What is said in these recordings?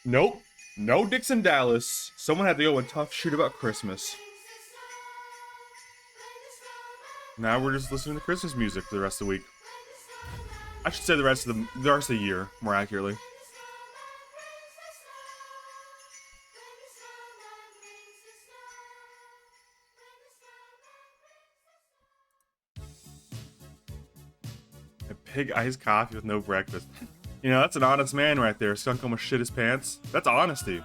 Nope. No Dixon Dallas. Someone had to go a tough shit about Christmas. Now we're just listening to Christmas music for the rest of the week. I should say the rest of the year, more accurately. A pig iced coffee with no breakfast. You know, that's an honest man right there. Skunk almost shit his pants. That's honesty.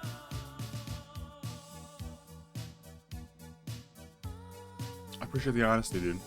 I appreciate the honesty, dude.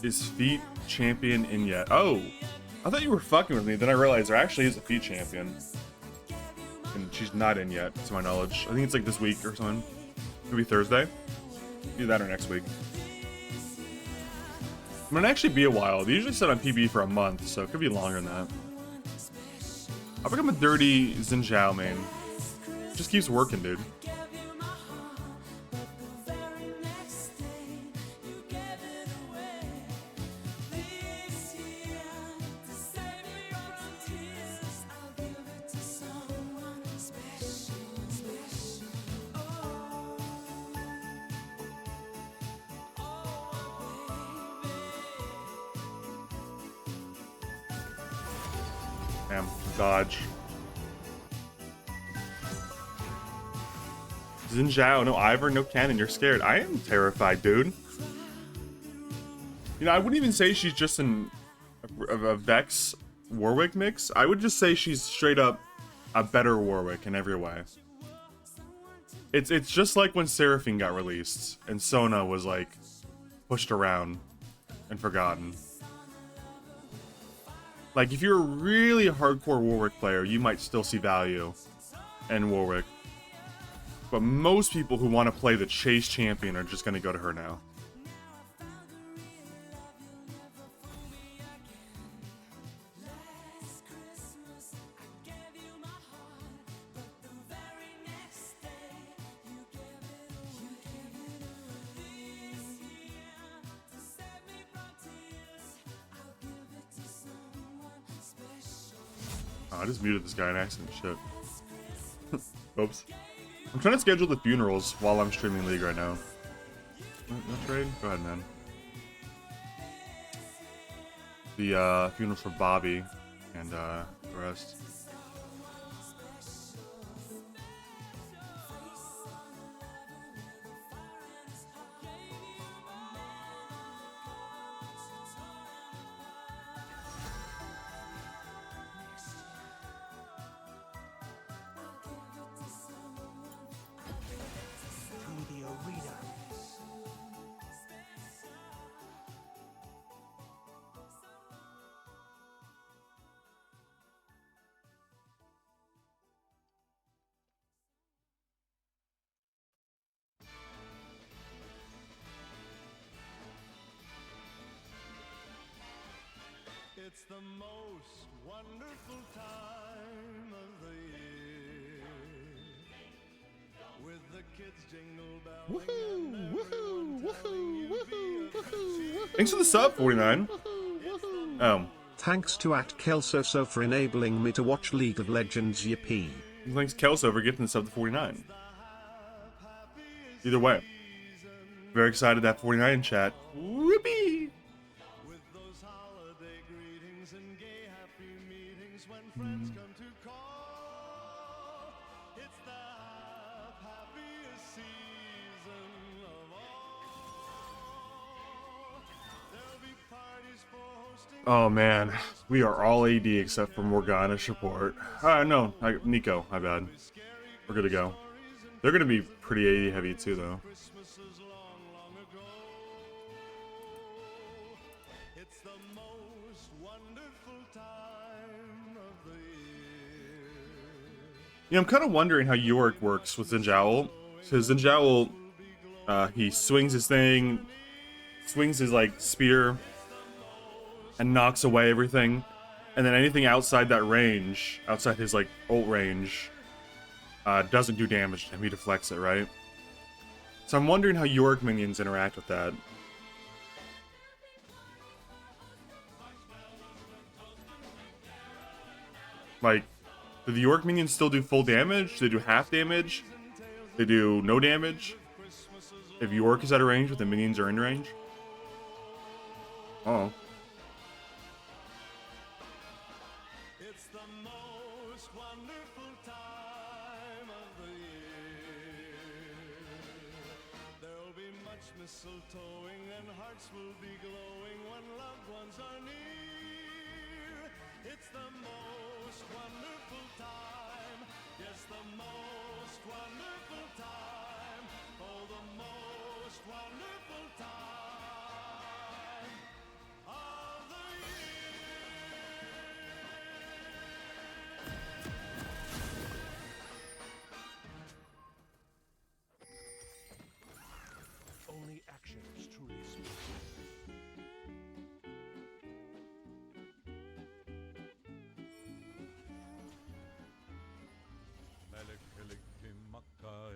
Is Feet champion in yet? Oh, I thought you were fucking with me. Then I realized there actually is a Feet champion. And she's not in yet, to my knowledge. I think it's like this week or something. Maybe Thursday. Either that or next week. I mean, it'd actually be a while. They usually set on PB for a month, so it could be longer than that. I'll become a dirty Xin Zhao main. Just keeps working, dude. Damn, dodge. Xin Zhao, no Ivor, no cannon, you're scared. I am terrified, dude. You know, I wouldn't even say she's just a Vex Warwick mix. I would just say she's straight up a better Warwick in every way. It's just like when Seraphine got released and Sona was like pushed around and forgotten. Like, if you're a really hardcore Warwick player, you might still see value in Warwick. But most people who want to play the Chase champion are just going to go to her now. Oh, I just muted this guy in accident. Shit. Oops. I'm trying to schedule the funerals while I'm streaming League right now. No trade? Go ahead, man. The funerals for Bobby and the rest. It's the most wonderful time of the year. Woohoo! Woohoo! Woohoo! Woohoo! Woohoo! Thanks for the sub, 49. Thanks to @Kelsoso for enabling me to watch League of Legends. Yippee. Thanks Kelso for gifting the sub to 49. Either way, very excited to have 49 in chat. Whoopee! Oh man, we are all AD except for Morgana support. No, Nico, my bad. We're good to go. They're gonna be pretty AD heavy too, though. Yeah, I'm kind of wondering how Yorick works with Zinjowl. Because Zinjowl, he swings his thing, swings his like spear, and knocks away everything, and then anything outside that range, outside his like ult range, doesn't do damage to him. He deflects it, right? So I'm wondering how Yorick minions interact with that. Like, do the Yorick minions still do full damage? Do they do half damage? They do no damage? If Yorick is out of range, but the minions are in range? Oh. Mistletoeing and hearts will be glowing when loved ones are near. It's the most wonderful time. Yes, the most wonderful time. Oh, the most wonderful time of the Only actions truly speak.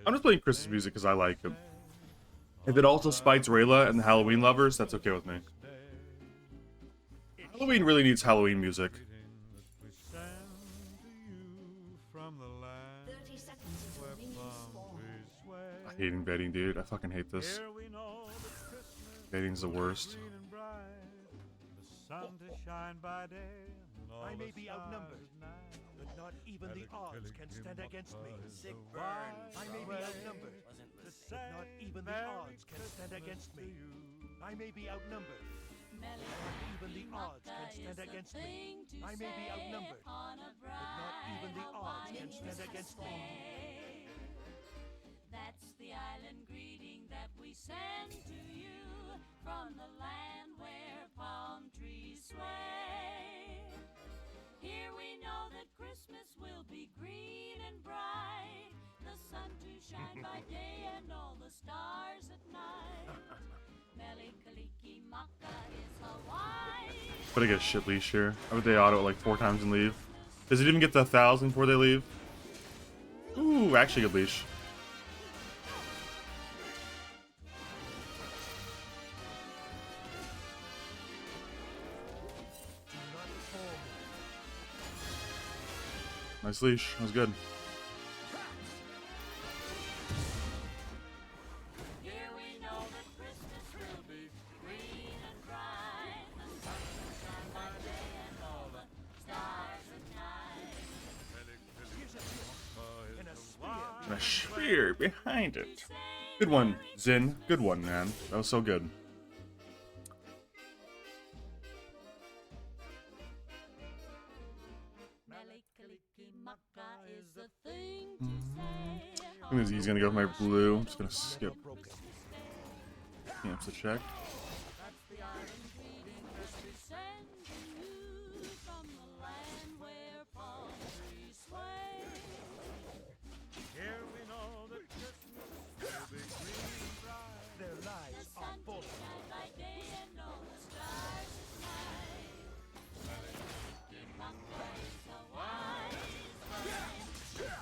I'm just playing Christmas music because I like it. If it also spites Rayla and the Halloween lovers, that's okay with me. Halloween really needs Halloween music. 30 seconds until minions spawn. I hate invading, dude. I fucking hate this. Invading's the worst. I may be outnumbered, but not even the odds can stand against me. Sick burn. I may be outnumbered, Wasn't but listening. not even the odds can stand against me. I may be outnumbered, not even the odds can stand against me. I may be outnumbered, but not even the odds can stand against me. That's the island greeting that we send to you from the land where palm trees sway. Here we know that Christmas will be green and bright, the sun to shine by day and all the stars at night. Mele Kalikimaka is Hawaii. But I get a shit leash here. I bet they auto it like 4 times and leave. Does it even get to 1,000 before they leave? Ooh, actually good leash. Nice leash. That was good. Here we know that Christmas will be green and bright, the sun will shine by day and all the stars at night. And a spear And a spear behind it. Good one, Zin. Good one, man. That was so good. Mele Kalikimaka is the thing to say. I think he's gonna go with my blue. I'm just gonna skip. Camps the check. That's the island greeting that we send to you from the land where palm trees sway. Here we know that Christmas will be green and bright. their The lives are sun to full. shine by day and all the stars at night. Kalikimaka is a wise man. Say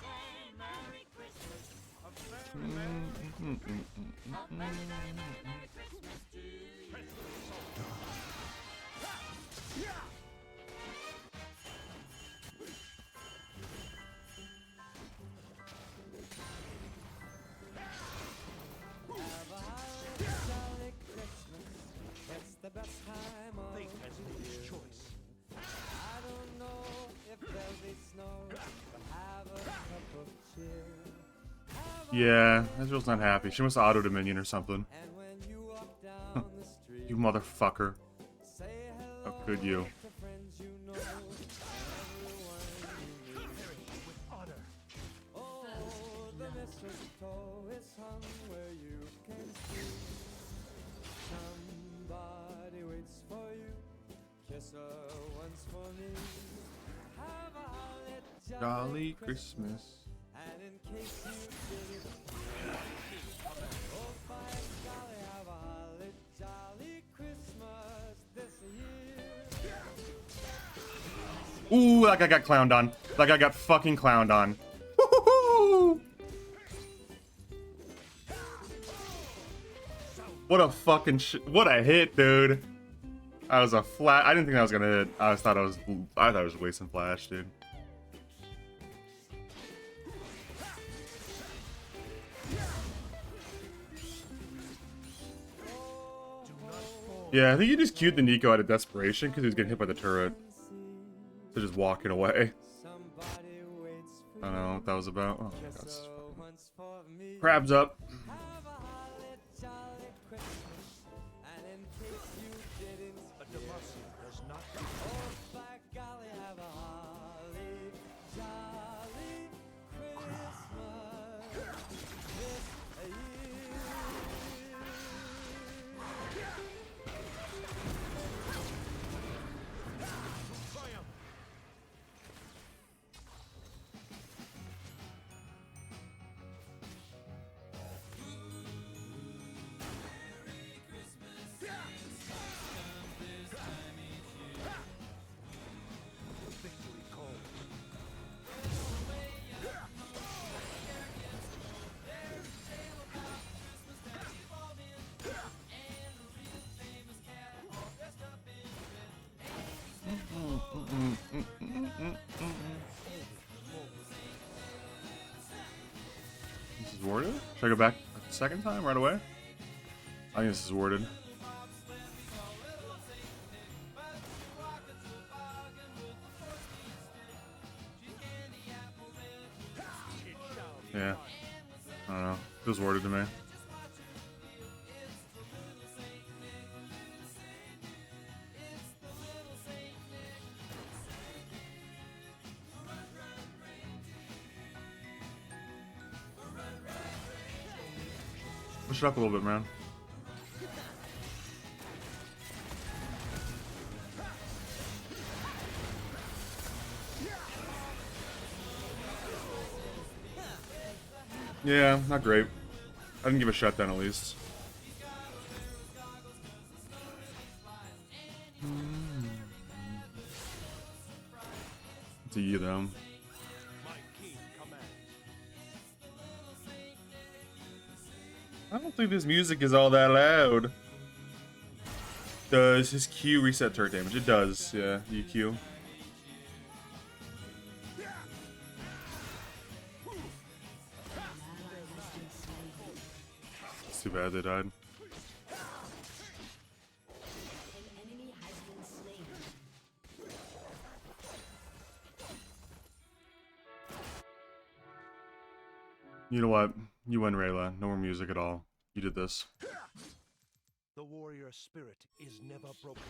Merry Christmas. Fate has made its choice. Yeah, Ezreal's not happy. She must auto Dominion or something. You motherfucker. How could you? With honor. Jolly Christmas. Ooh, that guy got clowned on. That guy got fucking clowned on. Woo-hoo-hoo! What a fucking what a hit, dude. That was a flat. I didn't think that was gonna hit. I thought I was wasting flash, dude. Yeah, I think he just queued the Nico out of desperation because he was getting hit by the turret. So just walking away. I don't know what that was about. Oh, that's crabs up. A Demacia does not victory call. This is warded? Should I go back a second time right away? I think this is warded. Yeah. I don't know. Feels warded to me. Push it up a little bit, man. Yeah, not great. I didn't give a shutdown at least. To you them. My king commands. I don't think this music is all that loud. Does his Q reset turret damage? It does, yeah, EQ. It's too bad they died. You know what? You win, Rayla. No more music at all. You did this. The warrior spirit is never broken.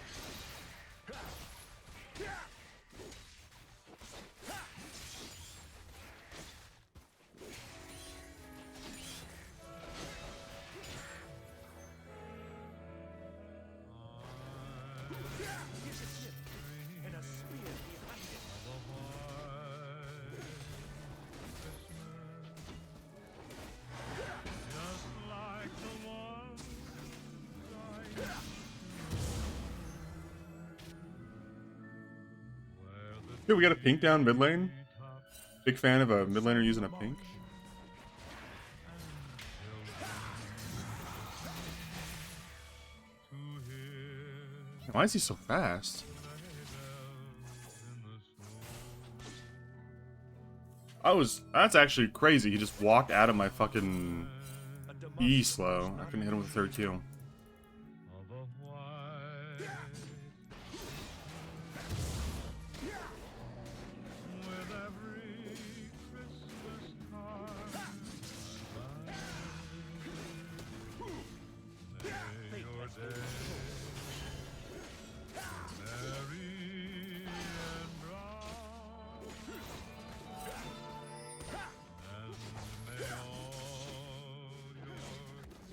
Here's a ship and a spear behind it. Just like the one Here, we got a pink down mid lane. Big fan of a mid laner using a pink. Why is he so fast? That's actually crazy. He just walked out of my fucking E slow. I couldn't hit him with a third Q. of a white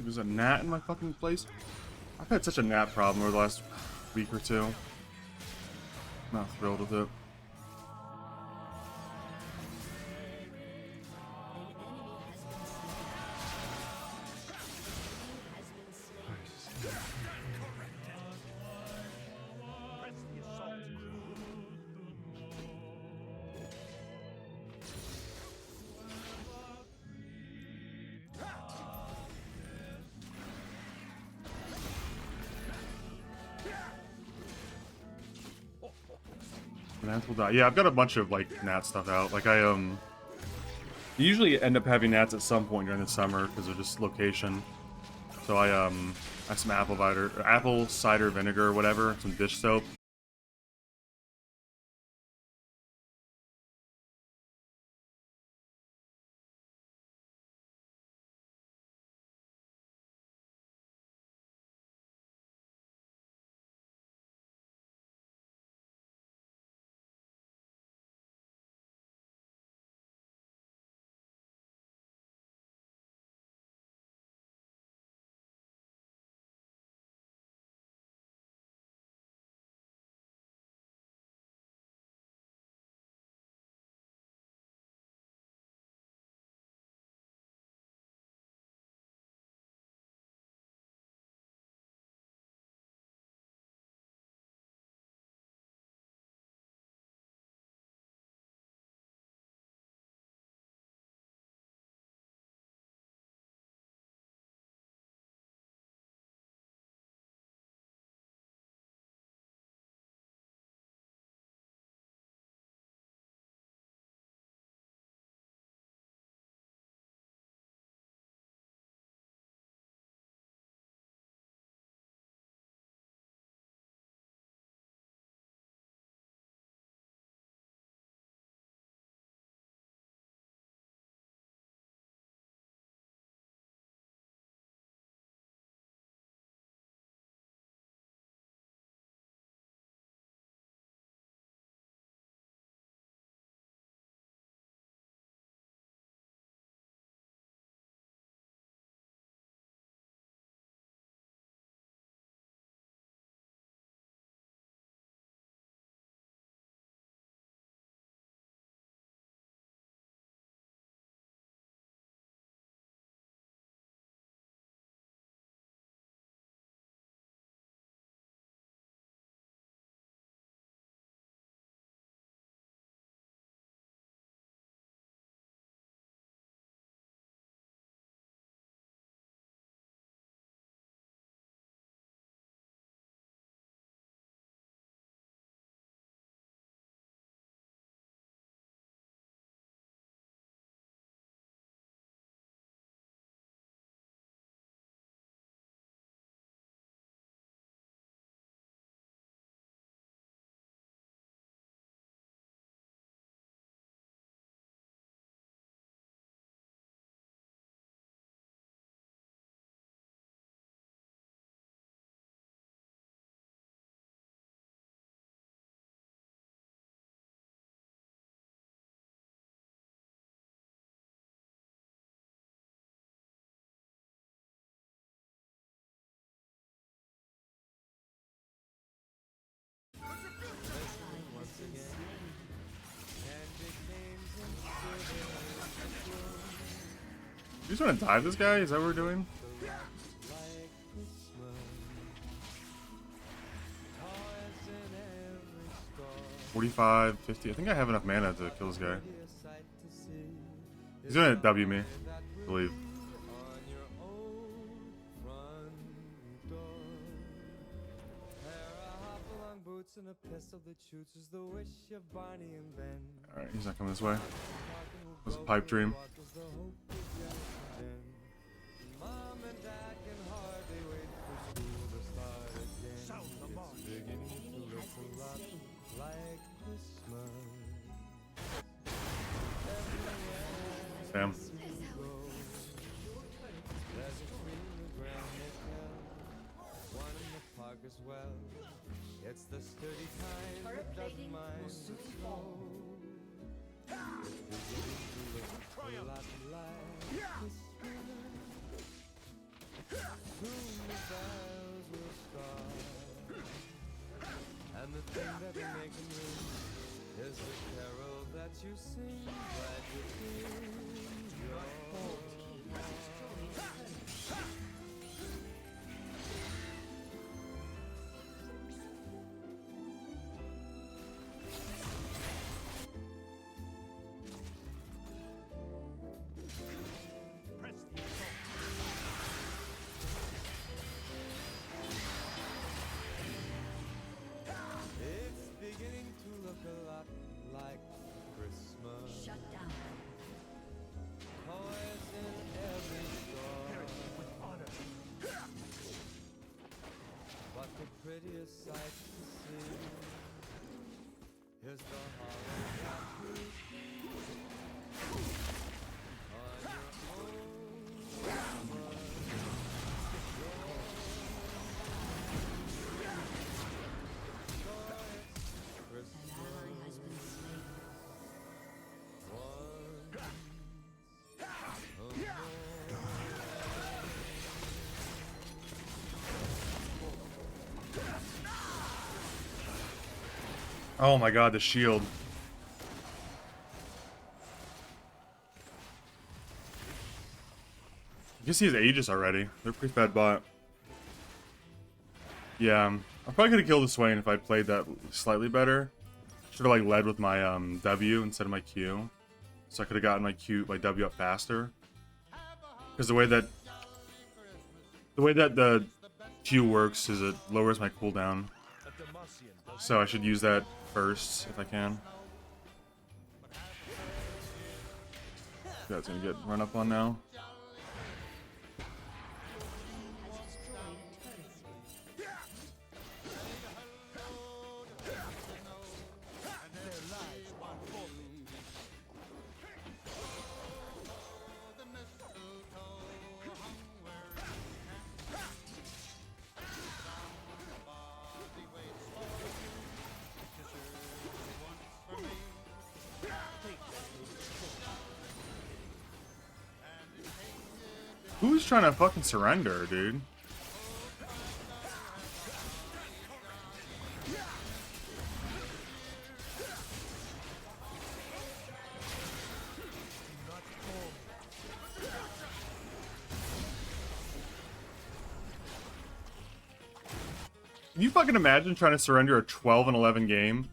There's a gnat in my fucking place. I've had such a gnat problem over the last week or two. Not thrilled with it. Press the assault. Gnats will die. Yeah, I've got a bunch of like gnat stuff out. Like I you usually end up having gnats at some point during the summer because of just location. So I have some apple cider vinegar or whatever, some dish soap. You just want to dive this guy? Is that what we're doing? 45, 50. I think I have enough mana to kill this guy. He's gonna W me, I believe. Alright, he's not coming this way. It was a pipe dream. Damn. It's the sturdy kind that doesn't mind the snow. bells will start, and the thing that will make them ring is the carol that you sing right within your heart. Press the assault. It's beginning to look a lot like Christmas. Shut down. Toys in every store, With honor. but the prettiest sight to see is the hollow tattoo on your own woman. An ally has been slain. Oh my god, the shield. I guess he has Aegis already. They're pretty bad bot. Yeah, I probably could have killed the Swain if I'd played that slightly better. Should have like led with my W instead of my Q, so I could have gotten my W up faster. Because the way that the Q works is it lowers my cooldown, A Demacian does so I should use that first if I can. That's gonna get run up on now. Has destroyed a turret. their lives are forfeit. Who's trying to fucking surrender, dude? Can you fucking imagine trying to surrender a 12 and 11 game?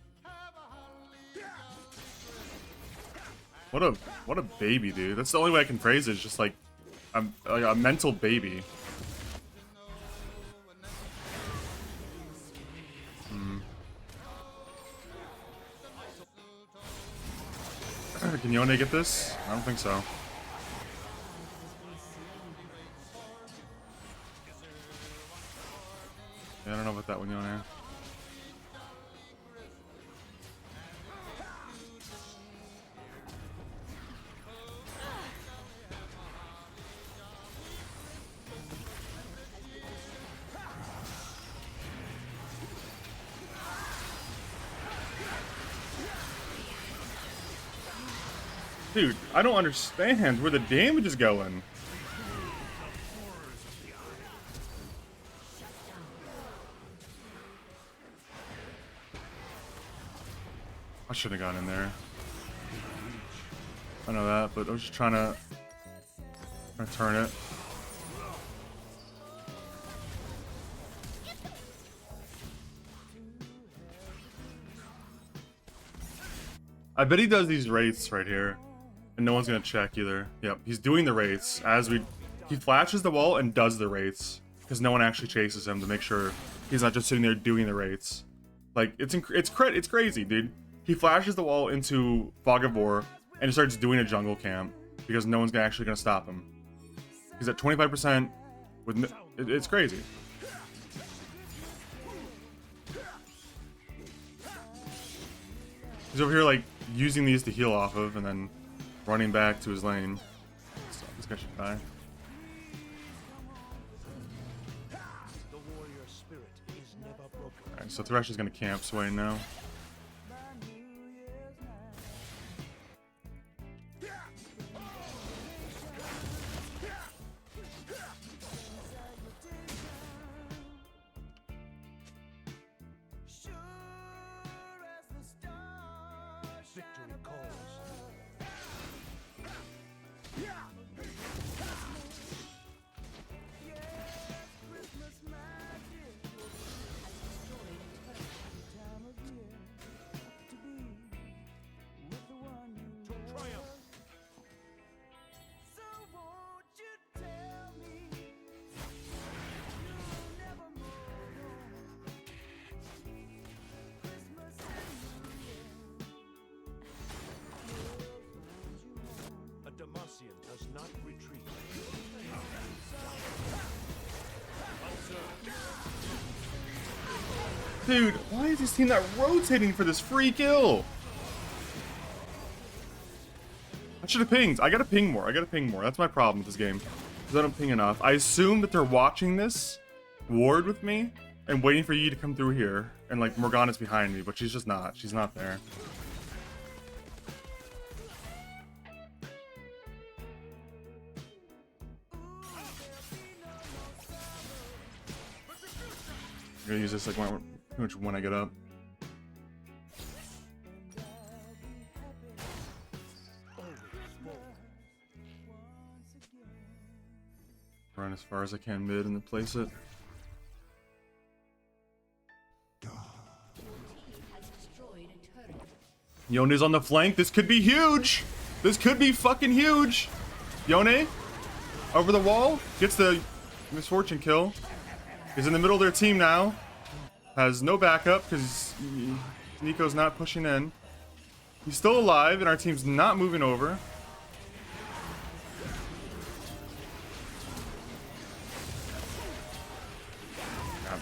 What a baby, dude. That's the only way I can phrase it. It's just like a mental baby. Can Yone get this? I don't think so. Yeah, I don't know about that one, Yone. Dude, I don't understand where the damage is going. I should have gone in there. I know that, but I was just trying to turn it. I bet he does these wraiths right here. And no one's gonna check either. Yep, he's doing the wraiths as he flashes the wall and does the wraiths. Because no one actually chases him to make sure he's not just sitting there doing the wraiths. Like, it's crazy, dude. He flashes the wall into Fog of War and starts doing a jungle camp because no one's actually gonna stop him. He's at 25% with it's crazy. He's over here like using these to heal off of and then running back to his lane. So this guy should die. The warrior spirit is never broken. Alright, so Thresh is gonna camp Swain now. Triumph. A Demacian does not retreat. Dude, why is this team not rotating for this free kill? I should have pinged. I gotta ping more. That's my problem with this game. Because I don't ping enough. I assume that they're watching this ward with me and waiting for you to come through here. And like Morgana's behind me, but she's just not. She's not there. I'm gonna use this like when I get up. Run as far as I can mid and then place it. Yone's on the flank. This could be huge. This could be fucking huge. Yone over the wall gets the misfortune kill. He's in the middle of their team now. Has no backup because Nico's not pushing in. He's still alive and our team's not moving over.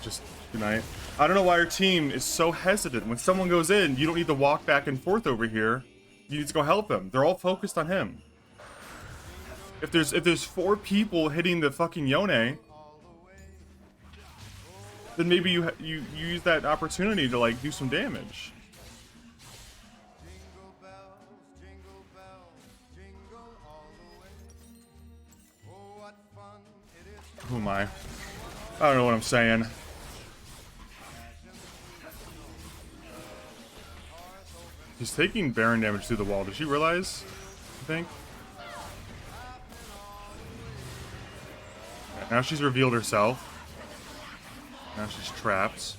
Just good night. I don't know why our team is so hesitant. When someone goes in, you don't need to walk back and forth over here. You need to go help them. They're all focused on him. If there's 4 people hitting the fucking Yone, then maybe you use that opportunity to like do some damage. Who am I? I don't know what I'm saying. He's taking Baron damage through the wall. Did she realize? I think. Yeah, now she's revealed herself. Now she's trapped.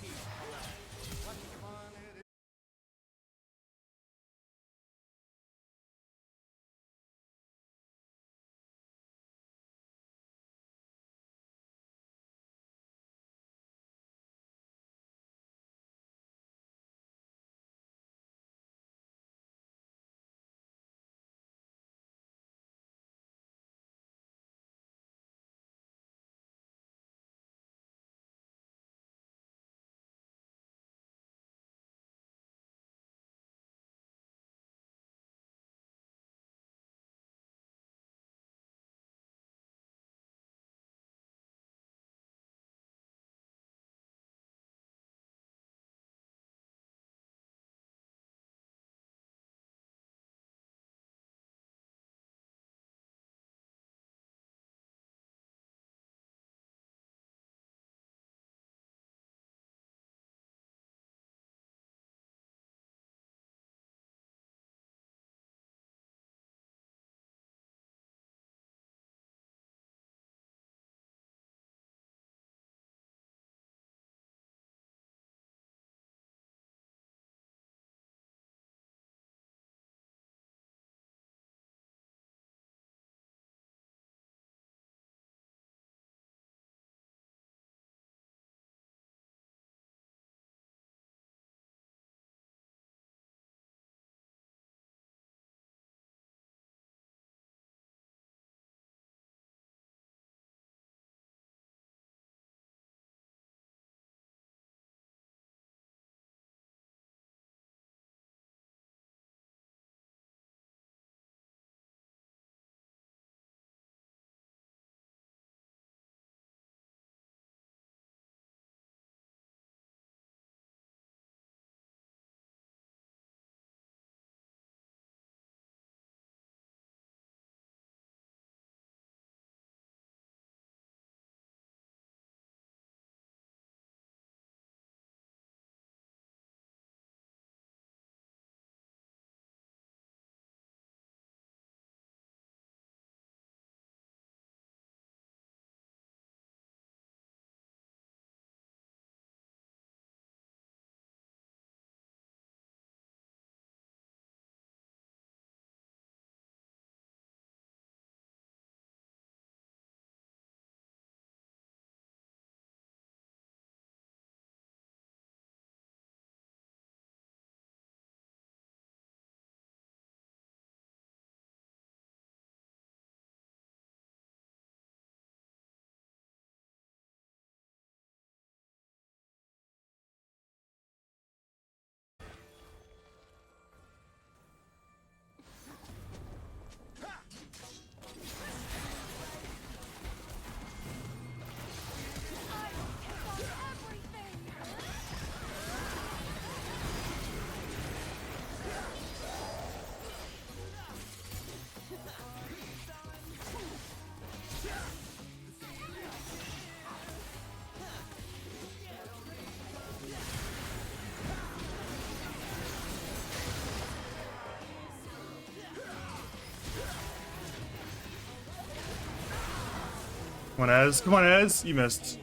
Come on, Ez. Come on, Ez. You missed.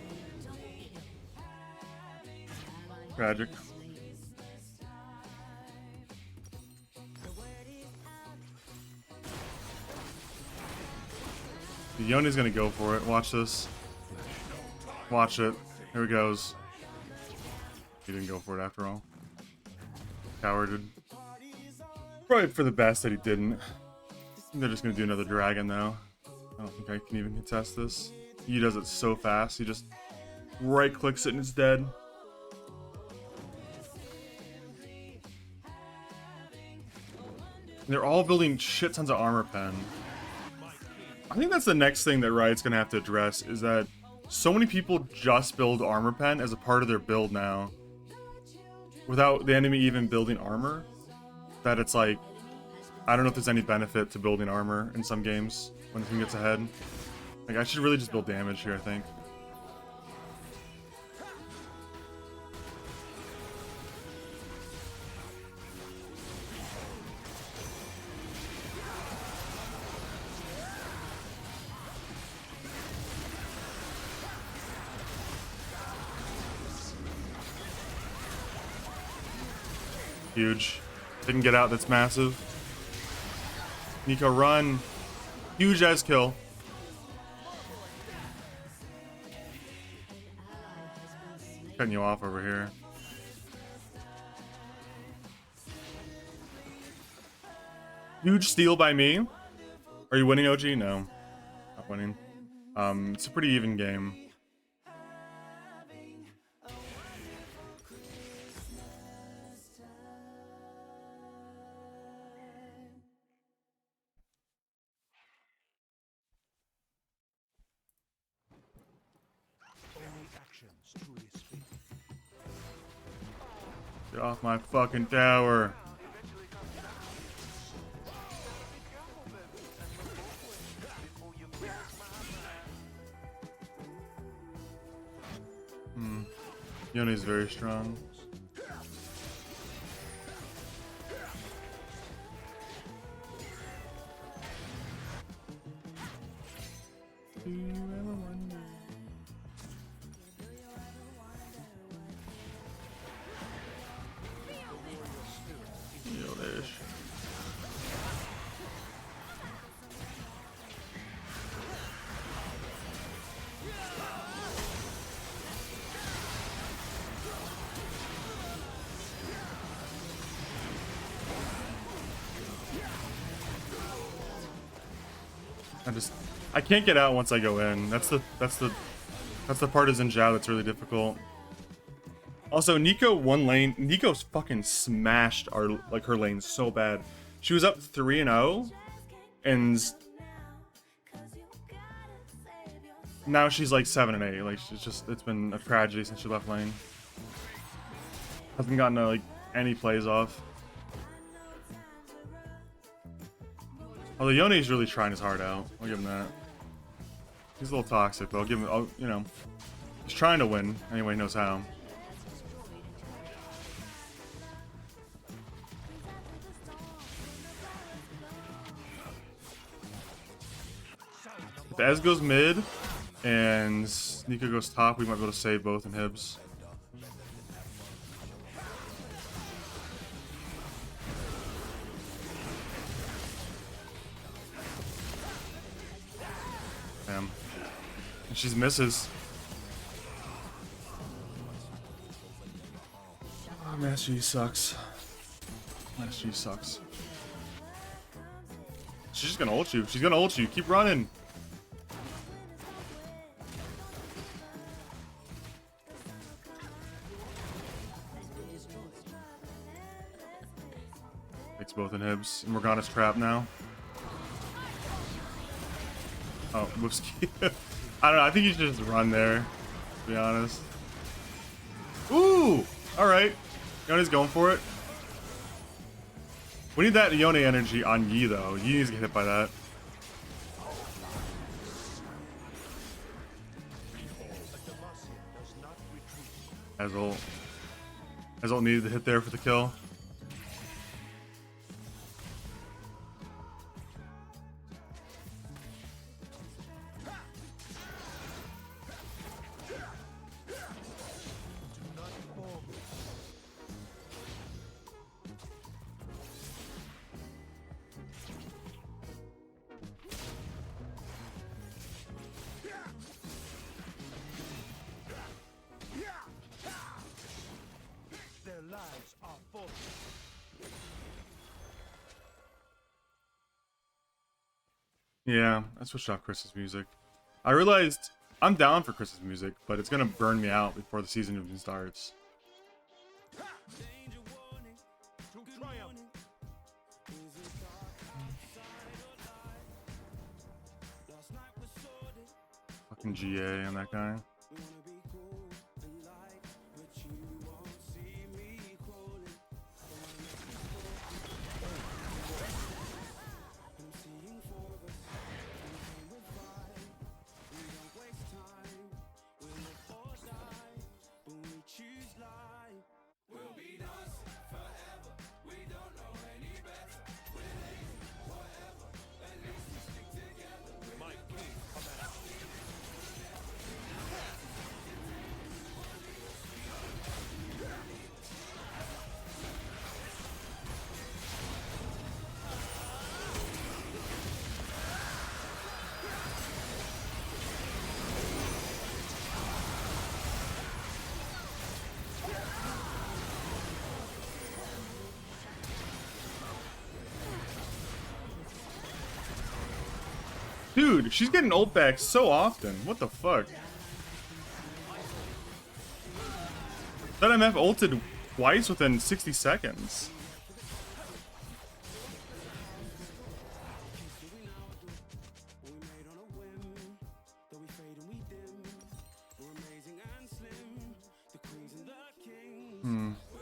Tragic. Yoni's gonna go for it. Watch this. Watch it. Here it goes. He didn't go for it after all. Cowarded. Probably for the best that he didn't. They're just gonna do another dragon though. I don't think I can even contest this. He does it so fast. He just right clicks it and it's dead. They're all building shit tons of armor pen. I think that's the next thing that Riot's gonna have to address, is that so many people just build armor pen as a part of their build now, without the enemy even building armor, that it's like, I don't know if there's any benefit to building armor in some games when the team gets ahead. Like, I should really just build damage here, I think. Huge. Didn't get out, that's massive. Nico, run. Huge as kill. Cutting you off over here. Huge steal by me. Are you winning, OG? No. Not winning. It's a pretty even game. Only actions truly speak. Get off my fucking tower. Yoni's very strong. Do you ever wonder? Yo-ish. I can't get out once I go in. That's the partisan Zhao that's really difficult. Also, Nico one lane. Nico's fucking smashed her lane so bad. She was up 3-0, and now she's like 7-8. Like it's been a tragedy since she left lane. Hasn't gotten like any plays off. Although Yoni's really trying his heart out. I'll give him that. He's a little toxic, but I'll give him, you know, he's trying to win anyway he knows how. If Ez goes mid and Nico goes top, we might be able to save both inhibs. Damn. And she's misses. Oh, Master Yi sucks. Master Yi sucks. She's just gonna ult you. She's gonna ult you. Keep running. Takes both inhibs. And Morgana's trapped now. Oh, whoops. I don't know. I think you should just run there, to be honest. Ooh! Alright. Yoni's going for it. We need that Yone energy on Yi, though. Yi needs to get hit by that. Ezreal needed to hit there for the kill. Yeah, I switched off Chris's music. I realized I'm down for Chris's music, but it's gonna burn me out before the season even starts. To triumph. Fucking GA on that guy. My king commands. Dude, she's getting ult back so often. What the fuck? That MF ulted twice within 60 seconds.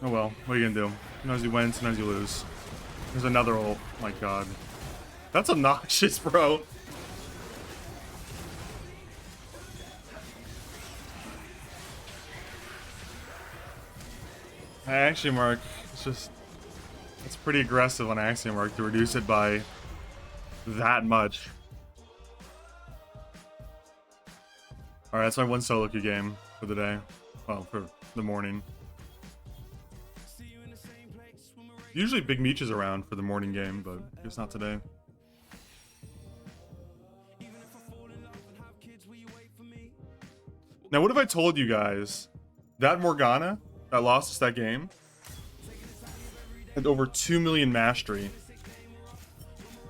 Oh well, what are you gonna do? Sometimes you win, sometimes you lose. There's another ult. My god. That's obnoxious, bro. Axiom Arc, it's pretty aggressive on Axiom Arc to reduce it by that much. Alright, that's my one solo queue game for the day. Well, for the morning. Usually Big Meech is around for the morning game, but I guess not today. Now, what if I told you guys that Morgana that lost us that game had over 2 million mastery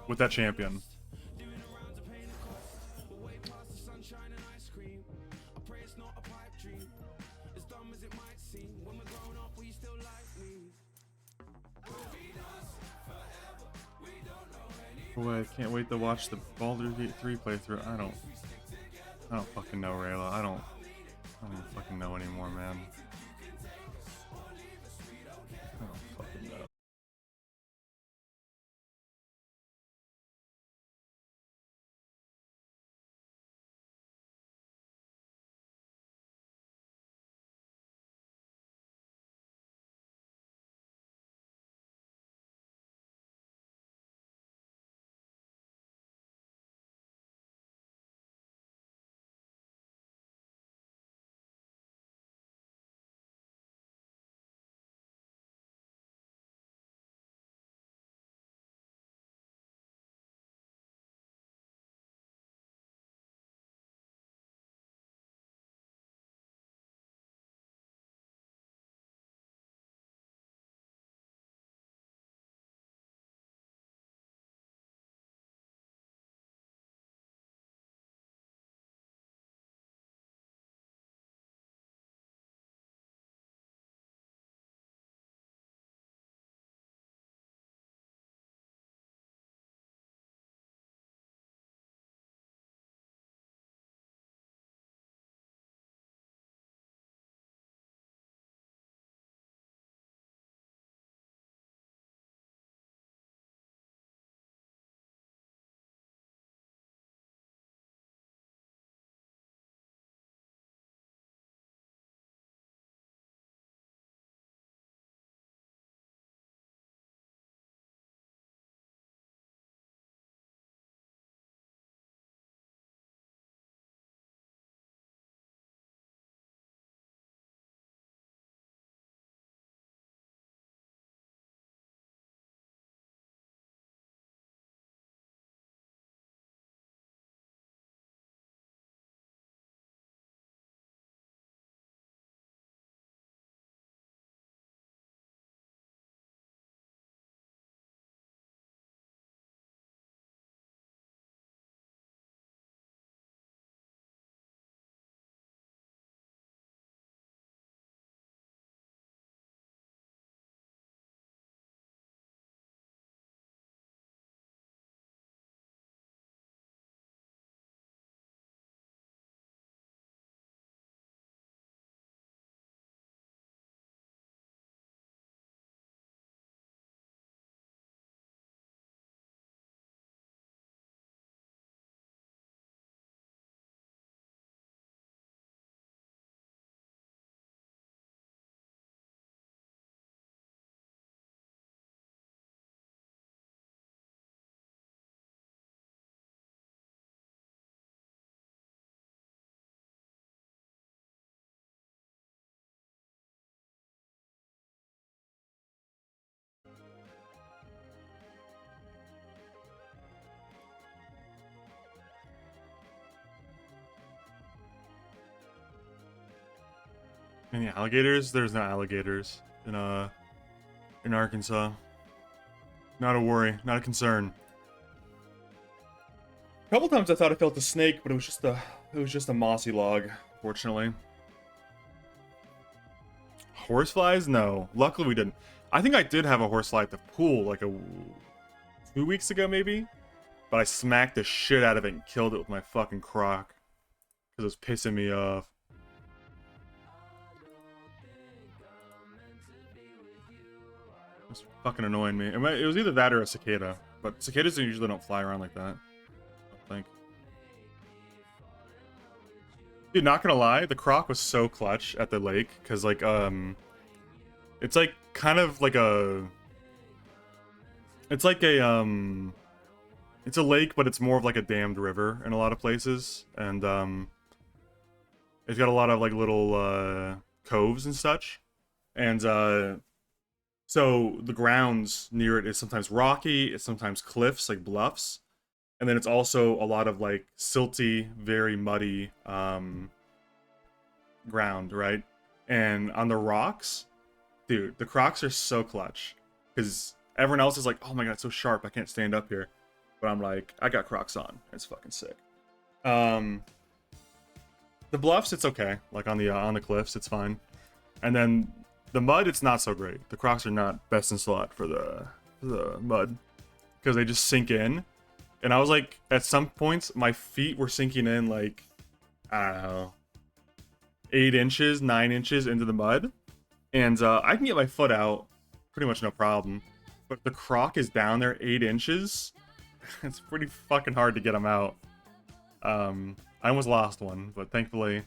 with that champion? Boy, I can't wait to watch the Baldur's Gate 3 playthrough. I don't fucking know, Rayla. I don't even fucking know anymore, man. I don't fucking know. Any alligators? There's no alligators in Arkansas. Not a worry, not a concern. A couple times I thought I felt a snake, but it was just a mossy log, fortunately. Horseflies? No. Luckily we didn't. I think I did have a horsefly at the pool like 2 weeks ago maybe, but I smacked the shit out of it and killed it with my fucking croc because it was pissing me off. It was fucking annoying me. It was either that or a cicada, but cicadas usually don't fly around like that. I don't think. Dude, not gonna lie, the croc was so clutch at the lake because like it's like kind of like a it's like a it's a lake, but it's more of like a dammed river in a lot of places, and it's got a lot of like little coves and such, and so the grounds near it is sometimes rocky, it's sometimes cliffs like bluffs, and then it's also a lot of like silty, very muddy ground, right? And on the rocks, dude, the crocs are so clutch because everyone else is like, oh my god, it's so sharp, I can't stand up here. But I'm like, I got crocs on. It's fucking sick. The bluffs, it's okay. Like on the cliffs, it's fine. And then the mud, it's not so great. The crocs are not best in slot for the mud because they just sink in. And I was like, at some points, my feet were sinking in like, I don't know, 8 inches, 9 inches into the mud. And I can get my foot out pretty much no problem. But if the croc is down there 8 inches, it's pretty fucking hard to get them out. I almost lost one, but thankfully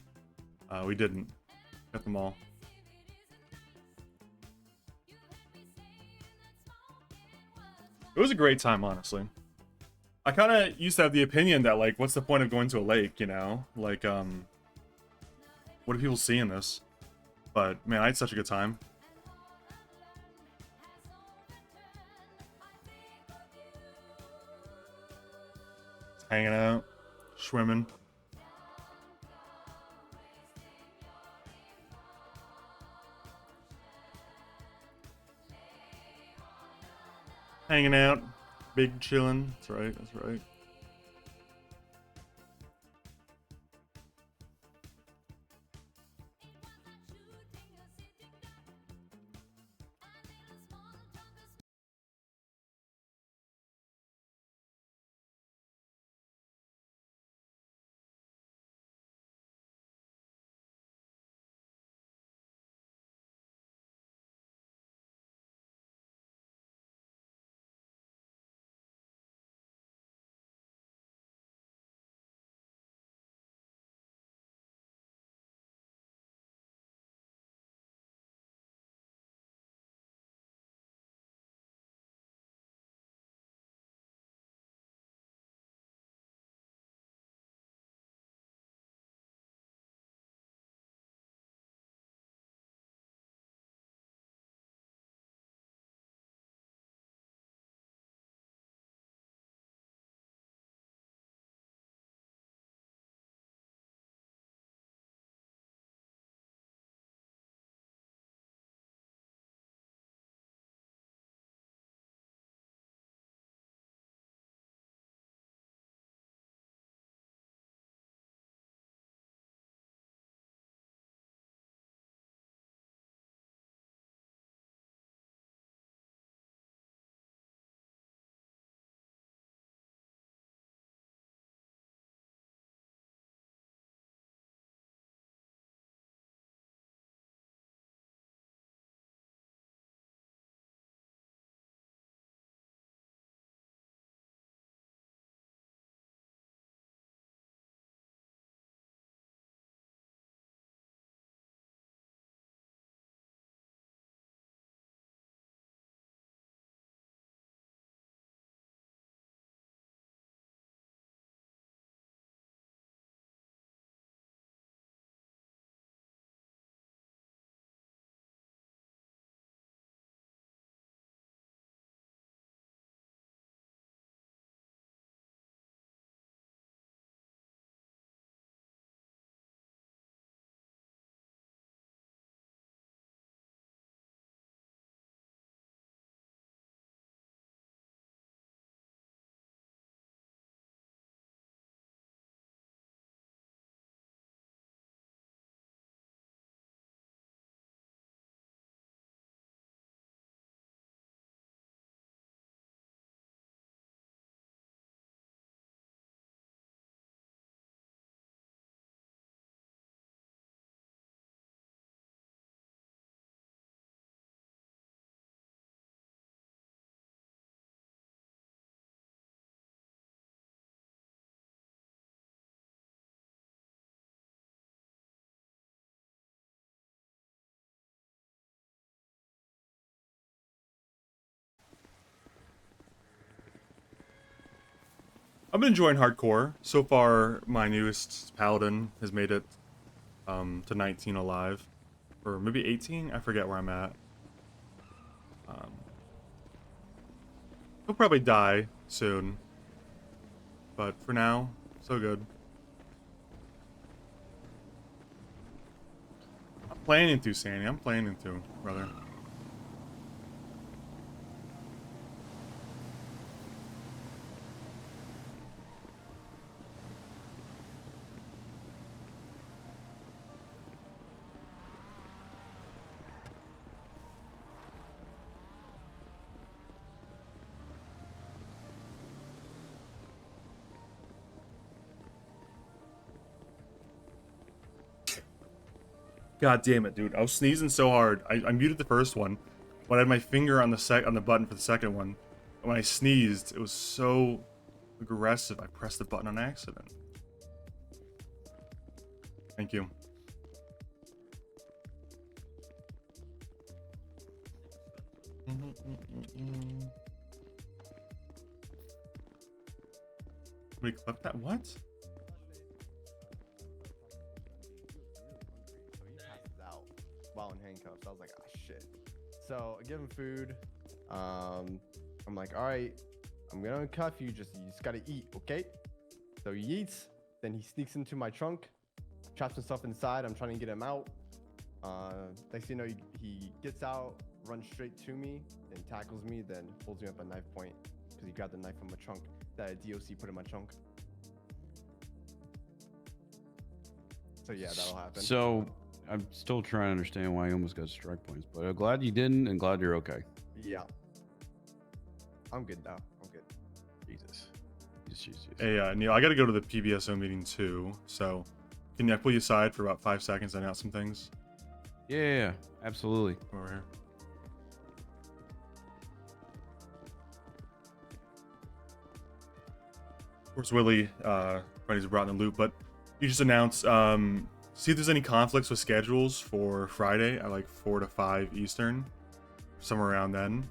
we didn't. Got them all. It was a great time, honestly. I kind of used to have the opinion that, like, what's the point of going to a lake, you know? Like, what do people see in this? But, man, I had such a good time. Hanging out, swimming. Hanging out, big chilling. That's right, that's right. I've been enjoying hardcore so far. My newest paladin has made it to 19 alive, or maybe 18. I forget where I'm at. He'll probably die soon, but for now, so good. I'm planning to, Sandy. I'm planning to, brother. God damn it, dude. I was sneezing so hard. I muted the first one, but I had my finger on the button for the second one. And when I sneezed, it was so aggressive. I pressed the button on accident. Thank you. We clipped that? What? So he passes out while in handcuffs. I was like, ah, shit. So I give him food. I'm like, all right, I'm gonna cuff you. You just gotta eat, okay? So he eats. Then he sneaks into my trunk, traps himself inside. I'm trying to get him out. Next thing you know, he gets out, runs straight to me, and tackles me. Then holds me up at knife point because he grabbed the knife from my trunk that a DOC put in my trunk. So yeah, that'll happen. So I'm still trying to understand why you almost got strike points, but I'm glad you didn't and glad you're okay. Yeah. I'm good now. I'm good. Jesus. Jesus. Hey, Neil, I gotta go to the PBSO meeting too, so can I pull you aside for about 5 seconds and out some things? Yeah, absolutely. Over here. Of course, Willie, Buddy's brought in the loop, but you just announced, see if there's any conflicts with schedules for Friday at like 4 to 5 Eastern, somewhere around then.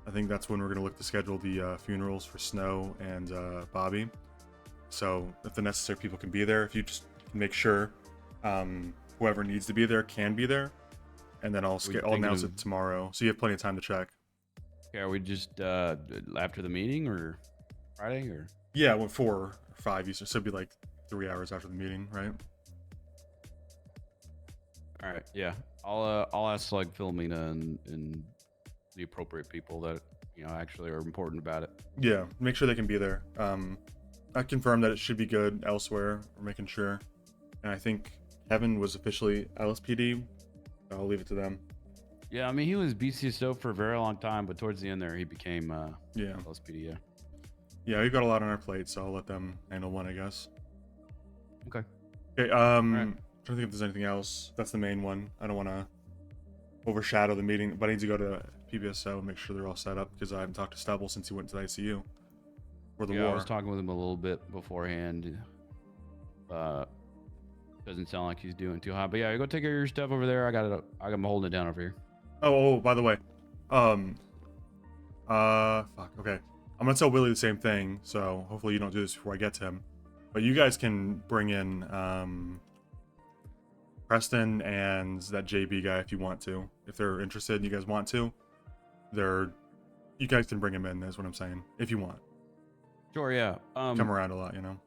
I think that's when we're going to look to schedule the funerals for Snow and Bobby. So if the necessary people can be there, if you just make sure whoever needs to be there can be there, and then I'll announce it tomorrow, so you have plenty of time to check. Okay, are we just after the meeting or Friday or? Yeah, well, 4 or 5 Eastern, so it'd be like 3 hours after the meeting, right? All right, yeah. I'll ask like Philomena and the appropriate people that actually are important about it. Yeah, make sure they can be there. I confirmed that it should be good elsewhere. We're making sure, and I think Kevin was officially LSPD. I'll leave it to them. Yeah, I mean he was BCSO for a very long time, but towards the end there he became yeah LSPD. Yeah. Yeah, we've got a lot on our plate, so I'll let them handle one, I guess. Okay. Okay. right. Trying to think if there's anything else. That's the main one. I don't want to overshadow the meeting, but I need to go to PBSO and make sure they're all set up because I haven't talked to Stubble since he went to the ICU for the war. I was talking with him a little bit beforehand. Doesn't sound like he's doing too hot, but yeah, you go take care of your stuff over there. I'm holding it down over here. Oh, by the way, fuck. Okay, I'm gonna tell Willie the same thing. So hopefully you don't do this before I get to him. But you guys can bring in Preston and that JB guy if you want to. If they're interested, you guys want to. You guys can bring him in. That's what I'm saying. If you want. Sure. Yeah. Come around a lot, you know.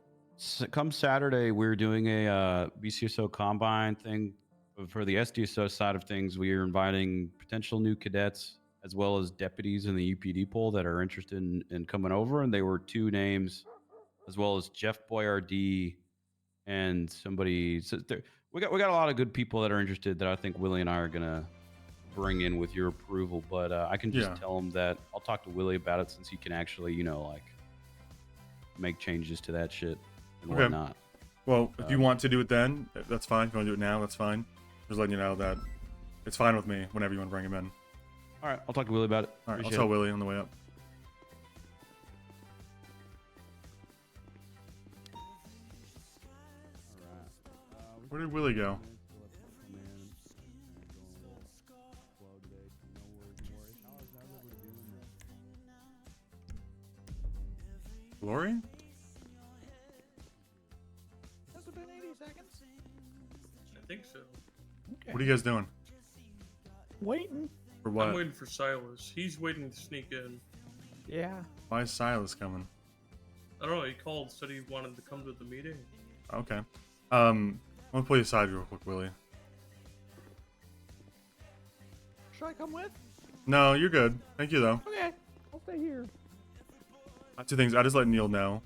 Come Saturday, we're doing a BCSO combine thing. For the SDSO side of things, we are inviting potential new cadets as well as deputies in the UPD pool that are interested in coming over. And they were 2 names, as well as Jeff Boyardee and somebody. So we got a lot of good people that are interested that I think Willie and I are gonna bring in with your approval. But I can just tell him that I'll talk to Willie about it since he can actually, make changes to that shit and whatnot. Well, if you want to do it then, that's fine. If you want to do it now, that's fine. Just letting you know that it's fine with me whenever you want to bring him in. All right, I'll talk to Willie about it. All right, Appreciate I'll tell it. Willie on the way up. Where did Willie go? Glory? think so. What are you guys doing? Waiting. For what? I'm waiting for Silas. He's waiting to sneak in. Yeah. Why is Silas coming? I don't know. He called, said he wanted to come to the meeting. Okay. I'm gonna pull you aside real quick, Willie. Should I come with? No, you're good. Thank you though. Okay. I'll stay here. Two things. I just let Neil know,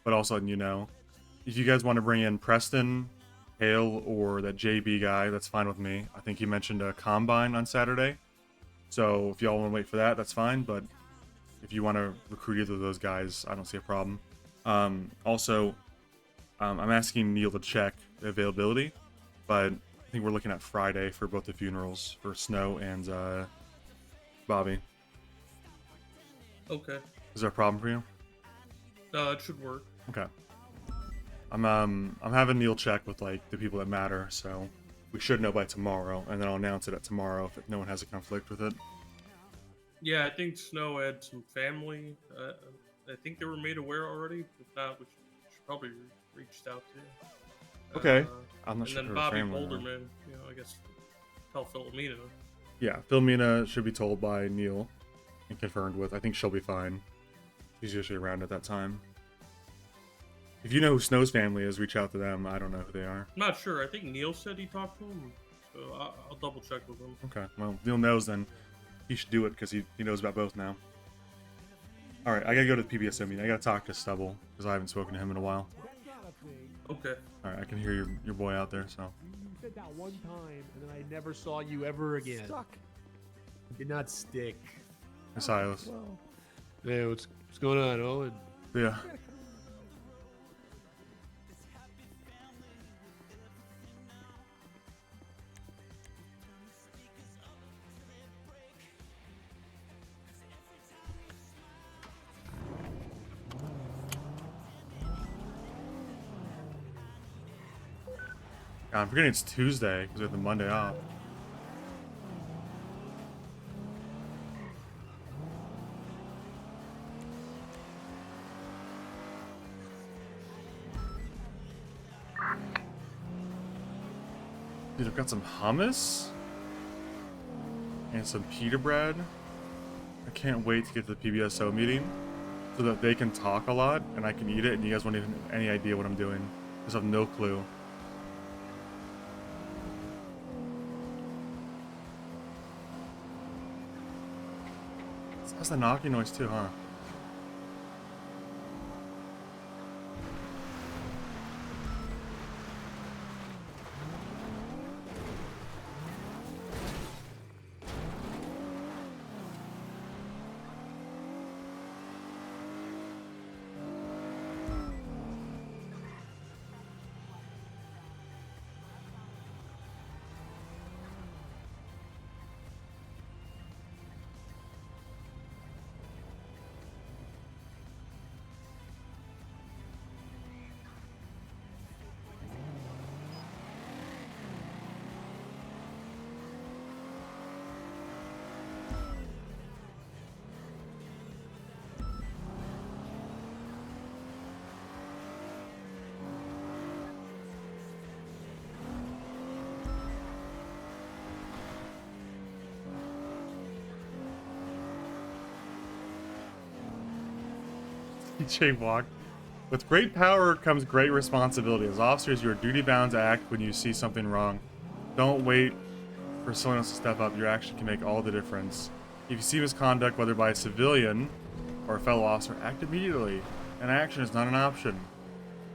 but also letting you know. If you guys want to bring in Preston, Hale, or that JB guy, that's fine with me. I think he mentioned a combine on Saturday. So if y'all want to wait for that, that's fine. But if you want to recruit either of those guys, I don't see a problem. Also, I'm asking Neil to check the availability, but I think we're looking at Friday for both the funerals for Snow and Bobby. Okay. Is there a problem for you? It should work. Okay. I'm having Neil check with like the people that matter, so we should know by tomorrow, and then I'll announce it at tomorrow if no one has a conflict with it. Yeah, I think Snow had some family. I think they were made aware already. If not, we should probably reached out to. Okay. I'm not and sure then her Bobby family. Boulderman, you know, I guess tell Philomena. Yeah, Philomena should be told by Neil and confirmed with. I think she'll be fine. She's usually around at that time. If you know who Snow's family is, reach out to them. I don't know who they are. I'm not sure. I think Neil said he talked to him, so I'll double check with him. Okay, well, Neil knows then. He should do it because he knows about both now. Alright, I gotta go to the PBSO meeting. I gotta talk to Stubble because I haven't spoken to him in a while. Okay. Alright, I can hear your boy out there, so. You said that one time, and then I never saw you ever again. Stuck. Did not stick. Hey, Silas. Hey, what's going on, Owen? Yeah. God, I'm forgetting it's Tuesday because we have the Monday off. Dude, I've got some hummus and some pita bread. I can't wait to get to the PBSO meeting so that they can talk a lot and I can eat it and you guys won't even have any idea what I'm doing. Just have no clue. That's the knocking noise too, huh? TJ walk. With great power comes great responsibility. As officers, you are duty bound to act when you see something wrong. Don't wait for someone else to step up. Your action can make all the difference. If you see misconduct, whether by a civilian or a fellow officer, act immediately. An action is not an option.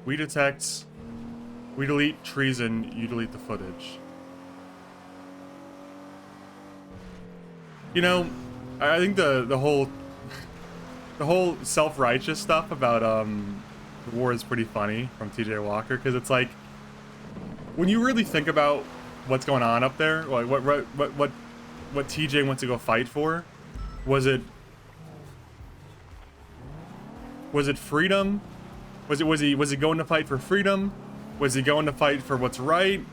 We detect, we delete treason, you delete the footage. You know, I think the whole self-righteous stuff about the war is pretty funny from TJ Walker, because it's like when you really think about what's going on up there, like what TJ went to go fight for, was it freedom? Was he going to fight for freedom? Was he going to fight for what's right?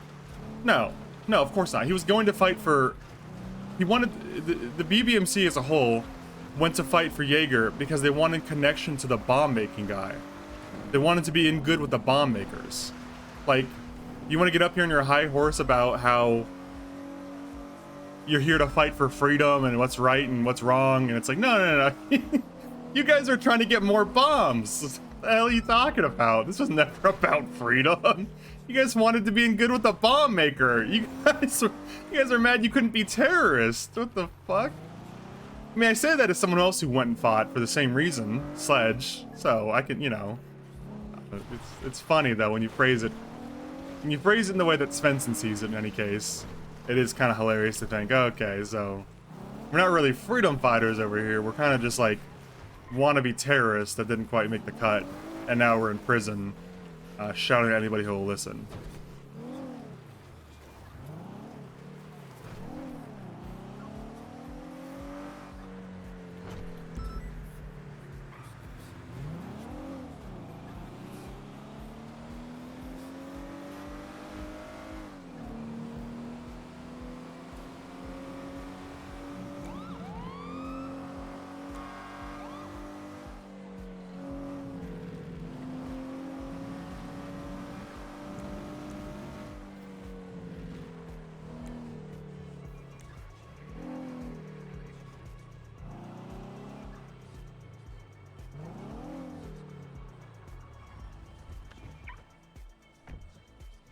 No, of course not. He was going to fight for. He wanted the BBMC as a whole went to fight for Jaeger because they wanted connection to the bomb making guy. They wanted to be in good with the bomb makers. Like, You want to get up here on your high horse about how you're here to fight for freedom and what's right and what's wrong, and it's like, no. You guys are trying to get more bombs. What the hell are you talking about? This was never about freedom. You guys wanted to be in good with the bomb maker. You guys are mad you couldn't be terrorists. What the fuck? I mean, I say that as someone else who went and fought for the same reason, Sledge. So I can, you know, it's funny though when you phrase it. When you phrase it in the way that Svensson sees it, in any case, it is kind of hilarious to think, okay, so we're not really freedom fighters over here. We're kind of just like wannabe terrorists that didn't quite make the cut, and now we're in prison, shouting at anybody who will listen.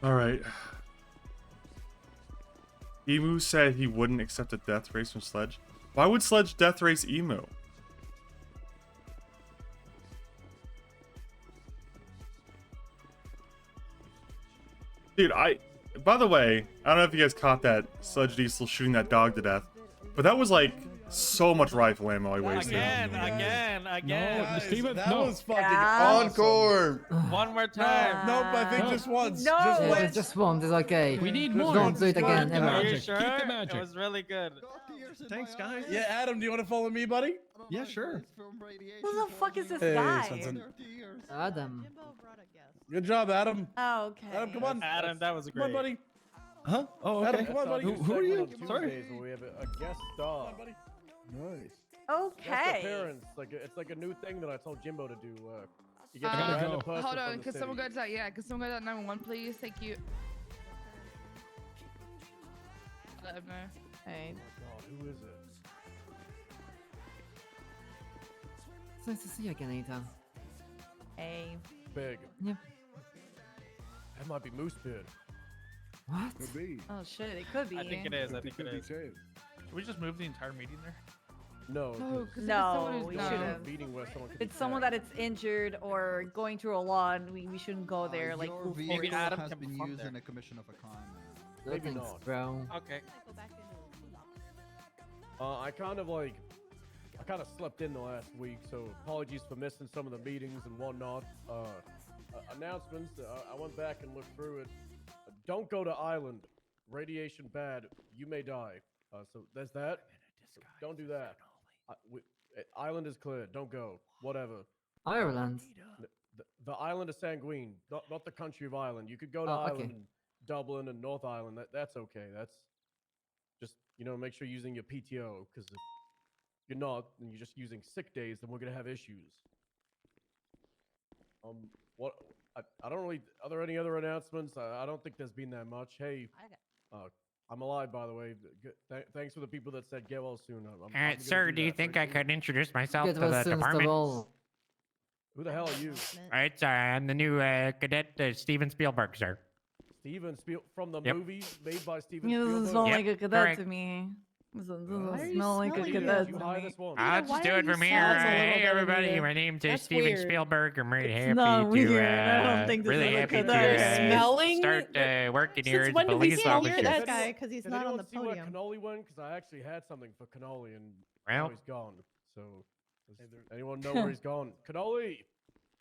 Alright. Emu said he wouldn't accept a death race from Sledge. Why would Sledge death race Emu? Dude, by the way, I don't know if you guys caught that Sledge Diesel shooting that dog to death, but that was like so much rifle ammo I wasted. Again. No, Steven, That no. was fucking Yeah. encore. One more time. Nope, I think No. just once. No. Just Yeah, once. Just once is okay. We need Just more. Don't do it again, Keep the ever. Are you magic. sure? Keep the magic. It was really good. Thanks, guys. Yeah, Adam, do you want to follow me, buddy? Yeah, sure. Who the fuck is this Hey, guy? Svensson. Adam. Good job, Adam. Oh, okay. Adam, come on. Adam, that was Come on, great. buddy. Huh? Oh, okay. Adam, come on, buddy. Who are you? Sorry. Where we have a guest star. Come on, buddy. Nice. Guest Okay. appearance. It's like a new thing that I told Jimbo to do. You get I a gotta random go. person Hold from on, the could someone city. go to that? Yeah, could someone go to that 911, please? Thank you. Let him know. Hey. Oh God, who is it? It's nice to see you again, Ethan. Hey. Big. Yep. That might be Moosebeard. What? Oh shit, it could be. I think it is. I think it is. Should we just move the entire meeting there? No. No, 'cause if it's No, someone who's we not- shouldn't. Meeting where someone could If be it's someone tagged. that it's injured or going through a lot, we shouldn't go there. Like, Your move vehicle Maybe Adam has can been fuck used there. in a commission of a crime. No Maybe thanks, not. bro. Okay. I kind of slept in the last week, so apologies for missing some of the meetings and whatnot. Announcements. I went back and looked through it. Don't go to Island. Radiation bad. You may die. So there's that. So don't do that. Island is clear. Don't go. Whatever. Ireland. The island of Sanguine, not the country of Ireland. You could go to Oh, okay. Ireland, Dublin, and North Ireland. That's okay. That's just make sure you're using your PTO, because if you're not and you're just using sick days, then we're gonna have issues. What? I don't really. Are there any other announcements? I don't think there's been that much. Hey, I'm alive, by the way. Thanks for the people that said get well soon. I'm gonna Sir, do you that think very I soon. could introduce myself Get to well the soon, department? Stavol. Who the hell are you? It's I'm the new cadet, Steven Spielberg, sir. Steven from the Yep. movie made by Steven It doesn't Spielberg. smell Yep, like a cadet correct. to me. It doesn't Why are you smell like a smelling it? cadet Did you to hire me. this one? I'll just do it from here. Hey, everybody, my name's Steven weird. Spielberg. I'm really It's happy not weird. I to, don't think this really is a happy to cadet. Smelling? start working here as a when did we police smell officer. that guy? Because he's Did not on anyone the see where podium. Cannoli went? Because I actually had something for Cannoli, and Well. now he's gone. So, does anyone know where he's gone? Cannoli!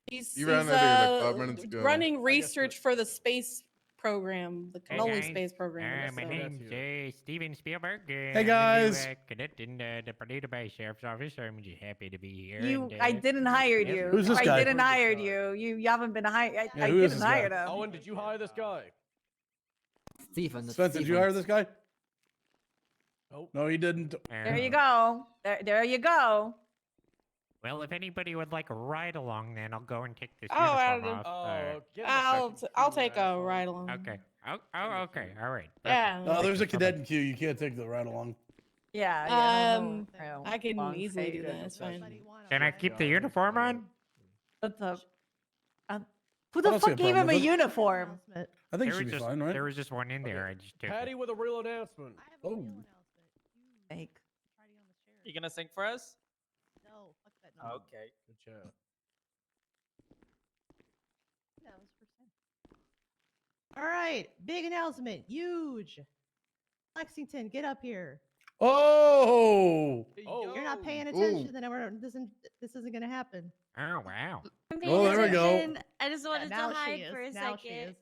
He's, You ran that like 5 minutes ago. running I guess research for the space program, the Hey, Cannoli guys. space program. My so- name's Steven Spielberg. Hey, guys. I'm the new, cadet in the Purdue Bay Sheriff's Office. I'm just happy to be here. You, and, I didn't hire yep. you. Who's this I guy? didn't hire you. You haven't been hired. I who is didn't this guy? hire them. Owen, did you hire this guy? Stephen. that's Spencer, did you Stephen. hire this guy? Oh. No, he didn't. There you go. There you go. Well, if anybody would like a ride along, then I'll go and take this Oh, uniform Adam. off. I'll take a ride along. Okay. Oh, okay. All right. Yeah. No, there's a Thank you. cadet in queue. You can't take the ride along. I can easily do that. It's fine. Can I keep the uniform on? What's up? Who I the don't see a fuck gave him problem a with it. uniform? I think it should be fine, right? There was just one in there. I just took it. Patty with a real announcement. Oh. Fake. You gonna sing for us? No, fuck that. No. Okay. Good job. All right, big announcement, huge. Lexington, get up here. Oh. You're not paying attention, then this isn't gonna happen. Oh, wow. Oh, there we go. I just wanted now to she hide is, for a now she second. is.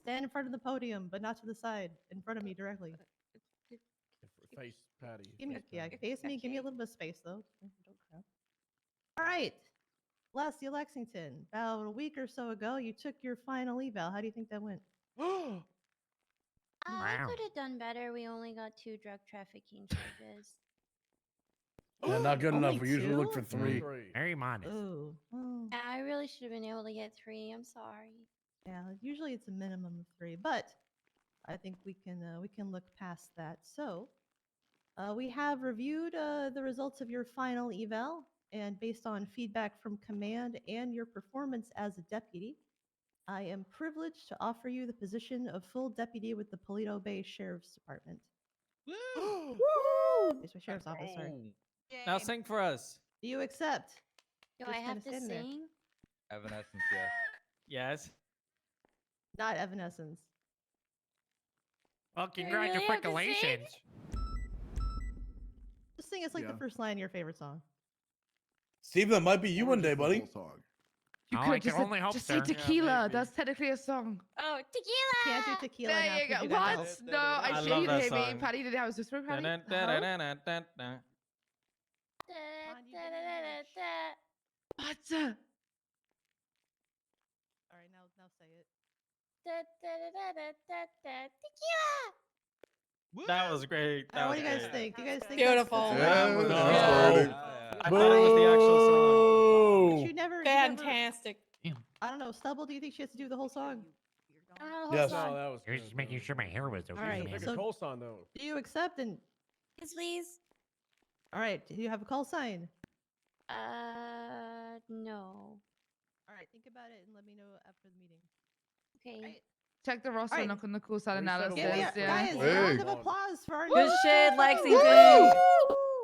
Stand in front of the podium, but not to the side. In front of me directly. Face Patty. Give me, Face yeah, Patty. face me. Give me a little bit of space, though. All right, Leslie Lexington. About a week or so ago, you took your final eval. How do you think that went? I Wow. could have done better. We only got 2 drug trafficking charges. Yeah, not good enough. Only We usually look for two? 3. Very modest. Oh, well, Yeah, I really should have been able to get 3. I'm sorry. yeah. Usually it's a minimum of 3, but I think we can look past that. So, we have reviewed the results of your final eval, and based on feedback from command and your performance as a deputy, I am privileged to offer you the position of full deputy with the Paleto Bay Sheriff's Department. Woo! It's my sheriff's office, sorry. Now sing for us. Do you accept? Do Just I have kinda to standing there. sing? Evanescence, yes. Yes. Not Evanescence. Well, Do we really have to sing? congratulations. Just sing us like the Yeah. first line of your favorite song. Steven, that might be you one day, buddy. You Oh, could I can only hope, just sir. say tequila. That's technically a song. Oh, tequila! Can't do tequila There now. you 'cause go. you got What? help. No, I I shit love you that hate me. song. Patty, did I was whispering, Patty? Dun-dun-dun-dun-dun-dun. What? All right, now say it. Tequila! That was great. That What was do you guys great. think? Do you guys think Beautiful. That's, Yeah, that's that was pretty. I thought it was the actual song. But you never, Fantastic. I don't know, Stubble, do you think she has to do the whole song? Yes. No, that was I was good. just making sure my hair was okay. All right, man. Take so- a coleslaw though. Do you accept? And Yes, please. all right, do you have a call sign? No. All right, think about it and let me know after the meeting. Okay. Check the roster, Alright. knock on the cool side We settled analysis. Give me Yes, a, Yeah. guys, Hey. round of applause for our Good new shit, deputy. Lexington. I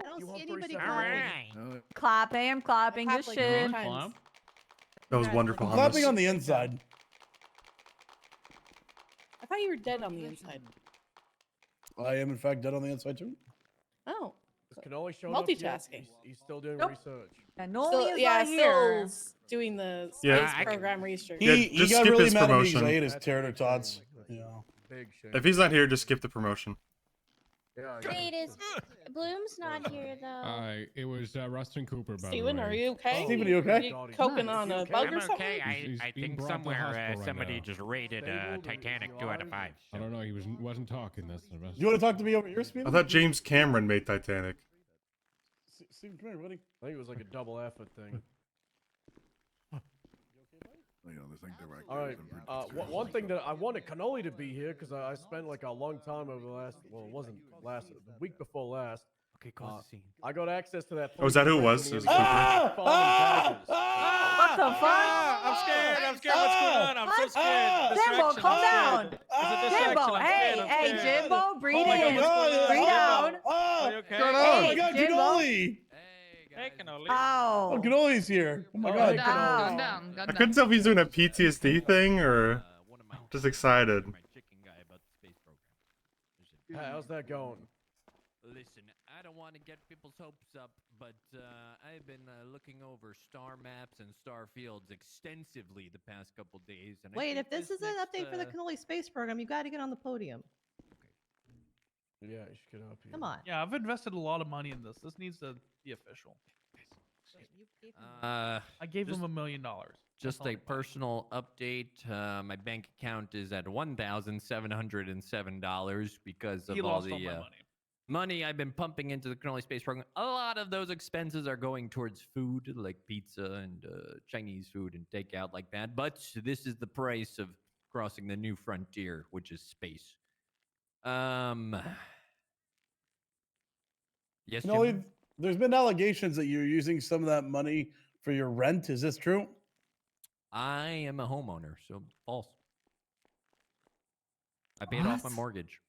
don't You see want anybody 37? All clapping. right. Clapping, I'm clapping. Good Clap like 3 shit. times. That was wonderful. I'm Hummus. clapping on the inside. I thought you were dead on the inside. I am in fact dead on the inside too. Oh. This can only show up yet. Multitasking. He's still doing Nope. research. And normally Still, is yeah, not here. Still's doing the space Yeah, I can- program research. Yeah, He just got skip really his mad at me because promotion. I ate his That's tater what I'm tots. saying, like, Yeah. Big shit. If he's not here, just skip the promotion. Yeah, Wait, is Bloom's not here though? It was Rustin Cooper, by Steven, the way. are you okay? Steven, you okay? You coking Nice. on You a okay? bug I'm or something? okay. He's I being think brought to somewhere hospital right somebody now. just rated Stable, is Titanic he 2 out of alive? 5. I don't know. He wasn't talking. That's the best. You want to talk to me over here, Steven? I thought James Cameron made Titanic. Steven, come here, buddy. I think it was like a double effort thing. All right. One thing that I wanted Cannoli to be here because I spent like a long time over the last. Well, it wasn't last. The week before last. Okay, close the scene. I got access to that. Oh, is that who it was? police It was station Cooper. when he was farming badgers. What the fuck? I'm scared. I'm scared. What's going on? I'm so scared. Jimbo, Distraction, calm I'm down. scared. It's a distraction, Jimbo, I'm hey, scared, I'm hey, scared. Jimbo, breathe Oh my God, in, what's going on? breathe out. Are you okay? Oh my Hey, god, Jimbo. Cannoli! Hey, Cannoli. Oh. Oh, Cannoli's here. Oh my Oh, god. hey, Down, Cannoli. gone down, gone I couldn't down. tell if he's doing a PTSD thing or just excited. Hey, how's that going? Listen, I don't want to get people's hopes up, but I've been looking over star maps and star fields extensively the past couple days. And I Wait, think if this is an next, update for the Cannoli space program, you got to get on the podium. Yeah, you should get up here. Come on. Yeah, I've invested a lot of money in this. This needs to be official. I gave just- him $1 million. Just a personal update. My bank account is at $1,707 because of He all lost the. all my money. money I've been pumping into the Cannoli Space program, a lot of those expenses are going towards food, like pizza and Chinese food and takeout like that. But this is the price of crossing the new frontier, which is space. Yes, Cannoli, Jim? there's been allegations that you're using some of that money for your rent. Is this true? I am a homeowner, so false. I paid off my What? mortgage.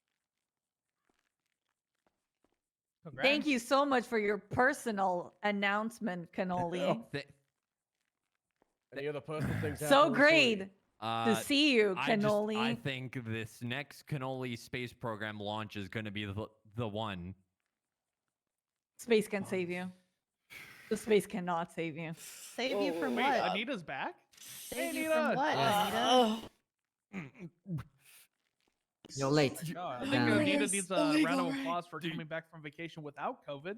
Thank you so much for your personal announcement, Cannoli. Any other personal things? So happen great recently? to see you, I Cannoli. think this next Cannoli space program launch is going to be the one. Space can save you. The space cannot save you. Save you from Wait, what? Anita's back? Save you Anita! from what, Uh, Anita? You're late. I think Damn. Anita needs a round of applause for coming back from vacation without COVID.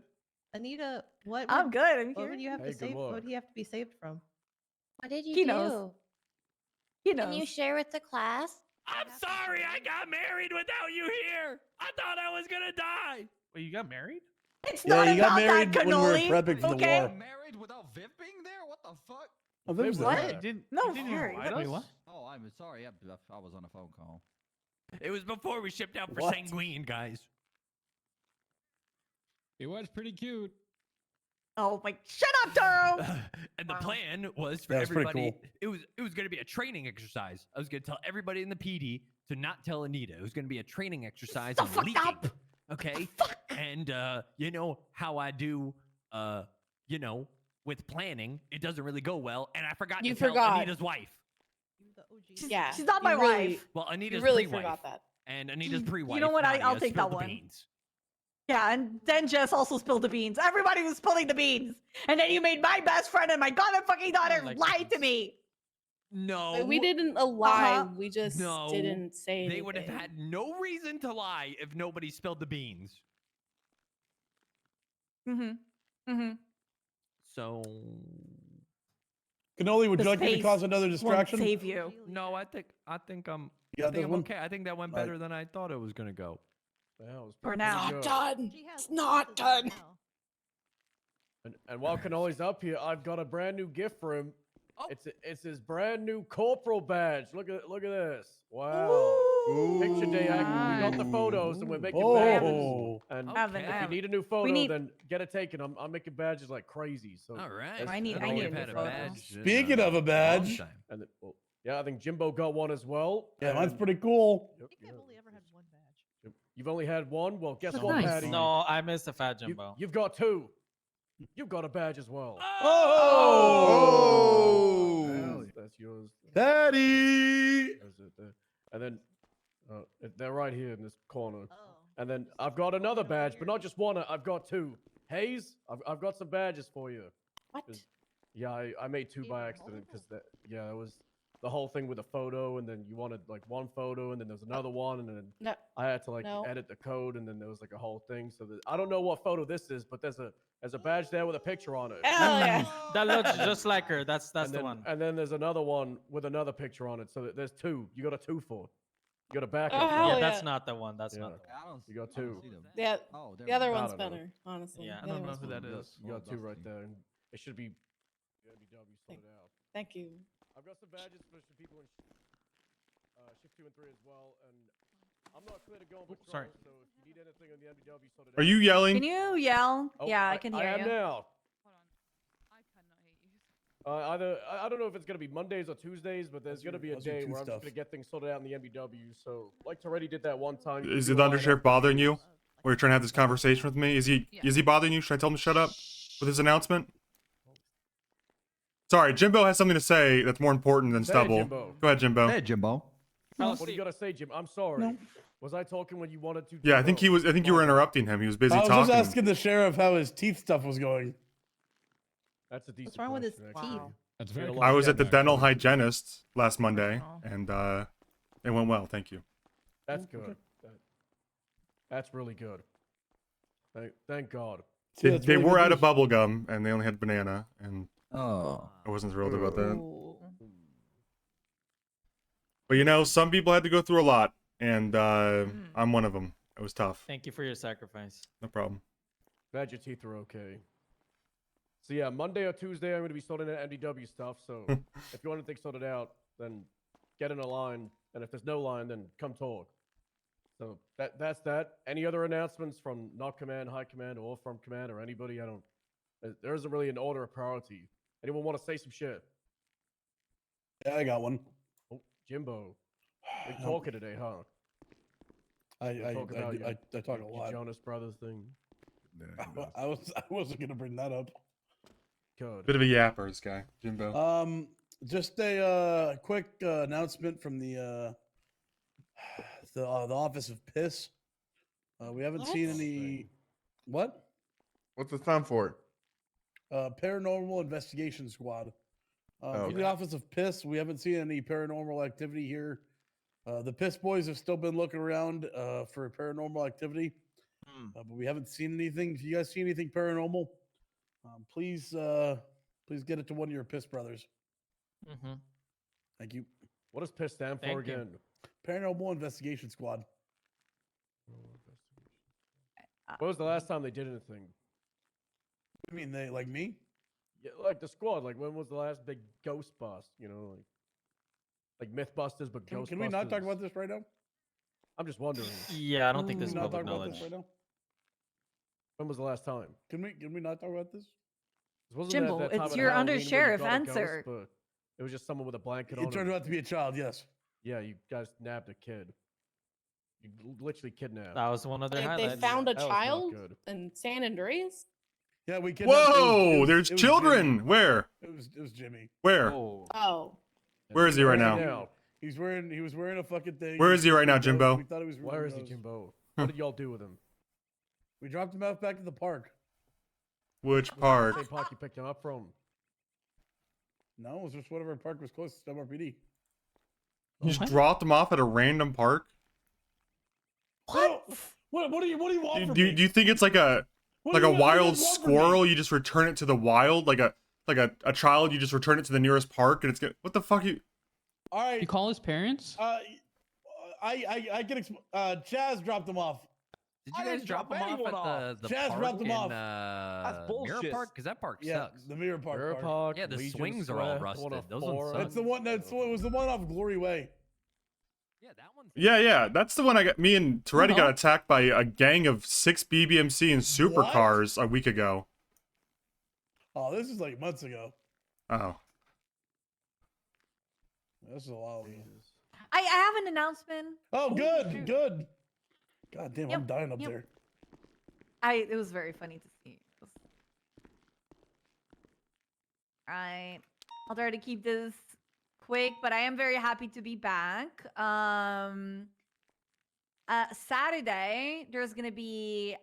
Anita, what? I'm would- good. I'm What here. would you have Hey, to good save? What luck. would he have to be saved from? What did you He do? knows. He Can you knows. share with the class? I'm sorry I got married without you here. I thought I was going to die. Wait, you got married? It's Yeah, not you got about married that, when we were Cannoli. prepping for the Okay? war. Married without Viv being there? What the fuck? Oh, Viv's What? there. You didn't, No, you didn't Harry. invite Wait, us? what? Oh, I'm sorry. I was on a phone call. It was before we shipped out for What? Sanguine, guys. It was pretty cute. Oh my! Shut up, Duro. And the plan was for Yeah, it's pretty everybody. cool. It was going to be a training exercise. I was going to tell everybody in the PD to not tell Anita. It was going to be a training exercise on fuck leaking. up. Okay. And you know how I do. You know, with planning, it doesn't really go well. And I forgot You to tell forgot. Anita's wife. Yeah. She's not my you really- wife. Well, Anita's You really pre-wife. forgot that. And Anita's pre-wife. You know what? I'll Nadia, take that spilled the one. beans. Yeah, and then Jess also spilled the beans. Everybody was spilling the beans. And then you made my best friend and my motherfucking daughter like lie beans. to me. No. We didn't lie. Uh-huh. We just No, didn't say anything. They would have had no reason to lie if nobody spilled the beans. Mm-hmm. Mm-hmm. So Cannoli, would The you like me to space cause another won't distraction? save you. no, I think You I got think this I'm one? okay. I think that went Alright. better than I thought it was gonna go. Yeah, it was For pretty now. good. done. She has It's not done. And while Cannoli's up here, I've got a brand new gift for him. Oh. It's his brand new corporal badge. Look at this. Wow. Picture day act. We got the photos and we're making badges. Oh, And Haven't- if you haven't. need a new photo, need- then get it taken. I'm making badges like crazy. So All right. that's- I need- that's I all need we a new have had a for photo. badge. in, Speaking of a long badge. time. And well, yeah, I think Jimbo got one as well. yeah, mine's and- pretty cool. Yep, I think yeah. I've only ever had one badge. You've only had one? Well, guess That's what, nice. Patty? No, I missed the fat You, Jimbo. you've got two. You've got a badge as well. Oh, That's yours. Patty. There's it there. And then they're right here in this corner. Oh. And then I've got another badge, but not just one. I've got two. Hayes, I've got some badges for you. What? 'Cause- Yeah, I made two by accident because that was the whole thing with the photo, and then you wanted like one photo, and then there's another one, and then No. I had to like No. edit the code, and then there was like a whole thing. So I don't know what photo this is, but there's a badge there with a picture on it. Hell yeah. That looks just like her. That's and the then, one. And then there's another one with another picture on it. So there's two. You got a two for. You got a backup. Oh, hell Yeah, yeah. that's not the one. That's Yeah. not the one. I don't. You got I don't two. see them. Yeah. Oh, there The other I one's don't know. better, honestly. Yeah, I The don't other know one's who that better. is. You got two right Dusty. there. And it should be MBW sorted out. Thank you. I've got some badges for some people in shift 2 and 3 as well, and I'm not clear to go on patrol, sorry. so if you need anything on the MBW sorted Are out. you yelling? Can you yell? Oh, Yeah, I can hear I am you. now. I don't know if it's gonna be Mondays or Tuesdays, but there's gonna be a I'll do day two where I'm just stuff. gonna get things sorted out in the MBW. So, like already did that one time. Is you the and I undersheriff bothering you? Or you're trying to have this conversation with me? Is he bothering you? Should I tell him to shut up with his announcement? Sorry, Jimbo has something to say that's more important than Say it, Stubble. Jimbo. Go ahead, Jimbo. Hey, Jimbo. What do you gotta say, Jim? I'm sorry. Was I talking when you wanted to? Yeah, I think Jimbo? I think you were interrupting him. He was busy I was talking. just asking the sheriff how his teeth stuff was going. That's a decent. What's wrong with his question, teeth? actually. That's very. I was at the convenient, dental actually. hygienist last Monday, and it went well. Thank you. That's good. That's really good. Thank God. See, They, that's they really were good out of news. bubble gum, and they only had banana, and Oh. I wasn't thrilled about that. Ooh. But you know, some people had to go through a lot, and I'm one of them. It was tough. Thank you for your sacrifice. No problem. Glad your teeth are okay. So yeah, Monday or Tuesday, I'm going to be sorting out MDW stuff. So if you want anything sorted out, then get in a line. And if there's no line, then come talk. So that's that. Any other announcements from not command, high command, or from command, or anybody? There isn't really an order of priority. Anyone want to say some shit? Yeah, I got one. Oh, Jimbo. Big talking today, huh? I talk about talk a lot. Jonas Brothers thing. I wasn't gonna bring that up. Good. Bit of a yapper, this guy, Jimbo. Just a quick announcement from the office of piss. We haven't seen any. What? What's the time for it? Paranormal Investigation Squad. From the office of piss, we haven't seen any paranormal activity here. The piss boys have still been looking around for paranormal activity, but we haven't seen anything. If you guys see anything paranormal, please get it to one of your piss brothers. Mm-hmm. Thank you. What does piss stand for Thank you. again? Paranormal Investigation Squad. When was the last time they did anything? I mean, they like me? Yeah, like the squad. Like when was the last big ghost bust? You know, like Mythbusters, but Ghostbusters. Can we not talk about this right now? I'm just wondering. Yeah, I don't think Can this we is not talk public about knowledge. this right now? When was the last time? Can we not talk about this? Wasn't Jimbo, that time it's at your Halloween when you under-sheriff, got a ghost, answer. but it was just someone with a blanket It on. turned out to be a child. Yes. Yeah, you guys nabbed a kid. You literally kidnapped. That was one of their Like, they highlights. found a That was not child good. in San Andreas? Yeah, we kidnapped. Whoa! There's it was children. Jimmy. Where? It was Jimmy. Where? Oh. Where is he right Where's now? he He was wearing a fucking thing. Where is he right now, Jimbo? We thought he was. Where is he, Jimbo? What did y'all do with him? We dropped him off back to the park. Which park? Same park you picked him up from. No, it was just whatever park was closest to MRPD. You just dropped him off at a random park? What do you want from Do me? you think it's like a What do you wild want from squirrel? You just return it to the wild, like a child. You just return it to the nearest park, and it's gonna. What the fuck? You? All right. You call his parents? I can. Chaz dropped him off. Did you guys drop him off at the Chaz park dropped him in off. Mirror bullshit. Park? Because that park Yeah, sucks. the Mirror Park. Mirror Park. Yeah, the Legion swings are all Square, rusted. one of Those four. ones suck. That's the one. It was the one off Glory Way. Yeah, that one's. Yeah. That's the one I got. Me and Toretti got attacked by a gang of 6 BBMC and supercars a week ago. Oh, this is like months ago. Oh. This is a while ago. I have an announcement. Oh, good. God damn, I'm dying up there. It was very funny to see. Alright. I'll try to keep this quick, but I am very happy to be back. Saturday, there's gonna be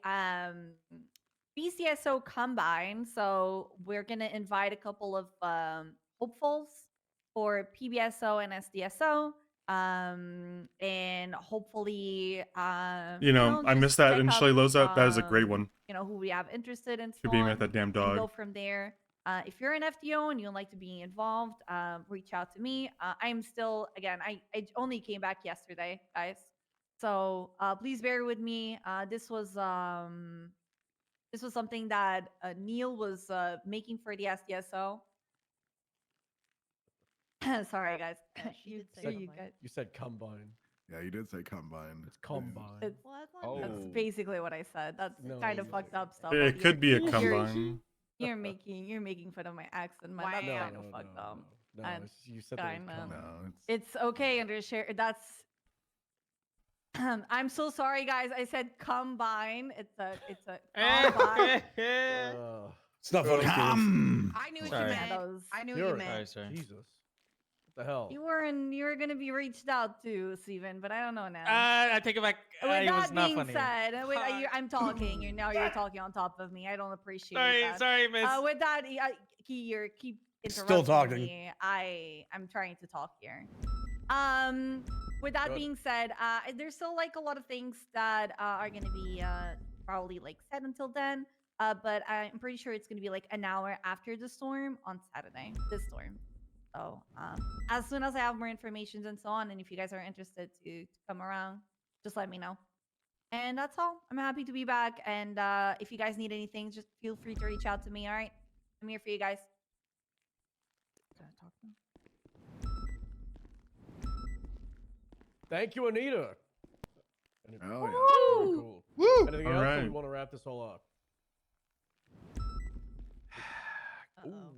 BCSO Combine, so we're gonna invite a couple of hopefuls for PBSO and SDSO. And hopefully, I just missed that check initially, up, Loza. That is a great one. who we have interested in. You're being at that damn And dog. go from there. If you're an FDO and you'd like to be involved, reach out to me. I'm still, again, I only came back yesterday, guys. So please bear with me. This was something that Neil was making for the SDSO. Sorry, guys. She did say you combine. guys. You said combine. Yeah, you did say combine. It's combine. That's basically what I said. That's No, kind of you fucked up stuff. It but could be a you're- combine. You're making fun of my accent, man. That's kind of fucked up. No, And you said that. kinda- No, It's okay, undershare. That's. I'm so sorry, guys. I said combine. It's a combine. It's not funny. I knew what Sorry. you meant. I knew what you meant. Sorry. Jesus. What the hell? You were gonna be reached out to, Steven, but I don't know now. I take it back. With It was that not being funny. said, I'm talking. You're talking on top of me. I don't appreciate Sorry, that. sorry, miss. With that, you keep Still interrupting talking. me. I'm trying to talk here. With that Good. being said, there's still like a lot of things that are gonna be probably like said until then. But I'm pretty sure it's gonna be like an hour after the storm on Saturday. This storm. So as soon as I have more information and so on, and if you guys are interested to come around, just let me know. And that's all. I'm happy to be back. And if you guys need anything, just feel free to reach out to me. All right, I'm here for you guys. Thank you, Anita. Oh, yeah. Very cool. Woo! Anything All else? Or right. we want to wrap this all up?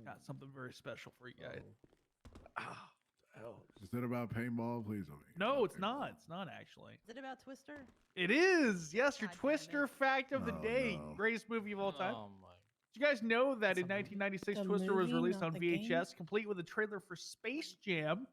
Got something very special for you guys. Is it about paintball? Please don't make it No, about it's not. It's not actually. Is it about Twister? It is. Yes, your God damn Twister it. fact of the Oh, day. no. Greatest movie of all time. Oh my. Did you guys know that in 1996, The Twister was movie, released not on the game? VHS, complete with a trailer for Space Jam?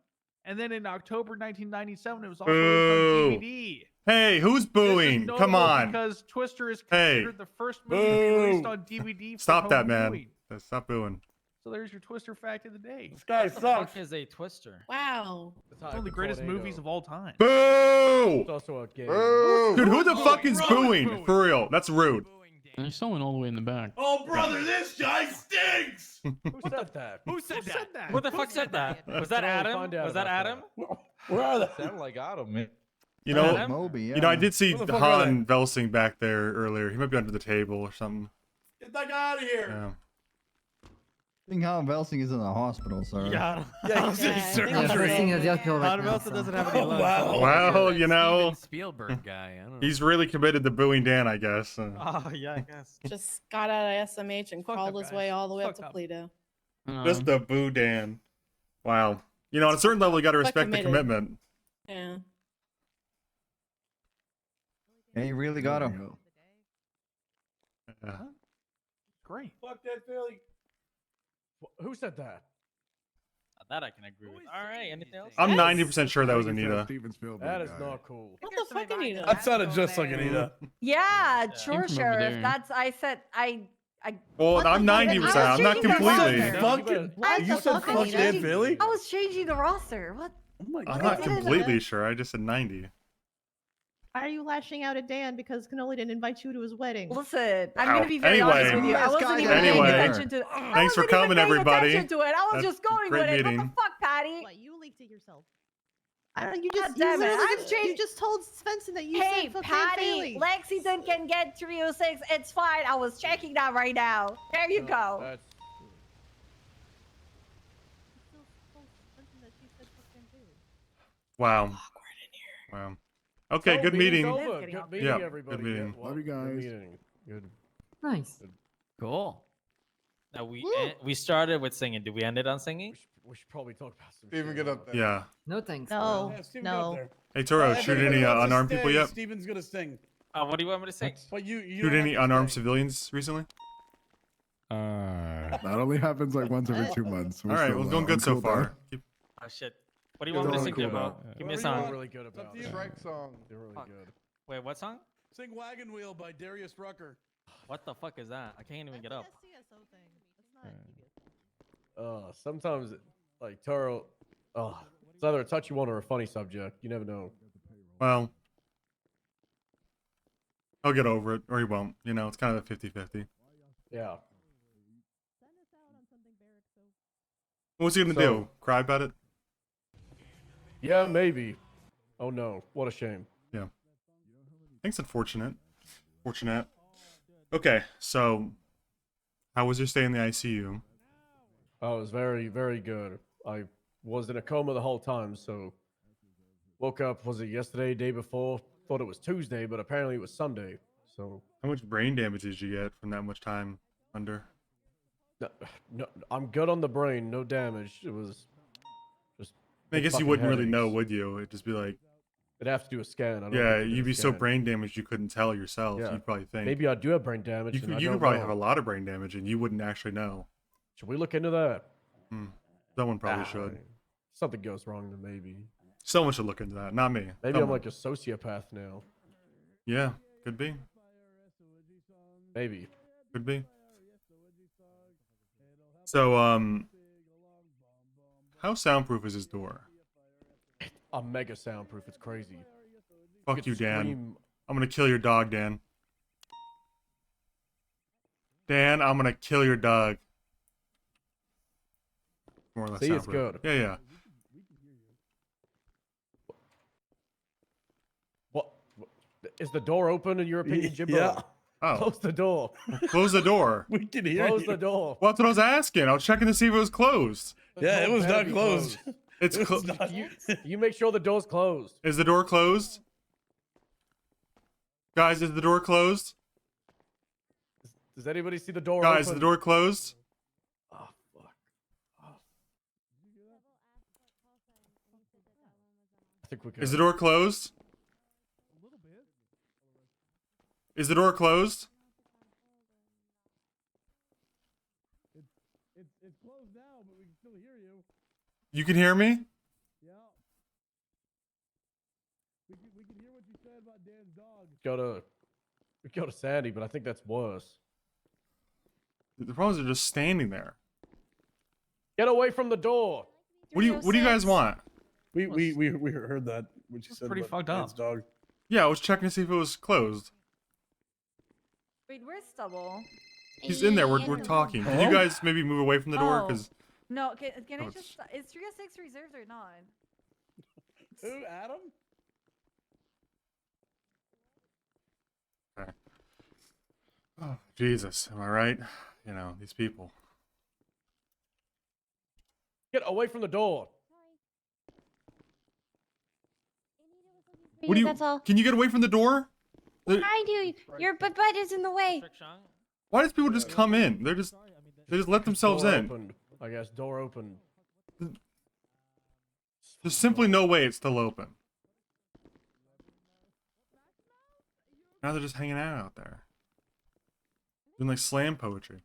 And then in October 1997, it was also released on Boo. DVD. Hey, who's This is booing? Come notable on. Because Twister is Hey. considered the first movie to be released Boo. on DVD. For Stop that, home man. viewing. Stop booing. So there's your Twister fact of the day. This guy What the sucks. fuck is a twister? Wow. It's It's one of the greatest movies of all time. Boo! It's also a game. Dude, who the fuck is booing? For real, that's rude. There's someone all the way in the back. Oh, brother, this guy stinks. Who said that? Who said that? Who the fuck said that? Was that Trying to Adam? find out Was that about Adam? Where are they? Sound like Adam, man. You know, Adam? Moby, yeah. you know, I did see Who the fuck are Han Velsing back there earlier. He might be under the table or something. Get that guy out of here. Yeah. I think Helen Velsing is in the hospital, sir. Yeah. Yeah, he's in Yeah, surgery. I think Yeah, sitting at the hospital right Adam now. Wilson so- doesn't have any Oh, lungs. wow. Well, you know, Steven Spielberg guy. I don't know. he's really committed to booing Dan, I guess. Oh yeah, I guess. Just got out of SMH and Fuck crawled them his guys. way all the way Fuck up to them. Pluto. Just the boo Dan. Wow. You know, on a certain level, you got to But respect the committed. commitment. Yeah. And he really got There we him. go. Yeah. Great. Fuck that Philly. Who said that? That I can agree with. All right. Anything else? I'm Yes. 90% sure that was I think it's that Anita. Steven Spielberg That is guy. not cool. What the fuck, Anita? That sounded just like Anita. Yeah, Yeah. sure, Came from over Sheriff. there. That's I said Well, What the I'm fuck? 90%. I was I'm not changing the completely. roster. Fucking, What you the said fuck, fuck Anita? Dan Philly? I was changing the roster. What? Oh my I'm god. not God. completely sure. I just said 90. Why are you lashing out at Dan because Cannoli didn't invite you to his wedding? Listen, I'm Wow. gonna be very honest Anyway. with you. I This wasn't guy's even paying Anyway. attention to. I Thanks for wasn't even coming, paying everybody. attention to it. I was That's just going great with it. What meeting. the fuck, Patty? What, you leaked it yourself. I don't. You God just. You damn it, literally I'm just, you changed- just told Svensson that you Hey, said fuck Dan Patty, Bailey. Lexington can get 306. It's fine. I was checking that right now. There you go. That's Still told Svensson that she said fuck Dan Bailey. Wow. Wow. Okay, So, good meeting's meeting. over. Getting Good off. meeting, Yeah, everybody. good meeting. well, Love you good guys. meeting. Good. Nice. Cool. Now we started with singing. Did we end it on singing? We should probably talk about some. Steven, shit get now. up there. Yeah. No thanks. No, Yeah, Steven, get up no. there. Hey, Toro, If shoot anybody any wants to unarmed people stay, yet? Steven's gonna sing. What do you want me to sing? But you Shoot don't any have to unarmed stay. civilians recently? That only happens like once every 2 months. All right, well, it's going good so far. Keep- Oh shit. What do you want me to sing, Cool. Jimbo? Give me a We're song. doing really good It's up about to you. it. Shrek song. They're really Fuck. good. Wait, what song? Sing Wagon Wheel by Darius Rucker. What the fuck is that? I can't even get up. That's a CSO thing. That's not PBS. Sometimes, like Taro, it's either a touchy one or a funny subject. You never know. Well, he'll get over it, or he won't. You know, it's kind of a 50-50. Yeah. What's he gonna So- do? Cry about it? Yeah, maybe. Oh no, what a shame. Yeah. I think it's unfortunate. Fortunate. Okay, so how was your stay in the ICU? Oh, it was very, very good. I was in a coma the whole time, so woke up, was it yesterday, day before? Thought it was Tuesday, but apparently it was Sunday. So How much brain damage did you get from that much time under? no, I'm good on the brain, no damage. It was just I guess you fucking wouldn't really know, headaches. would you? It'd just be like, They'd have to do a scan. I don't yeah, think they did you'd a be so scan. brain damaged you couldn't tell yourself. Yeah. You'd probably think. Maybe I do have brain damage. you and could, I you don't could probably know. have a lot of brain damage and you wouldn't actually know. Should we look into that? Someone probably Ah, should. Something goes wrong, then maybe. Someone should look into that. Not me. Maybe I'm Someone. like a sociopath now. Yeah, could be. Maybe. Could be. So, how soundproof is his door? I'm mega soundproof. It's crazy. Fuck could you, Dan. scream- I'm gonna kill your dog, Dan. Dan, I'm gonna kill your dog. More or less See, it's soundproof. good. Yeah, yeah. What? Is the door open in your opinion, Jimbo? Yeah. Oh, Close the door. close the door. We can hear Close you. the door. Well, that's what I was asking. I was checking to see if it was closed. The Yeah, it door was better not be closed. It's It was closed. not. You make sure the door's closed. Is the door closed? Guys, is the door closed? Does anybody see the door Guys, is open? the door closed? Oh, fuck. I think we can. Is the door closed? Is the door closed? It's closed now, but we can still hear you. You can hear me? Yeah. We can hear what you said about Dan's dog. We go to Sandy, but I think that's worse. The problems are just standing there. Get away from the door. What do you guys want? We heard that what you said pretty about fucked Dan's up. dog. Yeah, I was checking to see if it was closed. Wait, where's Stubble? He's in there. We're talking. Can you guys maybe move away from the door? Oh. Because No, can I Oh, just... Is 306 reserved or not? Who, Adam? okay. Oh, Jesus, am I right? You know, these people. Get away from the door. What do you? That's all. Can you get away from the door? I do. Your butt is in the way. Why does people just come in? They just let themselves Door in. opened. I guess door open. There's simply no way it's still open. Now they're just hanging out there. Doing like slam poetry.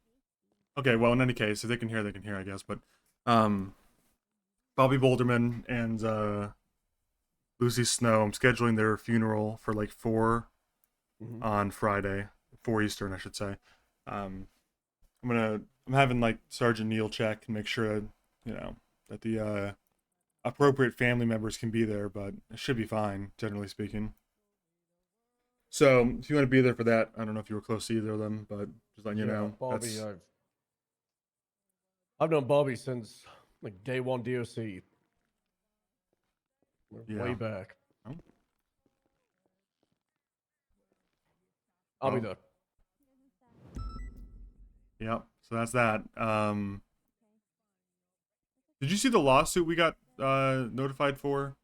Okay, well in any case, if they can hear, I guess. But Bobby Boulderman and Lucy Snow, I'm scheduling their funeral for like 4 on Friday. 4 Eastern, I should say. I'm having like Sergeant Neil check and make sure, you know, that the appropriate family members can be there, but it should be fine, generally speaking. So if you want to be there for that, I don't know if you were close to either of them, but just letting you know. Bobby, that's- I've known Bobby since like day one DOC. Yeah. Way back. Oh. I'll be Oh. there. Yep. So that's that. Did you see the lawsuit we got notified for?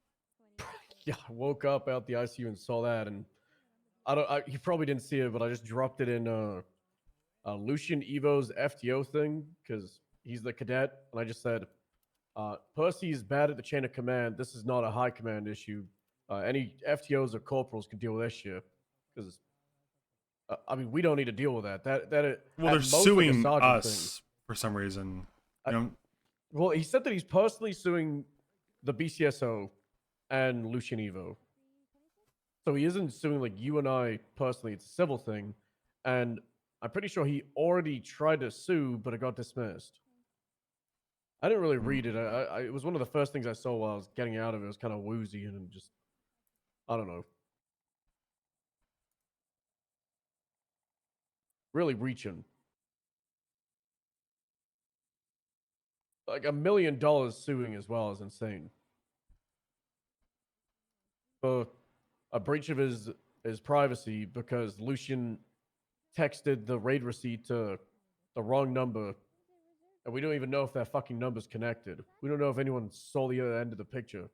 Yeah, I woke up out the ICU and saw that, and you probably didn't see it, but I just dropped it in Lucian Evo's FTO thing because he's the cadet, and I just said, Percy is bad at the chain of command. This is not a high command issue. Any FTOs or corporals can deal with this shit because. I mean, we don't need to deal with that. Well, they're most, like, a suing sergeant us thing. for some reason. You know? Well, he said that he's personally suing the BCSO and Lucian Evo. So he isn't suing like you and I personally. It's a civil thing, and I'm pretty sure he already tried to sue, but it got dismissed. I didn't really read it. It was one of the first things I saw while I was getting out of it. It was kind of woozy and just, I don't know. Really reaching. Like $1 million suing as well is insane. For a breach of his privacy because Lucian texted the raid receipt to the wrong number, and we don't even know if that fucking number's connected. We don't know if anyone saw the other end of the picture.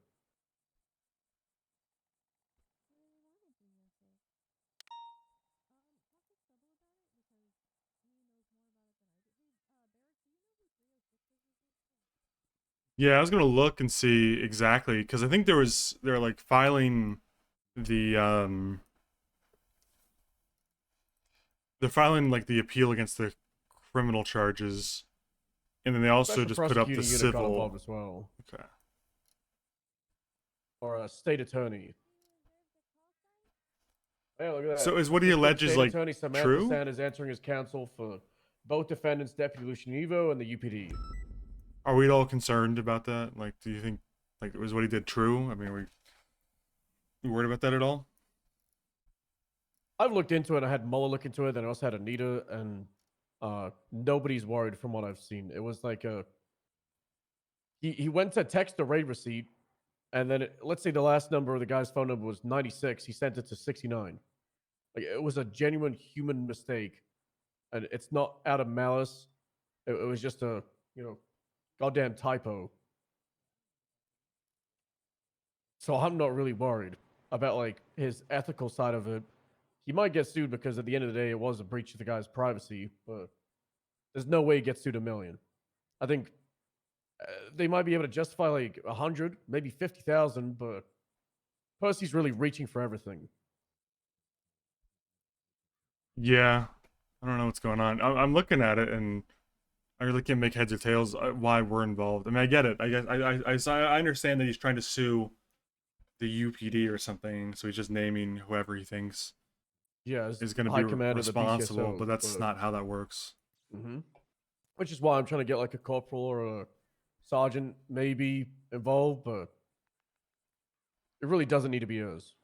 Yeah, I was gonna look and see exactly because I think they're like filing the they're filing like the appeal against the criminal charges, and then they also Special just put up the prosecuting unit got civil. involved as well. Okay. Or a state attorney. Hey, look at that. So is what he Assistant alleges, State like, Attorney Samantha true? Sand is answering as counsel for both defendants, Deputy Lucian Evo and the UPD. Are we at all concerned about that? Like, do you think like was what he did true? I mean, are we worried about that at all? I've looked into it. I had Muller look into it, and I also had Anita, and nobody's worried from what I've seen. It was like he went to text the raid receipt, and then let's say the last number of the guy's phone number was 96. He sent it to 69. Like it was a genuine human mistake, and it's not out of malice. It was just a goddamn typo. So I'm not really worried about like his ethical side of it. He might get sued because at the end of the day, it was a breach of the guy's privacy, but there's no way he gets sued $1 million. I think they might be able to justify like 100, maybe 50,000, but Percy's really reaching for everything. Yeah, I don't know what's going on. I'm looking at it and I really can't make heads or tails why we're involved. I mean, I get it. I guess I understand that he's trying to sue the UPD or something, so he's just naming whoever he thinks is going to be responsible, but that's not how that works. Which is why I'm trying to get like a corporal or a sergeant maybe involved, but it really doesn't need to be us.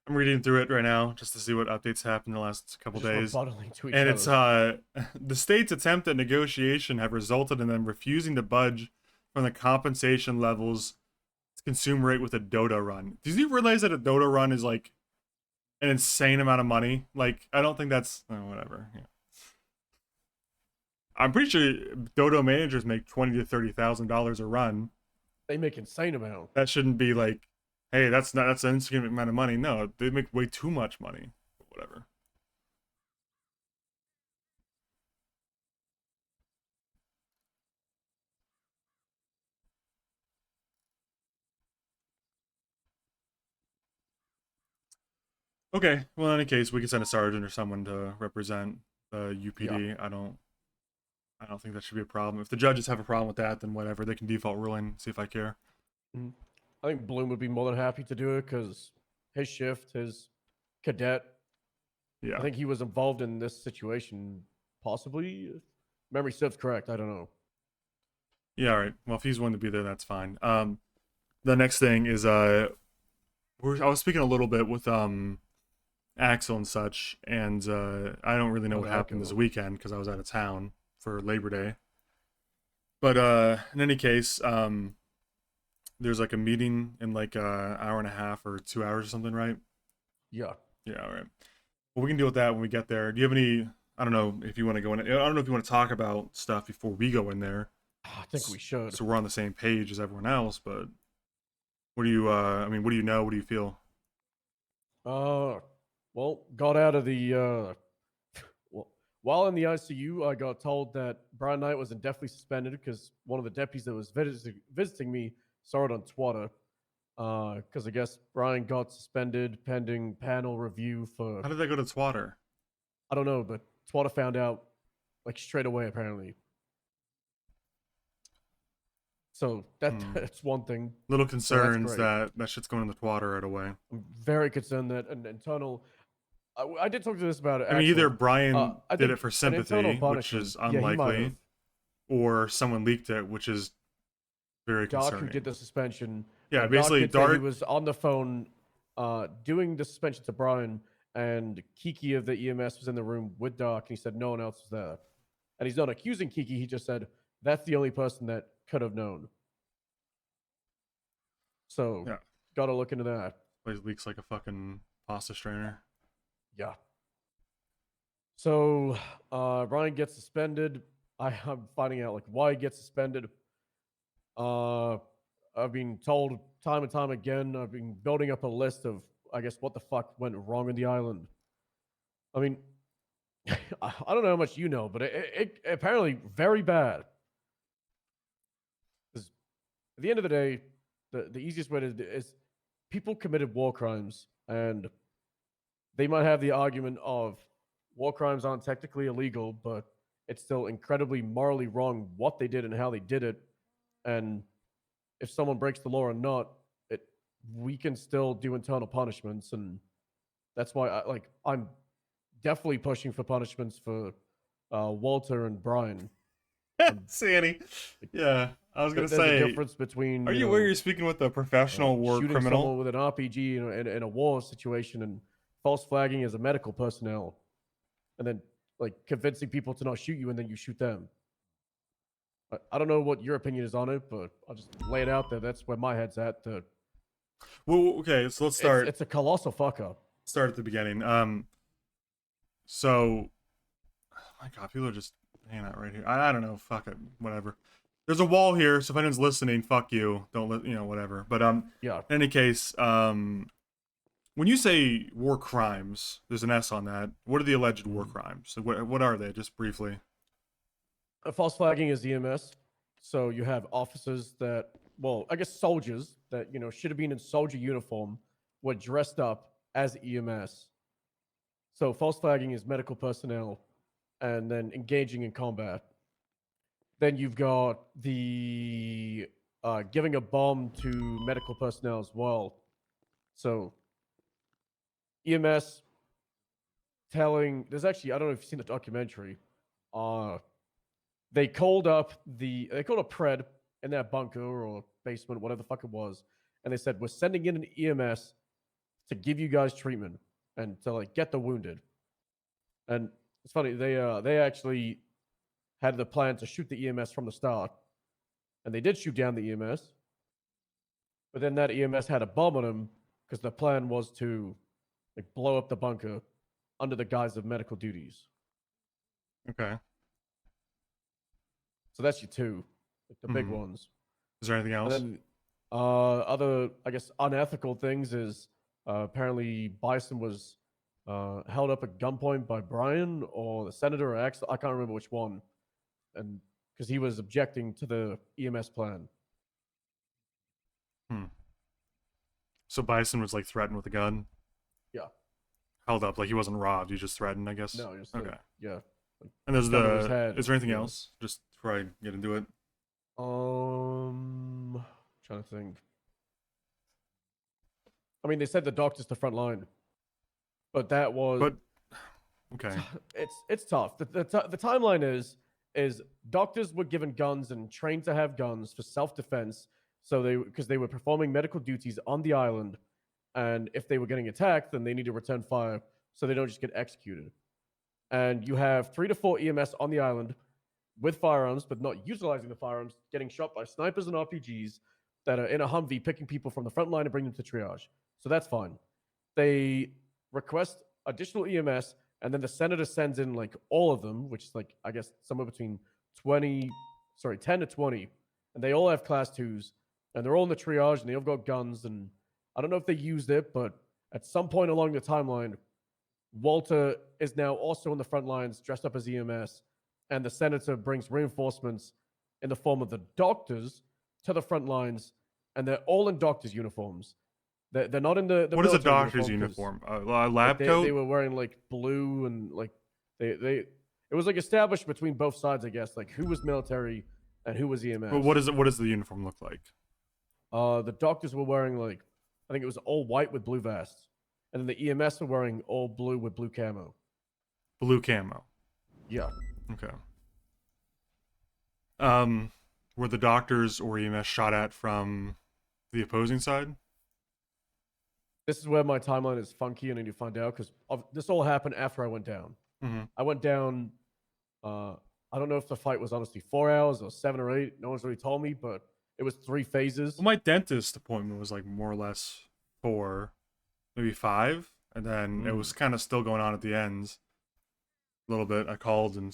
I'm reading through it right now just to see what updates happened in the last couple Just days. rebuttaling to each And it's other's. the state's attempt at negotiation have resulted in them refusing to budge from the compensation levels consumer rate with a Dota run. Do you realize that a Dota run is like an insane amount of money? Like, I don't think that's whatever. Yeah. I'm pretty sure Dota managers make $20,000 to $30,000 a run. They make insane amount. That shouldn't be like, hey, that's an insignificant amount of money. No, they make way too much money. Whatever. Okay, well, in any case, we can send a sergeant or someone to represent the UPD. Yeah. I don't think that should be a problem. If the judges have a problem with that, then whatever. They can default ruling, see if I care. I think Bloom would be more than happy to do it because his shift, his cadet, yeah, I think he was involved in this situation, possibly. If memory serves correct, I don't know. Yeah, all right. Well, if he's willing to be there, that's fine. The next thing is I was speaking a little bit with Axel and such, and I don't really know what happened this weekend because I was out of town for Labor Day. But in any case, there's like a meeting in like an hour and a half or 2 hours or something, right? Yeah. Yeah, all right. Well, we can deal with that when we get there. Do you have any, I don't know if you want to go in, I don't know if you want to talk about stuff before we go in there. I think we should. So we're on the same page as everyone else, but what do you, I mean, what do you know? What do you feel? Well, got out of the, while in the ICU, I got told that Brian Knight was indefinitely suspended because one of the deputies that was visiting me saw it on Twitter. Because I guess Brian got suspended pending panel review for... How did that go to Twitter? I don't know, but Twitter found out like straight away, apparently. So that's one thing. Little concerns that shit's going in the Twitter right away. I'm very concerned that an internal... I did talk to this about it. I mean, either Brian did it for sympathy, which is unlikely, or someone leaked it, which is very concerning. Dark, who did the suspension. Yeah, basically, Dark... He was on the phone doing the suspension to Brian, and Kiki of the EMS was in the room with Dark, and he said no one else was there. And he's not accusing Kiki, he just said that's the only person that could have known. So, yeah. Gotta look into that. Place leaks like a fucking pasta strainer. Yeah. So, Brian gets suspended. I'm finding out like why he gets suspended. I've been told time and time again. I've been building up a list of, I guess, what the fuck went wrong in the island. I mean, I don't know how much you know, but it apparently very bad. At the end of the day, the easiest way to do is people committed war crimes, and they might have the argument of war crimes aren't technically illegal, but it's still incredibly morally wrong what they did and how they did it. And if someone breaks the law or not, we can still do internal punishments, and that's why I'm definitely pushing for punishments for Walter and Brian. Sandy. Yeah, I was gonna say. There's a difference between. Are you aware you're speaking with a professional war shooting criminal? Someone with an RPG in a war situation and false flagging as a medical personnel, and then like convincing people to not shoot you and then you shoot them. I don't know what your opinion is on it, but I'll just lay it out there. That's where my head's at. Well, okay, so let's start. It's a colossal fuck up. Start at the beginning. So, oh my God, people are just hanging out right here. I don't know. Fuck it. Whatever. There's a wall here, so if anyone's listening, fuck you. Don't whatever. But yeah. In any case, when you say war crimes, there's an S on that. What are the alleged war crimes? What are they? Just briefly. False flagging is EMS. So you have officers that, well, I guess soldiers that, should have been in soldier uniform were dressed up as EMS. So false flagging is medical personnel and then engaging in combat. Then you've got the giving a bomb to medical personnel as well. So EMS there's actually, I don't know if you've seen the documentary. They called a pred in that bunker or basement, whatever the fuck it was, and they said, we're sending in an EMS to give you guys treatment and to get the wounded. And it's funny, they actually had the plan to shoot the EMS from the start, and they did shoot down the EMS, but then that EMS had a bomb on him because the plan was to blow up the bunker under the guise of medical duties. Okay. So that's your two, the big ones. Is there anything else? And then, other, I guess, unethical things is apparently Bison was held up at gunpoint by Brian or the senator or X. I can't remember which one, and because he was objecting to the EMS plan. So Bison was threatened with a gun. Yeah. Held up he wasn't robbed. He just threatened, I guess. No, just okay. Yeah. And there's gun to his head, Is there anything else? Just before I get into it. Trying to think. I mean, they said the doctor's the front line, but that was. But okay. It's tough. The timeline is doctors were given guns and trained to have guns for self-defense. So because they were performing medical duties on the island, and if they were getting attacked, then they need to return fire so they don't just get executed. And you have 3 to 4 EMS on the island with firearms, but not utilizing the firearms, getting shot by snipers and RPGs that are in a Humvee picking people from the front line and bringing them to triage. So that's fine. They request additional EMS, and then the senator sends in all of them, which is I guess somewhere between 10 to 20, and they all have class 2s, and they're all in the triage, and they all got guns, and I don't know if they used it, but at some point along the timeline, Walter is now also on the front lines, dressed up as EMS, and the senator brings reinforcements in the form of the doctors to the front lines, and they're all in doctors' uniforms. They're not in the What is a military doctor's uniform? A lab coat? They were wearing blue and it was established between both sides, I guess, who was military and who was EMS. But what does the uniform look like? The doctors were wearing I think it was all white with blue vests, and then the EMS were wearing all blue with blue camo. Blue camo. Yeah. Okay. Were the doctors or EMS shot at from the opposing side? This is where my timeline is funky, and I need to find out because this all happened after I went down. I went down. I don't know if the fight was honestly 4 hours or 7 or 8. No one's really told me, but it was 3 phases. Well, my dentist appointment was more or less 4, maybe 5, and then it was kind of still going on at the ends. A little bit. I called, and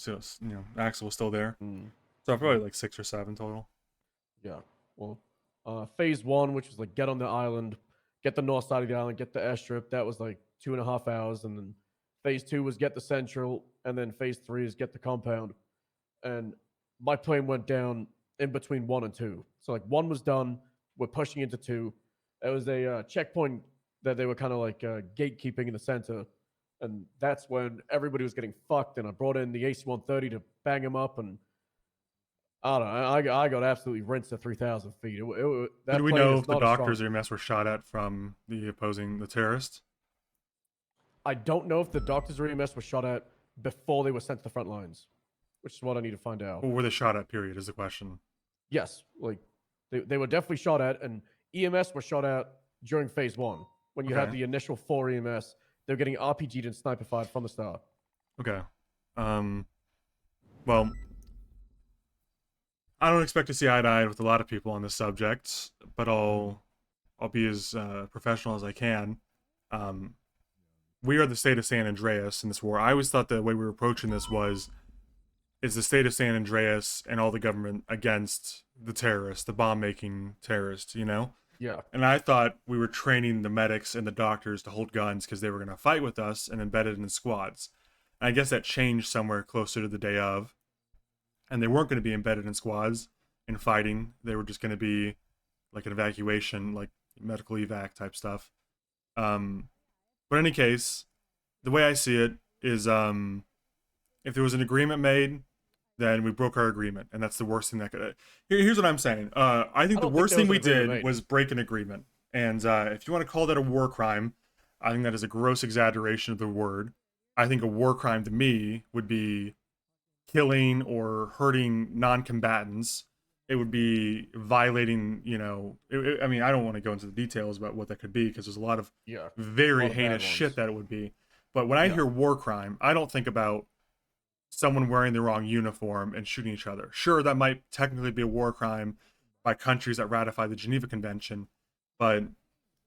Axel was still there. So probably 6 or 7 total. Yeah. Well, phase 1, which was get on the island, get the north side of the island, get the airstrip. That was 2.5 hours, and then phase 2 was get the central, and then phase 3 is get the compound. And my plane went down in between 1 and 2. So 1 was done. We're pushing into 2. It was a checkpoint that they were kind of gatekeeping in the center, and that's when everybody was getting fucked. And I brought in the AC-130 to bang him up, and I don't know. I got absolutely rinsed at 3,000 feet. Did we know if the doctors or EMS were shot at from the terrorists? I don't know if the doctors or EMS were shot at before they were sent to the front lines, which is what I need to find out. Or were they shot at, period, is the question. Yes. They were definitely shot at, and EMS were shot at during phase 1. When you had the initial 4 EMS, they were getting RPG'd and sniper-fired from the start. Okay. Well, I don't expect to see eye to eye with a lot of people on this subject, but I'll be as professional as I can. We are the state of San Andreas in this war. I always thought the way we were approaching this is the state of San Andreas and all the government against the terrorists, the bomb-making terrorists, you know? Yeah. And I thought we were training the medics and the doctors to hold guns because they were going to fight with us and embedded in squads. And I guess that changed somewhere closer to the day of. And they weren't going to be embedded in squads and fighting. They were just going to be like an evacuation, like medical evac type stuff. But in any case, the way I see it is if there was an agreement made, then we broke our agreement. And that's the worst thing that could... Here's what I'm saying. I think the worst thing we did was break an agreement. And if you want to call that a war crime, I think that is a gross exaggeration of the word. I think a war crime to me would be killing or hurting non-combatants. It would be violating, you know, I mean, I don't want to go into the details about what that could be because there's a lot of very heinous shit that it would be. But when I hear war crime, I don't think about someone wearing the wrong uniform and shooting each other. Sure, that might technically be a war crime by countries that ratify the Geneva Convention. But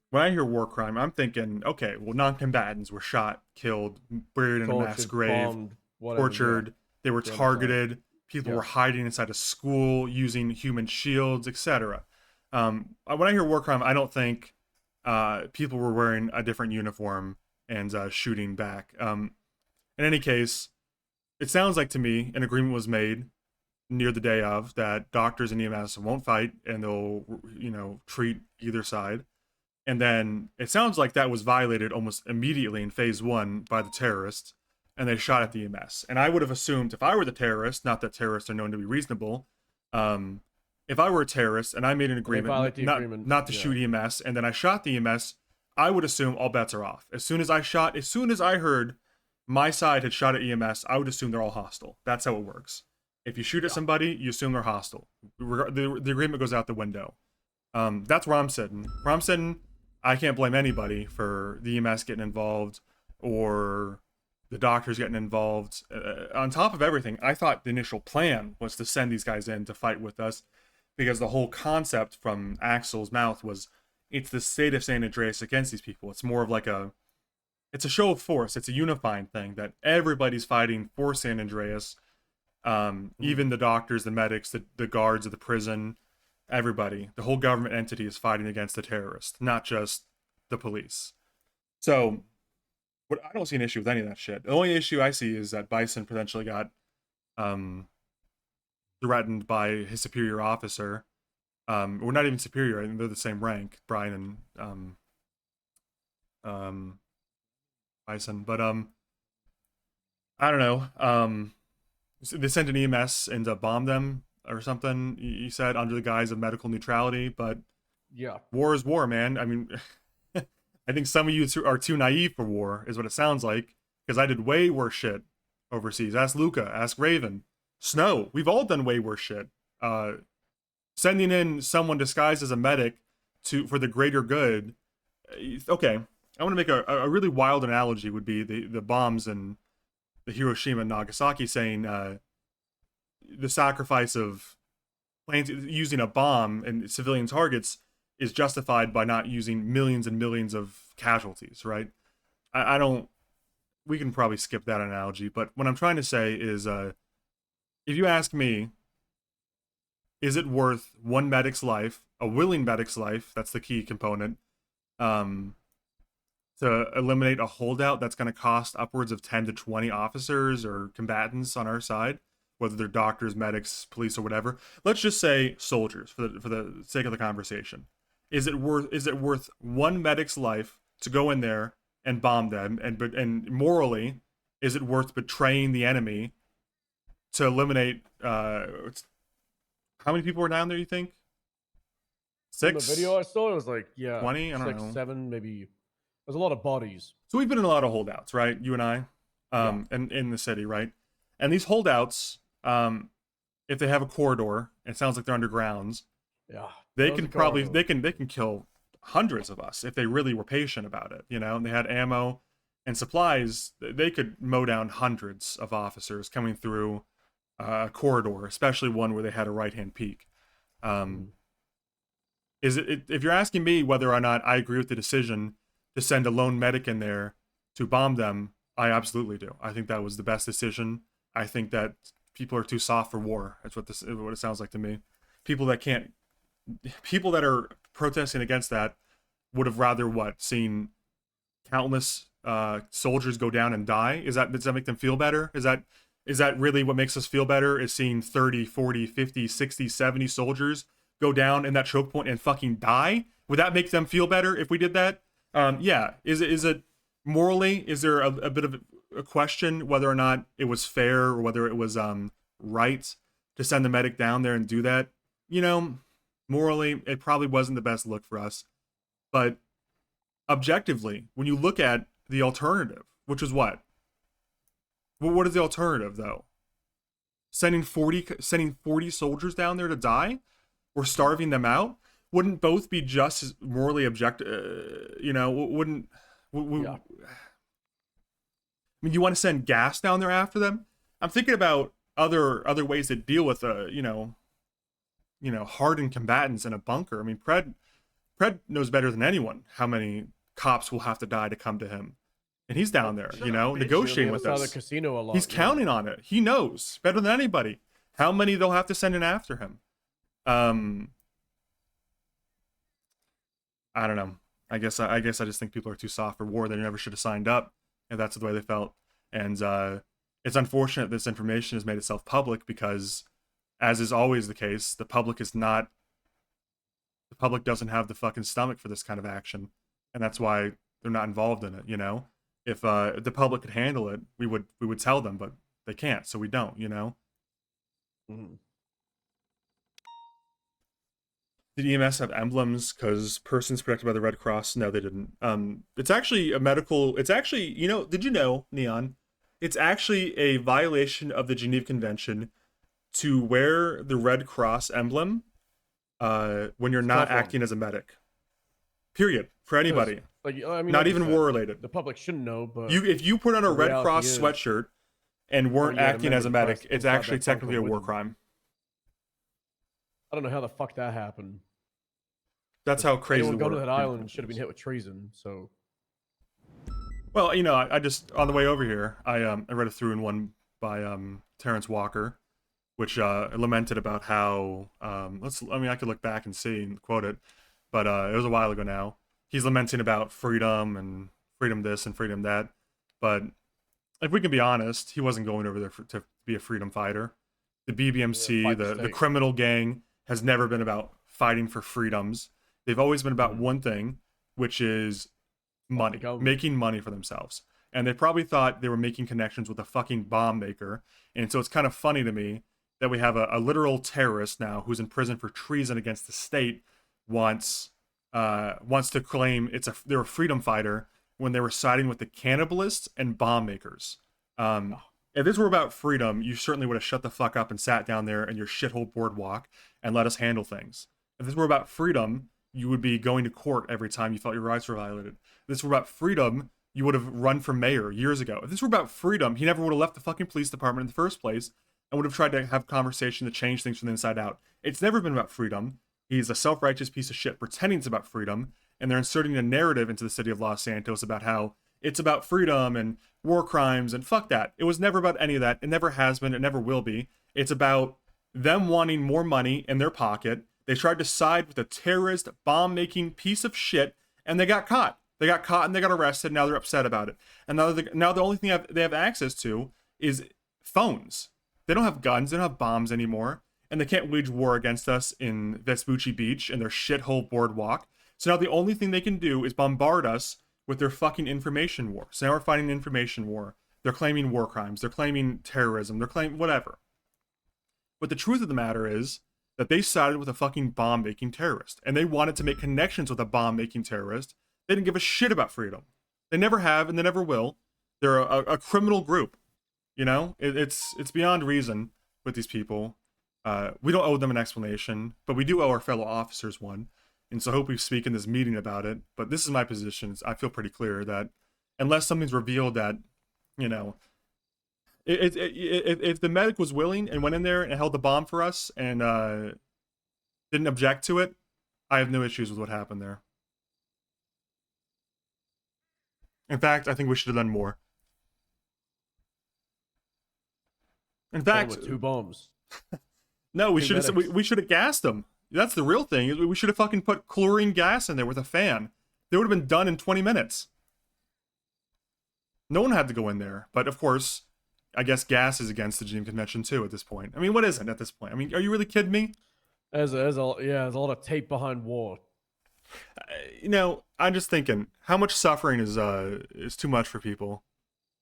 when I hear war crime, I'm thinking, okay, well, non-combatants were shot, killed, buried in a mass grave, tortured, they were targeted, people were hiding inside a school using human shields, etc. When I hear war crime, I don't think people were wearing a different uniform and shooting back. In any case, it sounds like to me an agreement was made near the day of that doctors and EMS won't fight and they'll, you know, treat either side. And then it sounds like that was violated almost immediately in phase 1 by the terrorists, and they shot at the EMS. And I would have assumed if I were the terrorist, not that terrorists are known to be reasonable, if I were a terrorist and I made an agreement not to shoot EMS, and then I shot the EMS, I would assume all bets are off. As soon as I heard my side had shot at EMS, I would assume they're all hostile. That's how it works. If you shoot at somebody, you assume they're hostile. The agreement goes out the window. That's where I'm sitting. Where I'm sitting, I can't blame anybody for the EMS getting involved or the doctors getting involved. On top of everything, I thought the initial plan was to send these guys in to fight with us because the whole concept from Axel's mouth was it's the state of San Andreas against these people. It's more of like it's a show of force. It's a unifying thing that everybody's fighting for San Andreas. Even the doctors, the medics, the guards of the prison, everybody. The whole government entity is fighting against the terrorists, not just the police. So, I don't see an issue with any of that shit. The only issue I see is that Bison potentially got threatened by his superior officer. We're not even superior. I think they're the same rank, Brian and Bison. But I don't know. They sent an EMS and bombed them or something. You said under the guise of medical neutrality, but war is war, man. I mean, I think some of you are too naive for war, is what it sounds like. Because I did way worse shit overseas. Ask Luca. Ask Raven. Snow. We've all done way worse shit. Sending in someone disguised as a medic for the greater good. Okay, I want to make a really wild analogy. Would be the bombs in the Hiroshima and Nagasaki, saying the sacrifice of using a bomb and civilian targets is justified by not using millions and millions of casualties, right? I don't... We can probably skip that analogy, but what I'm trying to say is, if you ask me, is it worth one medic's life, a willing medic's life, that's the key component, to eliminate a holdout that's going to cost upwards of 10 to 20 officers or combatants on our side, whether they're doctors, medics, police, or whatever. Let's just say soldiers for the sake of the conversation. Is it worth one medic's life to go in there and bomb them? And morally, is it worth betraying the enemy to eliminate? How many people were down there? You think? 6? In the video I saw, it was like 20. I don't 6, know. 7, maybe. There's a lot of bodies. So we've been in a lot of holdouts, right? You and I, and in the city, right? And these holdouts, if they have a corridor, it sounds like they're undergrounds. Yeah. They can probably they can kill hundreds of us if they really were patient about it, you know. And they had ammo and supplies, they could mow down hundreds of officers coming through a corridor, especially one where they had a right-hand peek. If you're asking me whether or not I agree with the decision to send a lone medic in there to bomb them, I absolutely do. I think that was the best decision. I think that people are too soft for war. That's what it sounds like to me. People that are protesting against that would have rather seen countless soldiers go down and die. Does that make them feel better? Is that really what makes us feel better? Is seeing 30, 40, 50, 60, 70 soldiers go down in that choke point and fucking die? Would that make them feel better if we did that? Yeah. Is it morally? Is there a bit of a question whether or not it was fair or whether it was right to send the medic down there and do that? You know, morally, it probably wasn't the best look for us. But objectively, when you look at the alternative, which is what? Well, what is the alternative, though? Sending 40 soldiers down there to die? Or starving them out? Wouldn't both be just as morally objective? You know, wouldn't... Yeah. I mean, you want to send gas down there after them? I'm thinking about other ways to deal with hardened combatants in a bunker. I mean, Pred knows better than anyone how many cops will have to die to come to him, and he's down there, negotiating with us. The casino a lot, He's counting on it. He knows better than anybody how many they'll have to send in after him. I don't know. I guess I just think people are too soft for war. They never should have signed up, if that's the way they felt. And it's unfortunate this information has made itself public because, as is always the case, the public doesn't have the fucking stomach for this kind of action, and that's why they're not involved in it. You know, if the public could handle it, we would tell them, but they can't, so we don't. You know. Mm-hmm. Did EMS have emblems because persons protected by the Red Cross? No, they didn't. It's actually a medical... It's actually, did you know, Neon? It's actually a violation of the Geneva Convention to wear the Red Cross emblem when you're not acting as a medic. Period. For anybody. Not even war-related. The public shouldn't know, but... If you put on a Red Cross sweatshirt and weren't acting as a medic, Cross it's inside actually that technically a bunker war with crime. I don't know how the fuck that happened. That's how crazy Anyone the going to war- that island should have been hit with treason, so... Well, I just, on the way over here, I read a through-in-one by Terrence Walker, which lamented about how, I could look back and see and quote it, but it was a while ago now. He's lamenting about freedom and freedom this and freedom that, but if we can be honest, he wasn't going over there to be a freedom fighter. The BBMC, the criminal gang, has never been about fighting for freedoms. They've always been about one thing, which is money, making money for themselves. And they probably thought they were making connections with a fucking bomb maker. And so it's kind of funny to me that we have a literal terrorist now who's in prison for treason against the state wants to claim they're a freedom fighter when they were siding with the cannibalists and bomb makers. If this were about freedom, you certainly would have shut the fuck up and sat down there in your shithole boardwalk and let us handle things. If this were about freedom, you would be going to court every time you felt your rights were violated. If this were about freedom, you would have run for mayor years ago. If this were about freedom, he never would have left the fucking police department in the first place and would have tried to have conversation to change things from the inside out. It's never been about freedom. He's a self-righteous piece of shit pretending it's about freedom, and they're inserting a narrative into the city of Los Santos about how it's about freedom and war crimes, and fuck that. It was never about any of that. It never has been. It never will be. It's about them wanting more money in their pocket. They tried to side with a terrorist, bomb-making piece of shit, and they got caught. They got caught and they got arrested. Now they're upset about it. And now the only thing they have access to is phones. They don't have guns. They don't have bombs anymore. And they can't wage war against us in Vespucci Beach and their shithole boardwalk. So now the only thing they can do is bombard us with their fucking information war. So now we're fighting an information war. They're claiming war crimes. They're claiming terrorism. They're claiming whatever. But the truth of the matter is that they sided with a fucking bomb-making terrorist. And they wanted to make connections with a bomb-making terrorist. They didn't give a shit about freedom. They never have and they never will. They're a criminal group. It's beyond reason with these people. We don't owe them an explanation, but we do owe our fellow officers one. And so I hope we speak in this meeting about it. But this is my position. I feel pretty clear that unless something's revealed that, you know, if the medic was willing and went in there and held the bomb for us and didn't object to it, I have no issues with what happened there. In fact, I think we should have done more. In fact, with 2 bombs. No, we 2 should have medics. we should have gassed them. That's the real thing. We should have fucking put chlorine gas in there with a fan. They would have been done in 20 minutes. No one had to go in there. But of course, I guess gas is against the Geneva Convention too at this point. I mean, what isn't at this point? I mean, are you really kidding me? There's a lot of tape behind war. You know, I'm just thinking, how much suffering is too much for people?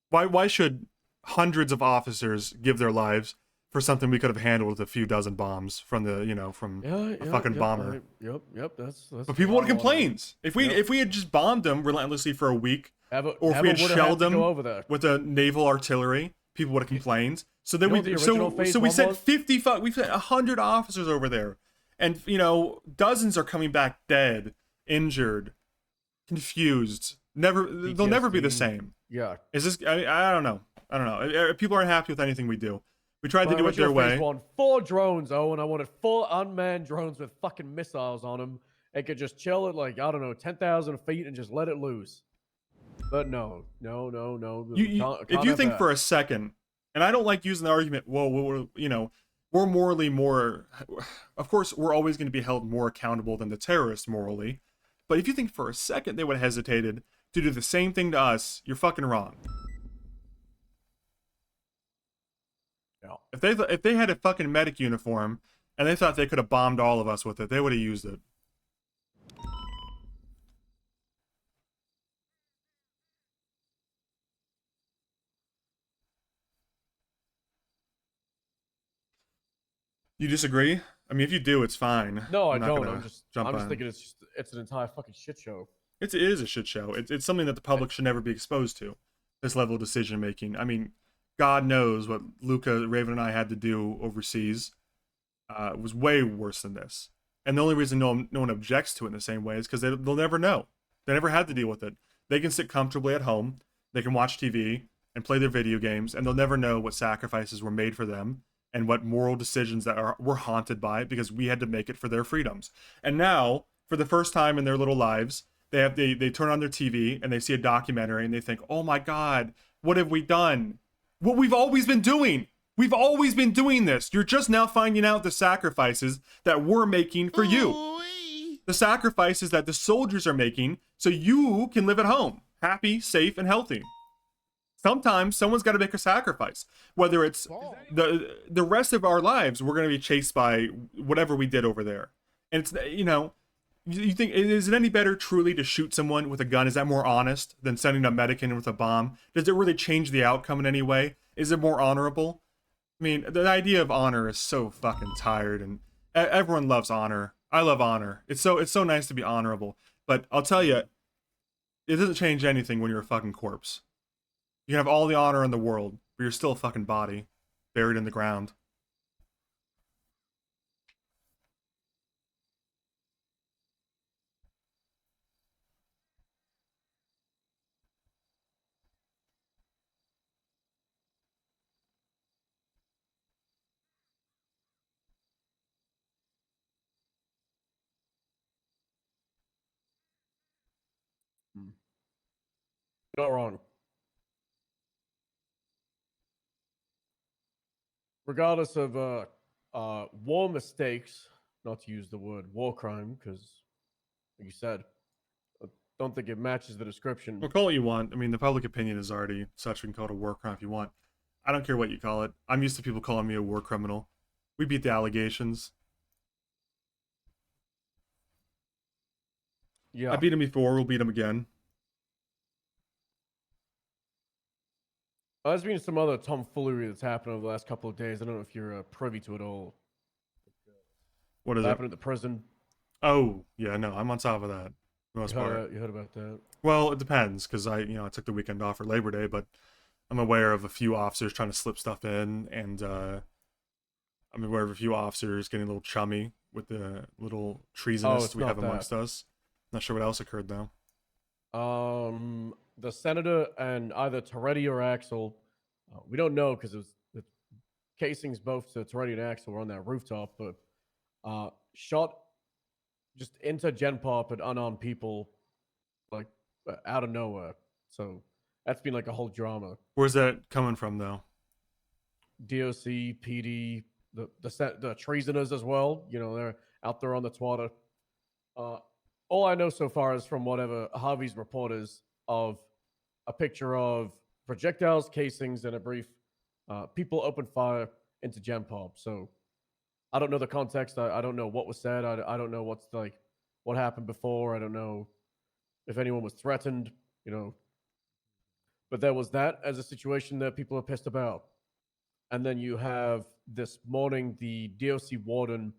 Why should hundreds of officers give their lives for something we could have handled with a few dozen bombs from the, you know, from a fucking bomber? Yep. That's But people would have complained if we had just bombed them relentlessly for a week, or if we had shelled them with a naval artillery. People would have complained. So then we sent 100 officers over there, and you know, dozens are coming back dead, injured, confused. They'll never be the same. Yeah. Is this? I don't know. People aren't happy with anything we do. We tried to do it their way. 4 drones, and I wanted 4 unmanned drones with fucking missiles on them. It could just chill at like, I don't know, 10,000 feet and just let it loose. But no. If you think for a second, and I don't like using the argument, well, we're morally more. Of course, we're always going to be held more accountable than the terrorists morally. But if you think for a second they would have hesitated to do the same thing to us, you're fucking wrong. No. If they had a fucking medic uniform and they thought they could have bombed all of us with it, they would have used it. You disagree? I mean, if you do, it's fine. No, I'm I not don't. gonna I'm just jump on. thinking it's an entire fucking shit show. It is a shit show. It's something that the public should never be exposed to. This level of decision making. I mean, God knows what Luca, Raven, and I had to do overseas. Was way worse than this. And the only reason no one objects to it in the same way is because they'll never know. They never had to deal with it. They can sit comfortably at home. They can watch TV and play their video games, and they'll never know what sacrifices were made for them and what moral decisions that were haunted by it because we had to make it for their freedoms. And now, for the first time in their little lives, they turn on their TV and they see a documentary and they think, oh my God, what have we done? What we've always been doing. We've always been doing this. You're just now finding out the sacrifices that we're making for you. The sacrifices that the soldiers are making so you can live at home, happy, safe, and healthy. Sometimes someone's got to make a sacrifice. Whether it's the rest of our lives, we're going to be chased by whatever we did over there. And it's, you know, you think, is it any better truly to shoot someone with a gun? Is that more honest than sending a medic in with a bomb? Does it really change the outcome in any way? Is it more honorable? I mean, the idea of honor is so fucking tired, and everyone loves honor. I love honor. It's so nice to be honorable. But I'll tell you, it doesn't change anything when you're a fucking corpse. You can have all the honor in the world, but you're still a fucking body, buried in the ground. Not wrong. Regardless of war mistakes, not to use the word war crime, because, like you said, I don't think it matches the description. Well, call it what you want. I mean, the public opinion is already such. We can call it a war crime if you want. I don't care what you call it. I'm used to people calling me a war criminal. We beat the allegations. Yeah. I beat him before. We'll beat him again. There's been some other tomfoolery that's happened over the last couple of days. I don't know if you're privy to it all. What is it? Happened at the prison. Oh, yeah, no, I'm on top of that. For the most part. You heard about that? Well, it depends, because I took the weekend off for Labor Day, but I'm aware of a few officers trying to slip stuff in, and I'm aware of a few officers getting a little chummy with the little treasonous we have amongst us. Not sure what else occurred though. the senator and either Toretti or Axel, we don't know because the casings both to Toretti and Axel were on that rooftop, but shot just into Gen Pop and unarmed people, like out of nowhere. So that's been like a whole drama. Where's that coming from, though? DOC, PD, the treasoners as well. You know, they're out there on the Twitter. All I know so far is from whatever Harvey's report is of a picture of projectiles, casings, and a brief people open fire into Gen Pop. So I don't know the context. I don't know what was said. I don't know what's like what happened before. I don't know if anyone was threatened. You know, but there was that as a situation that people are pissed about. And then you have this morning the DOC warden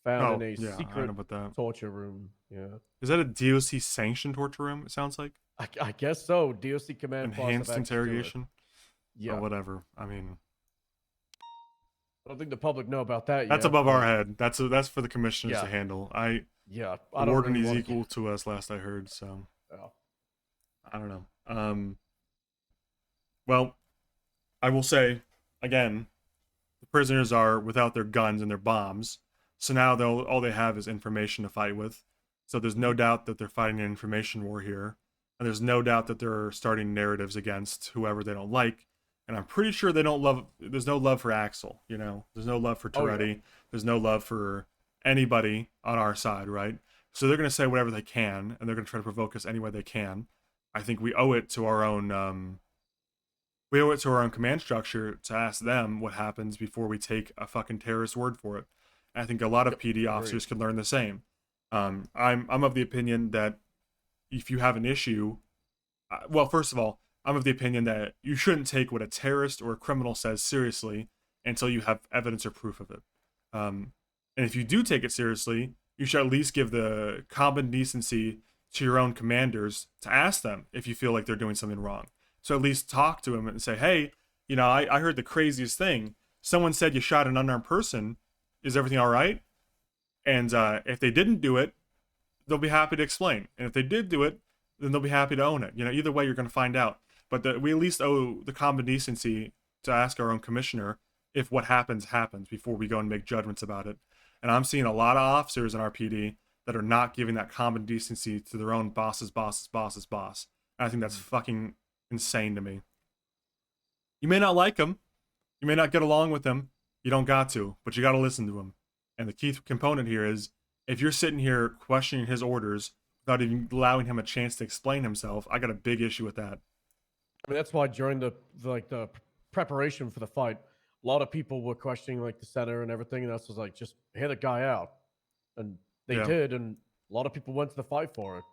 found in a yeah, I secret know about that. torture room. Yeah. Is that a DOC sanctioned torture room? It sounds like I guess so. DOC command plus have enhanced access to it. interrogation. Yeah. Or whatever. I mean, I don't think the public know about that yet. that's above but- our head. That's for the commissioners Yeah. to handle. Yeah, The I don't warden really is wanna equal to us, last I heard. So Yeah. I don't know. Well, I will say again, the prisoners are without their guns and their bombs, so now all they have is information to fight with. So there's no doubt that they're fighting an information war here, and there's no doubt that they're starting narratives against whoever they don't like. And I'm pretty sure they don't love. There's no love for Axel. You know, there's no love for Oh, yeah. Toretti. There's no love for anybody on our side, right? So they're gonna say whatever they can, and they're gonna try to provoke us any way they can. I think we owe it to our own. We owe it to our own command structure to ask them what happens before we take a fucking terrorist word for it. And I think a lot of PD officers could learn the same. I'm of the opinion that if you have an issue, well, first of all, I'm of the opinion that you shouldn't take what a terrorist or a criminal says seriously until you have evidence or proof of it. And if you do take it seriously, you should at least give the common decency to your own commanders to ask them if you feel like they're doing something wrong. So at least talk to them and say, hey, you know, I heard the craziest thing. Someone said you shot an unarmed person. Is everything all right? And if they didn't do it, they'll be happy to explain. And if they did do it, then they'll be happy to own it. You know, either way, you're going to find out. But we at least owe the common decency to ask our own commissioner if what happens before we go and make judgments about it. And I'm seeing a lot of officers in our PD that are not giving that common decency to their own boss's boss. And I think that's fucking insane to me. You may not like him. You may not get along with him. You don't got to, but you got to listen to him. And the key component here is if you're sitting here questioning his orders without even allowing him a chance to explain himself, I got a big issue with that. I mean, that's why during the preparation for the fight, a lot of people were questioning like the center and everything, and that's was like just hear the guy out, and they Yeah. did, and a lot of people went to the fight for it.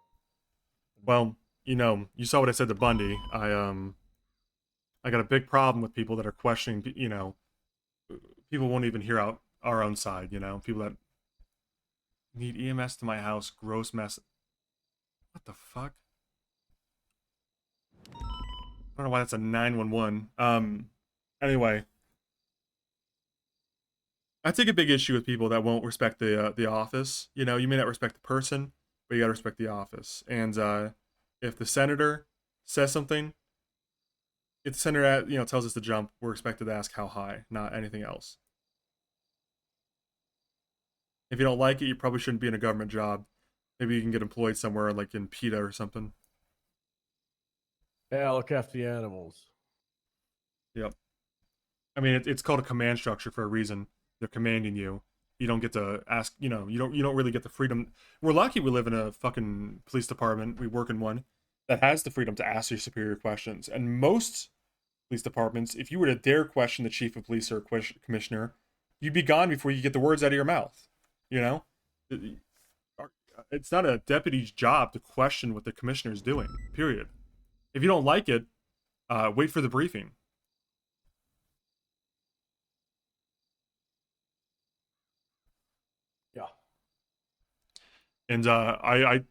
Well, you know, you saw what I said to Bundy. I got a big problem with people that are questioning, you know, people won't even hear out our own side, you know, people that need EMS to my house, gross mess. What the fuck? I don't know why that's a 911. Anyway, I take a big issue with people that won't respect the office. You know, you may not respect the person, but you gotta respect the office. And if the senator says something, if the senator tells us to jump, we're expected to ask how high, not anything else. If you don't like it, you probably shouldn't be in a government job. Maybe you can get employed somewhere like in PETA or something. Yeah, look after the animals. Yep. I mean, it's called a command structure for a reason. They're commanding you. You don't get to ask. You know, you don't really get the freedom. We're lucky we live in a fucking police department. We work in one that has the freedom to ask your superior questions. And most police departments, if you were to dare question the chief of police or commissioner, you'd be gone before you get the words out of your mouth. You know, it's not a deputy's job to question what the commissioner is doing. Period. If you don't like it, wait for the briefing. Yeah. And I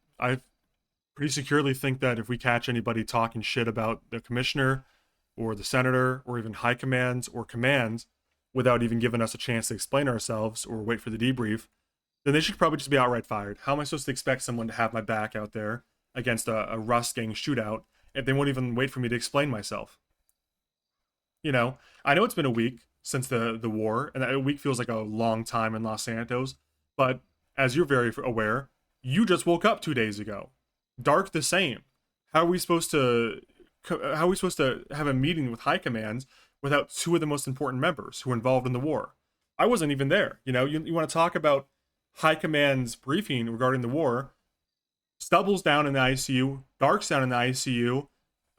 pretty securely think that if we catch anybody talking shit about the commissioner or the senator or even high commands or commands without even giving us a chance to explain ourselves or wait for the debrief, then they should probably just be outright fired. How am I supposed to expect someone to have my back out there against a Rust gang shootout and they won't even wait for me to explain myself. You know, I know it's been a week since the war, and a week feels like a long time in Los Santos. But as you're very aware, you just woke up 2 days ago. Dark the same. How are we supposed to? How are we supposed to have a meeting with high commands without two of the most important members who were involved in the war? I wasn't even there. You know, you want to talk about high command's briefing regarding the war? Stubble's down in the ICU. Dark's down in the ICU.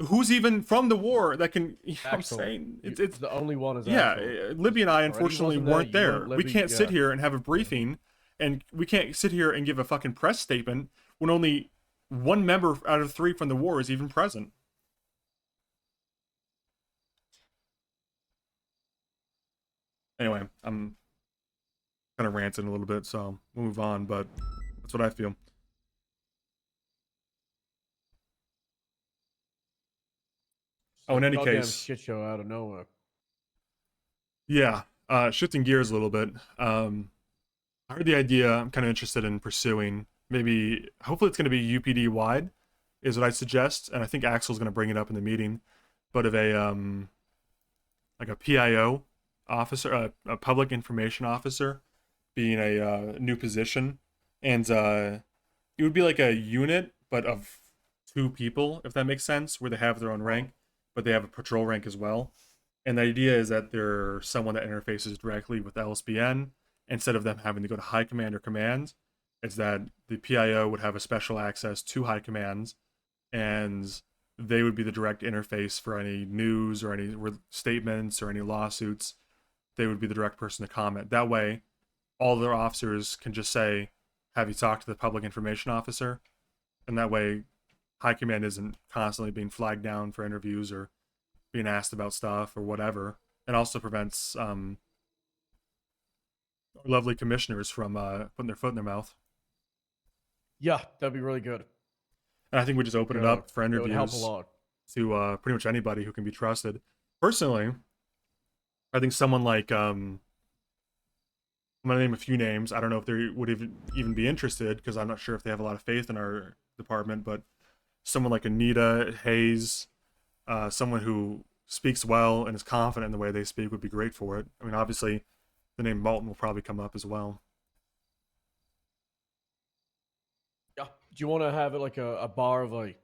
Who's even from the war that can? You know what I'm Axel, saying it's the only one is yeah. Axel. Libby and I Already unfortunately wasn't there, weren't you there. weren't We Libby, can't sit yeah. here and have a briefing, and we can't sit here and give a fucking press statement when only one member out of three from the war is even present. Anyway, I'm kind of ranting a little bit, so we'll move on. But that's what I feel. Oh, in any Goddamn case, shit show out of nowhere. yeah. Shifting gears a little bit. I heard the idea. I'm kind of interested in pursuing. Maybe, hopefully, it's going to be UPD wide, is what I suggest. And I think Axel's going to bring it up in the meeting. But of a like a PIO officer, a public information officer, being a new position, and it would be like a unit, but of 2 people, if that makes sense, where they have their own rank, but they have a patrol rank as well. And the idea is that they're someone that interfaces directly with LSBN instead of them having to go to high command or command. It's that the PIO would have a special access to high commands, and they would be the direct interface for any news or any statements or any lawsuits. They would be the direct person to comment. That way, all their officers can just say, "Have you talked to the public information officer?" And that way, high command isn't constantly being flagged down for interviews or being asked about stuff or whatever. It also prevents our lovely commissioners from putting their foot in their mouth. Yeah, that'd be really good. And I think we just open it up for It interviews would help a lot. to pretty much anybody who can be trusted. Personally, I think someone like I'm gonna name a few names. I don't know if they would even be interested because I'm not sure if they have a lot of faith in our department. But someone like Anita Hayes, someone who speaks well and is confident in the way they speak would be great for it. I mean, obviously, the name Malton will probably come up as well. Yeah. Do you want to have it like a bar of like,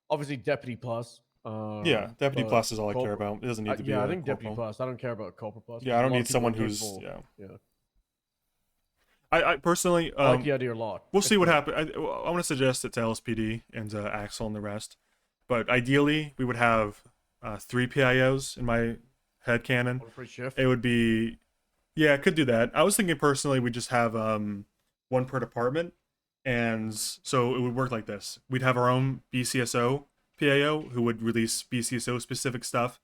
obviously Deputy Plus? Yeah, Deputy but Plus is all I care corporal- about. It doesn't need to be yeah, I a think Deputy corporal. Plus. I don't care about Corporal Plus. Yeah, I because a don't lot need of people someone are who's capable- yeah. yeah. I personally I like the idea a lot. We'll It's see what good. happens. I want to suggest it to LSPD and Axel and the rest, but ideally we would have 3 PIOs in my head canon. One for each shift? It would be, yeah, could do that. I was thinking personally we just have 1 per department, and so it would work like this: we'd have our own BCSO PIO who would release BCSO specific stuff,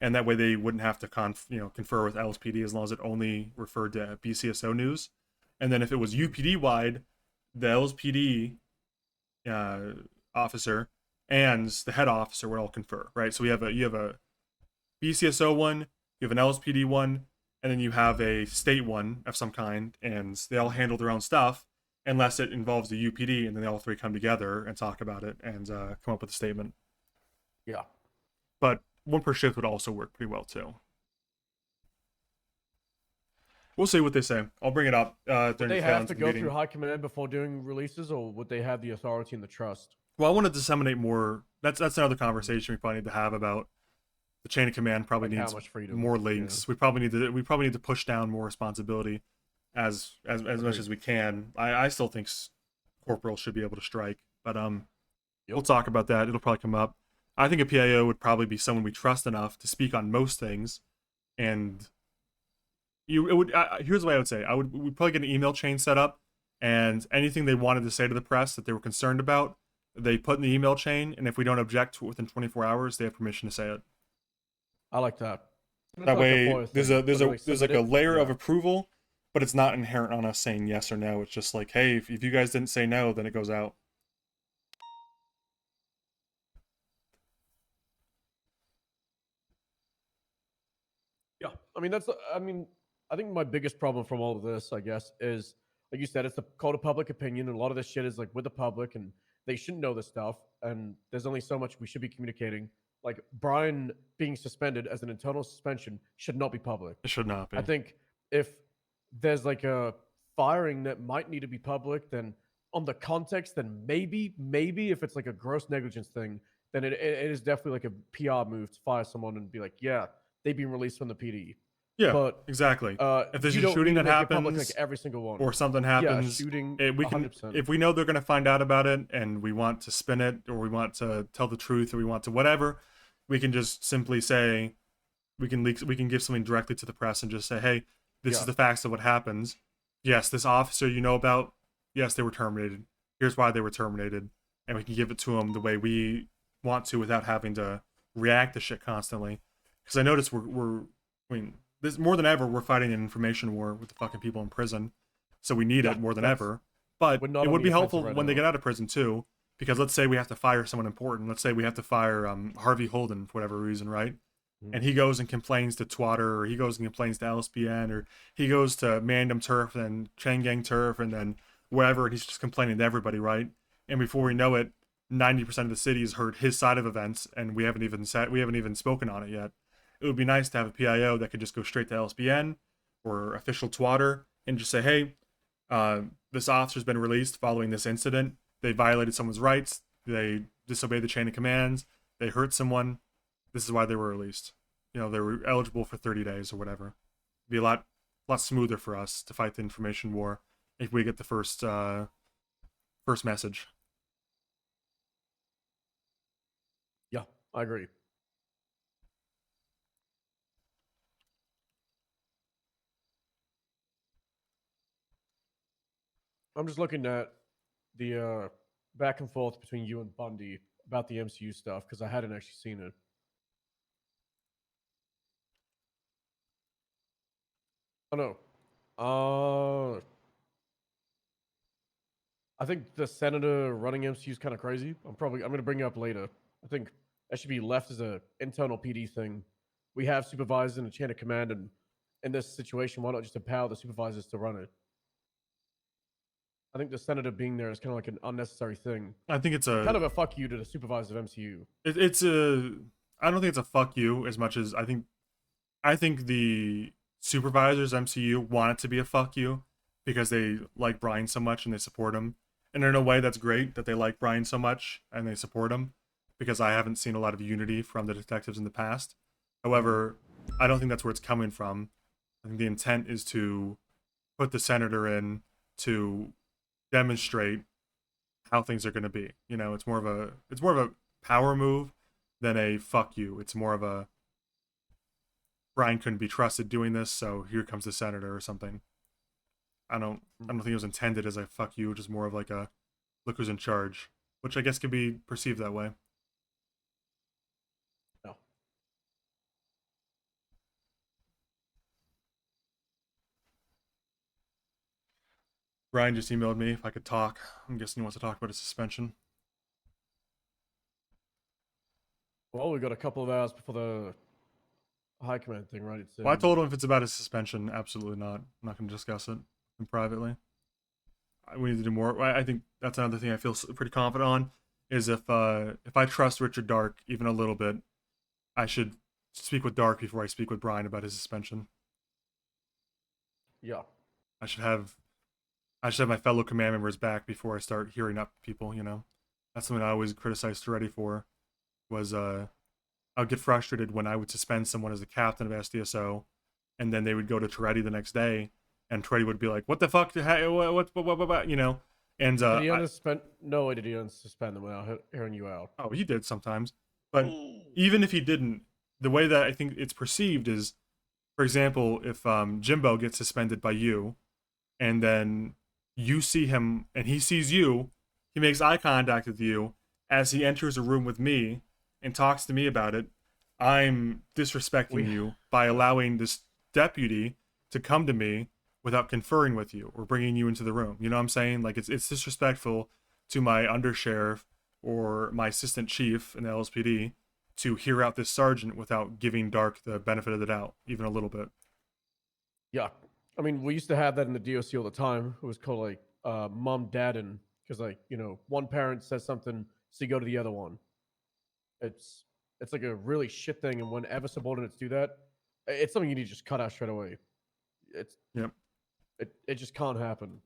and that way they wouldn't have to confer with LSPD as long as it only referred to BCSO news. And then if it was UPD wide, the LSPD officer and the head officer would all confer, right? So you have a BCSO one, you have an LSPD one, and then you have a state one of some kind, and they all handle their own stuff unless it involves the UPD, and then they all 3 come together and talk about it and come up with a statement. Yeah. But 1 per shift would also work pretty well too. We'll see what they say. I'll bring it up Would during they the have balance to of the go meeting. through high command before doing releases, or would they have the authority and the trust? Well, I want to disseminate more. That's another conversation we probably need to have about the chain of command. Probably Like how needs much freedom, more links. We probably need to push down more responsibility as much as we can. I still think corporal should be able to strike, but we'll talk about that. It'll probably come up. I think a PIO would probably be someone we trust enough to speak on most things, and here's what I would say. We'd probably get an email chain set up, and anything they wanted to say to the press that they were concerned about, they put in the email chain, and if we don't object to it within 24 hours, they have permission to say it. I like that. That way, there's like a layer of Yeah. approval, but it's not inherent on us saying yes or no. It's just like, hey, if you guys didn't say no, then it goes out. Yeah, I mean I think my biggest problem from all of this, I guess, is like you said, it's the code of public opinion, and a lot of this shit is like with the public, and they shouldn't know this stuff, and there's only so much we should be communicating. Like Brian being suspended as an internal suspension should not be public. It should not be. I think if there's like a firing that might need to be public, then on the context, then maybe if it's like a gross negligence thing, then it is definitely like a PR move to fire someone and be like, yeah, they've been released from the PD. Yeah, But exactly. If there's you a don't shooting need to that make it public, happens, like every single one, or something happens, yeah, shooting, we can, 100%. if we know they're going to find out about it and we want to spin it, or we want to tell the truth, or we want to whatever, we can just simply say, we can give something directly to the press and just say, hey, this is the facts of what happens. Yes, this officer you know about, yes, they were terminated. Here's why they were terminated, and we can give it to them the way we want to without having to react to shit constantly. Because I notice this more than ever, we're fighting an information war with the fucking people in prison, so we need it more than ever. But it would be helpful when they get out of prison too, because let's say we have to fire someone important. Let's say we have to fire Harvey Holden for whatever reason, right? And he goes and complains to Twatter, or he goes and complains to LSPN, or he goes to Mandem Turf and Changang Turf, and then wherever, and he's just complaining to everybody, right? And before we know it, 90% of the city has heard his side of events, and we haven't even spoken on it yet. It would be nice to have a PIO that could just go straight to LSPN or official Twatter and just say, hey, this officer's been released following this incident. They violated someone's rights. They disobeyed the chain of commands. They hurt someone. This is why they were released. You know, they were eligible for 30 days or whatever. It'd be a lot smoother for us to fight the information war if we get the first message. Yeah, I agree. I'm just looking at the back and forth between you and Bundy about the MCU stuff because I hadn't actually seen it. Oh no. I think the senator running MCU is kind of crazy. I'm gonna bring it up later. I think that should be left as a internal PD thing. We have supervisors in the chain of command, and in this situation, why not just empower the supervisors to run it? I think the senator being there is kind of like an unnecessary thing. I think it's kind of a fuck you to the supervisors of MCU. I don't think it's a fuck you as much as I think the supervisors MCU want it to be a fuck you because they like Brian so much and they support him. And in a way, that's great that they like Brian so much and they support him, because I haven't seen a lot of unity from the detectives in the past. However, I don't think that's where it's coming from. I think the intent is to put the senator in to demonstrate how things are going to be. You know, it's more of a power move than a fuck you. It's more of a Brian couldn't be trusted doing this, so here comes the senator or something. I don't think it was intended as a fuck you, just more of like a look who's in charge, which I guess could be perceived that way. No. Brian just emailed me if I could talk. I'm guessing he wants to talk about his suspension. Well, we got a couple of hours before the high command thing, right? Well, I told him if it's about his suspension, absolutely not. I'm not going to discuss it privately. We need to do more. I think that's another thing I feel pretty confident on, is if I trust Richard Dark even a little bit, I should speak with Dark before I speak with Brian about his suspension. Yeah. I should have my fellow command members back before I start hearing up people, you know. That's something I always criticized Toretti for, was I would get frustrated when I would suspend someone as a captain of SDSO, and then they would go to Toretti the next day, and Toretti would be like, what the fuck, what, you know. And did he unsuspend? No way did he unsuspend them without hearing you out. Oh, he did sometimes. But even if he didn't, the way that I think it's perceived is, for example, if Jimbo gets suspended by you, and then you see him and he sees you, he makes eye contact with you as he enters a room with me and talks to me about it, I'm disrespecting you by allowing this deputy to come to me without conferring with you or bringing you into the room. You know what I'm saying? Like, it's disrespectful to my undersheriff or my assistant chief in the LSPD to hear out this sergeant without giving Dark the benefit of the doubt, even a little bit. Yeah. I mean, we used to have that in the DOC all the time. It was called like mom, dad, and because like one parent says something, so you go to the other one. It's like a really shit thing, and whenever subordinates do that, it's something you need to just cut out straight away. Yep. It just can't happen.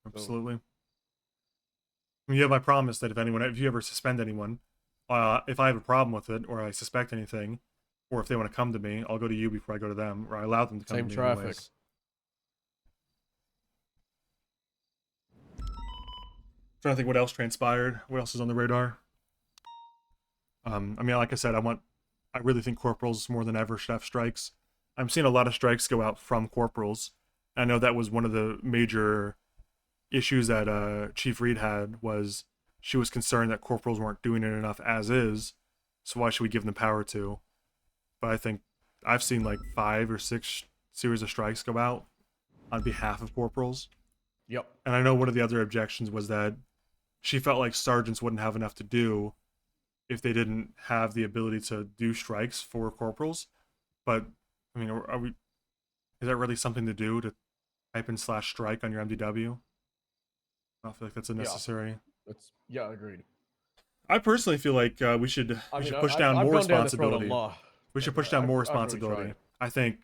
Absolutely. You have my promise that if you ever suspend anyone, if I have a problem with it or I suspect anything, or if they want to come to me, I'll go to you before I go to them, or I allow them to come Same to me. traffic. Anyways. Trying to think what else transpired. What else is on the radar? I mean, like I said, I really think corporals more than ever should have strikes. I'm seeing a lot of strikes go out from corporals. I know that was one of the major issues that Chief Reed had, was she was concerned that corporals weren't doing it enough as is, so why should we give them power to? But I think I've seen like 5 or 6 series of strikes go out on behalf of corporals. Yep. And I know one of the other objections was that she felt like sergeants wouldn't have enough to do if they didn't have the ability to do strikes for corporals. But I mean, is that really something to do, to type in /strike on your MDW? I don't feel like that's unnecessary. Agreed. I personally feel like we should push down more responsibility. We should push down more responsibility. I think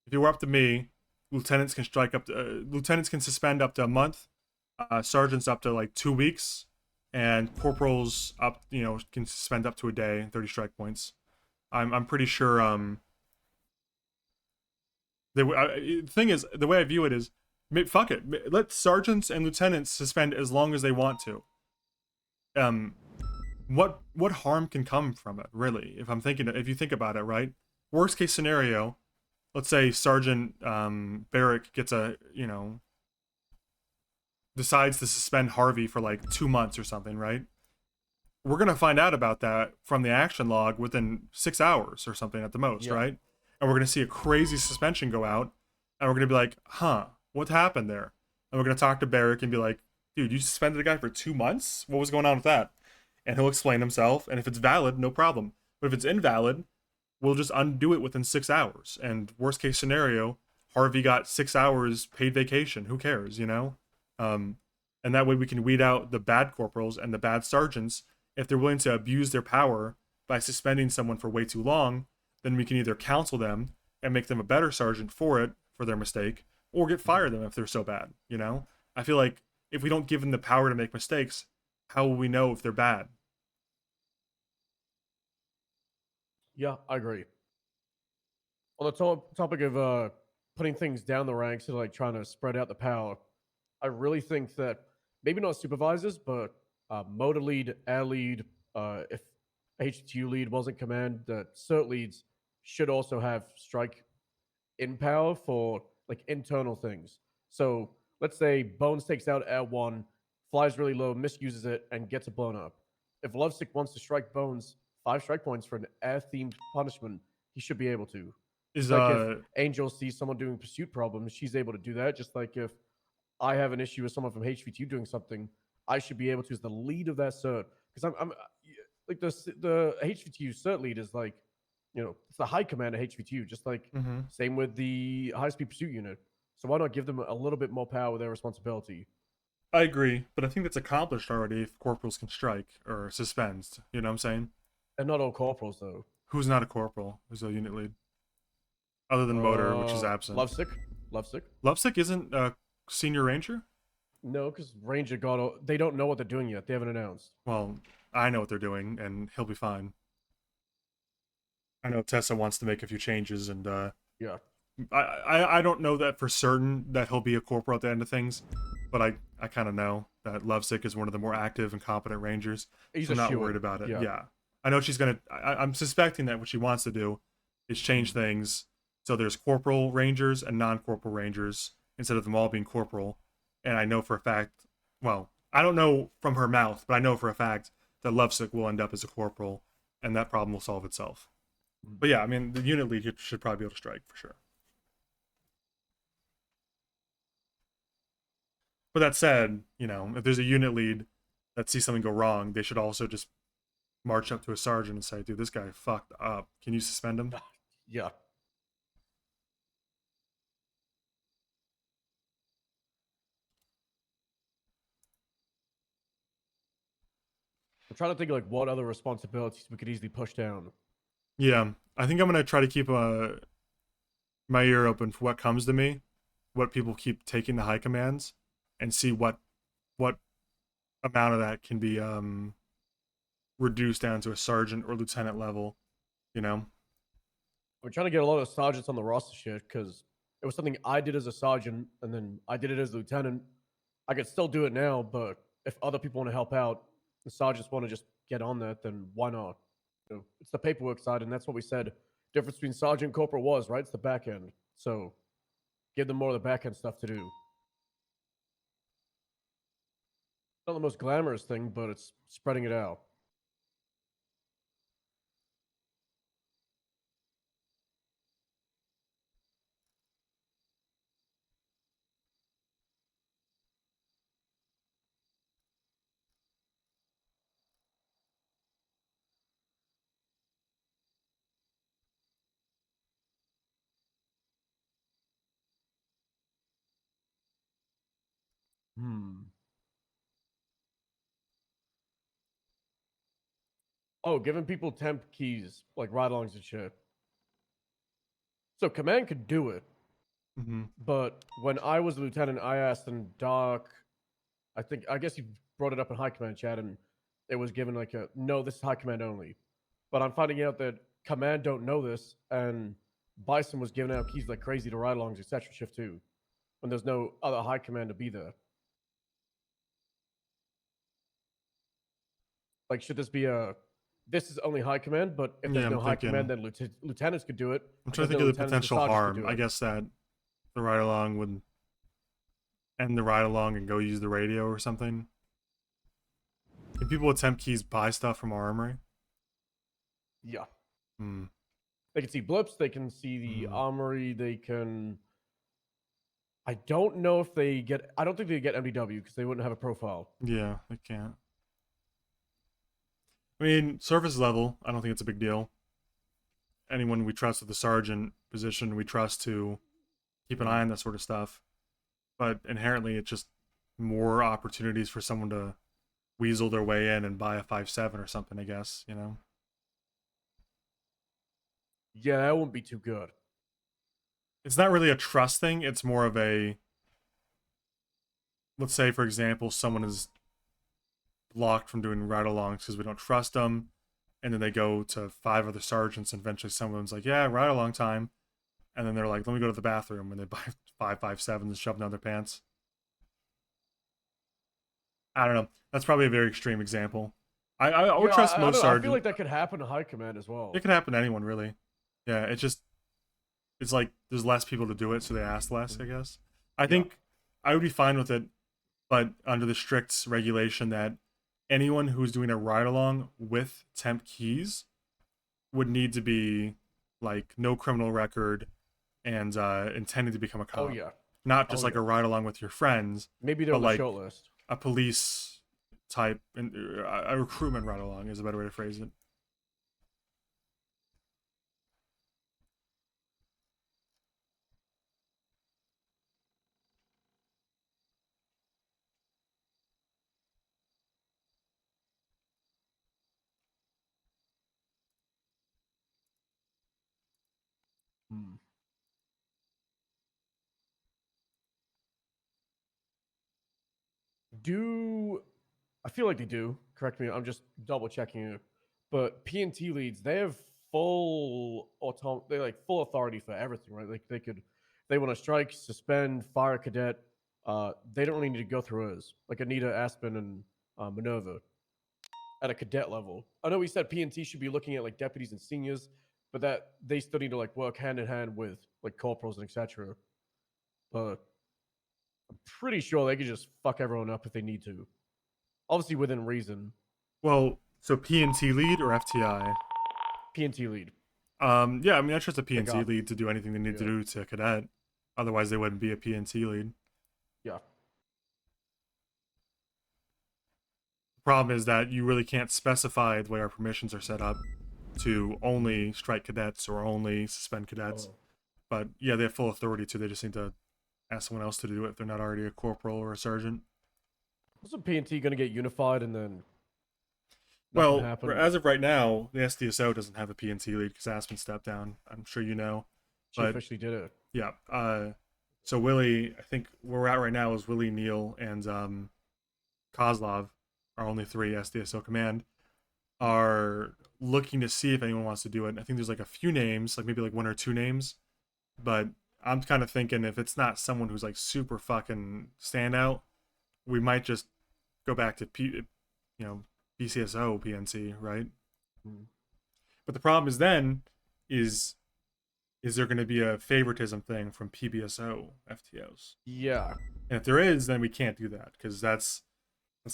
if it were up to me, lieutenants can lieutenants can suspend up to a month, sergeants up to like 2 weeks, and corporals can suspend up to a day, 30 strike points. I'm pretty sure. The thing is, the way I view it is, fuck it. Let sergeants and lieutenants suspend as long as they want to. What harm can come from it, really? If you think about it, right? Worst case scenario, let's say Sergeant Barrick gets decides to suspend Harvey for like 2 months or something, right? We're gonna find out about that from the action log within 6 hours or something at the most, right? And we're gonna see a crazy suspension go out, and we're gonna be like, huh, what happened there? And we're gonna talk to Barrick and be like, dude, you suspended a guy for 2 months? What was going on with that? And he'll explain himself, and if it's valid, no problem. But if it's invalid, we'll just undo it within 6 hours. And worst case scenario, Harvey got 6 hours paid vacation. Who cares, And that way we can weed out the bad corporals and the bad sergeants. If they're willing to abuse their power by suspending someone for way too long, then we can either counsel them and make them a better sergeant for their mistake, or fire them if they're so bad, I feel like if we don't give them the power to make mistakes, how will we know if they're bad? Yeah, I agree. On the topic of putting things down the ranks and like trying to spread out the power, I really think that maybe not supervisors, but motor lead, air lead, if HTU lead wasn't command, that cert leads should also have strike in power for like internal things. So let's say Bones takes out Air 1, flies really low, misuses it, and gets it blown up. If Lovesick wants to strike Bones 5 strike points for an air-themed punishment, he should be able to. If Angel sees someone doing pursuit problems, she's able to do that. Just like if I have an issue with someone from HVTU doing something, I should be able to, as the lead of that cert, because I'm like the HVTU cert lead is like, it's the high command of HVTU, just like same with the high-speed pursuit unit. So why not give them a little bit more power with their responsibility? I agree, but I think that's accomplished already if corporals can strike or suspend. You know what I'm saying? And not all corporals, though. Who's not a corporal? Who's a unit lead? Other than Motor, which is absent. Lovesick isn't a senior ranger? No, because Ranger they don't know what they're doing yet. They haven't announced. Well, I know what they're doing, and he'll be fine. I know Tessa wants to make a few changes, and yeah. I don't know that for certain that he'll be a corporal at the end of things, but I kind of know that Lovesick is one of the more active and competent rangers. He's so I'm not worried about it. Yeah. I know she's gonna. I'm suspecting that what she wants to do is change things so there's corporal rangers and non-corporal rangers instead of them all being corporal. And I know for a fact, well, I don't know from her mouth, but I know for a fact that Lovesick will end up as a corporal, and that problem will solve itself. But yeah, I mean, the unit lead should probably be able to strike for sure. But that said, if there's a unit lead that sees something go wrong, they should also just march up to a sergeant and say, dude, this guy fucked up. Can you suspend him? Yeah. I'm trying to think of like what other responsibilities we could easily push down. Yeah, I think I'm gonna try to keep my ear open for what comes to me, what people keep taking to high commands, and see what amount of that can be reduced down to a sergeant or lieutenant level. You know. We're trying to get a lot of sergeants on the roster shit because it was something I did as a sergeant and then I did it as a lieutenant. I could still do it now, but if other people want to help out, the sergeants want to just get on that, then why not? You know, it's the paperwork side, and that's what we said. Difference between sergeant and corporal was, right? It's the back end. So give them more of the back end stuff to do. Not the most glamorous thing, but it's spreading it out. Oh, giving people temp keys, like ride-alongs and shit. So command could do it, but when I was a lieutenant, I asked, and Doc, I guess you brought it up in high command chat, and it was given like a no, this is high command only. But I'm finding out that command don't know this, and Bison was giving out keys like crazy to ride-alongs, etc. Shift 2, when there's no other high command to be there. Like, should this be a this is only high command, but if there's Yeah, no I'm high thinking- command, then lieutenants could do it. I'm If trying to there's think no of the lieutenants, potential sergeants could harm. do I it. guess that the ride along would end the ride along and go use the radio or something. Can people with temp keys buy stuff from our armory? Yeah. Hmm. They can see blips. They can see the armory. They can. I don't know if they get. I don't think they get MDW because they wouldn't have a profile. Yeah, they can't. I mean, surface level, I don't think it's a big deal. Anyone we trust with the sergeant position, we trust to keep an eye on that sort of stuff. But inherently, it's just more opportunities for someone to weasel their way in and buy a 5.7 or something, I guess, you know? Yeah, that wouldn't be too good. It's not really a trust thing, it's more of a... Let's say, for example, someone is blocked from doing ride-alongs because we don't trust them, and then they go to 5 other sergeants, and eventually someone's like, yeah, ride-along time. And then they're like, let me go to the bathroom, and they buy 5.57s and shove down their pants. I don't know. That's probably a very extreme example. I would trust most I sergeants. feel like that could happen to high command as well. It could happen to anyone, really. Yeah, it's like there's less people to do it, so they ask less, I guess. I think I would be fine with it, but under the strict regulation that anyone who's doing a ride-along with temp keys would need to be, like, no criminal record and intending to become a cop. Oh, yeah. Not just Oh, like yeah. a ride-along with your friends. Maybe they're but on the like short list. a police type, a recruitment ride-along is a better way to phrase it. Do I feel like they do? Correct me. I'm just double checking it. But P&T leads, they have full autonomy. They like full authority for everything, right? Like they want to strike, suspend, fire a cadet. They don't really need to go through us, like Anita, Aspen, and Minerva at a cadet level. I know we said P&T should be looking at like deputies and seniors, but that they still need to like work hand in hand with like corporals and etc. But I'm pretty sure they could just fuck everyone up if they need to. Obviously within reason. Well, so P&T lead or FTI? P&T lead. Yeah, I mean, I trust a P&T God. lead to do anything they need to do to a cadet. Otherwise, they wouldn't be a P&T lead. Yeah. The problem is that you really can't specify the way our permissions are set up to only strike cadets or only suspend cadets. But yeah, they have full authority to. They just need to ask someone else to do it if they're not already a corporal or a sergeant. Wasn't P&T going to get unified and then Well, happened. as of right now, the SDSO doesn't have a PNC lead because Aspen stepped down. I'm sure you know. She But officially did it. yeah. So Willie, I think where we're at right now is Willie, Neil, and Kozlov, our only 3 SDSO command, are looking to see if anyone wants to do it. I think there's like a few names, like maybe like 1 or 2 names, but I'm kind of thinking if it's not someone who's like super fucking standout, we might just go back to BCSO PNC, right? But the problem is then is there going to be a favoritism thing from PBSO FTOs? Yeah. And if there is, then we can't do that because that's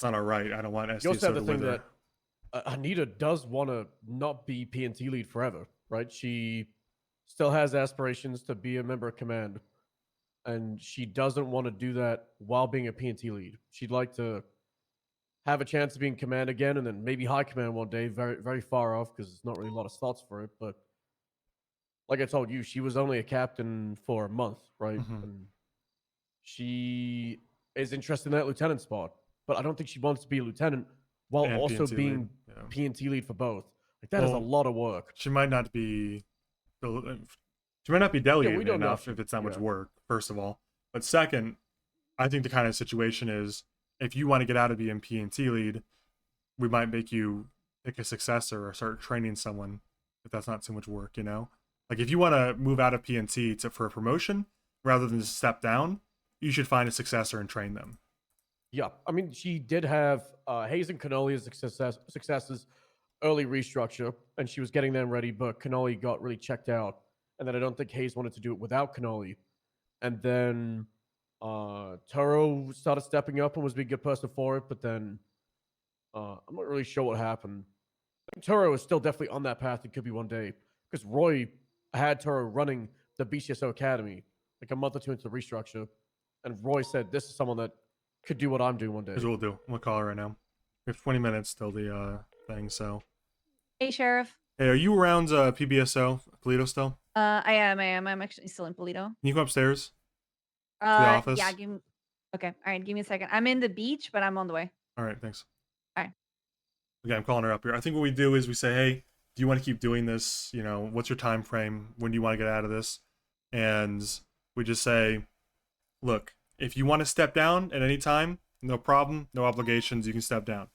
not all right. I don't want SDSO You also have to the thing wither. that Anita does want to not be PNT lead forever, right? She still has aspirations to be a member of command, and she doesn't want to do that while being a PNT lead. She'd like to have a chance to be in command again, and then maybe high command one day. Very, very far off because there's not really a lot of slots for it. But like I told you, she was only a captain for a month, right? And she is interested in that lieutenant spot, but I don't think she wants to be a lieutenant while And also PNT being lead, yeah. PNT lead for both. Like that is a Well, lot of work. She might not be delegated don't know enough if if it's that much yeah. work, first of all. But second, I think the kind of situation is if you want to get out of being PNT lead, we might make you pick a successor or start training someone if that's not too much work, you know? Like if you want to move out of PNT for a promotion rather than just step down, you should find a successor and train them. Yeah, I mean, she did have Hayes and Cannoli as successes early restructure, and she was getting them ready, but Cannoli got really checked out, and then I don't think Hayes wanted to do it without Cannoli, and then Turo started stepping up and was being a good person for it, but then I'm not really sure what happened. Turo is still definitely on that path. It could be one day because Roy had Turo running the BCSO Academy like a month or 2 into the restructure, and Roy said, "This is someone that could do what I'm doing one day." Here's what we'll do. We'll call her right now. We have 20 minutes till the thing, so. Hey, Sheriff. Hey, are you around PBSO, Polito still? I am. I'm actually still in Polito. Can you come upstairs? To the office? Yeah, give me. Okay, all right, give me a second. I'm in the beach, but I'm on the way. All right, thanks. All right. Okay, I'm calling her up here. I think what we do is we say, hey, do you want to keep doing this? You know, what's your time frame? When do you want to get out of this? And we just say, look, if you want to step down at any time, no problem, no obligations, you can step down.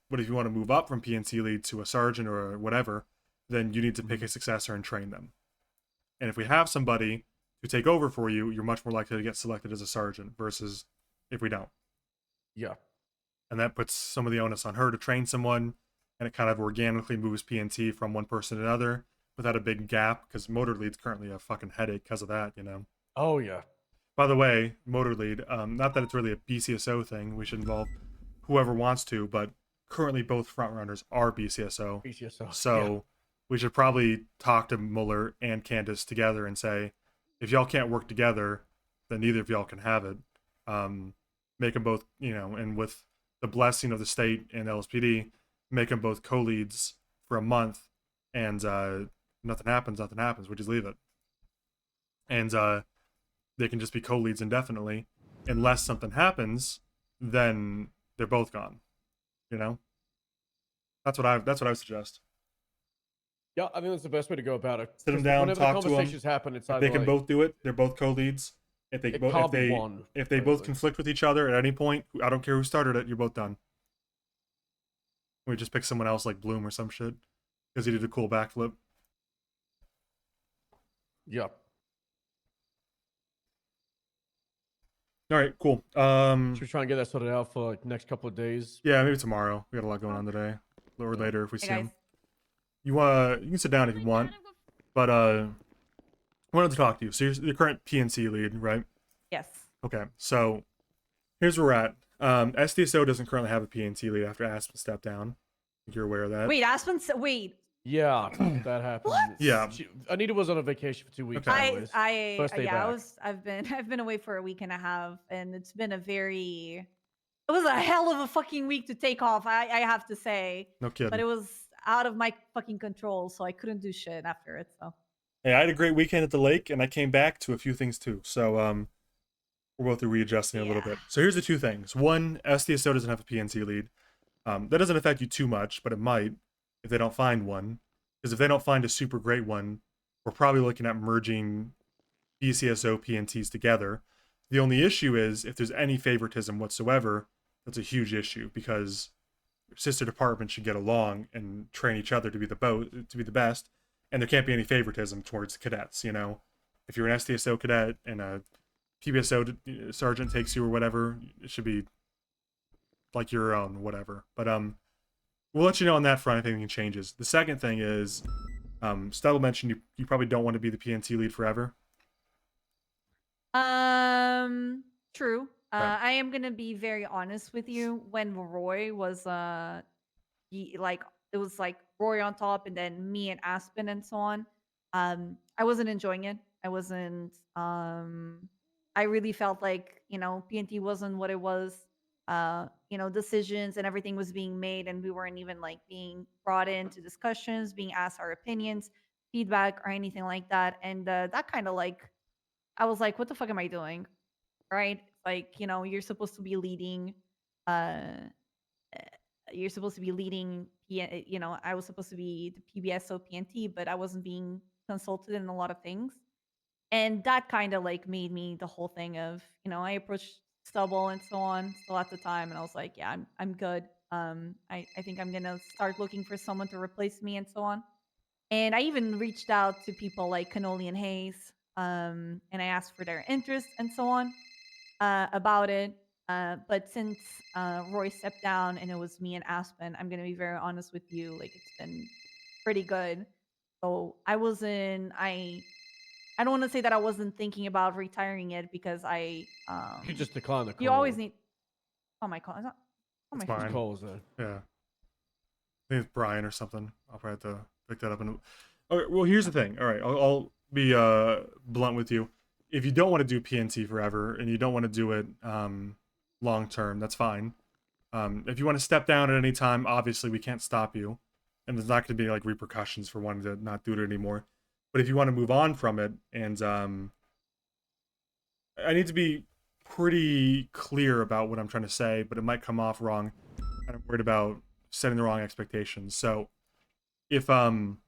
But if you want to move up from PNC lead to a sergeant or whatever, then you need to pick a successor and train them. And if we have somebody to take over for you, you're much more likely to get selected as a sergeant versus if we don't. Yeah. And that puts some of the onus on her to train someone, and it kind of organically moves PNT from one person to another without a big gap, because motor lead's currently a fucking headache because of that, you know? Oh, yeah. By the way, motor lead, not that it's really a BCSO thing, we should involve whoever wants to, but currently both frontrunners are BCSO. BCSO. So we should probably talk to Muller and Candace together and say, if y'all can't work together, then neither of y'all can have it. Make them both, you know, and with the blessing of the state and LSPD, make them both co-leads for a month, and nothing happens, we just leave it. And they can just be co-leads indefinitely. Unless something happens, then they're both gone. You know? That's what I would suggest. Yeah, I think that's the best way to go about it. Sit them down, whenever talk the to them. conversations happen, it's If either they can like, both do it, they're both co-leads. If they It both can't be one, if they both conflict with each other at any point, I don't care who started it, you're both done. We just pick someone else like Bloom or some shit because he did a cool backflip. Yep. All right, cool. Should we try and get that sorted out for like next couple of days? Yeah, maybe tomorrow. We got a lot going on today, or later if we Hey, see guys. him. You can sit down if you want, but I wanted to talk to you. So you're the current PNC lead, right? Yes. Okay, so here's where we're at. SDSO doesn't currently have a PNC lead after Aspen stepped down. I think you're aware of that. Wait, wait. Yeah, that happened. Yeah. Anita was on a vacation for 2 weeks. Okay. anyways. First day Yeah, back. I've been away for a week and a half, and it's been it was a hell of a fucking week to take off. I have to say. No kidding. But it was out of my fucking control, so I couldn't do shit after it. So. Hey, I had a great weekend at the lake, and I came back to a few things too. So we're both readjusting a little bit. So here's the two things. One, SDSO doesn't have a PNC lead. That doesn't affect you too much, but it might if they don't find one. Because if they don't find a super great one, we're probably looking at merging PCSO PNTs together. The only issue is if there's any favoritism whatsoever, that's a huge issue because sister departments should get along and train each other to be the best, and there can't be any favoritism towards cadets. You know, if you're an SDSO cadet and a PBSO sergeant takes you or whatever, it should be like your own, whatever. But we'll let you know on that front if anything changes. The second thing is, Stella mentioned you probably don't want to be the PNT lead forever. True. Okay. I am gonna be very honest with you. When Roy was like it was like Roy on top, and then me and Aspen and so on. I wasn't enjoying it. I wasn't. I really felt like PNT wasn't what it was. Decisions and everything was being made, and we weren't even like being brought into discussions, being asked our opinions, feedback, or anything like that. And that kind of like I was like, what the fuck am I doing? Right? Like, you're supposed to be leading uh you're supposed to be leading I was supposed to be the PBSO PNT, but I wasn't being consulted in a lot of things. And that kind of like made me the whole thing of, I approached Stubble and so on still at the time, and I was like, yeah, I'm good. I think I'm gonna start looking for someone to replace me and so on. And I even reached out to people like Cannoli and Hayes, and I asked for their interest and so on about it. But since Roy stepped down and it was me and Aspen, I'm gonna be very honest with you. Like it's been pretty good. So I don't want to say that I wasn't thinking about retiring it because You just decline the call. you always need. Oh my god! Oh my It's mine. Call was there. Yeah. I think it's Brian or something. I'll probably have to pick that up. Okay, well, here's the thing. All right, I'll be blunt with you. If you don't want to do PNT forever and you don't want to do it long term, that's fine. If you want to step down at any time, obviously we can't stop you, and there's not going to be like repercussions for wanting to not do it anymore. But if you want to move on from it, and I need to be pretty clear about what I'm trying to say, but it might come off wrong. I'm worried about setting the wrong expectations. So if I'm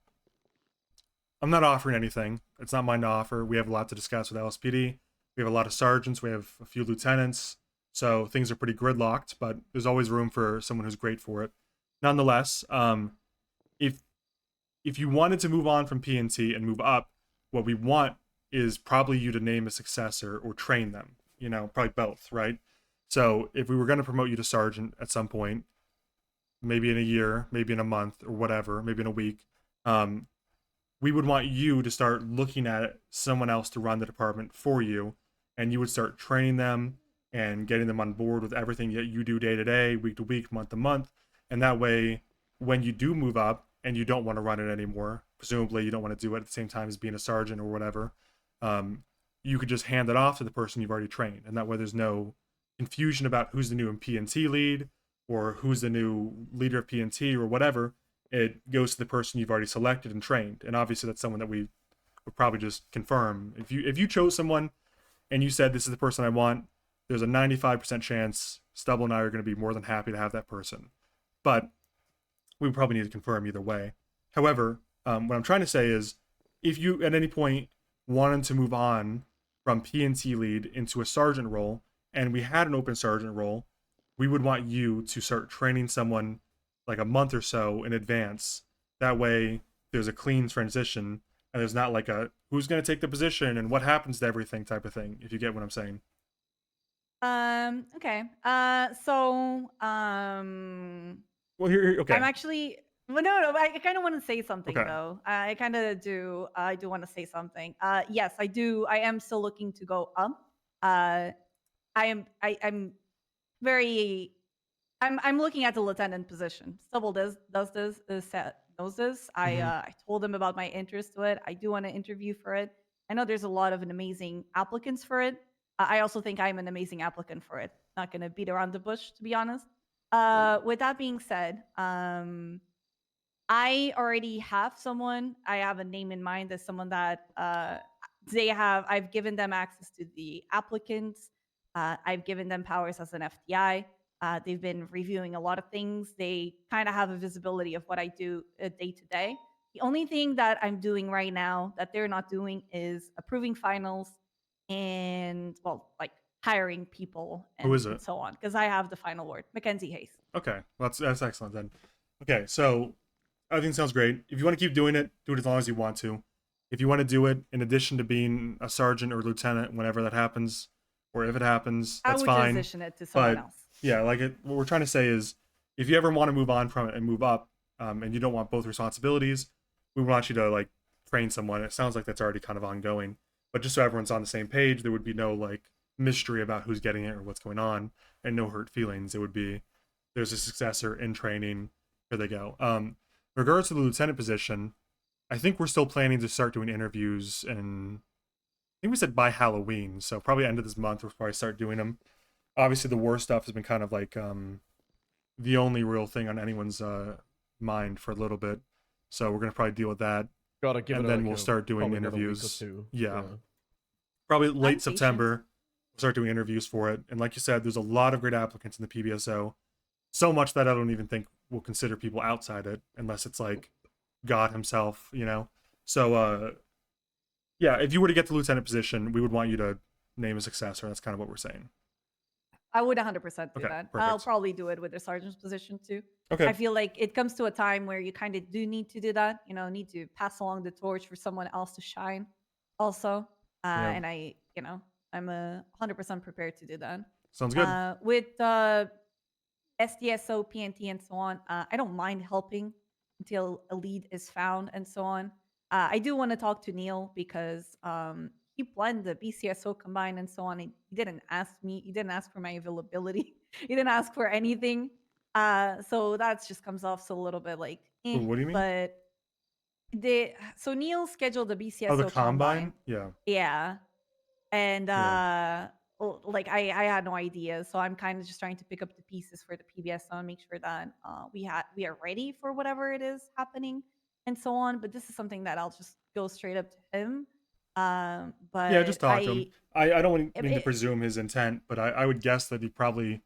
not offering anything, it's not mine to offer. We have a lot to discuss with LSPD. We have a lot of sergeants. We have a few lieutenants. So things are pretty gridlocked, but there's always room for someone who's great for it. Nonetheless, if you wanted to move on from PNT and move up, what we want is probably you to name a successor or train them. Probably both, right? So if we were going to promote you to sergeant at some point, maybe in a year, maybe in a month or whatever, maybe in a week, we would want you to start looking at someone else to run the department for you, and you would start training them and getting them on board with everything that you do day to day, week to week, month to month. And that way, when you do move up and you don't want to run it anymore, presumably you don't want to do it at the same time as being a sergeant or whatever, you could just hand it off to the person you've already trained. And that way there's no confusion about who's the new PNT lead or who's the new leader of PNT or whatever. It goes to the person you've already selected and trained. And obviously that's someone that we would probably just confirm. If you chose someone and you said, this is the person I want, there's a 95% chance Stubble and I are going to be more than happy to have that person. But we would probably need to confirm either way. However, what I'm trying to say is, if you at any point wanted to move on from PNT lead into a sergeant role, and we had an open sergeant role, we would want you to start training someone like a month or so in advance. That way there's a clean transition, and there's not like a who's going to take the position and what happens to everything type of thing, if you get what I'm saying. Okay. Well, here, okay. I'm actually. Well, no. I kind of want to say something Okay. though. I kind of do. I do want to say something. Yes, I do. I am still looking to go up. I'm very. I'm looking at the lieutenant position. Stubble knows this. I told him about my interest to it. I do want to interview for it. I know there's a lot of amazing applicants for it. I also think I'm an amazing applicant for it. Not gonna beat around the bush, to be honest. With that being said, I already have someone. I have a name in mind as someone that I've given them access to the applicants. I've given them powers as an FTI. They've been reviewing a lot of things. They kind of have a visibility of what I do day to day. The only thing that I'm doing right now that they're not doing is approving finals and, well, like hiring people Who is and it? so on, because I have the final word. Mackenzie Hayes. Okay, well, that's excellent then. Okay, so everything sounds great. If you want to keep doing it, do it as long as you want to. If you want to do it in addition to being a sergeant or lieutenant, whenever that happens, or if it happens, I that's would fine. transition it to someone But else. yeah, like what we're trying to say is, if you ever want to move on from it and move up, and you don't want both responsibilities, we want you to like train someone. It sounds like that's already kind of ongoing, but just so everyone's on the same page, there would be no like mystery about who's getting it or what's going on, and no hurt feelings. It would be there's a successor in training. Here they go. In regards to the lieutenant position, I think we're still planning to start doing interviews, and I think we said by Halloween, so probably end of this month we'll probably start doing them. Obviously, the war stuff has been kind of like the only real thing on anyone's mind for a little bit, so we're gonna probably deal with that. Gotta give and it then like we'll a- start doing probably another week or interviews. two. Yeah. Yeah. Probably I'm late patient. September. We'll start doing interviews for it. And like you said, there's a lot of great applicants in the PBSO. So much that I don't even think we'll consider people outside it unless it's like God himself, you know? So, yeah, if you were to get the lieutenant position, we would want you to name a successor. That's kind of what we're saying. I would 100% do Okay, that. I'll perfect. probably do it with the sergeant's position too. Okay. I feel like it comes to a time where you kind of do need to do that. You know, need to pass along the torch for someone else to shine. Also, Yeah. and I'm 100% prepared to do that. Sounds good. With SDSO, PNT, and so on, I don't mind helping until a lead is found and so on. I do want to talk to Neil because he planned the BCSO combine and so on. He didn't ask me. He didn't ask for my availability. He didn't ask for anything. So that just comes off so a little bit like, Ooh, what do you mean? But so Neil scheduled the BCSO Oh, the combine. combine? Yeah. Yeah. And Yeah. like I had no idea. So I'm kind of just trying to pick up the pieces for the PBSO and make sure that we are ready for whatever it is happening and so on. But this is something that I'll just go straight up to him. But Yeah, just talk to him. I don't mean to it- presume his intent, but I would guess that he probably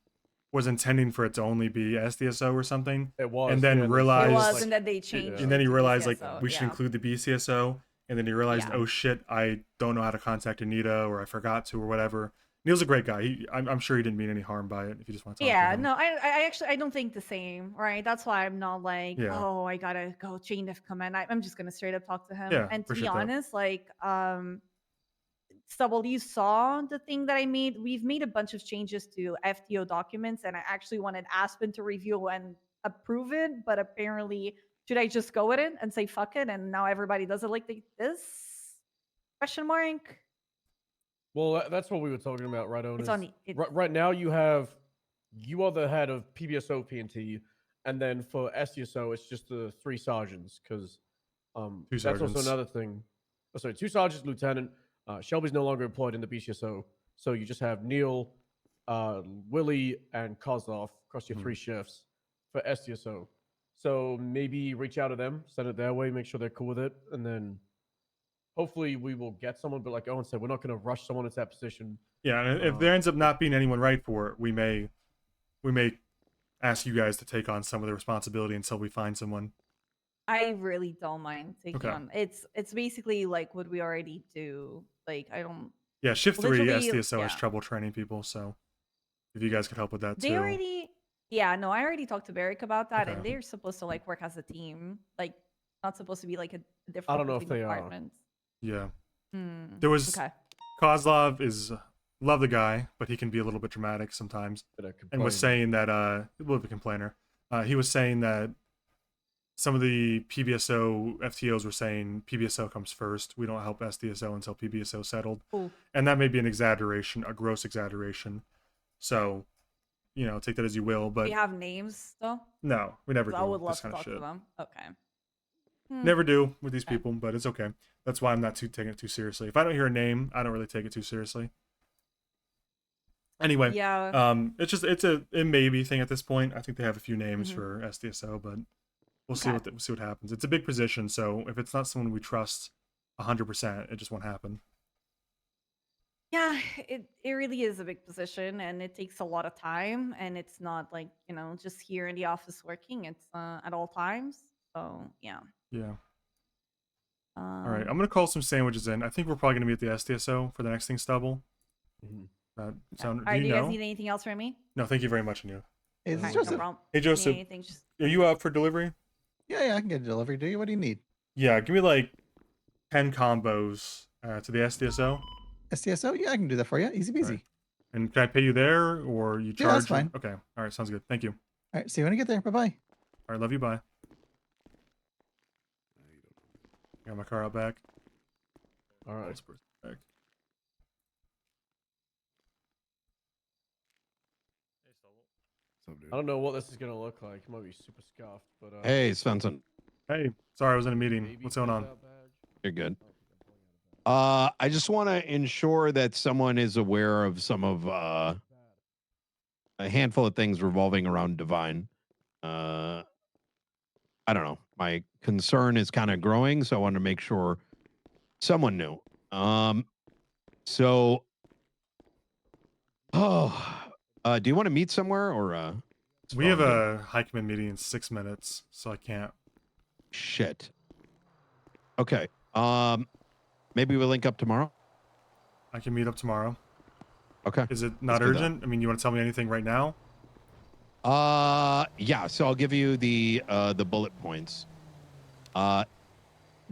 was intending for it to only be SDSO or something. It was, and then yeah, they realized, It was, and then they changed and then he it to realized like BCSO, we should yeah. include the BCSO, and then he realized, Yeah. oh shit, I don't know how to contact Anita, or I forgot to, or whatever. Neil's a great guy. I'm sure he didn't mean any harm by it. If you just want to talk to Yeah, him. no, I actually I don't think the same, right? That's why I'm not like, Yeah. oh, I gotta go chain of command. I'm just gonna straight up talk to him. Yeah, And to be appreciate that. honest, like, Stubble, you saw the thing that I made. We've made a bunch of changes to FTO documents, and I actually wanted Aspen to review and approve it, but apparently, should I just go with it and say fuck it, and now everybody does it like this? Question mark. Well, that's what we were talking about, right? It's Owners? on the- Right now, you are the head of PBSO, PNT, and then for SDSO, it's just the 3 sergeants because that's sergeants. also another thing. Oh, sorry, 2 sergeants, lieutenant. Shelby's no longer employed in the BCSO, so you just have Neil, Willie, and Kozlov across your 3 shifts for SDSO. So maybe reach out to them, send it their way, make sure they're cool with it, and then hopefully we will get someone. But like Owen said, we're not going to rush someone into that position. Yeah, and if there ends up not being anyone right for it, we may ask you guys to take on some of the responsibility until we find someone. I really don't mind taking Okay. on. It's basically like what we already do. Like I don't. Yeah, shift 3 literally, SDSO has yeah. trouble training people, so if you guys could help with that They too. already. Yeah, no, I already talked to Barrick about that, and Okay. they're supposed to like work as a team. Like not supposed to be like a different. I don't know if between they are. departments. Yeah. Hmm, There was okay. Kozlov is love the guy, but he can be a little bit dramatic sometimes. And was saying that a little bit complainer. He was saying that some of the PBSO FTOs were saying PBSO comes first. We don't help SDSO until PBSO settled. Ooh. And that may be an exaggeration, a gross exaggeration. So, take that as you will. Do But you have names though? no, we never do I would love this to kind of talk shit. to them. Okay. Hmm. Never do with these people, but it's okay. That's why I'm not taking it too seriously. If I don't hear a name, I don't really take it too seriously. Anyway, Yeah. it's a maybe thing at this point. I think they have a few names Mhm. for SDSO, but we'll see Okay. we'll see what happens. It's a big position, so if it's not someone we trust 100%, it just won't happen. Yeah, it really is a big position, and it takes a lot of time, and it's not like just here in the office working. It's at all times. So yeah. Yeah. All right, I'm Um, gonna call some sandwiches in. I think we're probably gonna be at the SDSO for the next thing, Stubble. all Sound? right, Do do you you guys know? need anything else from me? No, thank you very much, Anu. Hey, this All is right, no Joseph. problem. Hey, If you need Joseph. anything, just Are you up for delivery? Yeah, I can get a delivery. Do you? What do you need? Yeah, give me like 10 combos to the SDSO. STSO? Yeah, I can do that for you. Easy peasy. And can I pay you there, or you charge? Yeah, that's fine. Okay. All right, sounds good. Thank you. All right, see you when you get there. Bye bye. All right, love you. Bye. Got my car out back. All right. Back. I don't know what this is gonna look like. It might be super scuffed, but Hey, Svensson. Hey, sorry, I was in a meeting. What's going on? You're good. I just want to ensure that someone is aware of some of a handful of things revolving around Divine. I don't know. My concern is kind of growing, so I want to make sure someone knew. So, do you want to meet somewhere or? We have a high command meeting in 6 minutes, so I can't. Shit. Okay. Maybe we'll link up tomorrow. I can meet up tomorrow. Okay. Is it not do that. urgent? I mean, you want to tell me anything right now? Yeah. So I'll give you the bullet points.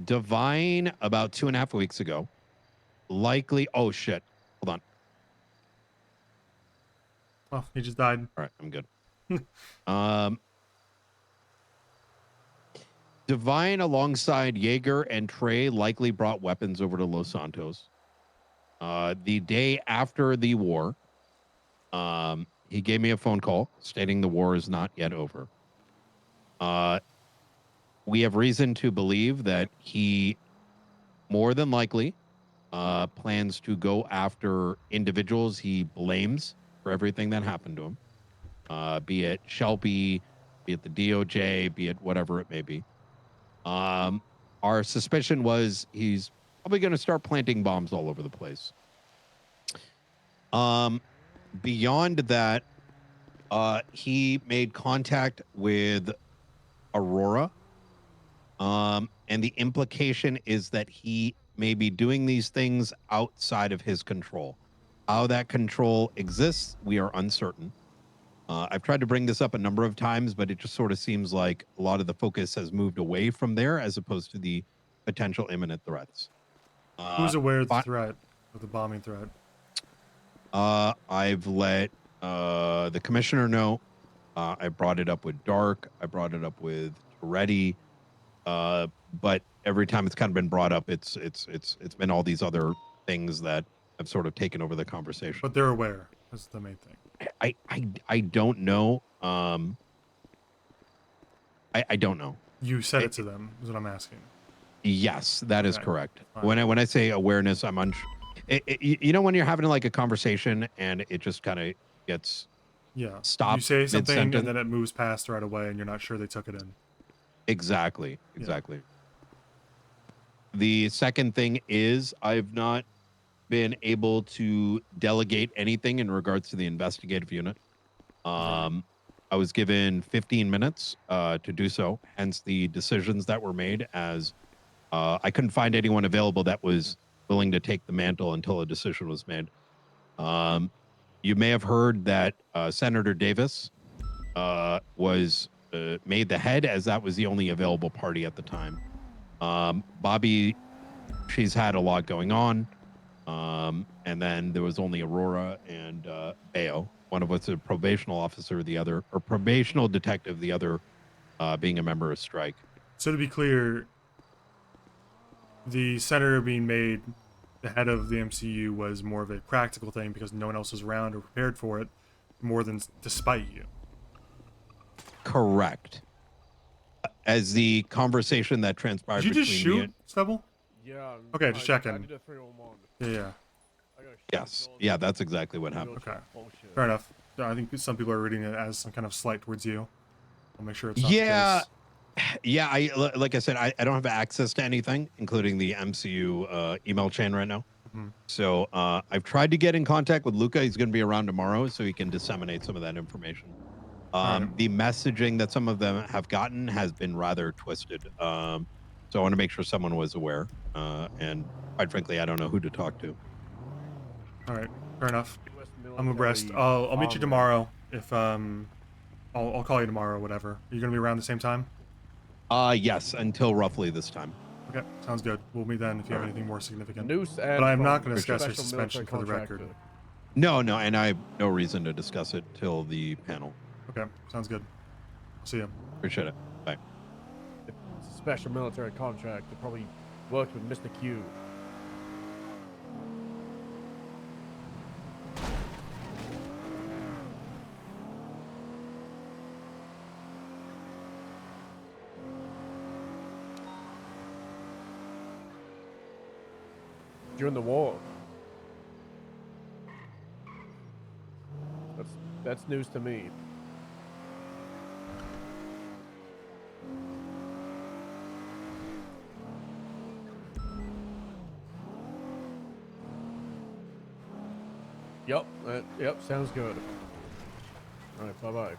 Divine about 2.5 weeks ago. Likely. Oh shit. Hold on. Oh, he just died. All right, I'm good. Divine alongside Jaeger and Trey likely brought weapons over to Los Santos. The day after the war, he gave me a phone call stating the war is not yet over. We have reason to believe that he more than likely plans to go after individuals he blames for everything that happened to him, be it Shelby, be it the DOJ, be it whatever it may be. Our suspicion was he's probably going to start planting bombs all over the place. Beyond that, he made contact with Aurora. And the implication is that he may be doing these things outside of his control. How that control exists, we are uncertain. I've tried to bring this up a number of times, but it just sort of seems like a lot of the focus has moved away from there as opposed to the potential imminent threats. Who's aware of the threat, of the bombing threat? I've let the commissioner know. I brought it up with Dark. I brought it up with Toretti. But every time it's kind of been brought up, it's been all these other things that have sort of taken over the conversation. But they're aware. That's the main thing. I don't know. I don't know. You said it to them, is what I'm asking. Yes, that is Okay, correct. fine. When I say awareness, I'm unsure. You know when you're having like a conversation and it just kind of gets stopped. You say something and mid-sentence? then it moves past right away, and you're not sure they took it in. Exactly. The second thing is I've not been able to delegate anything in regards to the investigative unit. I was given 15 minutes to do so, hence the decisions that were made, as I couldn't find anyone available that was willing to take the mantle until a decision was made. You may have heard that Senator Davis was made the head, as that was the only available party at the time. Bobby, she's had a lot going on. And then there was only Aurora and Bayo. One of us a probational officer, the other, or probational detective, the other being a member of Strike. So to be clear, the senator being made the head of the MCU was more of a practical thing because no one else was around or prepared for it, more than to spite you. Correct. As the conversation that transpired Did you just between me shoot, and- Stubble? Yeah. Okay, just checking. I did a 301. Yeah. Yes. Yeah, that's exactly what happened. Okay. Fair enough. I think some people are reading it as some kind of slight towards you. I'll make sure it's not the case. Yeah, like I said, I don't have access to anything, including the MCU email chain right now. So I've tried to get in contact with Luca. He's going to be around tomorrow, so he can disseminate some of that information. The messaging that some of them have gotten has been rather twisted. So I want to make sure someone was aware. And quite frankly, I don't know who to talk to. All right, fair enough. US I'm abreast. military I'll meet you armory. tomorrow. If I'll call you tomorrow or whatever. Are you gonna be around the same time? Yes, until roughly this time. Okay, sounds good. We'll meet then if you have anything more significant. Noose But and I'm not from going to discuss your special suspension for military the record. contractor. No, and I have no reason to discuss it till the panel. Okay, sounds good. See you. Appreciate it. Bye. It's a special military contract. They probably worked with Mr. Q. During the war. That's news to me. Yep, yep, sounds good. All right, bye-bye.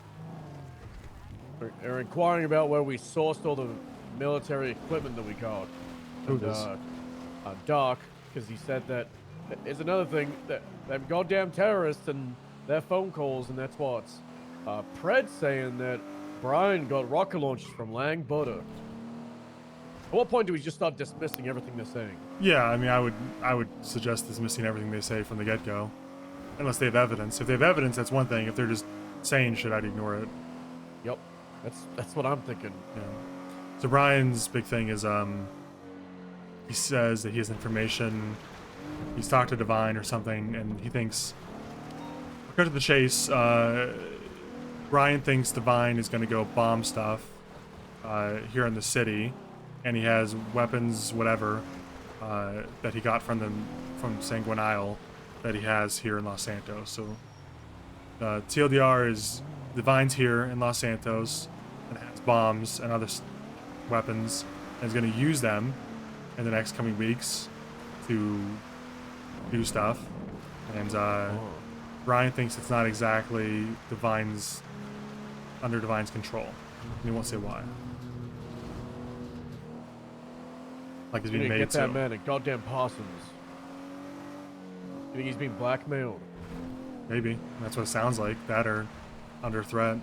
They're inquiring about where we sourced all the military equipment that we got. Who And, this? Doc, because he said that is another thing, that them goddamn terrorists and their phone calls, and that's what's Pred saying that Brian got rocket launchers from Lang Butter. At what point do we just start dismissing everything they're saying? Yeah, I mean, I would suggest dismissing everything they say from the get-go, unless they have evidence. If they have evidence, that's one thing. If they're just saying shit, I'd ignore it. Yep, that's what I'm thinking. Yeah. So Brian's big thing is he says that he has information. He's talked to Divine or something, and he thinks. Cut to the chase. Brian thinks Divine is going to go bomb stuff here in the city, and he has weapons, whatever, that he got from Sanguine Isle that he has here in Los Santos. So TLDR is Divine's here in Los Santos and has bombs and other weapons, and is going to use them in the next coming weeks to do stuff. And Brian thinks it's not exactly under Divine's control. And he won't say why. Like he's being made Get that to. man at goddamn Parsons. You think he's being blackmailed? Maybe. That's what it sounds like. That or under threat.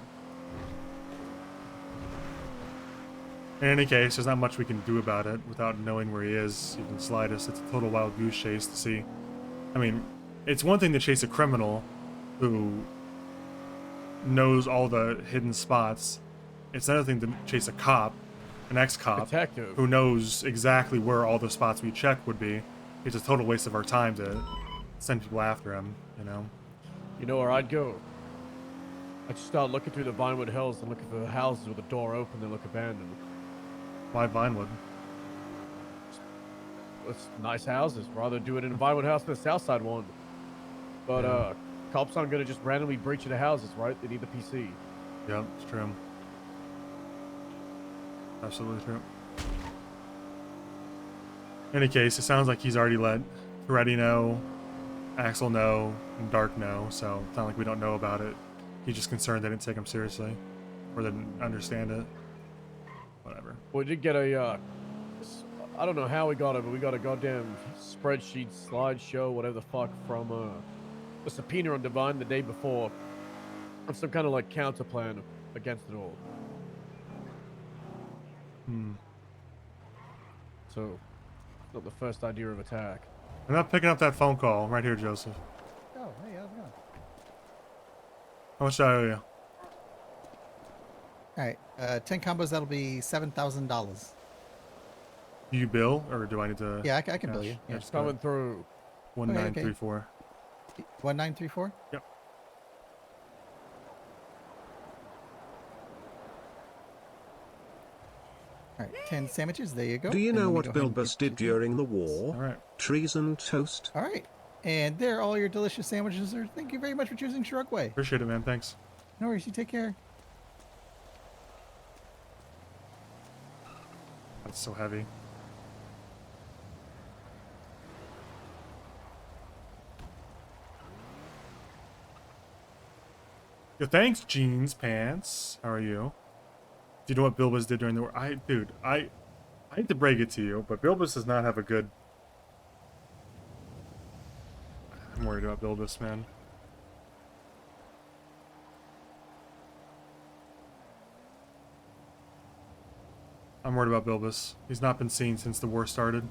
In any case, there's not much we can do about it without knowing where he is. You can slide us. It's a total wild goose chase to see. I mean, it's one thing to chase a criminal who knows all the hidden spots. It's another thing to chase a cop, an ex-cop, Detective. who knows exactly where all the spots we check would be. It's a total waste of our time to send people after him, you know? You know where I'd go? I'd just start looking through the Vinewood Hills and looking for houses with the door open that look abandoned. Why Vinewood? It's nice houses. Rather do it in a Vinewood house than a Southside one. But Yeah. cops aren't gonna just randomly breach into houses, right? They need the PC. Yep, it's true. Absolutely true. In any case, it sounds like he's already let Reddy know, Axel know, and Dark know, so it's not like we don't know about it. He's just concerned they didn't take him seriously, or they didn't understand it. Whatever. We did get a, I don't know how we got it, but we got a goddamn spreadsheet, slideshow, whatever the fuck, from a subpoena on Divine the day before, of some kind of like counter plan against it all. So, not the first idea of attack. I'm not picking up that phone call. Right here, Joseph. Oh, hey, how's it going? How much do I owe you? All right, 10 combos, that'll be $7,000. Do you bill, or do I need to? Yeah, I can bill cash? you. Yeah. It's coming through. 1934. 1934? Yep. All right, 10 sandwiches, there you go. Do you And know let me what go ahead and Bilbus get did during the war? All right. Treason toast. All right. And there are all your delicious sandwiches, sir. Thank you very much for choosing Shrugway. Appreciate it, man. Thanks. No worries. You take care. That's so heavy. Yo, thanks, jeans pants. How are you? Do you know what Bilbus did during the war? Dude, I hate to break it to you, but Bilbus does not have a good. I'm worried about Bilbus, man. I'm worried about Bilbus. He's not been seen since the war started.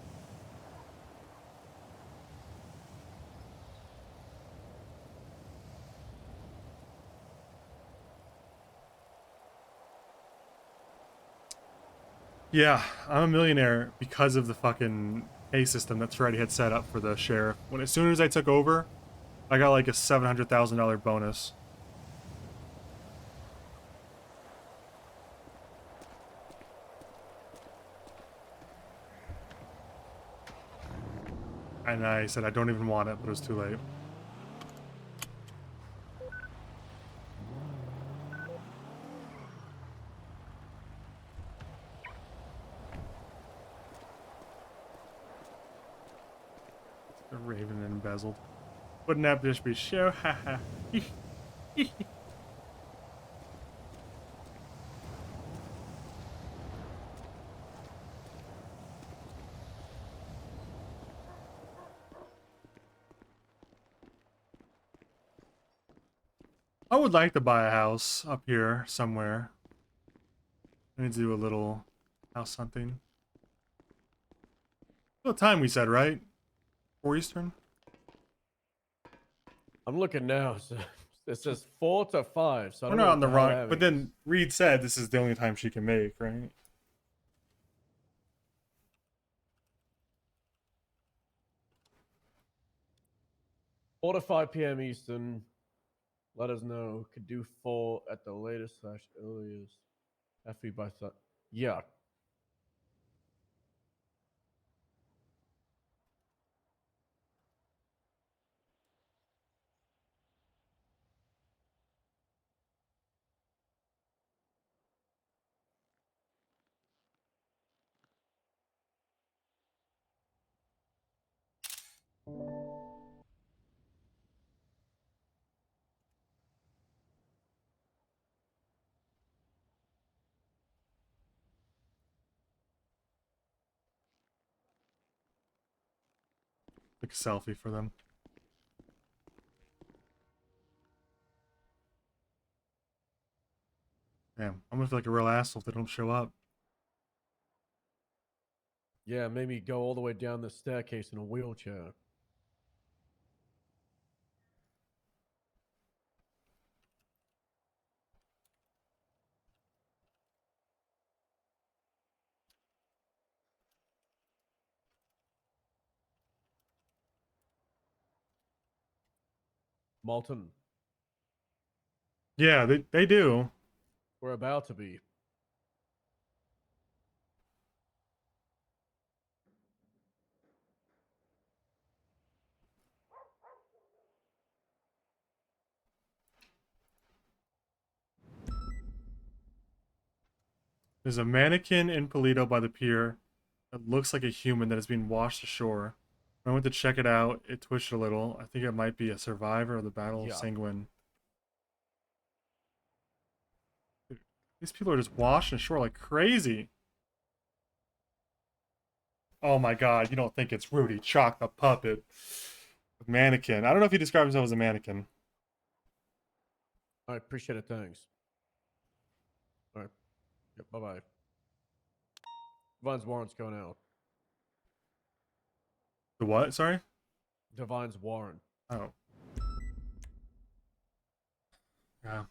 Yeah, I'm a millionaire because of the fucking pay system that Freddy had set up for the sheriff. As soon as I took over, I got like a $700,000 bonus. And I said I don't even want it, but it was too late. The Raven embezzled. Wouldn't that just be show? Haha. I would like to buy a house up here somewhere. I need to do a little house hunting. What time we said, right? 4 Eastern? I'm looking now. So it says 4 to 5. So I We're don't know not what on the the hell wrong. that But means. then Reed said this is the only time she can make, right? Four to 5 p.m. Eastern. Let us know. Could do 4 at the latest / earliest. FE by sun. Yeah. Like a selfie for them. Damn, I'm gonna feel like a real asshole if they don't show up. Yeah, made me go all the way down the staircase in a wheelchair. Malton, Yeah, they do. we're about to be. There's a mannequin in Polito by the pier that looks like a human that is being washed ashore. When I went to check it out, it twitched a little. I think it might be a survivor of the Battle of Yeah. Sanguine. Dude, these people are just washing ashore like crazy. Oh my god, you don't think it's Rudy Chalk the puppet. Mannequin. I don't know if he describes himself as a mannequin. I appreciate it. Thanks. All right. Yep, bye bye. Divine's warrant's going out. The what? Sorry? Divine's warrant. Oh. Yeah.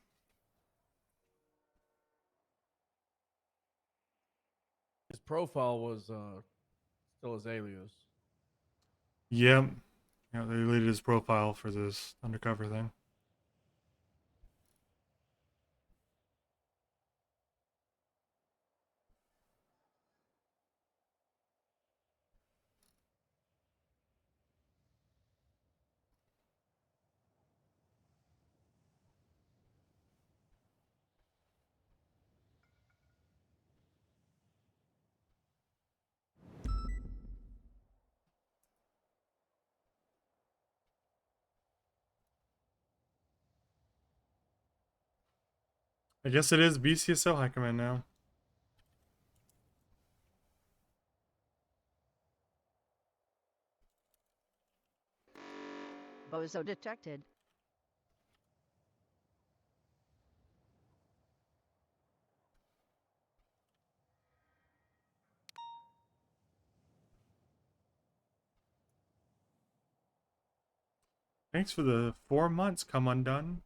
His profile was still his alias. Yep. Yeah, they deleted his profile for this undercover thing. I guess it is BCSO High Command now. Bozo detected. Thanks for the 4 months, come undone.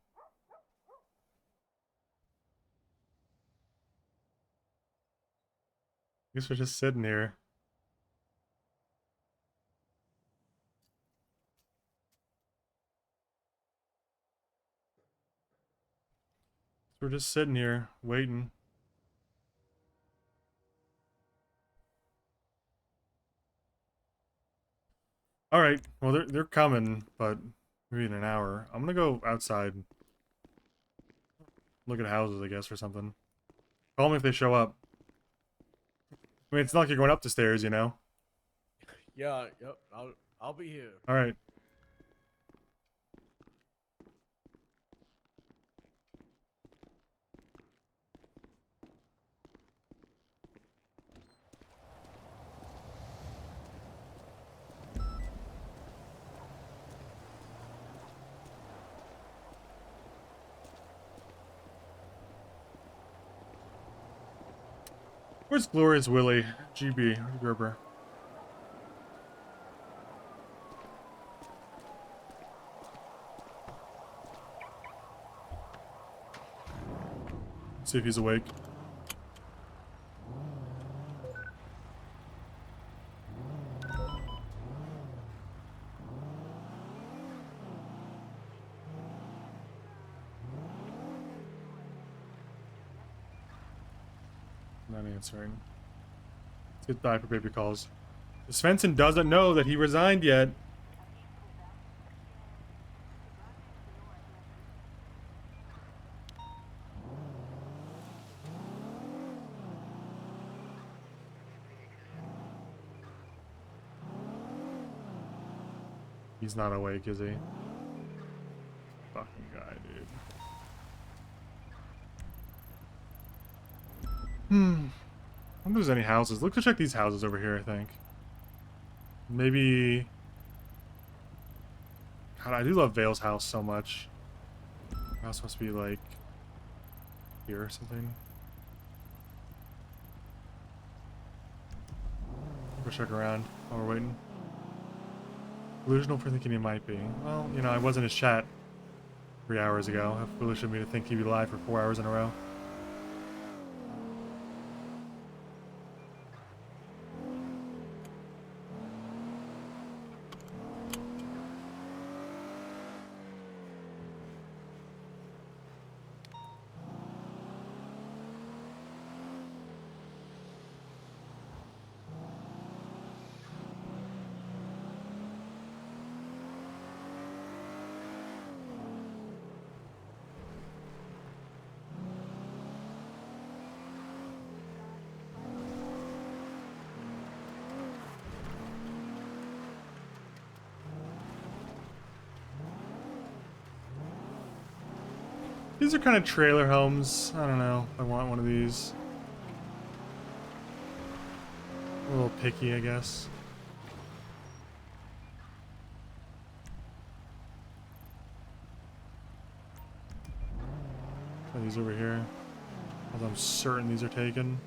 Guess we're just sitting here. We're just sitting here waiting. All right. Well, they're coming, but maybe in an hour. I'm gonna go outside. Look at houses, I guess, or something. Call me if they show up. I mean, it's not like you're going up the stairs, you know. Yeah, yep. I'll be here. All right. Where's Glorious Willie? GB Gerber. See if he's awake. Not answering. Goodbye for baby calls. Svensson doesn't know that he resigned yet. He's not awake, is he? Fucking guy, dude. I wonder if there's any houses. Look to check these houses over here, I think. Maybe... God, I do love Vale's house so much. The house must be, like... here or something. Go check around while we're waiting. Delusional for thinking he might be. Well, you know, I was in his chat 3 hours ago. How foolish of me to think he'd be live for 4 hours in a row. These are kind of trailer homes. I don't know if I want one of these. A little picky, I guess. Try these over here. Although I'm certain these are taken.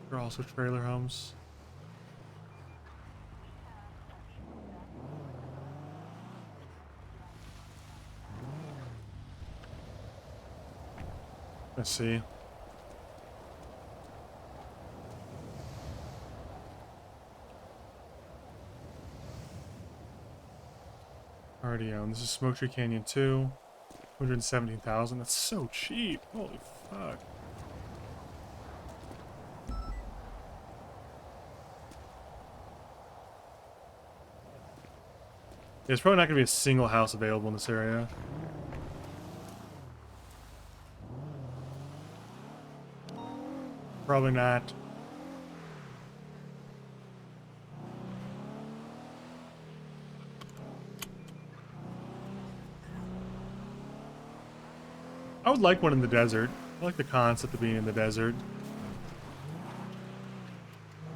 They're also trailer homes. Let's see. Already owned. This is Smoke Tree Canyon 2. 217,000. That's so cheap. Holy fuck. There's probably not going to be a single house available in this area. Probably not. I would like one in the desert. I like the concept of being in the desert.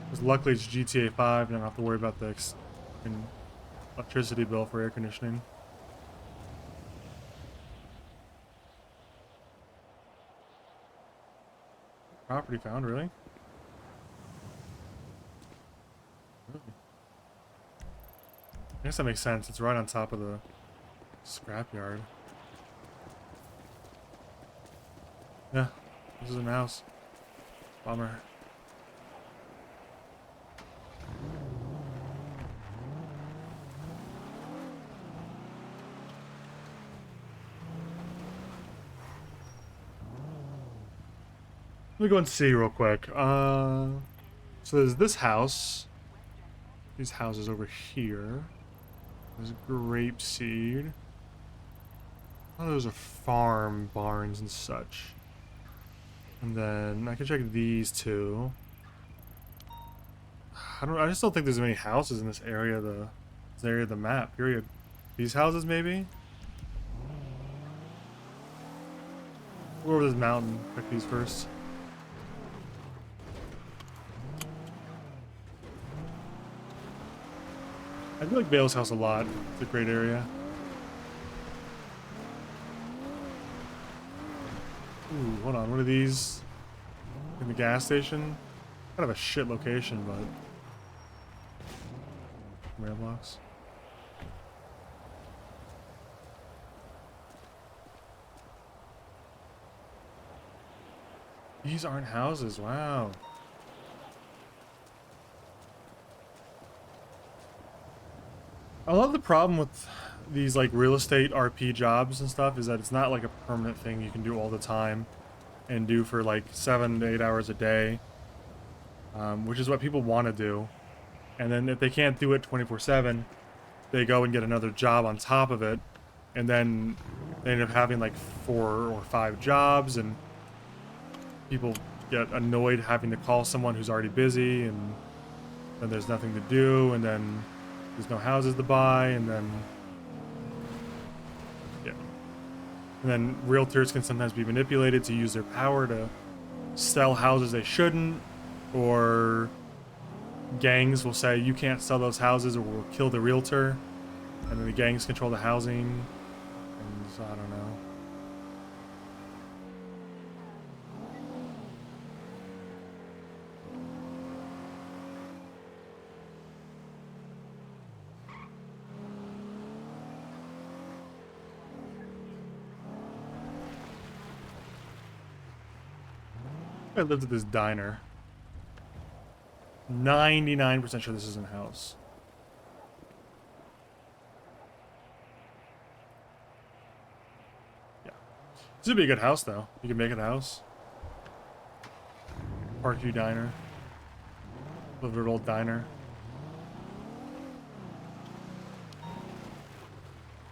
Because luckily it's GTA 5 and I don't have to worry about the fucking electricity bill for air conditioning. Property found, really? I guess that makes sense. It's right on top of the scrapyard. Yeah, this is an house. Bummer. Let me go and see real quick. So there's this house. These houses over here. There's grapeseed. Oh, those are farm barns and such. And then I can check these two. I just don't think there's many houses in this area of the map, period. These houses maybe? We'll go over this mountain, check these first. I do like Vale's house a lot. It's a great area. Ooh, hold on. What are these? In the gas station? Kind of a shit location, but... Rail blocks. These aren't houses. Wow. I love the problem with these like real estate RP jobs and stuff is that it's not like a permanent thing you can do all the time and do for like 7 to 8 hours a day, which is what people want to do. And then if they can't do it 24/7, they go and get another job on top of it, and then they end up having like 4 or 5 jobs, and people get annoyed having to call someone who's already busy, and then there's nothing to do, and then there's no houses to buy, and then yeah. And then realtors can sometimes be manipulated to use their power to sell houses they shouldn't, or gangs will say you can't sell those houses or we'll kill the realtor, and then the gangs control the housing, and so I don't know. I lived at this diner. 99% sure this isn't a house. Yeah. This would be a good house, though. You can make it a house. Parkview Diner. Livered old diner.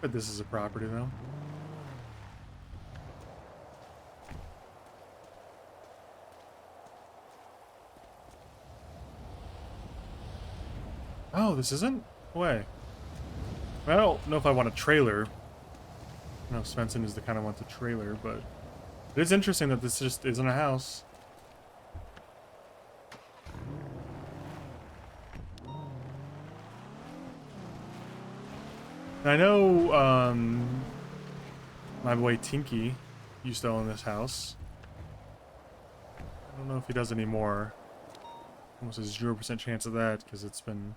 But this is a property, though. Oh, this isn't? Way. I don't know if I want a trailer. I know Svensson is the kind of wants a trailer, but it is interesting that this just isn't a house. I know my boy Tinky used to own this house. I don't know if he does anymore. Almost a 0% chance of that because it's been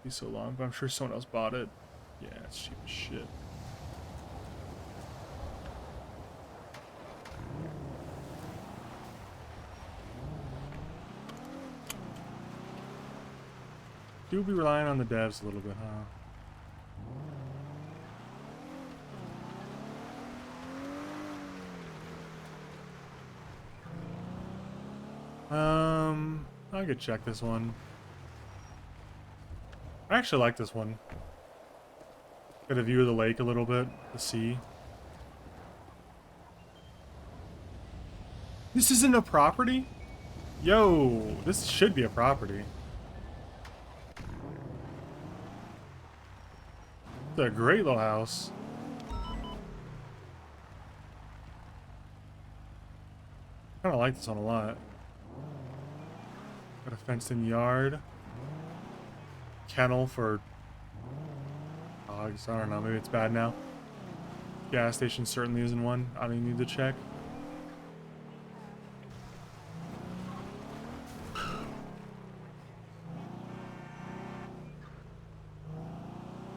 so long, but I'm sure someone else bought it. Yeah, it's cheap as shit. Do be relying on the devs a little bit, huh? I could check this one. I actually like this one. Get a view of the lake a little bit, the sea. This isn't a property? Yo, this should be a property. It's a great little house. kind of like this one a lot. Got a fenced-in yard. Kennel for dogs. I don't know. Maybe it's bad now. Gas station certainly isn't one. I don't even need to check.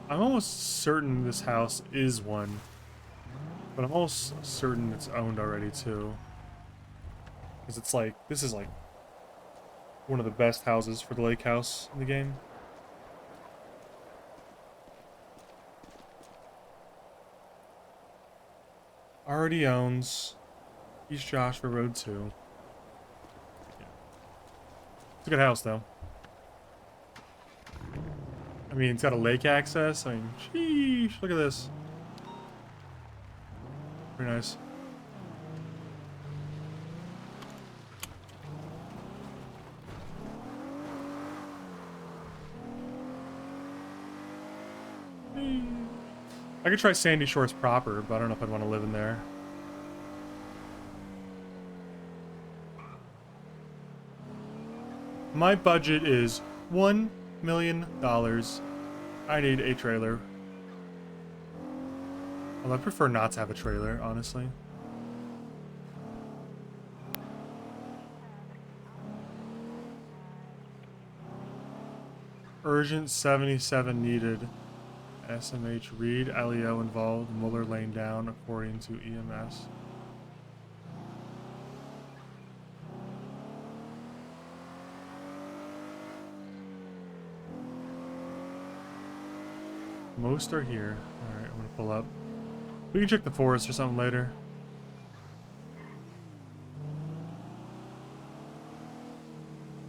I'm almost certain this house is one, but I'm almost certain it's owned already too. Because it's like, this is like one of the best houses for the lake house in the game. Already owns East Joshua Road 2. Yeah. It's a good house though. I mean, it's got a lake access. I mean, sheesh, look at this. Very nice. I could try Sandy Shores proper, but I don't know if I'd want to live in there. My budget is $1 million. I need a trailer. Well, I prefer not to have a trailer, honestly. Urgent 77 needed. SMH Reed, LEO involved. Muller lane down according to EMS. Most are here. Alright, I'm gonna pull up. We can check the forest or something later.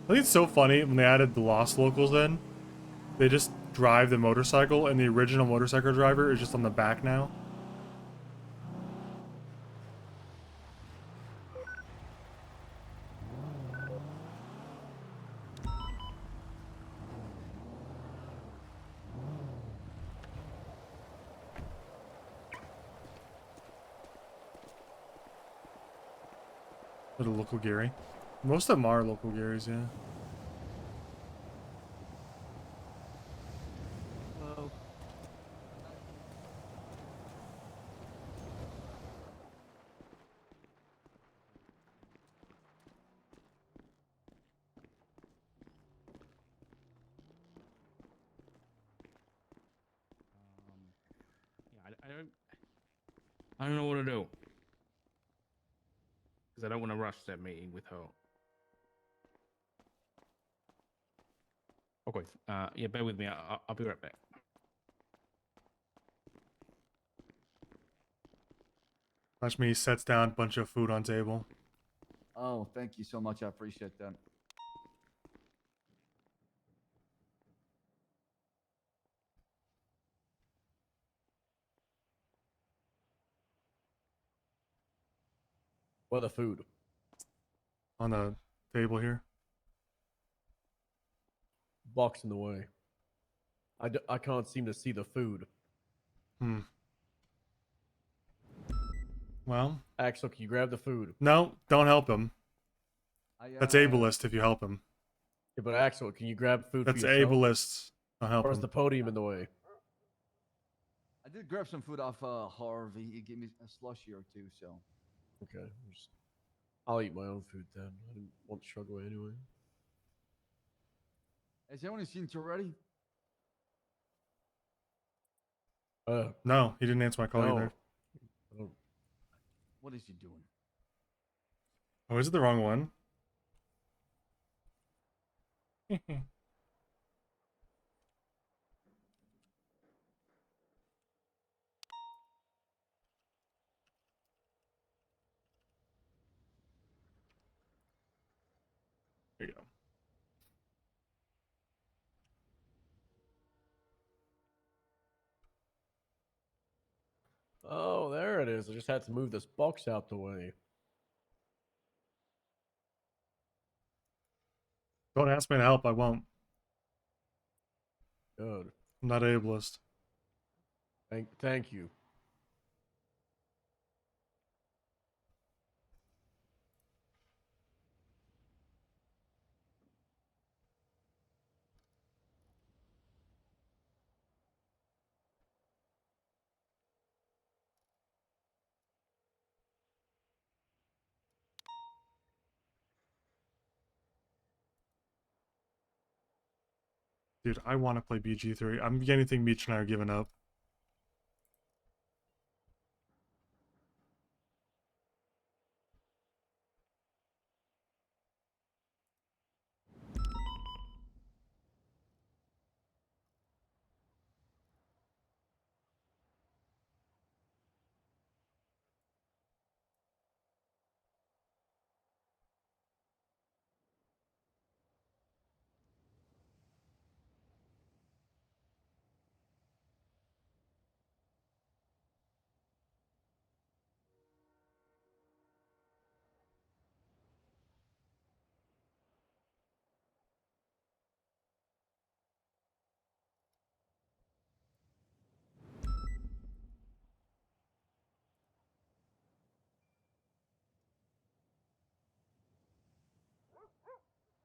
I think it's so funny when they added the Lost Locals in. They just drive the motorcycle and the original motorcycle driver is just on the back now. Little local Gary. Most of them are local Garys, yeah. Hello. Yeah, I don't know what to do. Because I don't want to rush that meeting with her. Okay. Yeah, bear with me. I'll be right back. Watch me sets down a bunch of food on table. Oh, thank you so much. I appreciate that. What the food? On the table here. Box in the way. I can't seem to see the food. Well. Axel, can you grab the food? No, don't help him. That's ableist if you help him. Yeah, but Axel, can you grab food That's for yourself? ableist. Don't help Or is him. the podium in the way? I did grab some food off Harvey. He gave me a slushie or two, so. Okay. I'll eat my own food then. I didn't want to struggle anyway. Has anyone seen it already? No, he didn't answer my call no. either. What is he doing? Oh, is it the wrong one? There you go. Oh, there it is. I just had to move this box out the way. Don't ask me to help, I won't. Good. I'm not ableist. Thank you. Dude, I want to play BG3. I'm beginning to think Meech and I are giving up.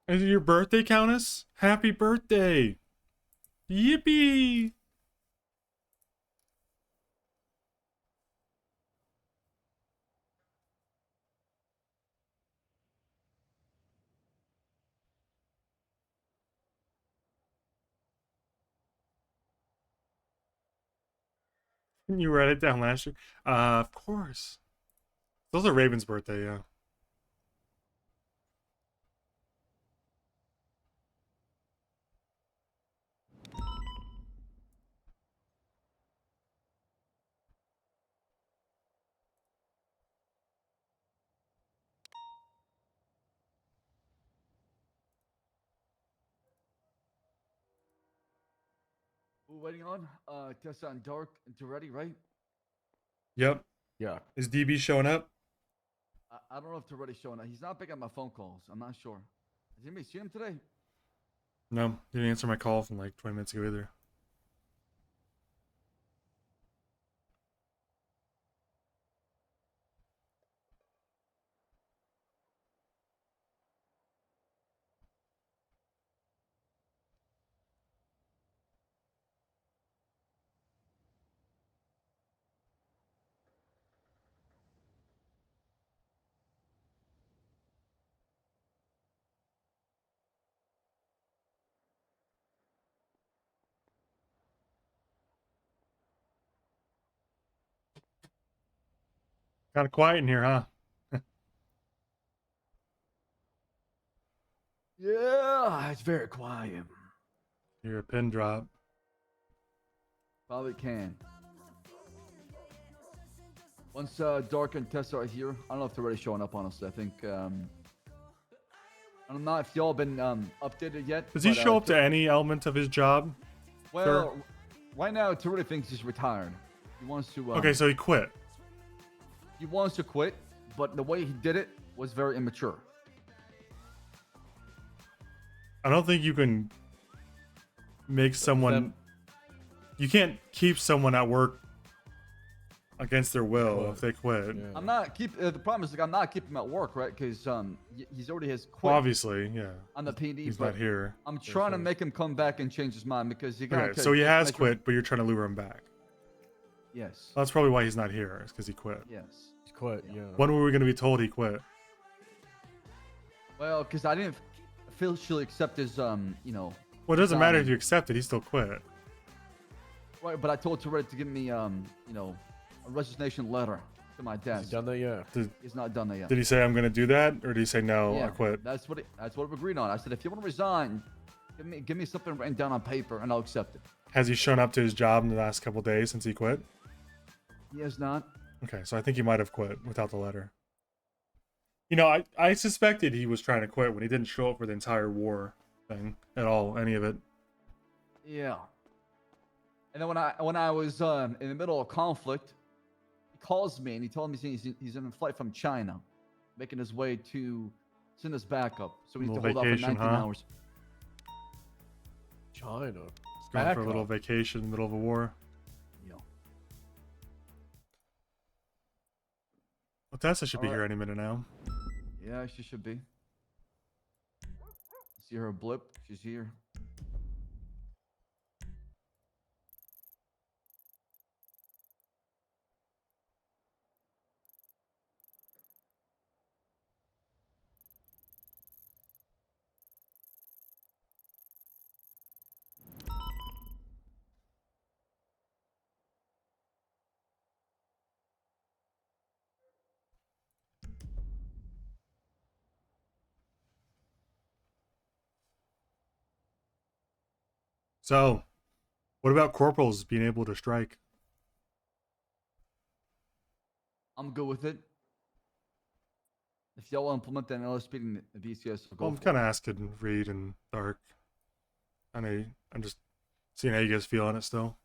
Is it your birthday, Countess? Happy birthday! Yippee! You write it down last year? Of course. Those are Raven's birthday, yeah. We're waiting on Tessa and Dark and Toretti, right? Yep. Yeah. Is DB showing up? I don't know if Toretti's showing up. He's not picking up my phone calls. I'm not sure. Has anybody seen him today? No, he didn't answer my call from like 20 minutes ago either. Kind of quiet in here, huh? Yeah, it's very quiet. You're a pin drop. Probably can. Once Dark and Tessa are here, I don't know if they're already showing up, honestly. I think, I don't know if y'all been updated yet. Does he but, show up to any element of his job? Well, sir? right now, Toretti thinks he's retired. He wants to. Okay, so he quit. He wants to quit, but the way he did it was very immature. I don't think you can make someone. You can't keep someone at work against their will if they quit. I'm not keep. The problem is, like, I'm not keeping him at work, right? Because he's already has quit. Well, obviously, yeah. On the PD, He's but not here. I'm trying to make him come back and change his mind because you got. Okay, so he has quit, but you're trying to lure him back. Yes. Well, that's probably why he's not here. Is because he quit. Yes. He's quit. Yeah. When were we going to be told he quit? Well, because I didn't officially accept his, you know. Well, it doesn't matter if you accept it. He still quit. Right, but I told Toretto to give me, you know, a resignation letter to my desk. Has he done that yet? He's not done that yet. Did he say I'm going to do that, or did he say no? Yeah, I quit. That's what we agreed on. I said if you want to resign, give me something written down on paper, and I'll accept it. Has he shown up to his job in the last couple days since he quit? He has not. Okay, so I think he might have quit without the letter. You know, I suspected he was trying to quit when he didn't show up for the entire war thing at all, any of it. Yeah. And then when I was in the middle of conflict, he calls me and he told me he's in a flight from China, making his way to send us backup. So we need to hold off for 19 hours. China. He's going for a little vacation in the middle of a war. Yeah. Well, Tessa should be here any minute now. Yeah, she should be. See her blip? She's here. So, what about corporals being able to strike? I'm good with it. If y'all want to implement that in LSPD and the VCS, Well, I'm kind of asking Reed and Dark. I'm just seeing how you guys feel on it still.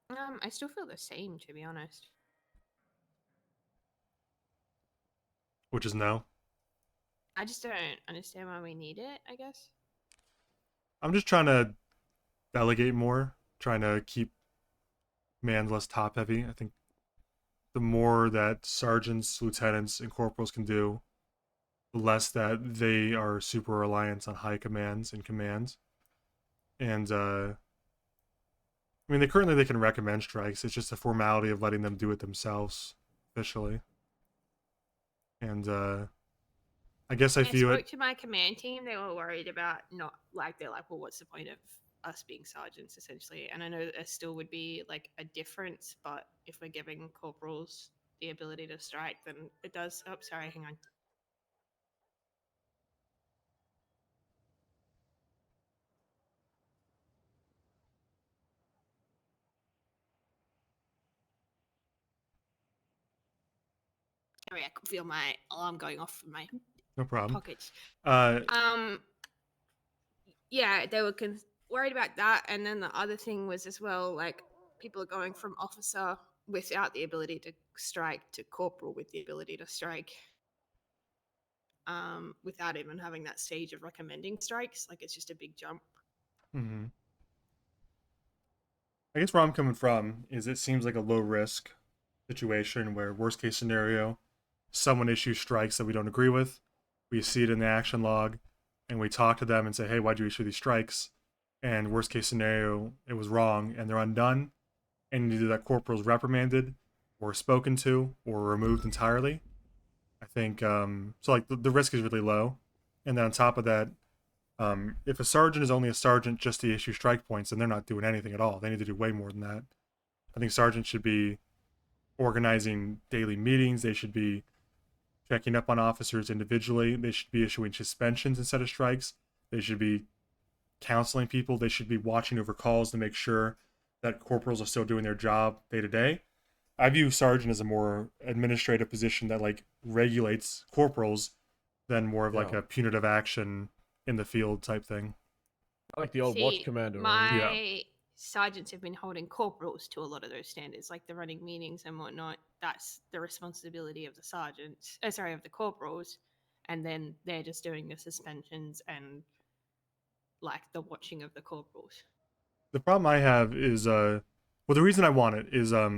I still feel the same, to be honest. Which is no. I just don't understand why we need it, I guess. I'm just trying to delegate more, trying to keep man less top heavy. I think the more that sergeants, lieutenants, and corporals can do, the less that they are super reliant on high commands and commands. And I mean, they can recommend strikes. It's just a formality of letting them do it themselves officially. And I guess I feel spoke to my command team. They were worried about they're like, well, what's the point of us being sergeants essentially? And I know that there still would be like a difference, but if we're giving corporals the ability to strike, then it does. Oh, sorry, hang on. Sorry, I could feel my alarm going off from my no problem. pockets. Yeah, they were worried about that, and then the other thing was as well, like people are going from officer without the ability to strike to corporal with the ability to strike, without even having that stage of recommending strikes. Like it's just a big jump. Mm-hmm. I guess where I'm coming from is it seems like a low risk situation where worst case scenario, someone issues strikes that we don't agree with, we see it in the action log, and we talk to them and say, hey, why'd you issue these strikes? And worst case scenario, it was wrong and they're undone, and either that corporal's reprimanded or spoken to or removed entirely. I think so like the risk is really low. And then on top of that, if a sergeant is only a sergeant just to issue strike points, then they're not doing anything at all. They need to do way more than that. I think sergeants should be organizing daily meetings. They should be checking up on officers individually. They should be issuing suspensions instead of strikes. They should be counseling people. They should be watching over calls to make sure that corporals are still doing their job day to day. I view sergeant as a more administrative position that like regulates corporals than more of like a punitive action in the field type thing. I like the old watch commander. My sergeants have been holding corporals to a lot of those standards, like the running meetings and whatnot. That's the responsibility of the sergeants. Of the corporals, and then they're just doing the suspensions and like the watching of the corporals. The problem I have is the reason I want it is I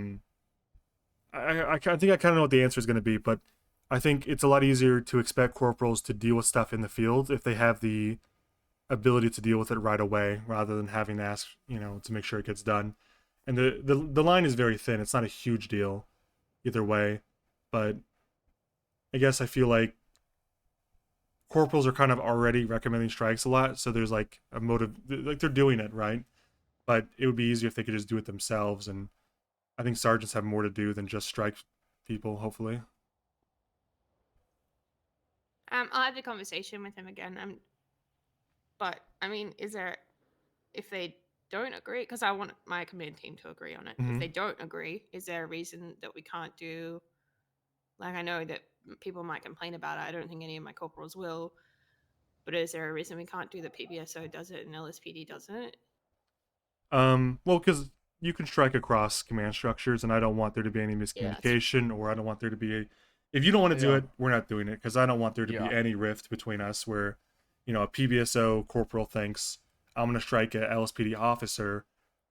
think I kind of know what the answer is going to be, but I think it's a lot easier to expect corporals to deal with stuff in the field if they have the ability to deal with it right away, rather than having to ask, to make sure it gets done. And the line is very thin. It's not a huge deal either way, but I guess I feel like corporals are kind of already recommending strikes a lot, so there's like a motive, like they're doing it right, but it would be easier if they could just do it themselves. And I think sergeants have more to do than just strike people, hopefully. I'll have the conversation with him again. But I mean, if they don't agree, because I want my command team to agree on it. Mm-hmm. If they don't agree, is there a reason that we can't do? Like, I know that people might complain about it. I don't think any of my corporals will. But is there a reason we can't do that? PBSO does it and LSPD doesn't? Well, because you can strike across command structures, and I don't want there to be any miscommunication, or I don't want there to be if you don't want to do it, we're not doing it, because I don't want there to be any rift between us where, a PBSO corporal thinks I'm going to strike a LSPD officer,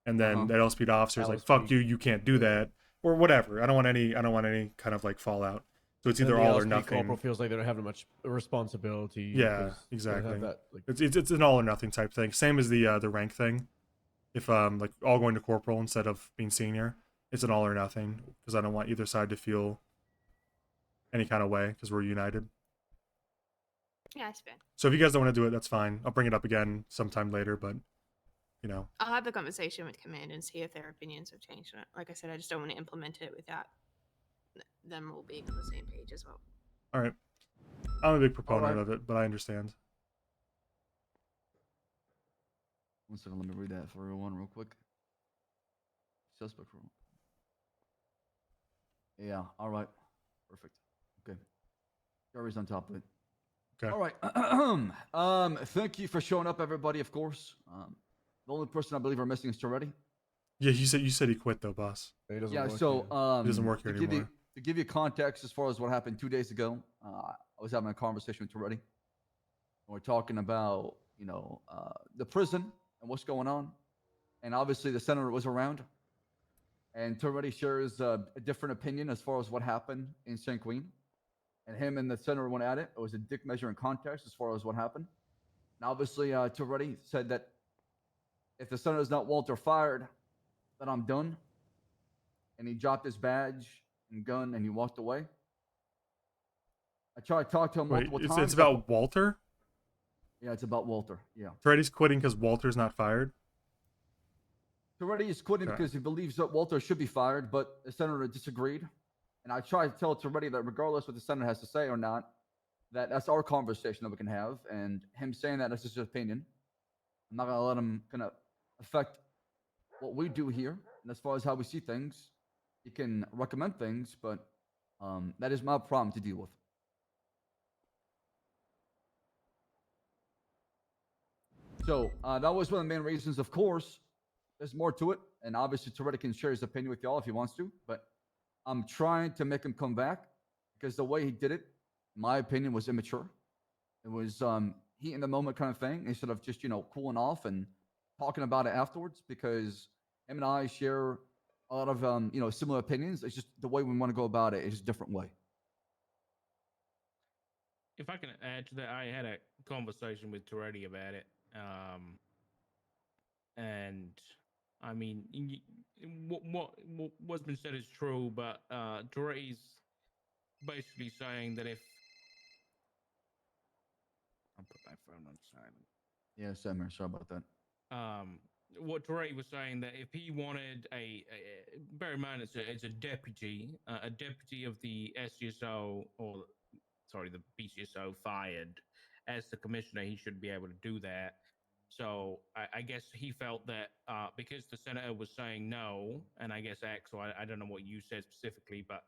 and then that LSPD officer is like, fuck you, you can't do that, or whatever. I don't want any kind of like fallout. So it's either all or nothing. Corporal feels like they don't have much responsibility. Yeah, exactly. That, it's an all or nothing type thing. Same as the rank thing. If like all going to corporal instead of being senior, it's an all or nothing, because I don't want either side to feel any kind of way, because we're united. Yeah, that's fair. So if you guys don't want to do it, that's fine. I'll bring it up again sometime later, but I'll have the conversation with command and see if their opinions have changed on it. Like I said, I just don't want to implement it without them all being on the same page as well. All right. I'm a big proponent of it, but I understand. 1 second, let me read that for everyone real quick. Suspect rule. Yeah, all right. Perfect. Okay. Jerry's on top of it. Okay. All right. Thank you for showing up, everybody, of course. The only person I believe we're missing is Toretti. Yeah, you said he quit though, boss. Yeah, so He doesn't work here anymore. To give you context as far as what happened 2 days ago, I was having a conversation with Toretti. We're talking about, the prison and what's going on. And obviously the senator was around. And Toretti shares a different opinion as far as what happened in St. Queen. And him and the senator went at it. It was a dick measure in context as far as what happened. And obviously Toretti said that if the senator's not Walter fired, then I'm done. And he dropped his badge and gun and he walked away. I tried to talk to him multiple times. It's about Walter? Yeah, it's about Walter. Yeah. Freddy's quitting because Walter's not fired? Toretti is quitting Okay. because he believes that Walter should be fired, but the senator disagreed. And I tried to tell Toretti that regardless what the senator has to say or not, that's our conversation that we can have. And him saying that is just his opinion. I'm not going to let him kind of affect what we do here. And as far as how we see things, he can recommend things, but that is my problem to deal with. So that was one of the main reasons. Of course, there's more to it. And obviously, Toretti can share his opinion with y'all if he wants to. But I'm trying to make him come back because the way he did it, in my opinion, was immature. It was heat in the moment kind of thing instead of just, cooling off and talking about it afterwards, because him and I share a lot of, similar opinions. It's just the way we want to go about it is a different way. If I can add to that, I had a conversation with Toretti about it. And I mean, what's been said is true, but Toretti's basically saying that if I'll put my phone on silent. Yeah, Samir, sorry about that. What Toretti was saying, that if he wanted bear in mind it's a deputy of the SCSO, or sorry, the BCSO fired as the commissioner, he should be able to do that. So I guess he felt that because the senator was saying no, and I guess Axel, I don't know what you said specifically, but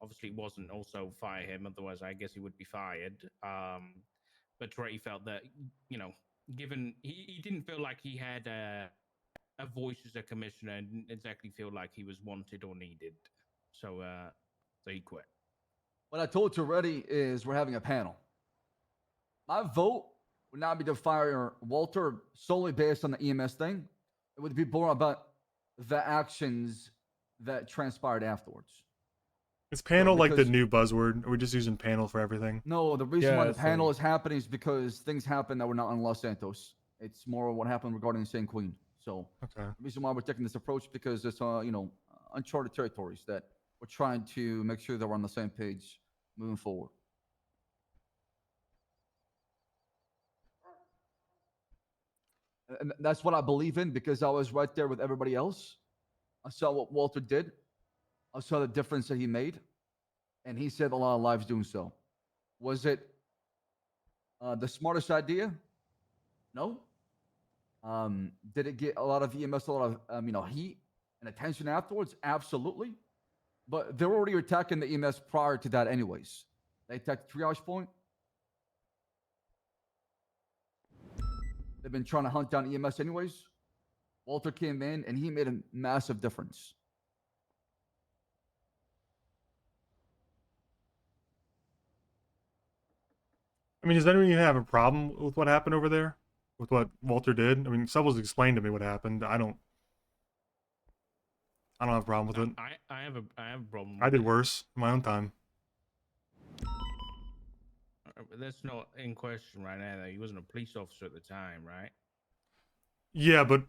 obviously it wasn't also fire him. Otherwise, I guess he would be fired. But Toretti felt that, given he didn't feel like he had a voice as a commissioner, and didn't exactly feel like he was wanted or needed. So he quit. What I told Toretti is we're having a panel. My vote would not be to fire Walter solely based on the EMS thing. It would be more about the actions that transpired afterwards. Is panel like the because- new buzzword? Are we just using panel for everything? No, the reason why the it's panel like- is happening is because things happened that were not in Los Santos. It's more what happened regarding St. Queen. So Okay. the reason why we're taking this approach, because it's uncharted territories that we're trying to make sure that we're on the same page moving forward. And that's what I believe in, because I was right there with everybody else. I saw what Walter did. I saw the difference that he made. And he saved a lot of lives doing so. Was it the smartest idea? No. Did it get a lot of EMS, a lot of heat and attention afterwards? Absolutely. But they were already attacking the EMS prior to that anyways. They attacked Triage Point. They've been trying to hunt down EMS anyways. Walter came in and he made a massive difference. I mean, does anyone even have a problem with what happened over there? With what Walter did? I mean, Subbles explained to me what happened. I don't have a problem with it. I have a problem. I did worse in my own time. But that's not in question right now. Though. He wasn't a police officer at the time, right? Yeah, but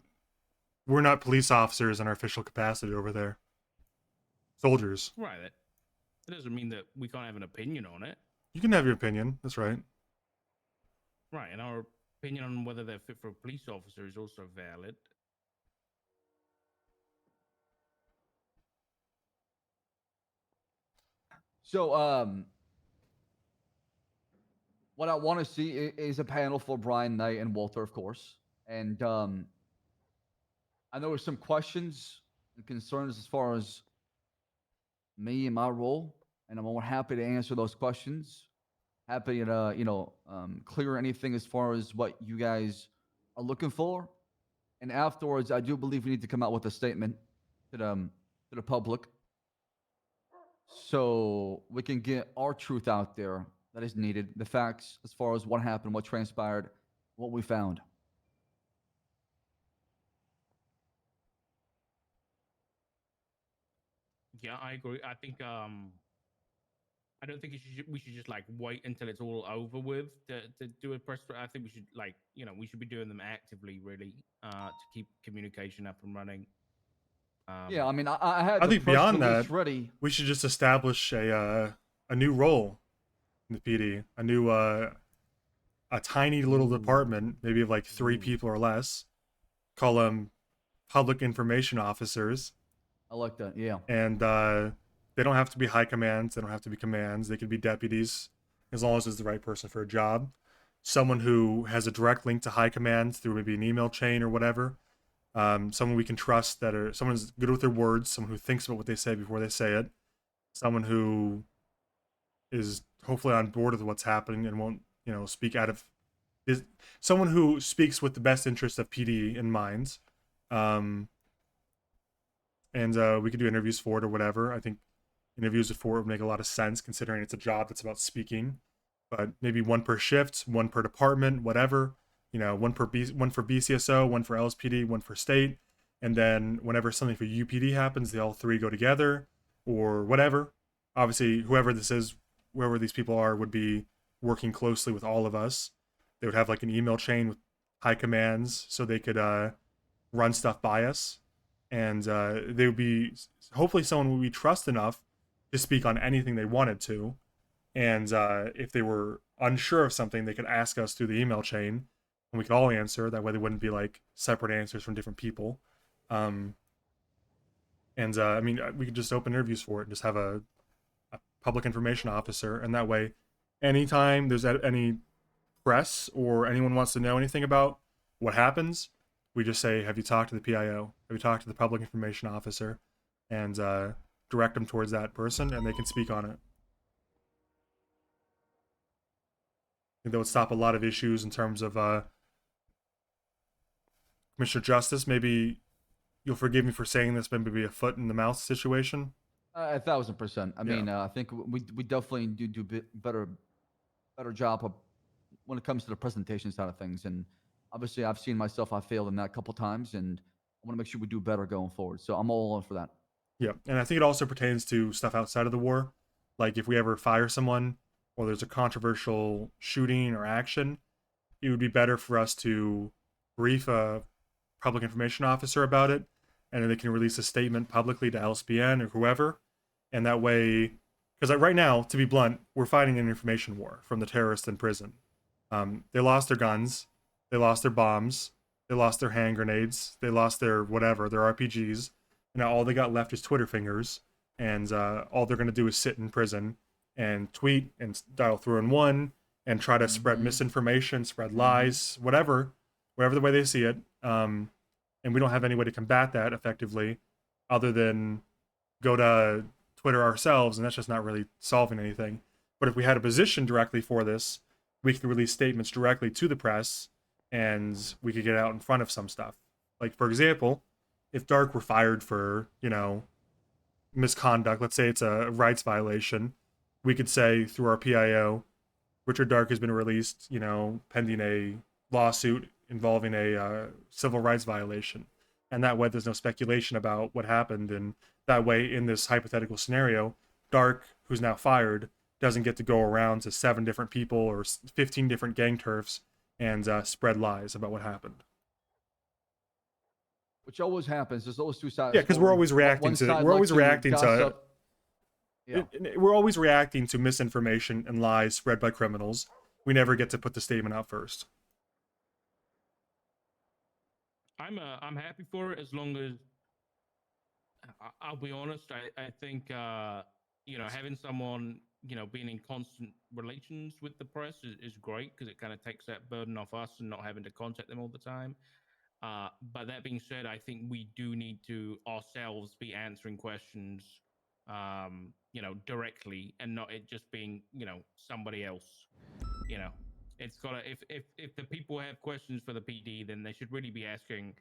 we're not police officers in our official capacity over there. Soldiers. Right. That doesn't mean that we can't have an opinion on it. You can have your opinion. That's right. Right, and our opinion on whether they're fit for a police officer is also valid. So, what I want to see is a panel for Brian Knight and Walter, of course. And I know there's some questions and concerns as far as me and my role, and I'm more happy to answer those questions. Happy to clear anything as far as what you guys are looking for. And afterwards, I do believe we need to come out with a statement to the public, so we can get our truth out there that is needed, the facts as far as what happened, what transpired, what we found. Yeah, I agree. I think I don't think we should just like wait until it's all over with to do a press. I think we should we should be doing them actively, really, to keep communication up and running. Yeah, I mean, I had I the think press beyond release that, ready. we should just establish a new role in the PD, a new a tiny little department, maybe of like 3 people or less. Call them public information officers. I like that. Yeah. And they don't have to be high commands. They don't have to be commands. They could be deputies, as long as it's the right person for a job. Someone who has a direct link to high commands through maybe an email chain or whatever. Someone we can trust, someone who's good with their words. Someone who thinks about what they say before they say it. Someone who is hopefully on board with what's happening and won't, speak out of. Someone who speaks with the best interest of PD in mind. And we could do interviews for it or whatever. I think interviews for it would make a lot of sense considering it's a job that's about speaking. But maybe 1 per shift, 1 per department, whatever. 1 for BCSO, 1 for LSPD, 1 for state, and then whenever something for UPD happens, they all 3 go together, or whatever. Obviously, whoever this is, whoever these people are, would be working closely with all of us. They would have like an email chain with high commands, so they could run stuff by us. And they would be hopefully someone we trust enough to speak on anything they wanted to. And if they were unsure of something, they could ask us through the email chain, and we could all answer. That way, they wouldn't be like separate answers from different people. And I mean, we could just open interviews for it and just have a public information officer, and that way, anytime there's any press or anyone wants to know anything about what happens, we just say, have you talked to the PIO? Have you talked to the public information officer? And direct them towards that person, and they can speak on it. I think that would stop a lot of issues in terms of Commissioner Justice. Maybe you'll forgive me for saying this, maybe a foot in the mouth situation. 1,000%. I mean, I think we definitely do better job of when it comes to the presentation side of things. And obviously, I've seen myself, I failed in that a couple times, and I want to make sure we do better going forward. So I'm all in for that. Yeah, and I think it also pertains to stuff outside of the war. Like if we ever fire someone or there's a controversial shooting or action, it would be better for us to brief a public information officer about it, and then they can release a statement publicly to LSPN or whoever. And that way, because right now, to be blunt, we're fighting an information war from the terrorists in prison. They lost their guns, they lost their bombs, they lost their hand grenades, they lost their whatever, their RPGs. Now all they got left is Twitter fingers, and all they're going to do is sit in prison and tweet and dial through in one and try to spread misinformation, spread lies, whatever the way they see it. And we don't have any way to combat that effectively other than go to Twitter ourselves, and that's just not really solving anything. But if we had a position directly for this, we could release statements directly to the press, and we could get out in front of some stuff. Like, for example, if Dark were fired for, misconduct, let's say it's a rights violation, we could say through our PIO, Richard Dark has been released, pending a lawsuit involving a civil rights violation. And that way there's no speculation about what happened. And that way, in this hypothetical scenario, Dark, who's now fired, doesn't get to go around to 7 different people or 15 different gang turfs and spread lies about what happened. Which always happens. There's always 2 sides. Yeah, because we're always reacting to we're always reacting to we're always reacting to misinformation and lies spread by criminals. We never get to put the statement out first. I'm happy for it as long as I'll be honest. I think having someone being in constant relations with the press is great because it kind of takes that burden off us and not having to contact them all the time. But that being said, I think we do need to ourselves be answering questions, directly, and not it just being, somebody else. It's gotta if the people have questions for the PD, then they should really be asking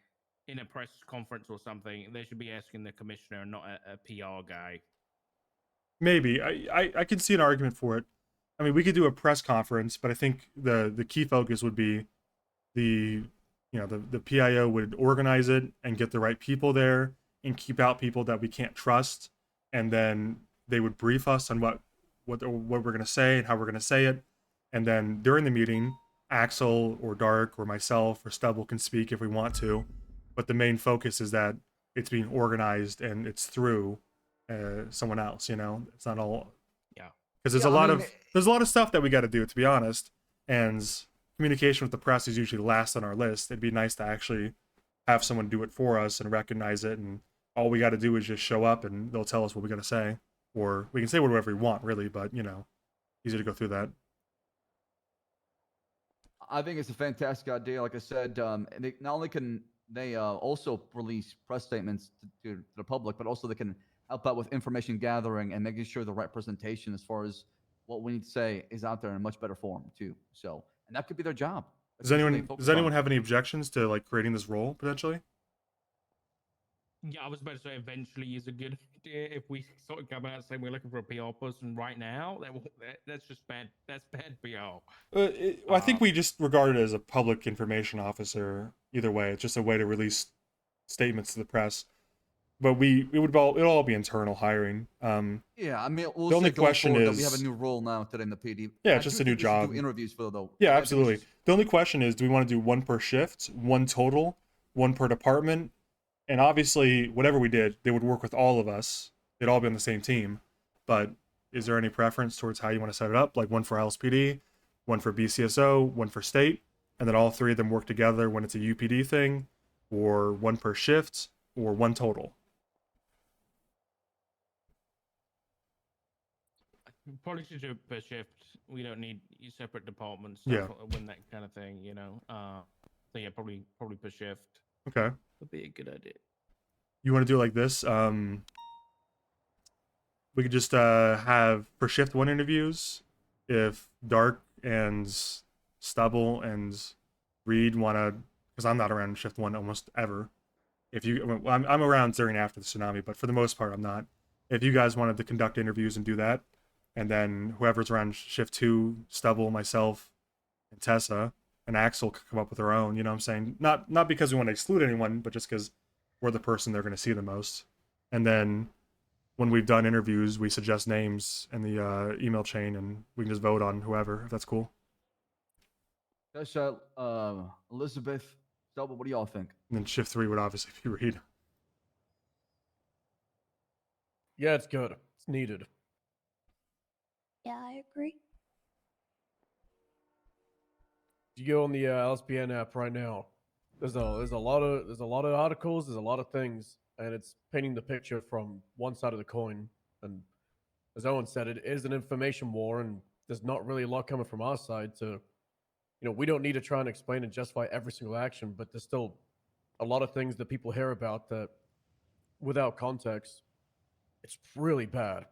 in a press conference or something. They should be asking the commissioner, not a PR guy. Maybe I can see an argument for it. I mean, we could do a press conference, but I think the key focus would be the the PIO would organize it and get the right people there and keep out people that we can't trust, and then they would brief us on what we're gonna say and how we're gonna say it, and then during the meeting, Axel or Dark or myself or Stubble can speak if we want to, but the main focus is that it's being organized and it's through someone else. It's not all because there's there's a lot of stuff that we got to do, to be honest, and communication with the press is usually last on our list. It'd be nice to actually have someone do it for us and recognize it, and all we got to do is just show up and they'll tell us what we got to say, or we can say whatever we want, really, but easy to go through that. I think it's a fantastic idea. Like I said, not only can they also release press statements to the public, but also they can help out with information gathering and making sure the representation as far as what we need to say is out there in a much better form too. So, and that could be their job. Does anyone have any objections to like creating this role potentially? Yeah, I was about to say eventually is a good idea. If we sort of come out saying we're looking for a PR person right now, that's just bad. That's bad PR. I think we just regard it as a public information officer. Either way, it's just a way to release statements to the press. But it'll all be internal hiring. Yeah, I mean, we'll the only say going question forward is that we have a new role now today in the PD. Yeah, I it's just do a new think we should job. do interviews for though. Yeah, I think we absolutely. should- The only question is, do we want to do one per shift, one total, one per department? And obviously, whatever we did, they would work with all of us. They'd all be on the same team. But is there any preference towards how you want to set it up? Like one for LSPD, one for BCSO, one for state, and then all three of them work together when it's a UPD thing, or one per shift, or one total? Probably should do it per shift. We don't need separate departments. Yeah. When that kind of thing, So yeah, probably per shift. Okay. Would be a good idea. You want to do it like this? We could just have per shift one interviews. If Dark and Stubble and Reed want to, because I'm not around shift one almost ever. I'm around during and after the tsunami, but for the most part, I'm not. If you guys wanted to conduct interviews and do that, and then whoever's around shift two, Stubble, myself, and Tessa, and Axel could come up with their own. You know what I'm saying? Not because we want to exclude anyone, but just because we're the person they're going to see the most. And then when we've done interviews, we suggest names in the email chain, and we can just vote on whoever, if that's cool. Tessa, Elizabeth, Stubble, what do y'all think? And then shift three would obviously be Reed. Yeah, it's good. It's needed. Yeah, I agree. You go on the LSPN app right now. There's a lot of articles. There's a lot of things, and it's painting the picture from one side of the coin. And as Owen said, it is an information war, and there's not really a lot coming from our side to, we don't need to try and explain and justify every single action, but there's still a lot of things that people hear about that, without context, it's really bad.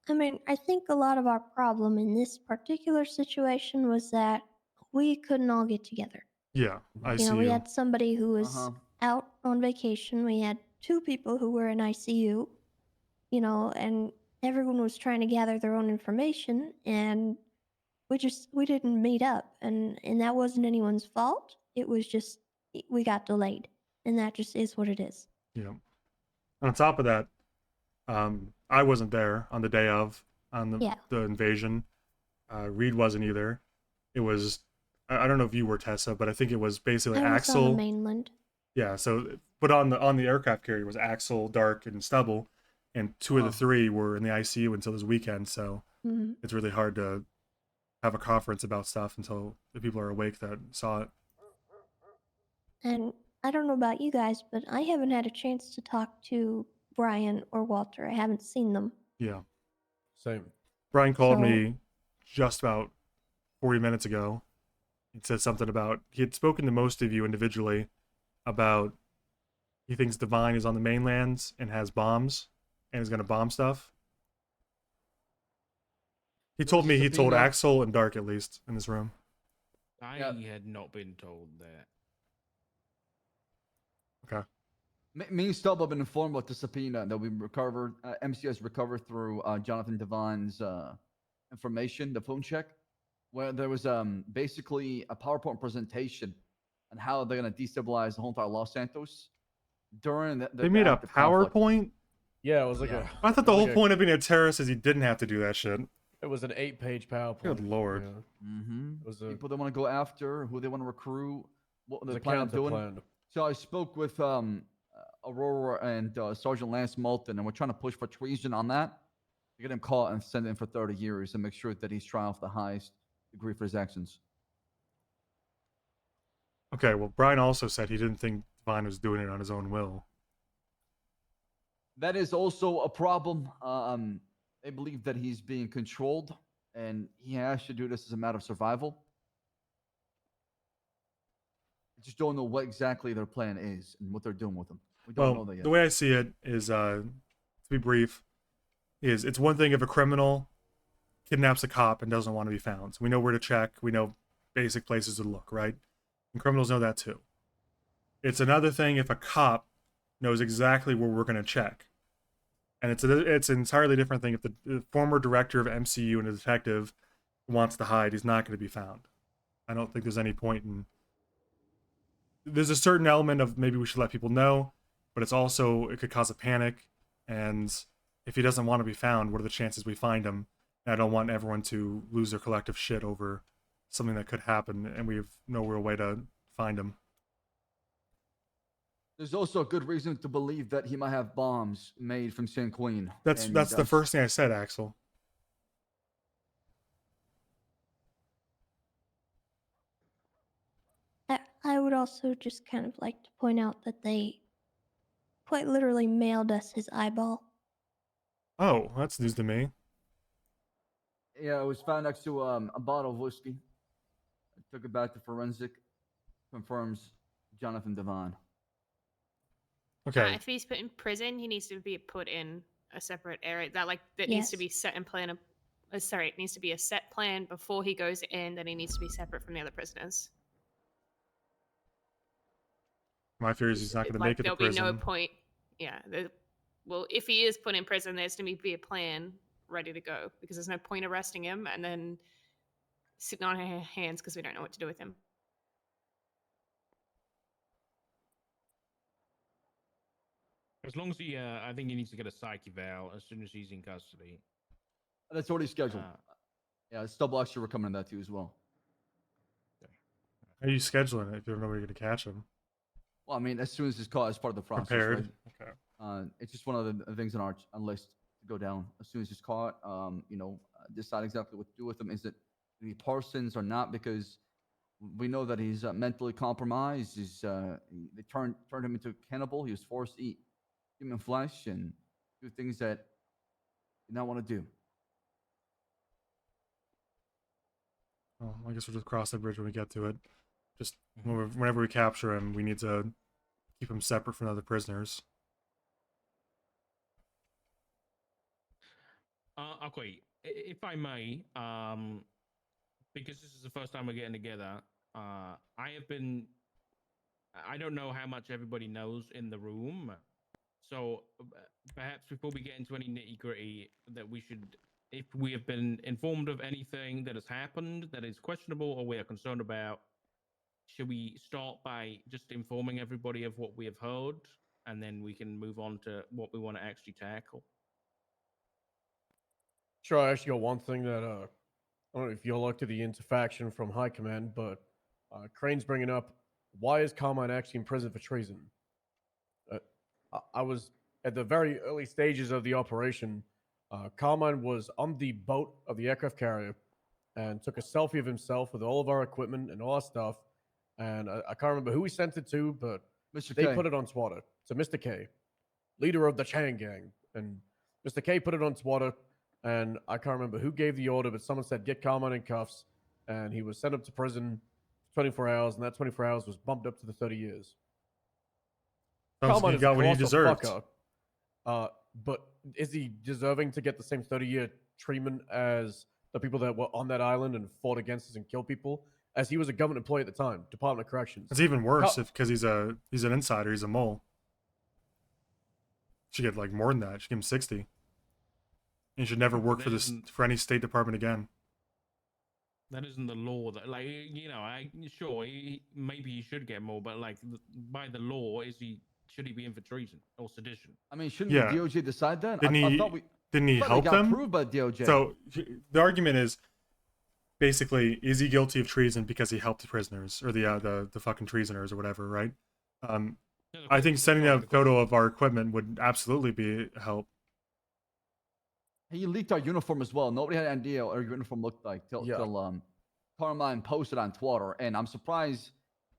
I mean, I think a lot of our problem in this particular situation was that we couldn't all get together. Yeah, I see. We had somebody who was out on vacation. We had two people who were in ICU, and everyone was trying to gather their own information, and we didn't meet up, and that wasn't anyone's fault. It was just we got delayed, and that just is what it is. Yeah. On top of that, I wasn't there on the day of the invasion. Reed wasn't either. It was I don't know if you were, Tessa, but I think it was basically I was Axel. on the mainland. Yeah, so but on the aircraft carrier was Axel, Dark, and Stubble, and two of the three were in the ICU until this weekend. So it's really hard to have a conference about stuff until the people are awake that saw it. And I don't know about you guys, but I haven't had a chance to talk to Brian or Walter. I haven't seen them. Yeah. Same. Brian called So- me just about 40 minutes ago. He said something about he had spoken to most of you individually about he thinks Divine is on the mainland and has bombs and is going to bomb stuff. He told me he told subpoena. Axel and Dark at least in this room. I had not been told that. Okay. Me and Stub have been informed about the subpoena that we recovered. MCS recovered through Jonathan Divine's information, the phone check, where there was basically a PowerPoint presentation on how they're going to destabilize the whole entire Los Santos during the They made a active conflict. PowerPoint? Yeah, it was like Yeah. a. I thought it the was whole like point of being a terrorist is you didn't have to do that shit. It was an 8-page PowerPoint. Good lord. Yeah. Mm-hmm. It was a, People they want to go after, who they want to recruit, what it was they're a planning on doing. counter-plan. So I spoke with Aurora and Sergeant Lance Moulton, and we're trying to push for treason on that to get him caught and send him for 30 years and make sure that he's tried off the highest degree for his actions. Okay, well, Brian also said he didn't think Divine was doing it on his own will. That is also a problem. They believe that he's being controlled, and he has to do this as a matter of survival. I just don't know what exactly their plan is and what they're doing with him. We don't know Well, that yet. the way I see it is, to be brief, is it's one thing if a criminal kidnaps a cop and doesn't want to be found. We know where to check. We know basic places to look, right? And criminals know that too. It's another thing if a cop knows exactly where we're going to check. And it's an entirely different thing if the former director of MCU and a detective wants to hide, he's not going to be found. I don't think there's any point in... There's a certain element of maybe we should let people know, but it's also, it could cause a panic. And if he doesn't want to be found, what are the chances we find him? And I don't want everyone to lose their collective shit over something that could happen, and we have no real way to find him. There's also a good reason to believe that he might have bombs made from San Queen. That's the first thing I said, Axel. I would also just kind of like to point out that they quite literally mailed us his eyeball. Oh, that's news to me. Yeah, it was found next to a bottle of whiskey. I took it back to forensic. Confirms Jonathan Devon. Okay. If he's put in prison, he needs to be put in a separate area. That needs to Yes. be set and plan. Sorry, it needs to be a set plan before he goes in. Then he needs to be separate from the other prisoners. My fear is he's not going to make it to There'll prison. be no point. Yeah. Well, if he is put in prison, there's going to be a plan ready to go because there's no point arresting him and then sitting on our hands because we don't know what to do with him. As long as he, I think he needs to get a psych eval as soon as he's in custody. That's already scheduled. Yeah, Stubble actually were coming to that too as well. How are you scheduling it if you don't know where you're going to catch him? Well, I mean, as soon as it's caught as part of the process, Prepared. right? Okay. It's just one of the things on our list to go down. As soon as it's caught, decide exactly what to do with him. Is it be Parsons or not? Because we know that he's mentally compromised. They turned him into a cannibal. He was forced to eat human flesh and do things that he did not want to do. Well, I guess we'll just cross that bridge when we get to it. Just whenever we capture him, we need to keep him separate from other prisoners. Okay, if I may, because this is the first time we're getting together, I don't know how much everybody knows in the room, so perhaps before we get into any nitty gritty, that we should, if we have been informed of anything that has happened that is questionable or we are concerned about, should we start by just informing everybody of what we have heard, and then we can move on to what we want to actually tackle? Sure, I actually got one thing that I don't know if you'll look to the interfaction from High Command, but Crane's bringing up, why is Carmine actually in prison for treason? I was at the very early stages of the operation. Carmine was on the boat of the aircraft carrier and took a selfie of himself with all of our equipment and all our stuff. And I can't remember who he sent it to, but Mr. they K. put it on Twitter. So Mr. K, leader of the Chang Gang. And Mr. K put it on Twitter. and I can't remember who gave the order, but someone said get Carmine in cuffs, and he was sent up to prison 24 hours, and that 24 hours was bumped up to the 30 years. Carmine He is a got what he colossal deserved. fucker, but is he deserving to get the same 30-year treatment as the people that were on that island and fought against us and killed people? As he was a government employee at the time, Department of Corrections. It's even worse because he's an insider. He's a mole. Should get like more than that. Should give him 60. He should never work for any State Department again. That isn't the law. That sure maybe he should get more, but like by the law, should he be in for treason or sedition? I mean, shouldn't the DOJ decide that? Didn't he thought help they got them? approved by DOJ. So the argument is basically, is he guilty of treason because he helped the prisoners or the fucking treasoners or whatever, right? I think sending a photo of our equipment would absolutely be a help. He leaked our uniform as well. Nobody had an idea what our uniform looked like till Carmine posted on Twitter, and I'm surprised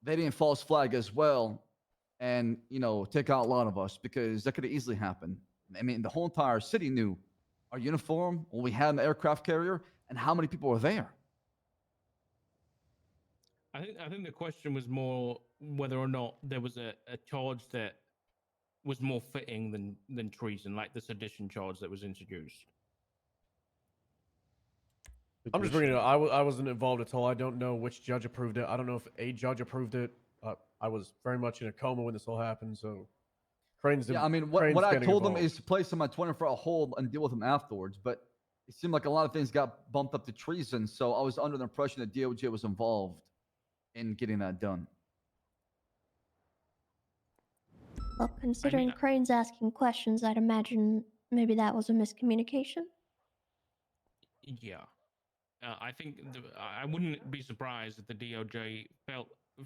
they didn't false flag as well, and take out a lot of us because that could have easily happened. I mean, the whole entire city knew our uniform, what we had in the aircraft carrier, and how many people were there. I think the question was more whether or not there was a charge that was more fitting than treason, like the sedition charge that was introduced. I'm just bringing it up. I wasn't involved at all. I don't know which judge approved it. I don't know if a judge approved it. I was very much in a coma when this all happened, so Crane's. Yeah, I mean, what I told them is to place him on 24-hour hold and deal with him afterwards. But it seemed like a lot of things got bumped up to treason, so I was under the impression that DOJ was involved in getting that done. Well, considering Crane's asking questions, I'd imagine maybe that was a miscommunication. Yeah. I think I wouldn't be surprised if the DOJ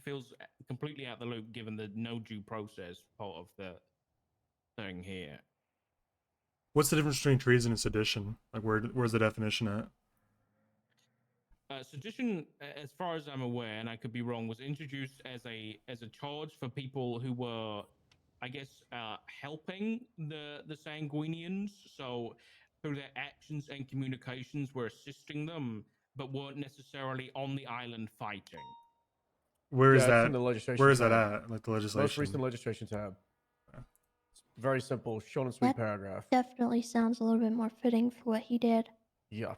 feels completely out the loop given the no due process part of the thing here. What's the difference between treason and sedition? Like, where's the definition at? Sedition, as far as I'm aware, and I could be wrong, was introduced as a charge for people who were, I guess, helping the Sanguinians. So through their actions and communications, were assisting them, but weren't necessarily on the island fighting. Where is that? In the legislation Where is that tab. at? Like the legislation. Most recent legislation tab. It's very simple, short and sweet paragraph. Definitely sounds a little bit more fitting for what he did. Yeah.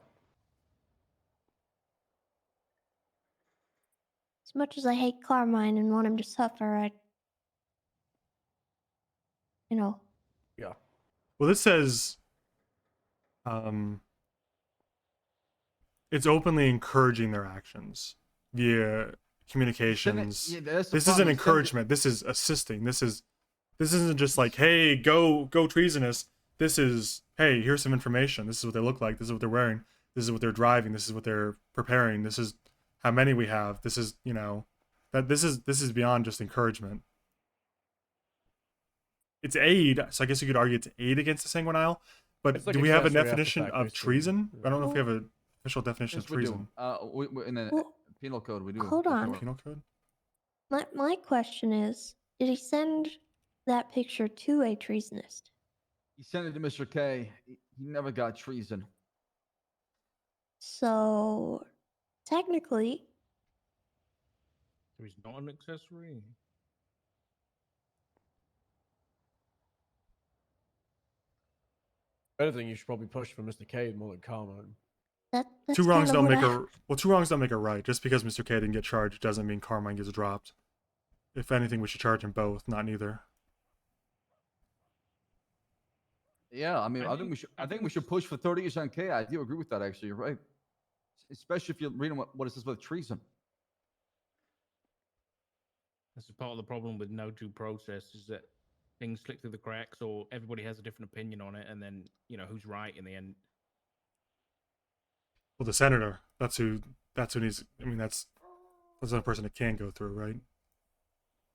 As much as I hate Carmine and want him to suffer, Yeah. Well, this says, it's openly encouraging their actions via communications. This isn't encouragement. This is assisting. This isn't just like, hey, go treasonous. This is, hey, here's some information. This is what they look like. This is what they're wearing. This is what they're driving. This is what they're preparing. This is how many we have. This is, that this is beyond just encouragement. It's aid, so I guess you could argue it's aid against the Sanguine Isle. But like do we have a accessory after definition fact, of basically. treason? I don't know if we have an official definition Yes, of treason. we do. In the penal code, we do. Hold on. Penal code? My question is, did he send that picture to a treasonist? He sent it to Mr. K. He never got treason. So, technically, So he's not an accessory. If anything, you should probably push for Mr. K more than Carmine. that's Two wrongs kinda don't what make I- a two wrongs don't make a right. Just because Mr. K didn't get charged doesn't mean Carmine gets dropped. If anything, we should charge them both, not neither. Yeah, I mean, I think we should push for 30 years on K. I do agree with that. Actually, you're right. Especially if you're reading what it says about treason. This is part of the problem with no due process is that things slip through the cracks, or everybody has a different opinion on it, and then who's right in the end. Well, the senator. That's who needs. I mean, that's the person it can go through, right?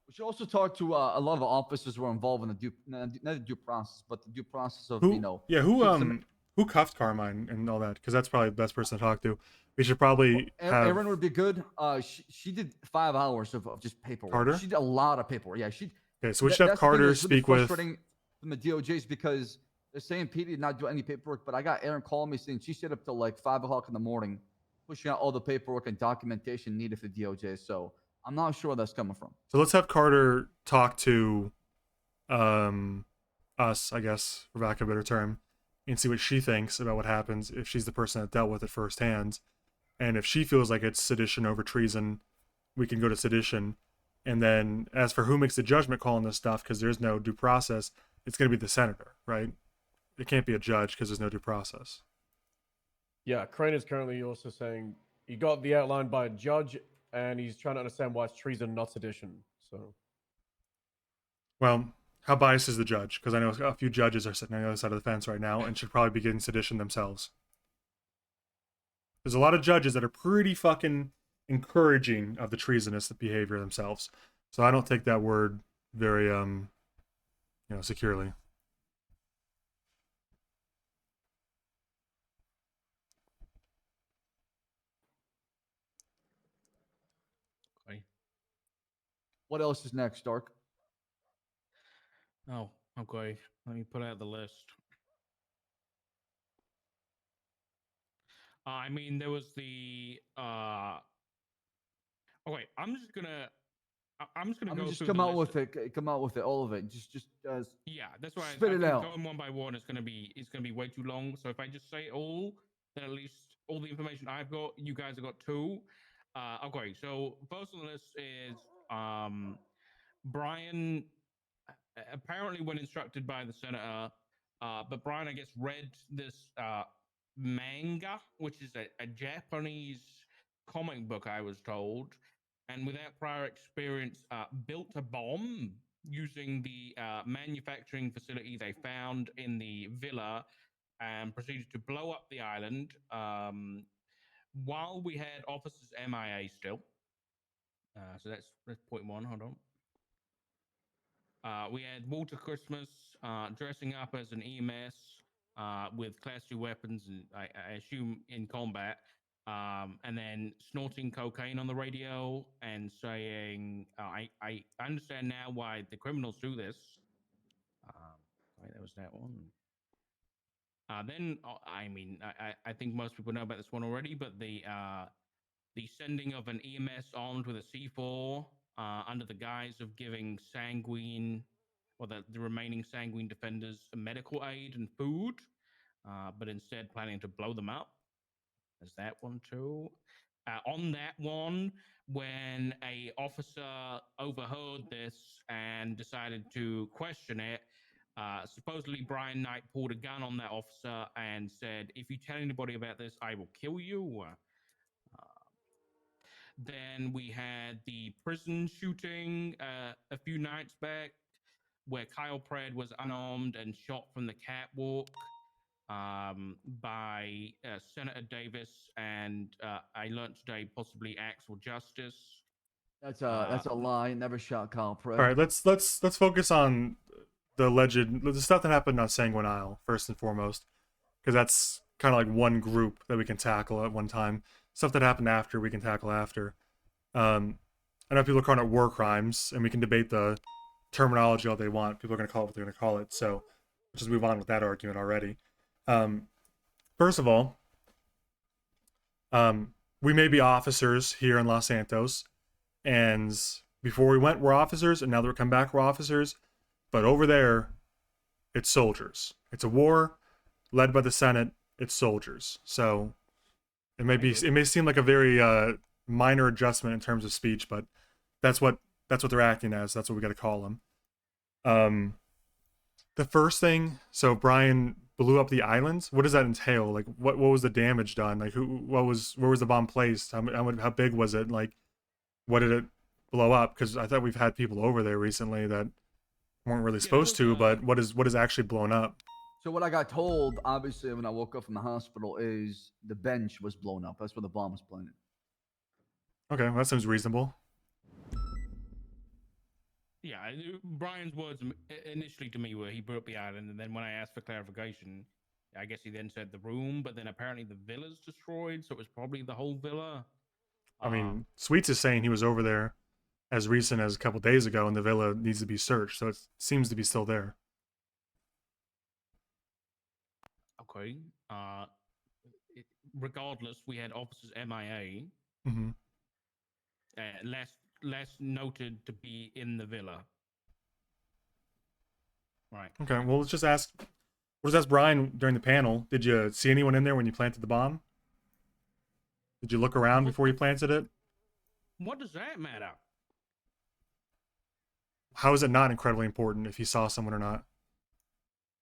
We should also talk to a lot of the officers who are involved in not the due process, but the due process of Who cuffed Carmine and all that? Because that's probably the best person to talk to. We should probably have Erin would be good. She did 5 hours of just paperwork. Carter? She did a lot of paperwork. Yeah, Okay, so we should have Carter speak with. Frustrating from the DOJs because They're saying Petey did not do any paperwork, but I got Aaron calling me saying she stayed up till like 5 o'clock in the morning, pushing out all the paperwork and documentation needed for DOJ. So I'm not sure where that's coming from. So let's have Carter talk to us, I guess, for lack of a better term, and see what she thinks about what happens if she's the person that dealt with it firsthand. And if she feels like it's sedition over treason, we can go to sedition. And then as for who makes the judgment call on this stuff, because there's no due process, it's going to be the senator, right? It can't be a judge because there's no due process. Yeah, Crane is currently also saying he got the outline by a judge, and he's trying to understand why it's treason, not sedition. So, Well, how biased is the judge? Because I know a few judges are sitting on the other side of the fence right now and should probably be getting sedition themselves. There's a lot of judges that are pretty fucking encouraging of the treasonous behavior themselves. So I don't take that word very, securely. Okay. What else is next, Dark? Oh, okay. Let me put out the list. I mean, there was the. Okay, I'm just gonna I mean, go just through come the out list. with it. Come out with it, all of it. Just Yeah, that's why spit I it think out. going one by one is gonna be way too long. So if I just say it all, then at least all the information I've got, you guys have got too. Okay, so first on the list is Brian. Apparently, when instructed by the senator, but Brian, I guess, read this manga, which is a Japanese comic book, I was told, and without prior experience, built a bomb using the manufacturing facility they found in the villa and proceeded to blow up the island while we had officers MIA still. So that's point one. Hold on. We had Walter Christmas dressing up as an EMS with class 2 weapons, and I assume in combat, and then snorting cocaine on the radio and saying, I understand now why the criminals do this. Right, that was that one. Then, I mean, I think most people know about this one already, but the sending of an EMS armed with a C4 under the guise of giving sanguine, or the remaining sanguine defenders, medical aid and food, but instead planning to blow them up. There's that one too. On that one, when a officer overheard this and decided to question it, supposedly Brian Knight pulled a gun on that officer and said, "If you tell anybody about this, I will kill you." Then we had the prison shooting a few nights back, where Kyle Pred was unarmed and shot from the catwalk by Senator Davis and I learned today possibly Axel Justice. That's a lie. Never shot Kyle Pred. All right, let's focus on the stuff that happened on Sanguine Isle first and foremost, because that's kind of like one group that we can tackle at one time. Stuff that happened after we can tackle after. I know people are calling it war crimes, and we can debate the terminology all they want. People are going to call it what they're going to call it. So let's just move on with that argument already. First of all, we may be officers here in Los Santos, and before we went, we're officers, and now that we come back, we're officers. But over there, it's soldiers. It's a war led by the Senate. It's soldiers. So it may seem like a very minor adjustment in terms of speech, but that's what they're acting as. That's what we got to call them. The first thing, so Brian blew up the islands. What does that entail? Like, what was the damage done? Like, where was the bomb placed? How big was it? Like, what did it blow up? Because I thought we've had people over there recently that weren't really supposed to, but what is actually blown up? So what I got told, obviously, when I woke up from the hospital, is the bench was blown up. That's where the bomb was planted. Okay, well, that seems reasonable. Yeah, Brian's words initially to me were he blew up the island, and then when I asked for clarification, I guess he then said the room, but then apparently the villa's destroyed, so it was probably the whole villa. I mean, Sweets is saying he was over there as recent as a couple days ago, and the villa needs to be searched, so it seems to be still there. Okay. Regardless, we had officers MIA. Mm-hmm. Last noted to be in the villa. Right. Okay, well, let's just ask. We'll just ask Brian during the panel. Did you see anyone in there when you planted the bomb? Did you look around before you planted it? What does that matter? How is it not incredibly important if you saw someone or not?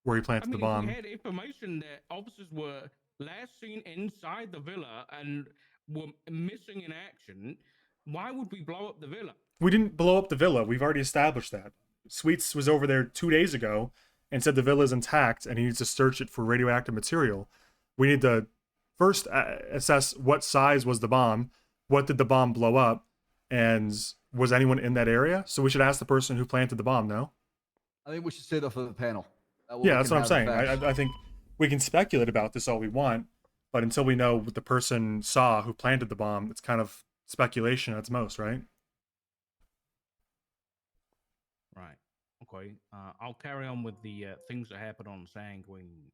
Where you planted the bomb? If we had information that officers were last seen inside the villa and were missing in action, why would we blow up the villa? We didn't blow up the villa. We've already established that. Sweets was over there 2 days ago and said the villa is intact and he needs to search it for radioactive material. We need to first assess what size was the bomb, what did the bomb blow up, and was anyone in that area? So we should ask the person who planted the bomb, no? I think we should say that for the panel. Yeah, that's what I'm saying. I think we can speculate about this all we want, but until we know what the person saw who planted the bomb, it's kind of speculation at its most, right? Right. Okay. I'll carry on with the things that happened on Sanguine.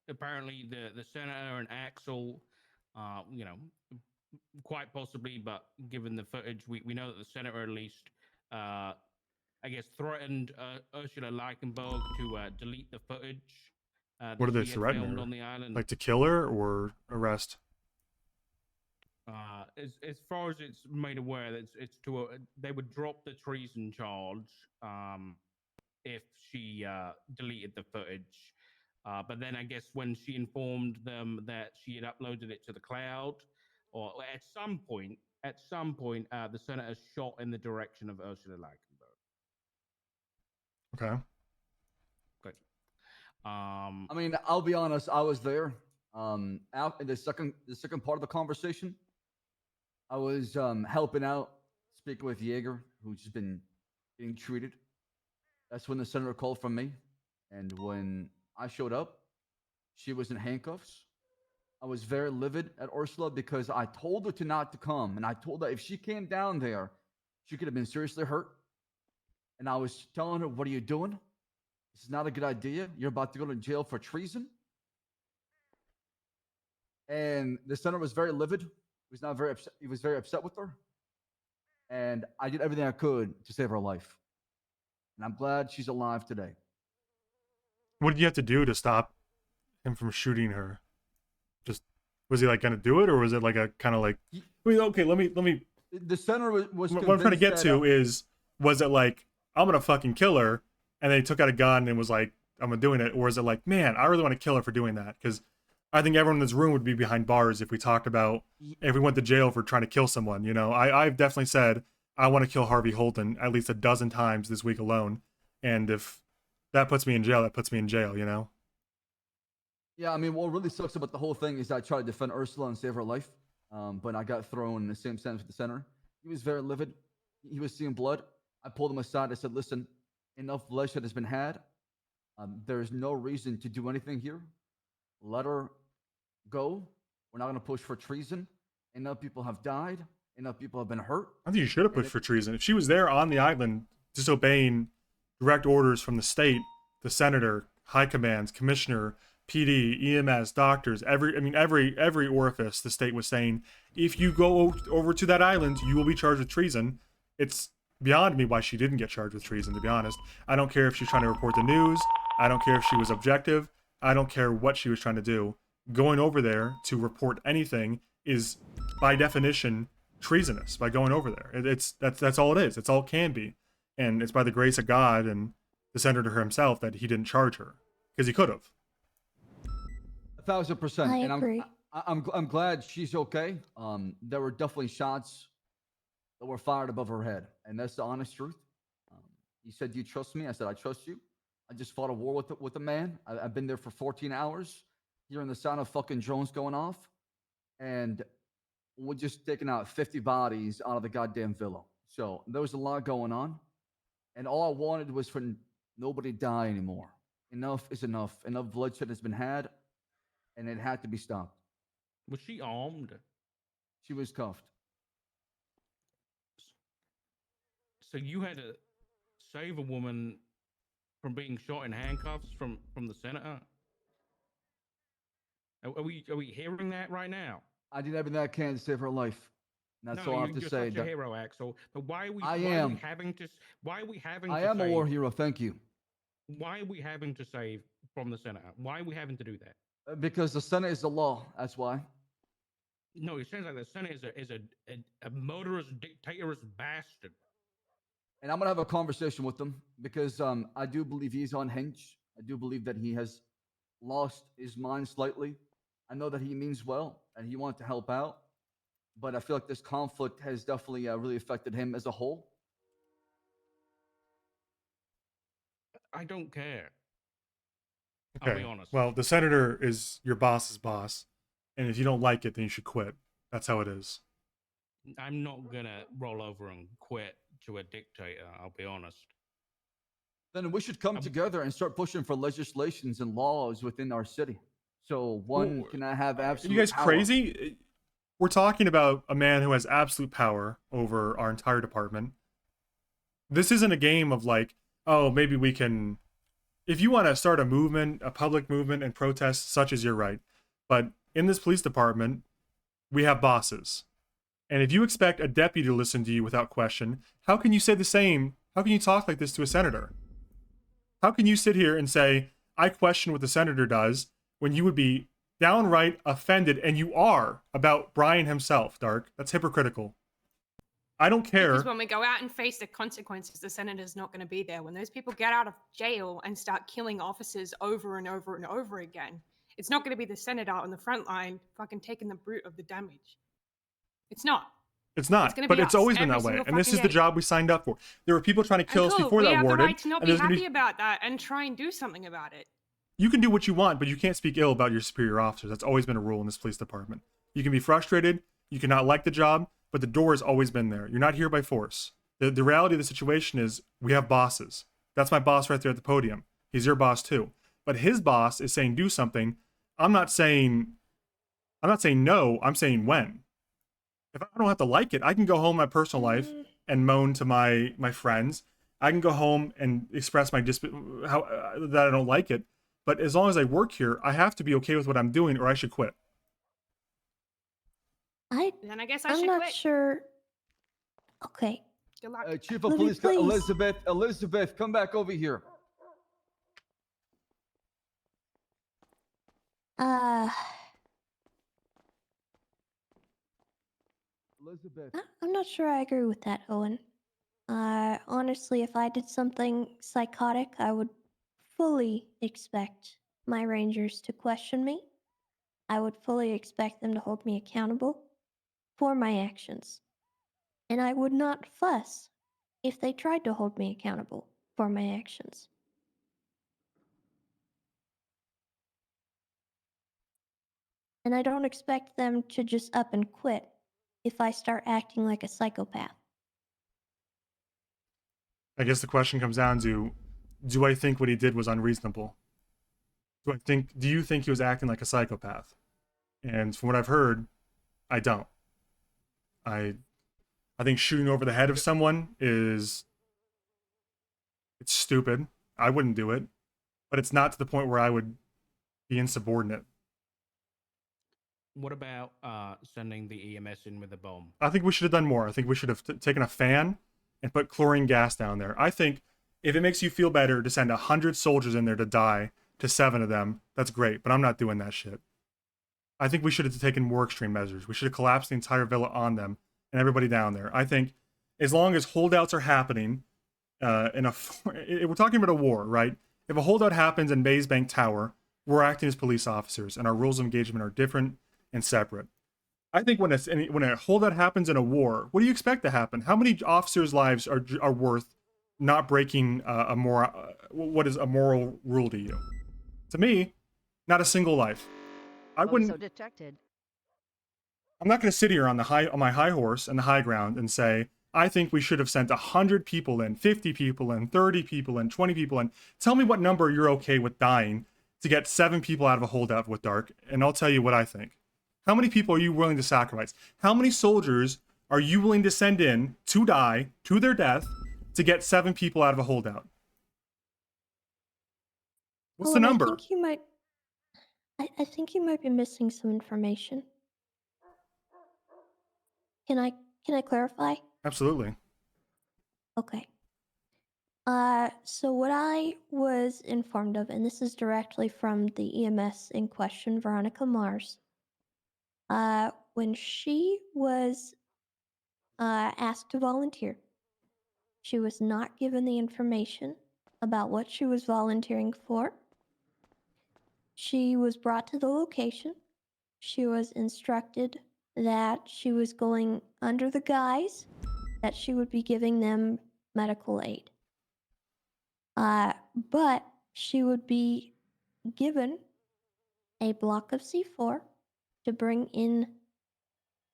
Apparently the senator and Axel, quite possibly, but given the footage, we know that the senator at least, I guess, threatened Ursula Leichenberg to delete the footage. What did that they she had threaten filmed her? on the island. Like to kill her or arrest? As far as it's made aware, it's to they would drop the treason charge if she deleted the footage. But then I guess when she informed them that she had uploaded it to the cloud, or at some point, the senator shot in the direction of Ursula Leichenberg. Okay. Good. I mean, I'll be honest. I was there. Out in the second part of the conversation, I was helping out, speaking with Jaeger, who's just been getting treated. That's when the senator called from me, and when I showed up, she was in handcuffs. I was very livid at Ursula because I told her not to come, and I told her if she came down there, she could have been seriously hurt. And I was telling her, "What are you doing? This is not a good idea. You're about to go to jail for treason." And the senator was very livid. He was not very upset. He was very upset with her. And I did everything I could to save her life. And I'm glad she's alive today. What did you have to do to stop him from shooting her? Just was he like gonna do it, or was it like a kind of like? I mean, okay, let me. The senator was. What I'm trying to get to is, was it like I'm gonna fucking kill her, and then he took out a gun and was like, I'm doing it, or is it like, man, I really want to kill her for doing that? Because I think everyone in this room would be behind bars if we talked about if we went to jail for trying to kill someone. You know, I've definitely said I want to kill Harvey Holden at least a dozen times this week alone, and if that puts me in jail, that puts me in jail. You know. Yeah, I mean, what really sucks about the whole thing is I tried to defend Ursula and save her life, but I got thrown in the same sentence with the senator. He was very livid. He was seeing blood. I pulled him aside. I said, "Listen, enough bloodshed has been had. There's no reason to do anything here. Let her go. We're not going to push for treason. Enough people have died. Enough people have been hurt." I think you should have pushed for treason. If she was there on the island disobeying direct orders from the state, the senator, high commands, commissioner, PD, EMS, doctors, every orifice, the state was saying, if you go over to that island, you will be charged with treason. It's beyond me why she didn't get charged with treason, to be honest. I don't care if she's trying to report the news. I don't care if she was objective. I don't care what she was trying to do. Going over there to report anything is, by definition, treasonous. By going over there, that's all it is. It's all it can be, and it's by the grace of God and the senator himself that he didn't charge her, because he could have. 1,000%. I And agree. I'm glad she's okay. There were definitely shots that were fired above her head, and that's the honest truth. He said, "Do you trust me?" I said, "I trust you. I just fought a war with a man. I've been there for 14 hours, hearing the sound of fucking drones going off, and we're just taking out 50 bodies out of the goddamn villa. So there was a lot going on, and all I wanted was for nobody to die anymore. Enough is enough. Enough bloodshed has been had, and it had to be stopped." Was she armed? She was cuffed. So you had to save a woman from being shot in handcuffs from the senator? Are we hearing that right now? I did everything I can to save her life. And that's No, all I have to you're say. such a hero, Axel. But why are we? I why Are am. we having to? Why are we having? I to am a save, war hero. Thank you. Why are we having to save from the senator? Why are we having to do that? Because the Senate is the law. That's why. No, it sounds like the Senate is a murderous, dictatorous bastard. And I'm gonna have a conversation with him because I do believe he's unhinged. I do believe that he has lost his mind slightly. I know that he means well and he wants to help out, but I feel like this conflict has definitely really affected him as a whole. I don't care. I'll be Okay. honest. Well, the senator is your boss's boss, and if you don't like it, then you should quit. That's how it is. I'm not gonna roll over and quit to a dictator. I'll be honest. Then we should come together and start pushing for legislations and laws within our city. So one can have Are absolute. you guys power. crazy? We're talking about a man who has absolute power over our entire department. This isn't a game of like, oh, maybe we can. If you want to start a movement, a public movement and protest, such as your right. But in this police department, we have bosses. And if you expect a deputy to listen to you without question, how can you say the same? How can you talk like this to a senator? How can you sit here and say, I question what the senator does, when you would be downright offended, and you are, about Brian himself, Dark? That's hypocritical. I don't care. Because when we go out and face the consequences, the senator's not going to be there. When those people get out of jail and start killing officers over and over and over again, it's not going to be the senator on the front line fucking taking the brunt of the damage. It's not. It's not, gonna but be it's us always been every that way. single And this is fucking the day. job we signed up for. There were people trying to kill us Cool, before we that have warded. the right to not and be there's gonna happy about that and try and do something about it. You can do what you want, but you can't speak ill about your superior officers. That's always been a rule in this police department. You can be frustrated, you cannot like the job, but the door has always been there. You're not here by force. The reality of the situation is we have bosses. That's my boss right there at the podium. He's your boss too. But his boss is saying do something. I'm not saying no, I'm saying when. If I don't have to like it, I can go home in my personal life and moan to my friends. I can go home and express my that I don't like it. But as long as I work here, I have to be okay with what I'm doing, or I should quit. Then I guess I I'm should not quit. sure. Okay. Good luck. Chief of Libby, Police, please. Elizabeth, come back over here. Elizabeth. I'm not sure I agree with that, Owen. Honestly, if I did something psychotic, I would fully expect my rangers to question me. I would fully expect them to hold me accountable for my actions. And I would not fuss if they tried to hold me accountable for my actions. And I don't expect them to just up and quit if I start acting like a psychopath. I guess the question comes down to, do I think what he did was unreasonable? Do you think he was acting like a psychopath? And from what I've heard, I don't. I think shooting over the head of someone it's stupid. I wouldn't do it, but it's not to the point where I would be insubordinate. What about sending the EMS in with a bomb? I think we should have done more. I think we should have taken a fan and put chlorine gas down there. I think if it makes you feel better to send 100 soldiers in there to die to 7 of them, that's great, but I'm not doing that shit. I think we should have taken more extreme measures. We should have collapsed the entire villa on them and everybody down there. I think as long as holdouts are happening, we're talking about a war, right? If a holdout happens in Maze Bank Tower, we're acting as police officers, and our rules of engagement are different and separate. I think when a holdout happens in a war, what do you expect to happen? How many officers' lives are worth not breaking what is a moral rule to you? To me, not a single life. I wouldn't. So detected. I'm not going to sit here on my high horse and the high ground and say I think we should have sent 100 people in, 50 people in, 30 people in, 20 people in. Tell me what number you're okay with dying to get 7 people out of a holdout with Dark, and I'll tell you what I think. How many people are you willing to sacrifice? How many soldiers are you willing to send in to die to their death to get 7 people out of a holdout? What's Oh, the and number? I think you might be missing some information. Can I clarify? Absolutely. Okay. So what I was informed of, and this is directly from the EMS in question, Veronica Mars, when she was asked to volunteer, she was not given the information about what she was volunteering for. She was brought to the location. She was instructed that she was going under the guise that she would be giving them medical aid. But she would be given a block of C4 to bring in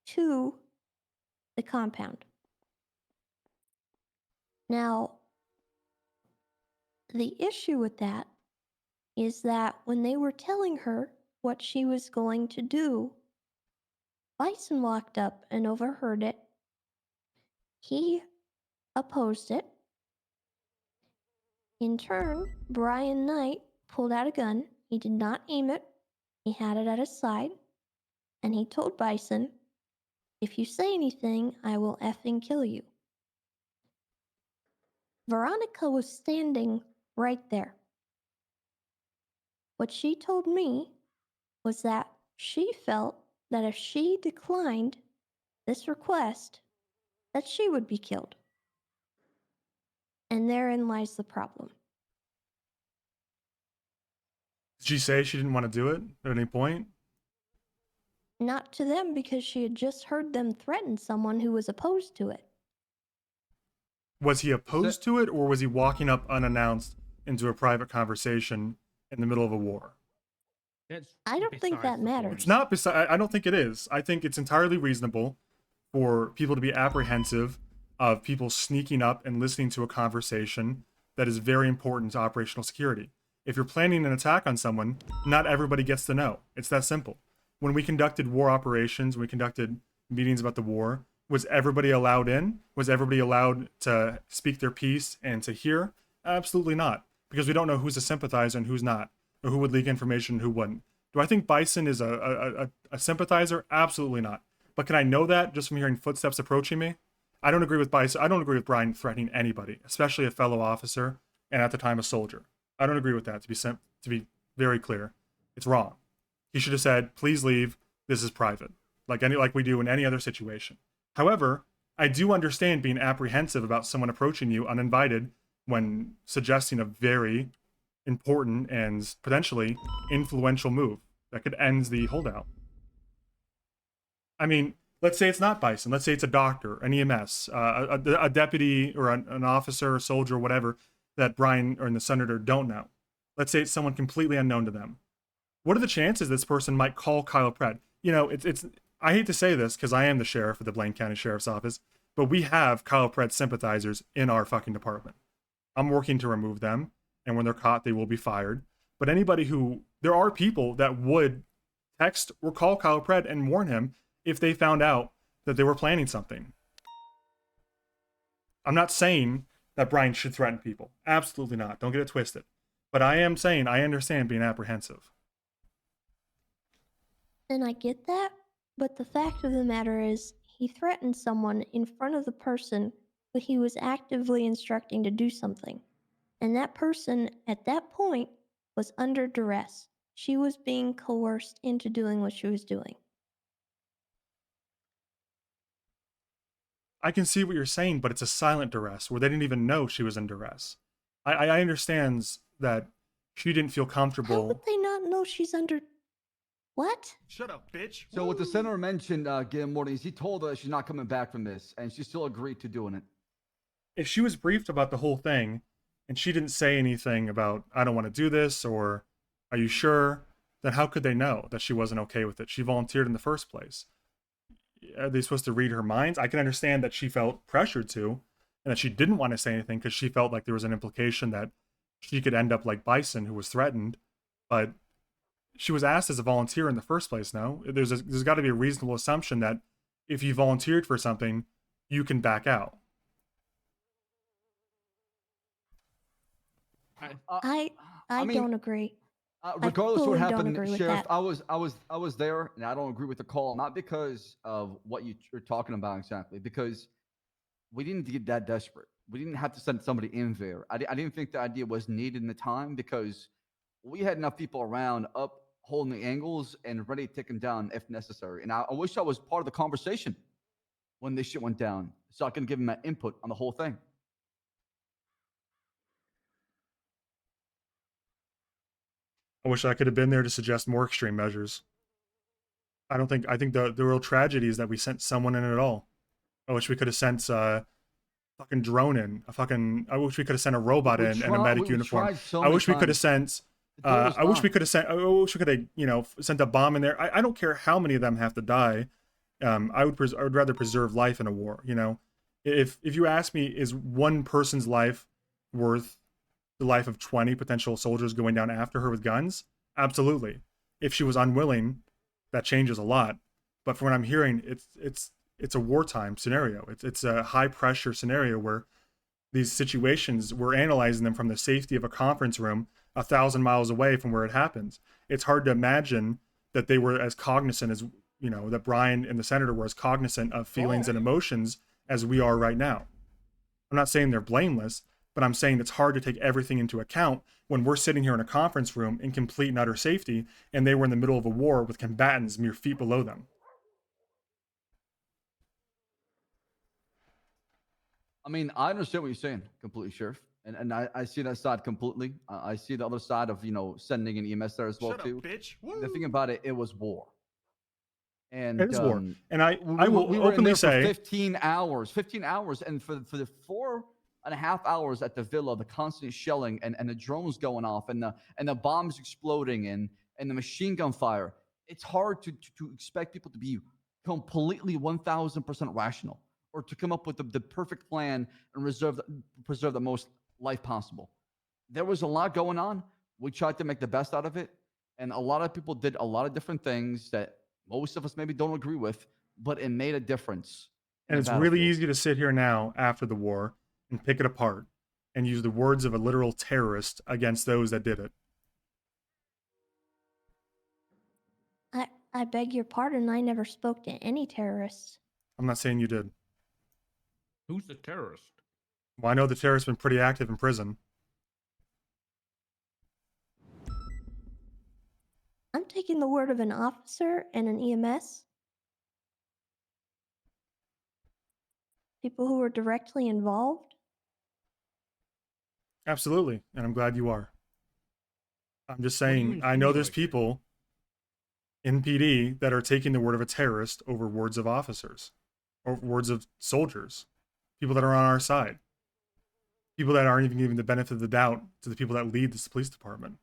to the compound. Now, the issue with that is that when they were telling her what she was going to do, Bison walked up and overheard it. He opposed it. In turn, Brian Knight pulled out a gun. He did not aim it. He had it at his side. And he told Bison, "If you say anything, I will effing kill you." Veronica was standing right there. What she told me was that she felt that if she declined this request, that she would be killed. And therein lies the problem. Did she say she didn't want to do it at any point? Not to them, because she had just heard them threaten someone who was opposed to it. Was he opposed to it, or was he walking up unannounced into a private conversation in the middle of a war? I don't think that matters. It's not beside. I don't think it is. I think it's entirely reasonable for people to be apprehensive of people sneaking up and listening to a conversation that is very important to operational security. If you're planning an attack on someone, not everybody gets to know. It's that simple. When we conducted war operations, we conducted meetings about the war, was everybody allowed in? Was everybody allowed to speak their piece and to hear? Absolutely not, because we don't know who's a sympathizer and who's not, or who would leak information and who wouldn't. Do I think Bison is a sympathizer? Absolutely not. But can I know that just from hearing footsteps approaching me? I don't agree with Bison. I don't agree with Brian threatening anybody, especially a fellow officer and at the time a soldier. I don't agree with that, to be very clear. It's wrong. He should have said, "Please leave. This is private," like we do in any other situation. However, I do understand being apprehensive about someone approaching you uninvited when suggesting a very important and potentially influential move that could end the holdout. I mean, let's say it's not Bison. Let's say it's a doctor, an EMS, a deputy, or an officer, or soldier, or whatever, that Brian or the senator don't know. Let's say it's someone completely unknown to them. What are the chances this person might call Kyle Pratt? You know, it's. I hate to say this because I am the sheriff of the Blaine County Sheriff's Office, but we have Kyle Pratt sympathizers in our fucking department. I'm working to remove them, and when they're caught, they will be fired. But anybody there are people that would text or call Kyle Pratt and warn him if they found out that they were planning something. I'm not saying that Brian should threaten people. Absolutely not. Don't get it twisted. But I am saying I understand being apprehensive. And I get that, but the fact of the matter is, he threatened someone in front of the person who he was actively instructing to do something. And that person, at that point, was under duress. She was being coerced into doing what she was doing. I can see what you're saying, but it's a silent duress where they didn't even know she was in duress. I understand that she didn't feel comfortable. How would they not know she's under... What? Shut up, bitch. So what the senator mentioned, Gil Morton, is he told her she's not coming back from this, and she still agreed to doing it. If she was briefed about the whole thing, and she didn't say anything about, "I don't want to do this," or "Are you sure?" then how could they know that she wasn't okay with it? She volunteered in the first place. Are they supposed to read her minds? I can understand that she felt pressured to, and that she didn't want to say anything because she felt like there was an implication that she could end up like Bison, who was threatened. But she was asked as a volunteer in the first place. No, there's got to be a reasonable assumption that if you volunteered for something, you can back out. I mean, don't agree. Regardless of what fully don't happened, agree with Sheriff, that. I was there, and I don't agree with the call, not because of what you're talking about exactly, because we didn't get that desperate. We didn't have to send somebody in there. I didn't think the idea was needed in the time because we had enough people around up holding the angles and ready to take them down if necessary. And I wish I was part of the conversation when this shit went down, so I can give them my input on the whole thing. I wish I could have been there to suggest more extreme measures. I think the real tragedy is that we sent someone in at all. I wish we could have sent a fucking drone in. I wish we could have sent a robot in and a medic uniform. I wish we could have sent I wish we could have sent a bomb in there. I don't care how many of them have to die. I would rather preserve life in a war, you know. If you ask me, is one person's life worth the life of 20 potential soldiers going down after her with guns? Absolutely. If she was unwilling, that changes a lot. But from what I'm hearing, it's a wartime scenario. It's a high pressure scenario where these situations, we're analyzing them from the safety of a conference room 1,000 miles away from where it happens. It's hard to imagine that they were as cognizant as, you know, that Brian and the senator were as cognizant of feelings and emotions as we are right now. I'm not saying they're blameless, but I'm saying it's hard to take everything into account when we're sitting here in a conference room in complete and utter safety, and they were in the middle of a war with combatants mere feet below them. I mean, I understand what you're saying completely, Sheriff. And I see that side completely. I see the other side of, you know, sending an EMS there as well, too. Bitch. The thing about it, it was war. And it is war. And I we will were in openly there say for 15 hours, and for the 4.5 hours at the villa, the constant shelling and the drones going off and the bombs exploding and the machine gun fire. It's hard to expect people to be completely 1,000% rational or to come up with the perfect plan and preserve the most life possible. There was a lot going on. We tried to make the best out of it. And a lot of people did a lot of different things that most of us maybe don't agree with, but it made a difference. And it's really easy to sit here now after the war and pick it apart and use the words of a literal terrorist against those that did it. I beg your pardon, I never spoke to any terrorists. I'm not saying you did. Who's the terrorist? Well, I know the terrorist's been pretty active in prison. I'm taking the word of an officer and an EMS. People who were directly involved. Absolutely, and I'm glad you are. I'm just saying, I know there's people in PD that are taking the word of a terrorist over words of officers, or words of soldiers, people that are on our side, people that aren't even giving the benefit of the doubt to the people that lead this police department.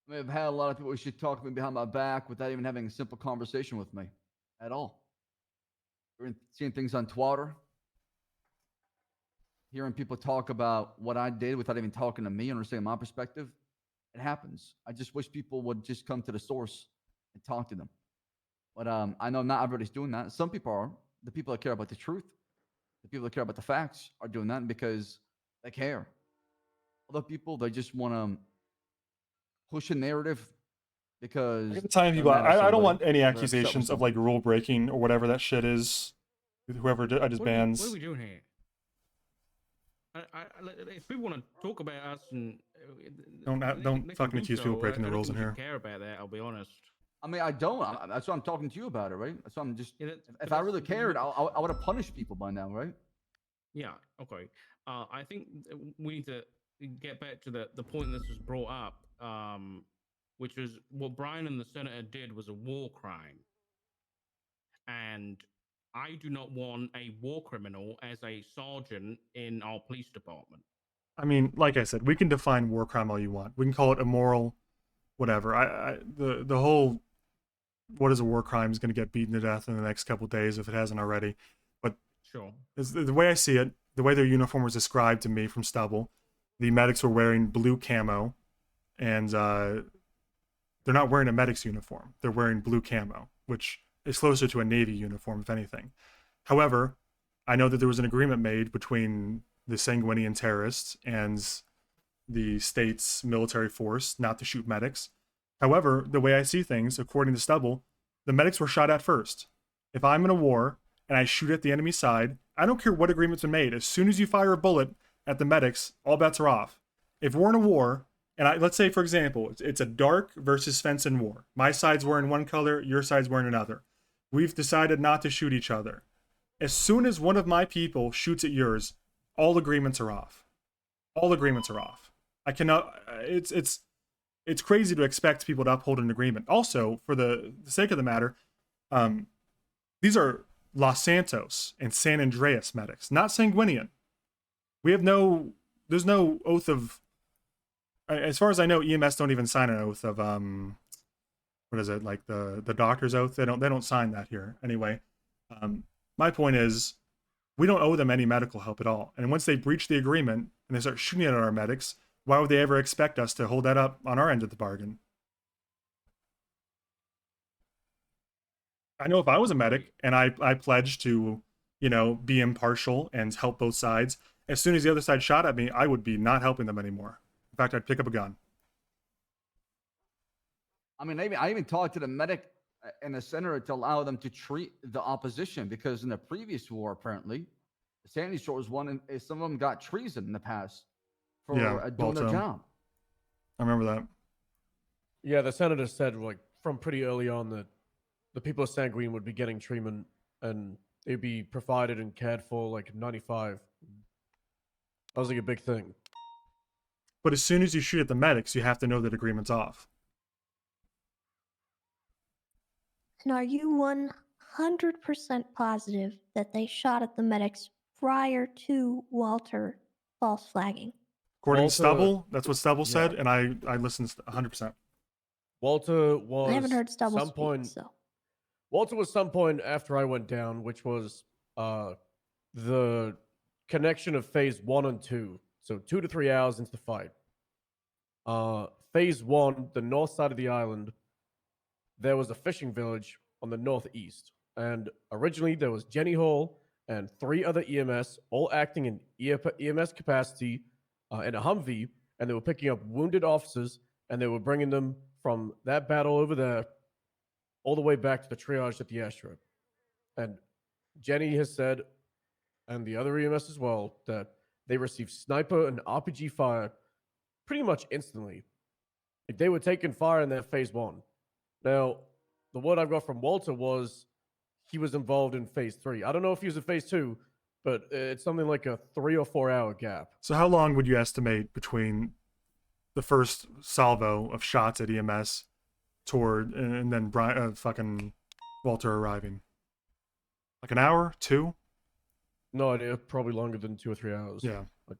I mean, I've had a lot of people who should talk to me behind my back without even having a simple conversation with me at all. We're seeing things on Twitter, hearing people talk about what I did without even talking to me, understanding my perspective. It happens. I just wish people would just come to the source and talk to them. But I know not everybody's doing that. Some people are. The people that care about the truth, the people that care about the facts are doing that because they care. Other people, they just want to push a narrative because... At the time, people, I don't want any accusations of like rule breaking or whatever that shit is. Whoever I just bans. What are we doing here? If people want to talk about us and don't fucking accuse people breaking the rules in here. I don't care about that. I'll be honest. I mean, I don't. That's why I'm talking to you about it, right? That's why I'm just. If I really cared, I would have punished people by now, right? Yeah. Okay. I think we need to get back to the point this was brought up, which was what Brian and the senator did was a war crime, and I do not want a war criminal as a sergeant in our police department. I mean, like I said, we can define war crime all you want. We can call it immoral, whatever. The whole what is a war crime is going to get beaten to death in the next couple of days if it hasn't already. But sure, the way I see it, the way their uniform was described to me from Stubble, the medics were wearing blue camo, and they're not wearing a medic's uniform. They're wearing blue camo, which is closer to a Navy uniform, if anything. However, I know that there was an agreement made between the Sanguinian terrorists and the state's military force not to shoot medics. However, the way I see things, according to Stubble, the medics were shot at first. If I'm in a war and I shoot at the enemy side, I don't care what agreements are made. As soon as you fire a bullet at the medics, all bets are off. If we're in a war, and let's say, for example, it's a dark versus Svensson war. My side's wearing one color, your side's wearing another. We've decided not to shoot each other. As soon as one of my people shoots at yours, all agreements are off. All agreements are off. I cannot. It's crazy to expect people to uphold an agreement. Also, for the sake of the matter, these are Los Santos and San Andreas medics, not Sanguinian. There's no oath of, as far as I know, EMS don't even sign an oath of, what is it, like the doctor's oath? They don't sign that here. Anyway, my point is, we don't owe them any medical help at all. And once they breach the agreement and they start shooting at our medics, why would they ever expect us to hold that up on our end of the bargain? I know if I was a medic and I pledged to, be impartial and help both sides, as soon as the other side shot at me, I would be not helping them anymore. In fact, I'd pick up a gun. I mean, I even talked to the medic in the center to allow them to treat the opposition, because in the previous war, apparently, the Sandy Shore was one, and some of them got treason in the past for doing their job. I remember that. Yeah, the senator said, like, from pretty early on that the people of Sanguine would be getting treatment and they'd be provided and cared for, like, in 95. That was, like, a big thing. But as soon as you shoot at the medics, you have to know that agreement's off. And are you 100% positive that they shot at the medics prior to Walter false flagging? According Walter- to Stubble, that's what Stubble said, Yeah. and I listened 100%. Walter was I haven't heard Stubble some speak, point. so. Walter was some point after I went down, which was the connection of phase 1 and 2. So 2 to 3 hours into the fight. Phase 1, the north side of the island, there was a fishing village on the northeast. And originally there was Jenny Hall and 3 other EMS, all acting in EMS capacity in a Humvee, and they were picking up wounded officers, and they were bringing them from that battle over there all the way back to the triage at the airstrip. And Jenny has said, and the other EMS as well, that they received sniper and RPG fire pretty much instantly. Like, they were taking fire in their phase 1. Now, the word I've got from Walter was he was involved in phase 3. I don't know if he was in phase 2, but it's something like a 3 or 4 hour gap. So how long would you estimate between the first salvo of shots at EMS and then fucking Walter arriving? Like an hour? 2? No idea. Probably longer than 2 or 3 hours. Yeah. Like,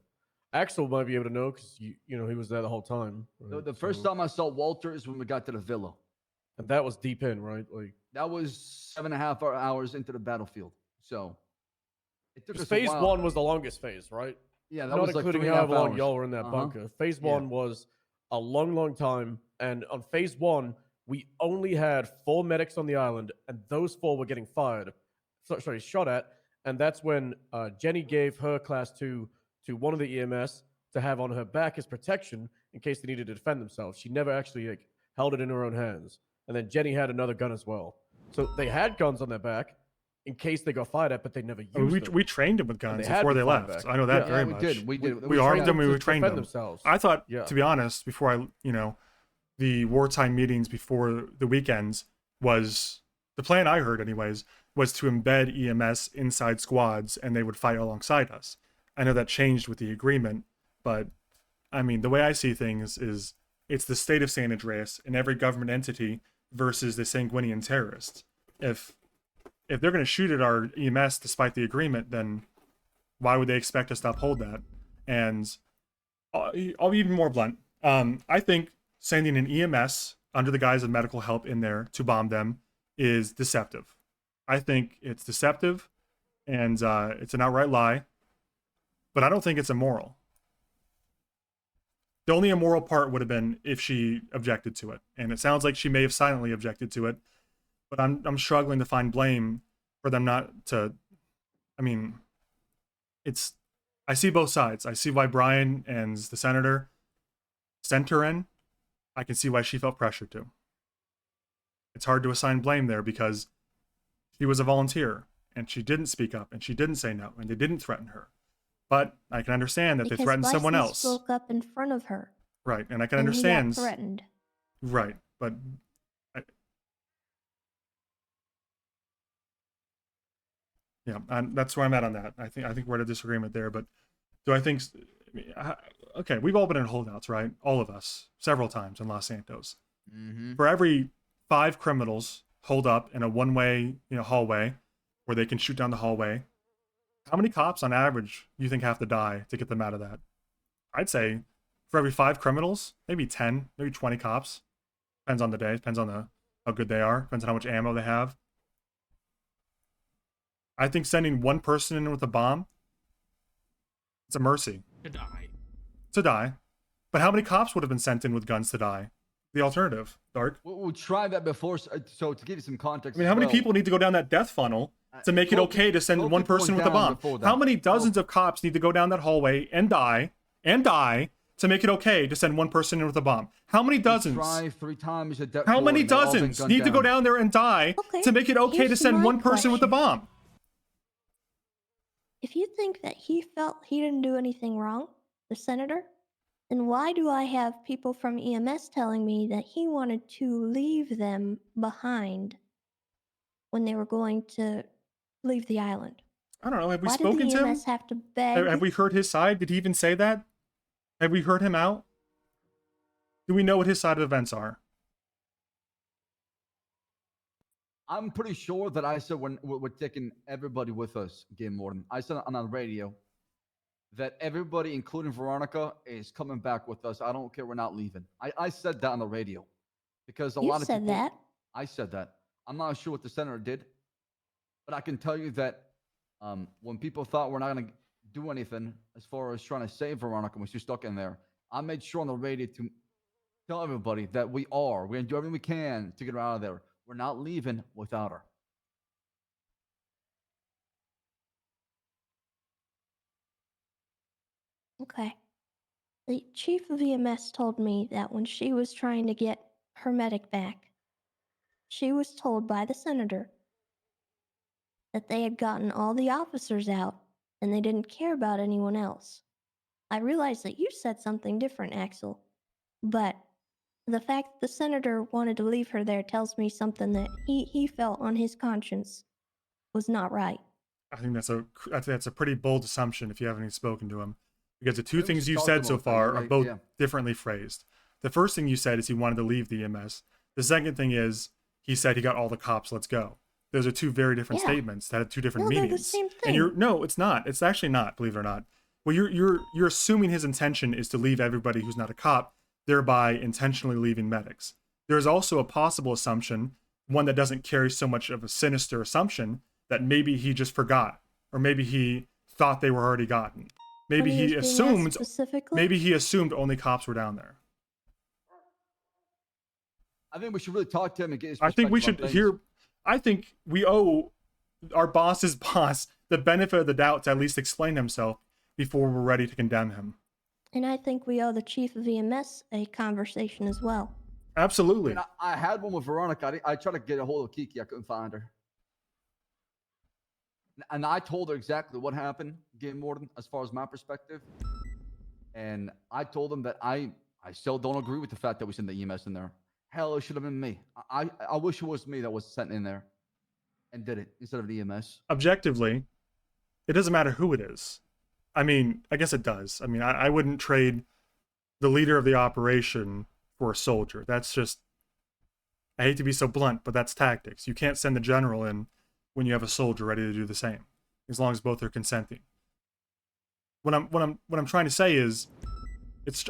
Axel might be able to know because he was there the whole time. Right? The first time I saw Walter is when we got to the villa. And that was deep in, right? Like, that was 7.5 hours into the battlefield. So it took us phase a while. 1 was the longest phase, right? Yeah, that not was like including 3.5 however long hours. y'all were in that bunker. Phase 1 was a long, long time. And on phase 1, we only had 4 medics on the island, and those 4 were getting shot at. And that's when Jenny gave her class 2 to one of the EMS to have on her back as protection in case they needed to defend themselves. She never actually held it in her own hands. And then Jenny had another gun as well. So they had guns on their back in case they got fired at, but they never used them. We trained them with guns had before to they fight left. back. I know that Yeah, very we much. did. We armed them. We trained them. Themselves. I thought, Yeah. to be honest, before the wartime meetings before the weekends was the plan. I heard, anyways, was to embed EMS inside squads and they would fight alongside us. I know that changed with the agreement, but I mean, the way I see things is it's the state of San Andreas and every government entity versus the Sanguinian terrorists. If they're going to shoot at our EMS despite the agreement, then why would they expect us to uphold that? And I'll be even more blunt. I think sending an EMS under the guise of medical help in there to bomb them is deceptive. I think it's deceptive, and it's an outright lie, but I don't think it's immoral. The only immoral part would have been if she objected to it, and it sounds like she may have silently objected to it, but I'm struggling to find blame for them not to. I mean, it's I see both sides. I see why Brian and the senator sent her in. I can see why she felt pressured to. It's hard to assign blame there because she was a volunteer and she didn't speak up and she didn't say no and they didn't threaten her. But I can understand that Because they threatened someone Bison else. spoke up in front of her. Right, and I can and understand. He got threatened. Right, but yeah, and that's where I'm at on that. I think we're at a disagreement there. But do I think? Okay, we've all been in holdouts, right? All of us, several times in Los Santos. Mm-hmm. For every 5 criminals hold up in a one-way, hallway, where they can shoot down the hallway, how many cops on average do you think have to die to get them out of that? I'd say for every 5 criminals, maybe 10, maybe 20 cops. Depends on the day. Depends on how good they are. Depends on how much ammo they have. I think sending one person in with a bomb, it's a mercy. To die. To die. But how many cops would have been sent in with guns to die? The alternative, Dark. We tried that before, so to give you some context. I mean, how many people need to go down that death funnel to make it okay to send one person with a bomb? How many dozens of cops need to go down that hallway and die to make it okay to send one person in with a bomb? How many dozens? Try 3 times a How many dozens need to go down there and die to make it okay to send one person with a bomb? If you think that he felt he didn't do anything wrong, the senator, then why do I have people from EMS telling me that he wanted to leave them behind when they were going to leave the island? I don't know. Have we Why spoken did the to him? EMS have to beg? Have we heard his side? Did he even say that? Have we heard him out? Do we know what his side of events are? I'm pretty sure that I said when we're taking everybody with us, Game Warden. I said on the radio that everybody, including Veronica, is coming back with us. I don't care. We're not leaving. I said that on the radio because a lot of people. You said that. I said that. I'm not sure what the senator did, but I can tell you that when people thought we're not going to do anything as far as trying to save Veronica when she's stuck in there, I made sure on the radio to tell everybody that we're going to do everything we can to get her out of there. We're not leaving without her. Okay. The chief of EMS told me that when she was trying to get her medic back, she was told by the senator that they had gotten all the officers out and they didn't care about anyone else. I realize that you said something different, Axel, but the fact that the senator wanted to leave her there tells me something that he felt on his conscience was not right. I think that's a pretty bold assumption if you haven't even spoken to him, because the two We things just you've talked said so about that, far you're are right, both yeah. differently phrased. The first thing you said is he wanted to leave the EMS. The second thing is he said he got all the cops. Let's go. Those are two very different statements that have two different meanings. They're the same thing. And no, it's not. It's actually not. Believe it or not. Well, you're assuming his intention is to leave everybody who's not a cop, thereby intentionally leaving medics. There is also a possible assumption, one that doesn't carry so much of a sinister assumption, that maybe he just forgot, or maybe he thought they were already gotten. Maybe When he he was being asked assumed. specifically? Maybe he assumed only cops were down there. I think we should really talk to him and get his I think we should perspective on hear. things. I think we owe our boss's boss the benefit of the doubt to at least explain himself before we're ready to condemn him. And I think we owe the chief of EMS a conversation as well. Absolutely. And I had one with Veronica. I tried to get a hold of Kiki. I couldn't find her. And I told her exactly what happened, Game Warden, as far as my perspective. And I told him that I still don't agree with the fact that we sent the EMS in there. Hell, it should have been me. I wish it was me that was sent in there and did it instead of the EMS. Objectively, it doesn't matter who it is. I mean, I guess it does. I mean, I wouldn't trade the leader of the operation for a soldier. That's just, I hate to be so blunt, but that's tactics. You can't send the general in when you have a soldier ready to do the same, as long as both are consenting. What I'm trying to say is,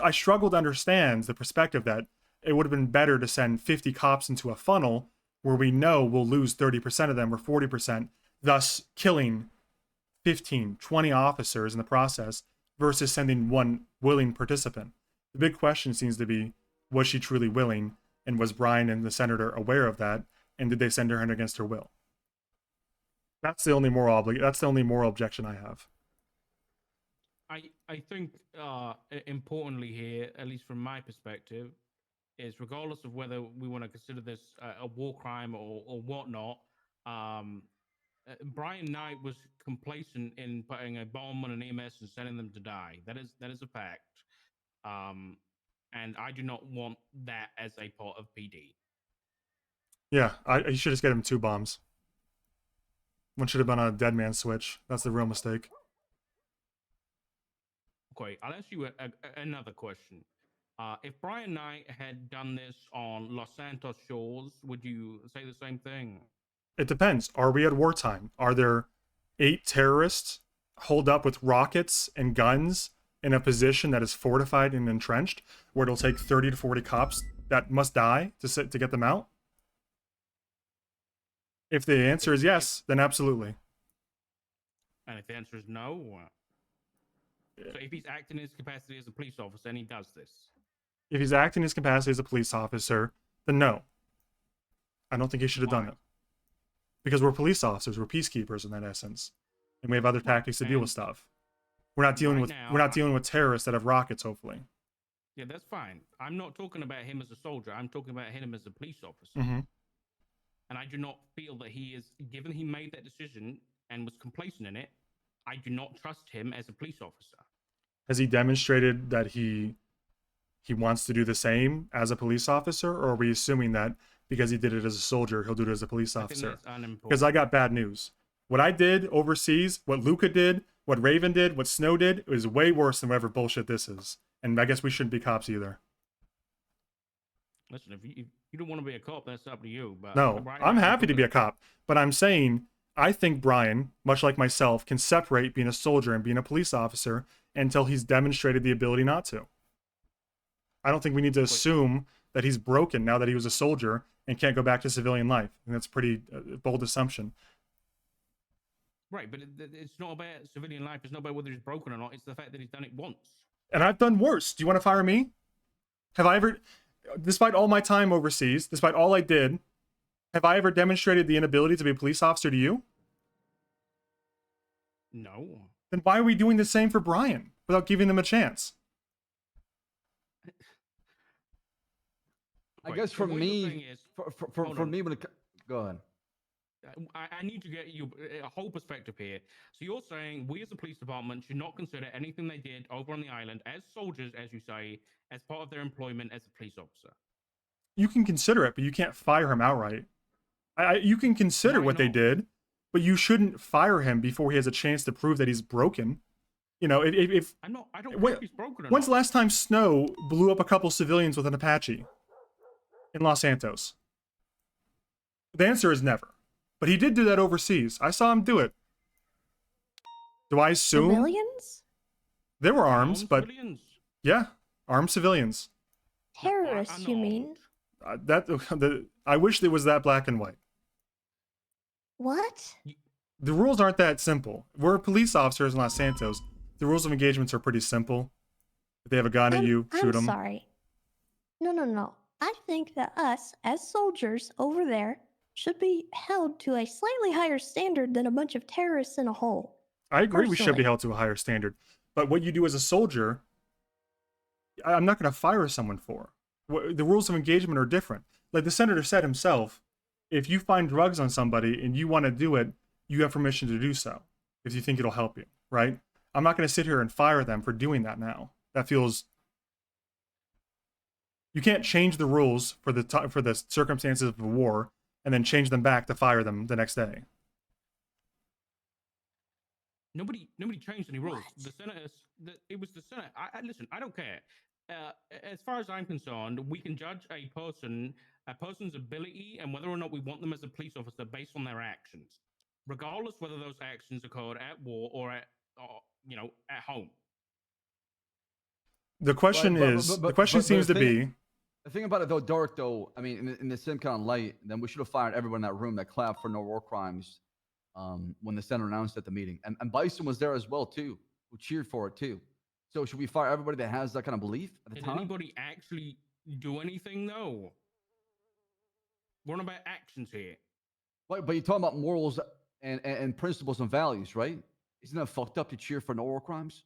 I struggle to understand the perspective that it would have been better to send 50 cops into a funnel where we know we'll lose 30% of them or 40%, thus killing 15, 20 officers in the process, versus sending one willing participant. The big question seems to be, was she truly willing, and was Brian and the senator aware of that, and did they send her in against her will? That's the only moral objection I have. I think importantly here, at least from my perspective, is regardless of whether we want to consider this a war crime or whatnot, Brian Knight was complacent in putting a bomb on an EMS and sending them to die. That is a fact, and I do not want that as a part of PD. Yeah, you should just get him 2 bombs. One should have been on a dead man switch. That's the real mistake. Okay, I'll ask you another question. If Brian Knight had done this on Los Santos shores, would you say the same thing? It depends. Are we at wartime? Are there 8 terrorists holed up with rockets and guns in a position that is fortified and entrenched, where it'll take 30 to 40 cops that must die to get them out? If the answer is yes, then absolutely. And if the answer is no, so if he's acting in his capacity as a police officer and he does this, If he's acting in his capacity as a police officer, then no. I don't think he should have done it. Because we're police officers, we're peacekeepers in that essence, and we have other tactics to deal with stuff. We're not dealing with terrorists that have rockets, hopefully. yeah, that's fine. I'm not talking about him as a soldier. I'm talking about him as a police officer. Mm-hmm. And I do not feel that he is, given he made that decision and was complacent in it, I do not trust him as a police officer. Has he demonstrated that he wants to do the same as a police officer, or are we assuming that because he did it as a soldier, he'll do it as a police officer? Because I got bad news. What I did overseas, what Luca did, what Raven did, what Snow did, it was way worse than whatever bullshit this is. And I guess we shouldn't be cops either. Listen, if you don't want to be a cop, that's up to you. But No, I'm happy to be a cop, but I'm saying I think Brian, much like myself, can separate being a soldier and being a police officer until he's demonstrated the ability not to. I don't think we need to assume that he's broken now that he was a soldier and can't go back to civilian life. And that's a pretty bold assumption. Right, but it's not about civilian life. It's not about whether he's broken or not. It's the fact that he's done it once. And I've done worse. Do you want to fire me? Have I ever, despite all my time overseas, despite all I did, have I ever demonstrated the inability to be a police officer to you? No. Then why are we doing the same for Brian without giving them a chance? I guess for me, for me, when it go ahead. I need to get you a whole perspective here. So you're saying we as a police department should not consider anything they did over on the island as soldiers, as you say, as part of their employment as a police officer. You can consider it, but you can't fire him outright. You can consider what they did, but you shouldn't fire him before he has a chance to prove that he's broken. You know, if I don't care if he's broken or when's the not. last time Snow blew up a couple civilians with an Apache in Los Santos? The answer is never. But he did do that overseas. I saw him do it. Do I assume? Civilians? There were arms, but civilians. Yeah, armed civilians. Terrorists, you mean? I wish it was that black and white. What? The rules aren't that simple. We're police officers in Los Santos. The rules of engagements are pretty simple. If they have a gun at you, shoot them. I'm sorry. No. I think that us, as soldiers over there, should be held to a slightly higher standard than a bunch of terrorists in a hole. I agree we should be Personally. held to a higher standard. But what you do as a soldier, I'm not going to fire someone for. The rules of engagement are different. Like the senator said himself, if you find drugs on somebody and you want to do it, you have permission to do so if you think it'll help you, right? I'm not going to sit here and fire them for doing that now. That feels... You can't change the rules for the circumstances of a war and then change them back to fire them the next day. Nobody changed any rules. The senators, it was the Senate. Listen, I don't care. As far as I'm concerned, we can judge a person's ability and whether or not we want them as a police officer based on their actions, regardless whether those actions occurred at war or at home. The question the question seems to be. The thing about it though, Dark though, I mean, in the same kind of light, then we should have fired everyone in that room that clapped for no war crimes when the senator announced at the meeting. And Bison was there as well too, who cheered for it too. So should we fire everybody that has that kind of belief at the Did time? anybody actually do anything though? We're not about actions here. But you're talking about morals and principles and values, right? Isn't that fucked up to cheer for no war crimes?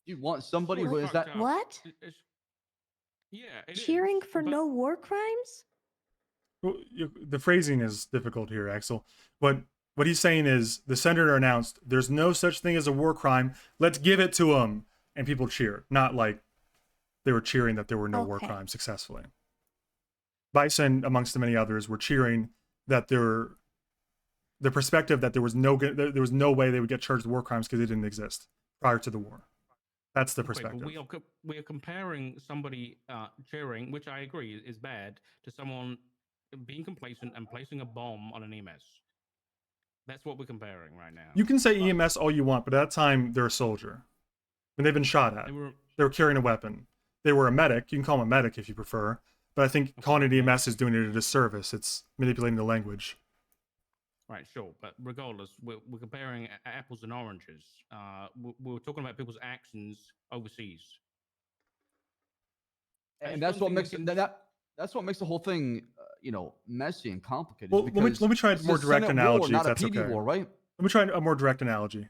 You want somebody Sort who of is fucked that? up. What? Yeah, it is, Cheering for but- no war crimes? Well, the phrasing is difficult here, Axel. But what he's saying is the senator announced there's no such thing as a war crime. Let's give it to him, and people cheer. Not like they were cheering that there were no war Okay. crimes successfully. Bison, amongst the many others, were cheering that the perspective that there was no way they would get charged with war crimes because they didn't exist prior to the war. That's the Okay, perspective. but we are comparing somebody cheering, which I agree is bad, to someone being complacent and placing a bomb on an EMS. That's what we're comparing right now. You can say EMS all you want, but at that time they're a soldier. When they've been shot at, they were carrying a weapon. They were a medic. You can call them a medic if you prefer, but I think calling it EMS is doing it a disservice. It's manipulating the language. Right, sure, but regardless, we're comparing apples and oranges. We're talking about people's actions overseas. And that's what makes that's what makes the whole thing, messy and complicated. Well, let me try a more direct analogy, war, if not that's a PD okay. war, right? Let me try a more direct analogy.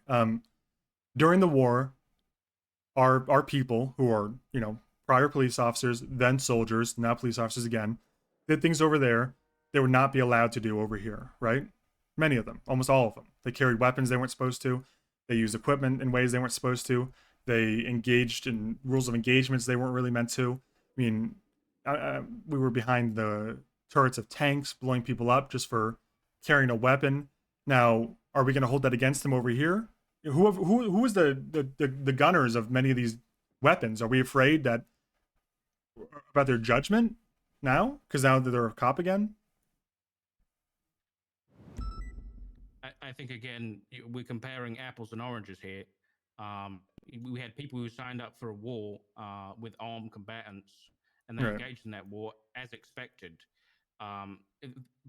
During the war, our people who are, prior police officers, then soldiers, now police officers again, did things over there they would not be allowed to do over here, right? Many of them, almost all of them. They carried weapons they weren't supposed to. They used equipment in ways they weren't supposed to. They engaged in rules of engagements they weren't really meant to. I mean, we were behind the turrets of tanks, blowing people up just for carrying a weapon. Now, are we going to hold that against them over here? Who is the gunners of many of these weapons? Are we afraid that about their judgment now? Because now that they're a cop again? I think again we're comparing apples and oranges here. We had people who signed up for a war with armed combatants, and they Right. engaged in that war as expected.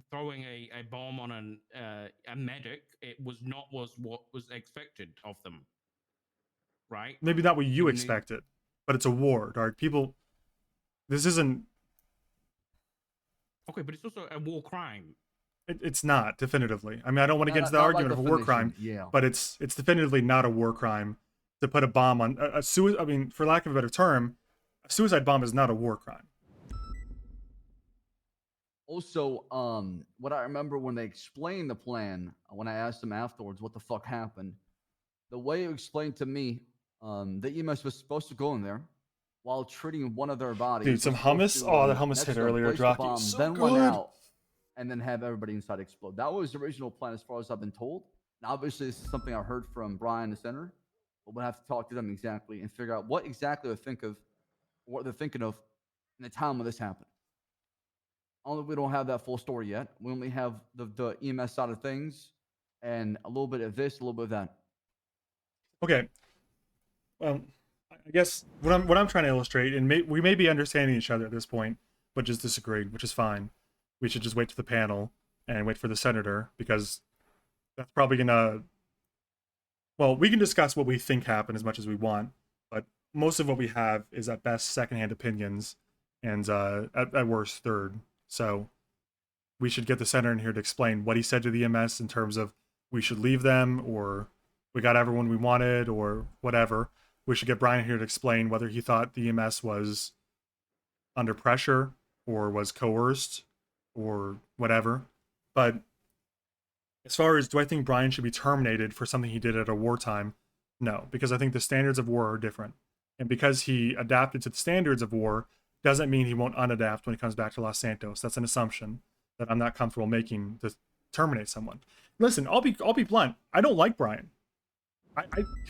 Throwing a bomb on a medic, it was not what was expected of them, right? Maybe not what you Even expected, but it's a war, Dark. People, this isn't. Okay, but it's also a war crime. It's not definitively. I mean, I don't want to get into the Not by argument of a war crime, definition, yeah. but it's definitively not a war crime to put a bomb on a suicide. I mean, for lack of a better term, a suicide bomb is not a war crime. Also, what I remember when they explained the plan, when I asked them afterwards what the fuck happened, the way it explained to me, the EMS was supposed to go in there while treating one of their bodies. Dude, some was supposed hummus. to, Oh, the hummus next hit to them, earlier, place the Drocky. bomb, So then went good. out, and then have everybody inside explode. That was the original plan, as far as I've been told. Now, obviously, this is something I heard from Brian, the senator, but we'll have to talk to them exactly and figure out what exactly what they're thinking of in the time when this happened. Only we don't have that full story yet. We only have the EMS side of things and a little bit of this, a little bit of that. Okay. Well, I guess what I'm trying to illustrate, and we may be understanding each other at this point, but just disagreeing, which is fine. We should just wait to the panel and wait for the senator, because that's probably gonna. Well, we can discuss what we think happened as much as we want, but most of what we have is at best secondhand opinions, and at worst third. So we should get the senator in here to explain what he said to the EMS in terms of we should leave them, or we got everyone we wanted, or whatever. We should get Brian here to explain whether he thought the EMS was under pressure or was coerced or whatever. But as far as do I think Brian should be terminated for something he did at a wartime? No, because I think the standards of war are different. And because he adapted to the standards of war doesn't mean he won't unadapt when he comes back to Los Santos. That's an assumption that I'm not comfortable making to terminate someone. Listen, I'll be blunt. I don't like Brian.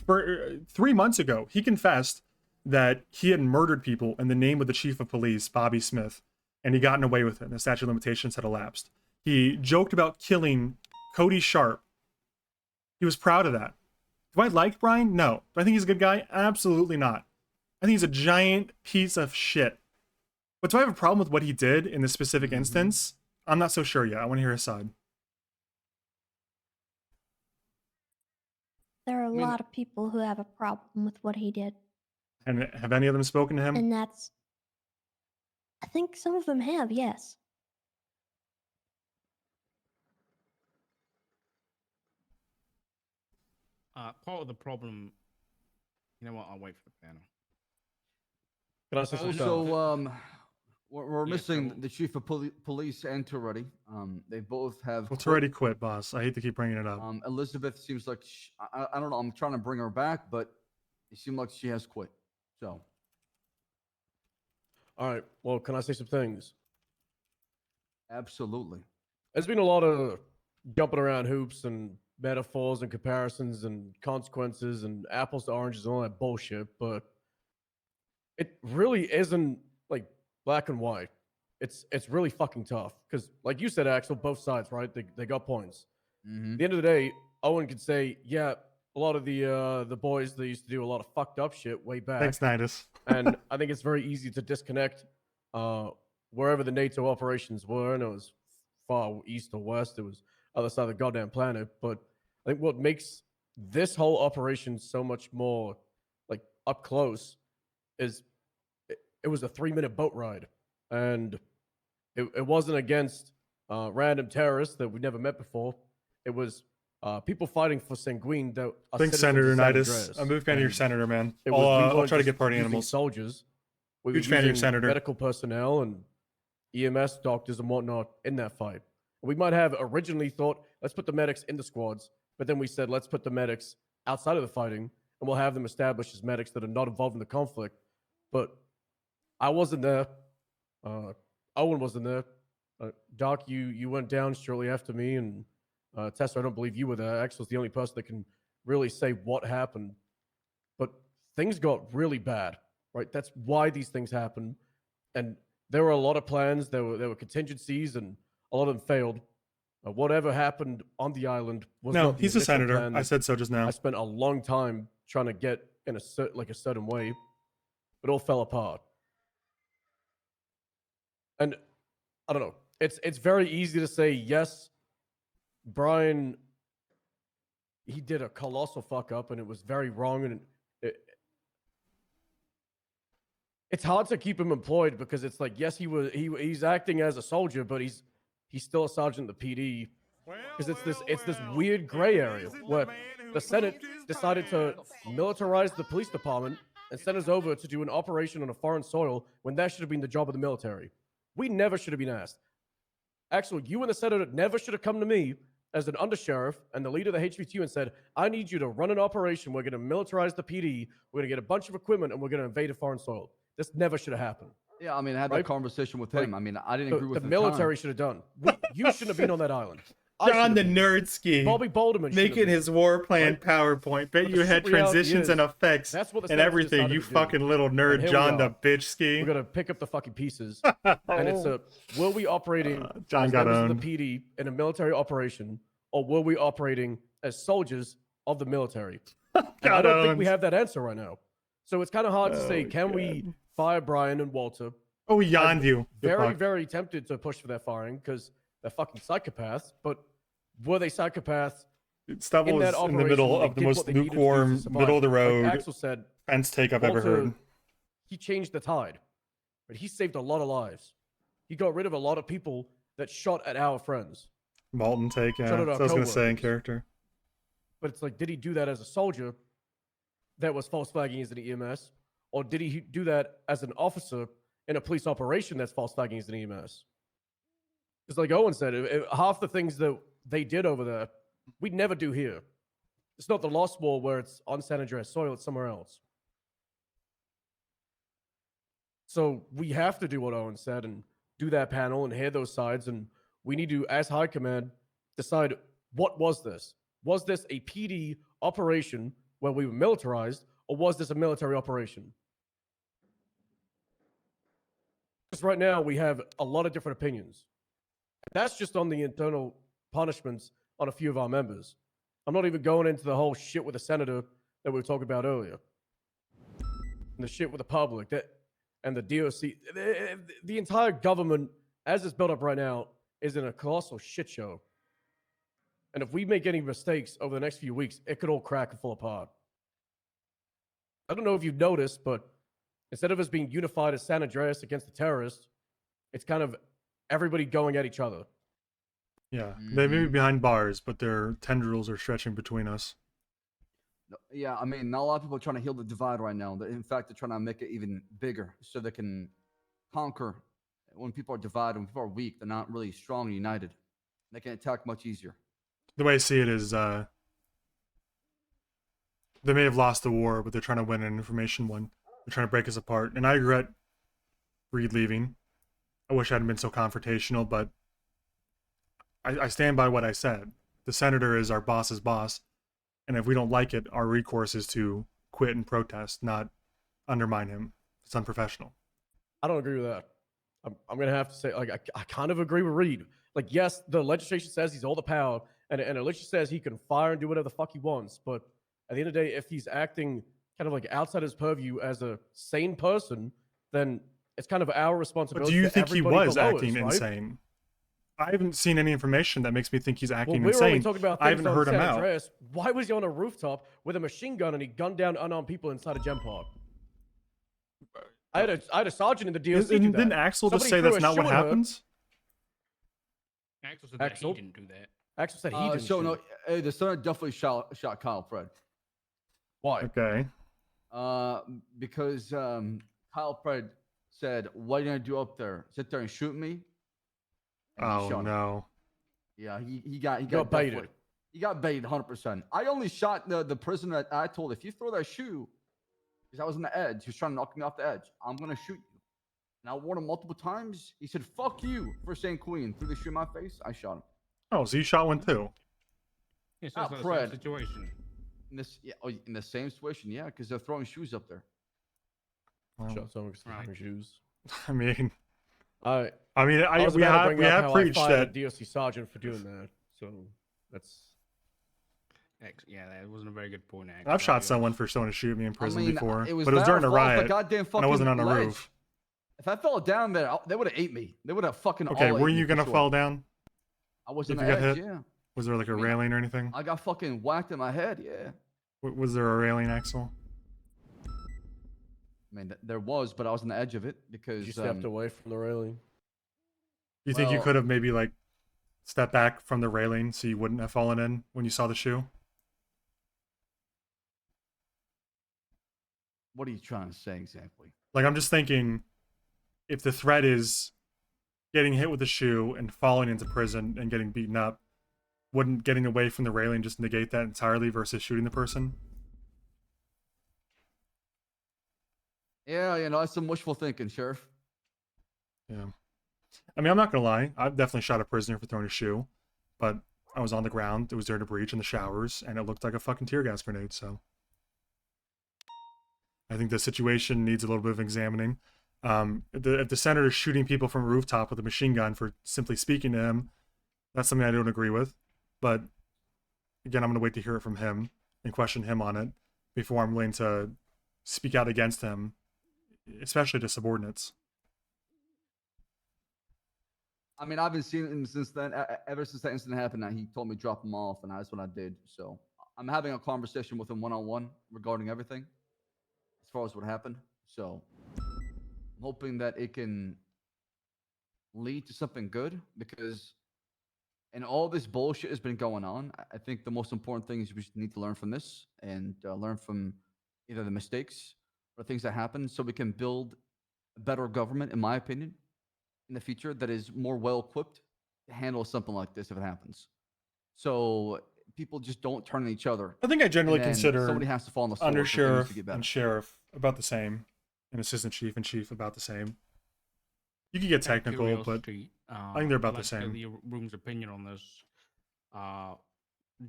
For 3 months ago, he confessed that he had murdered people in the name of the chief of police, Bobby Smith, and he gotten away with it. The statute of limitations had elapsed. He joked about killing Cody Sharp. He was proud of that. Do I like Brian? No. Do I think he's a good guy? Absolutely not. I think he's a giant piece of shit. But do I have a problem with what he did in this specific instance? I'm not so sure yet. I want to hear his side. There are a lot of people who have a problem with what he did. And have any of them spoken to him? And that's. I think some of them have, yes. Part of the problem You know what? I'll wait for the panel. Can I say something? Also, we're Yeah, missing so- the chief of police and Toretti. They both have. Well, quit. already quit, boss. I hate to keep bringing it up. Elizabeth seems like I don't know. I'm trying to bring her back, but it seems like she has quit. So. All right. Well, can I say some things? Absolutely. There's been a lot of jumping around hoops and metaphors and comparisons and consequences and apples to oranges and all that bullshit, but it really isn't like black and white. It's really fucking tough because, like you said, Axel, both sides, right? They got points. At the end of the day, Owen could say, yeah, a lot of the boys, they used to do a lot of fucked up shit way back. Thanks, Nidus. And I think it's very easy to disconnect wherever the NATO operations were, and it was far east or west. It was other side of the goddamn planet. But I think what makes this whole operation so much more like up close is it was a 3-minute boat ride, and it wasn't against random terrorists that we never met before. It was people fighting for Sanguine that are Thanks, citizens Senator of San Nidus. Andreas. I'm a big fan of your And senator, man. it I'll, was- we I'll weren't try to just get party using animals. soldiers. We Huge were fan of your using senator. medical personnel and EMS doctors and whatnot in that fight. We might have originally thought, let's put the medics in the squads, but then we said, let's put the medics outside of the fighting, and we'll have them established as medics that are not involved in the conflict. But I wasn't there. Owen wasn't there. Doc, you went down shortly after me, and Tessa, I don't believe you were there. Axel's the only person that can really say what happened. But things got really bad, right? That's why these things happen. And there were a lot of plans, there were contingencies, and a lot of them failed. Whatever happened on the island was No, not the he's a initial senator. plan I that said so just now. I spent a long time trying to get in a certain way. It all fell apart. And I don't know. It's very easy to say, yes, Brian, he did a colossal fuck up and it was very wrong. And it's hard to keep him employed because it's like, yes, he's acting as a soldier, but he's still a sergeant in the PD. Because it's this weird gray area where the Senate decided to militarize the police department and send us over to do an operation on a foreign soil when that should have been the job of the military. We never should have been asked. Actually, you and the senator never should have come to me as an undersheriff and the leader of the HVTU and said, I need you to run an operation. We're going to militarize the PD. We're going to get a bunch of equipment and we're going to invade a foreign soil. This never should have happened. Yeah, I mean, I had Right? that conversation with Like, him. I mean, I didn't agree with the it at military time. should have done. You shouldn't have been on that island. I John the should have been. Nerdski. Bobby Boulderman should have making been. his war plan Right? PowerPoint. Bet But you the had reality transitions is, and effects that's what the and Senate everything. decided You to do. fucking little And nerd, here we John the are. bitchski. We're gonna pick up the fucking pieces, and it's a will we operating John as got members owned. of the PD in a military operation, or were we operating as soldiers of the military? And I Got don't think owned. we have that answer right now. So it's kind of hard to say, Oh, can we fire Brian and Walter? Oh, we yawned you. You Very, fuck. very tempted to push for their firing because they're fucking psychopaths. But were they psychopaths? Stuff in was that in the operation, middle they of the did what most they needed to do to lukewarm, survive. middle of the road Like Axel said, fence take I've ever Walter, heard. he changed the tide, but he saved a lot of lives. He got rid of a lot of people that shot at our friends. Malton take, yeah. Shut it That's up, what I was gonna say in coworkers. character. But it's like, did he do that as a soldier that was false flagging as an EMS? Or did he do that as an officer in a police operation that's false flagging as an EMS? Because like Owen said, half the things that they did over there, we'd never do here. It's not the Lost War where it's on San Andreas soil, it's somewhere else. So we have to do what Owen said and do that panel and hear those sides. And we need to, as High Command, decide what was this? Was this a PD operation where we were militarized, or was this a military operation? Because right now we have a lot of different opinions. That's just on the internal punishments on a few of our members. I'm not even going into the whole shit with the senator that we were talking about earlier. And the shit with the public that and the DOC. The entire government, as it's built up right now, is in a colossal shit show. And if we make any mistakes over the next few weeks, it could all crack and fall apart. I don't know if you've noticed, but instead of us being unified as San Andreas against the terrorists, it's kind of everybody going at each other. Yeah, they may be behind bars, but their tendrils are stretching between us. Yeah, I mean, not a lot of people are trying to heal the divide right now. In fact, they're trying to make it even bigger so they can conquer. When people are divided, when people are weak, they're not really strong and united. They can attack much easier. The way I see it is, they may have lost the war, but they're trying to win an information one. They're trying to break us apart. And I regret Reed leaving. I wish I hadn't been so confrontational, but I stand by what I said. The senator is our boss's boss. And if we don't like it, our recourse is to quit and protest, not undermine him. It's unprofessional. I don't agree with that. I'm gonna have to say, like, I kind of agree with Reed. Like, yes, the legislation says he's all the power, and the legislation says he can fire and do whatever the fuck he wants. But at the end of the day, if he's acting kind of like outside his purview as a sane person, then it's kind of our But responsibility. do you to think he everybody was below acting us, right? insane? I haven't seen any information that makes me think he's acting Well, we're only insane. talking about I things haven't on heard him San out. Andreas. Why was he on a rooftop with a machine gun and he gunned down unarmed people inside a gem park? I had a sergeant in the DOC do that. Didn't Axel just Somebody say threw that's a not what shoe at her. happens? Axel said that Axel? he didn't do that. Axel said he didn't. So shoot. no, the senator definitely shot Kyle Fred. Why? Okay. Because Kyle Fred said, "What are you gonna do up there? Sit there and shoot me?" And he Oh shot him. no. Yeah, he got got baited. definitely- He got baited 100%. I only shot the prisoner that I told, if you throw that shoe, because I was on the edge, he was trying to knock me off the edge. I'm gonna shoot you. And I warned him multiple times. He said, "Fuck you" for saying Queen. Threw the shoe in my face. I shot him. Oh, so you shot one too? Yes, Not that's Fred. the situation. In the same situation, yeah, because they're throwing shoes up there. Shot someone with some shoes. I mean, I we was about to have bring up how I preached fired a that. DOC sergeant for doing that. So that's. Yeah, that wasn't a very good point. Actually. I've shot someone for someone to shoot me in prison before, it was but it was during a Battle Falls, the riot, goddamn and I fucking wasn't on a ledge. roof. If I fell down there, they would have ate me. They would have fucking. Okay, all were ate me you for gonna sure. fall down? I was If on you the got edge, hit? yeah. Was there like a railing or anything? I got fucking whacked in my head, yeah. Was there a railing, Axel? I mean, there was, but I was on the edge of it because You stepped away from the railing. Do you think you Well- could have maybe like stepped back from the railing so you wouldn't have fallen in when you saw the shoe? What are you trying to say exactly? Like, I'm just thinking, if the threat is getting hit with a shoe and falling into prison and getting beaten up, wouldn't getting away from the railing just negate that entirely versus shooting the person? Yeah, that's some wishful thinking, Sheriff. Yeah. I mean, I'm not gonna lie. I've definitely shot a prisoner for throwing a shoe, but I was on the ground. It was during a breach in the showers, and it looked like a fucking tear gas grenade. So I think the situation needs a little bit of examining. If the senator's shooting people from a rooftop with a machine gun for simply speaking to him, that's something I don't agree with. But again, I'm gonna wait to hear it from him and question him on it before I'm willing to speak out against him, especially to subordinates. I mean, I've been seeing him since then. Ever since that incident happened, he told me to drop him off, and that's what I did. So I'm having a conversation with him one-on-one regarding everything, as far as what happened. So I'm hoping that it can lead to something good, because and all this bullshit has been going on. I think the most important thing is we need to learn from this and learn from either the mistakes or things that happen, so we can build a better government, in my opinion, in the future that is more well equipped to handle something like this if it happens. So people just don't turn on each other. I think I generally and then consider somebody has to fall on the sword for things to undersheriff get better. and sheriff about the same, and assistant chief and chief about the same. You can get technical, but I think they're about the same. The room's opinion on this.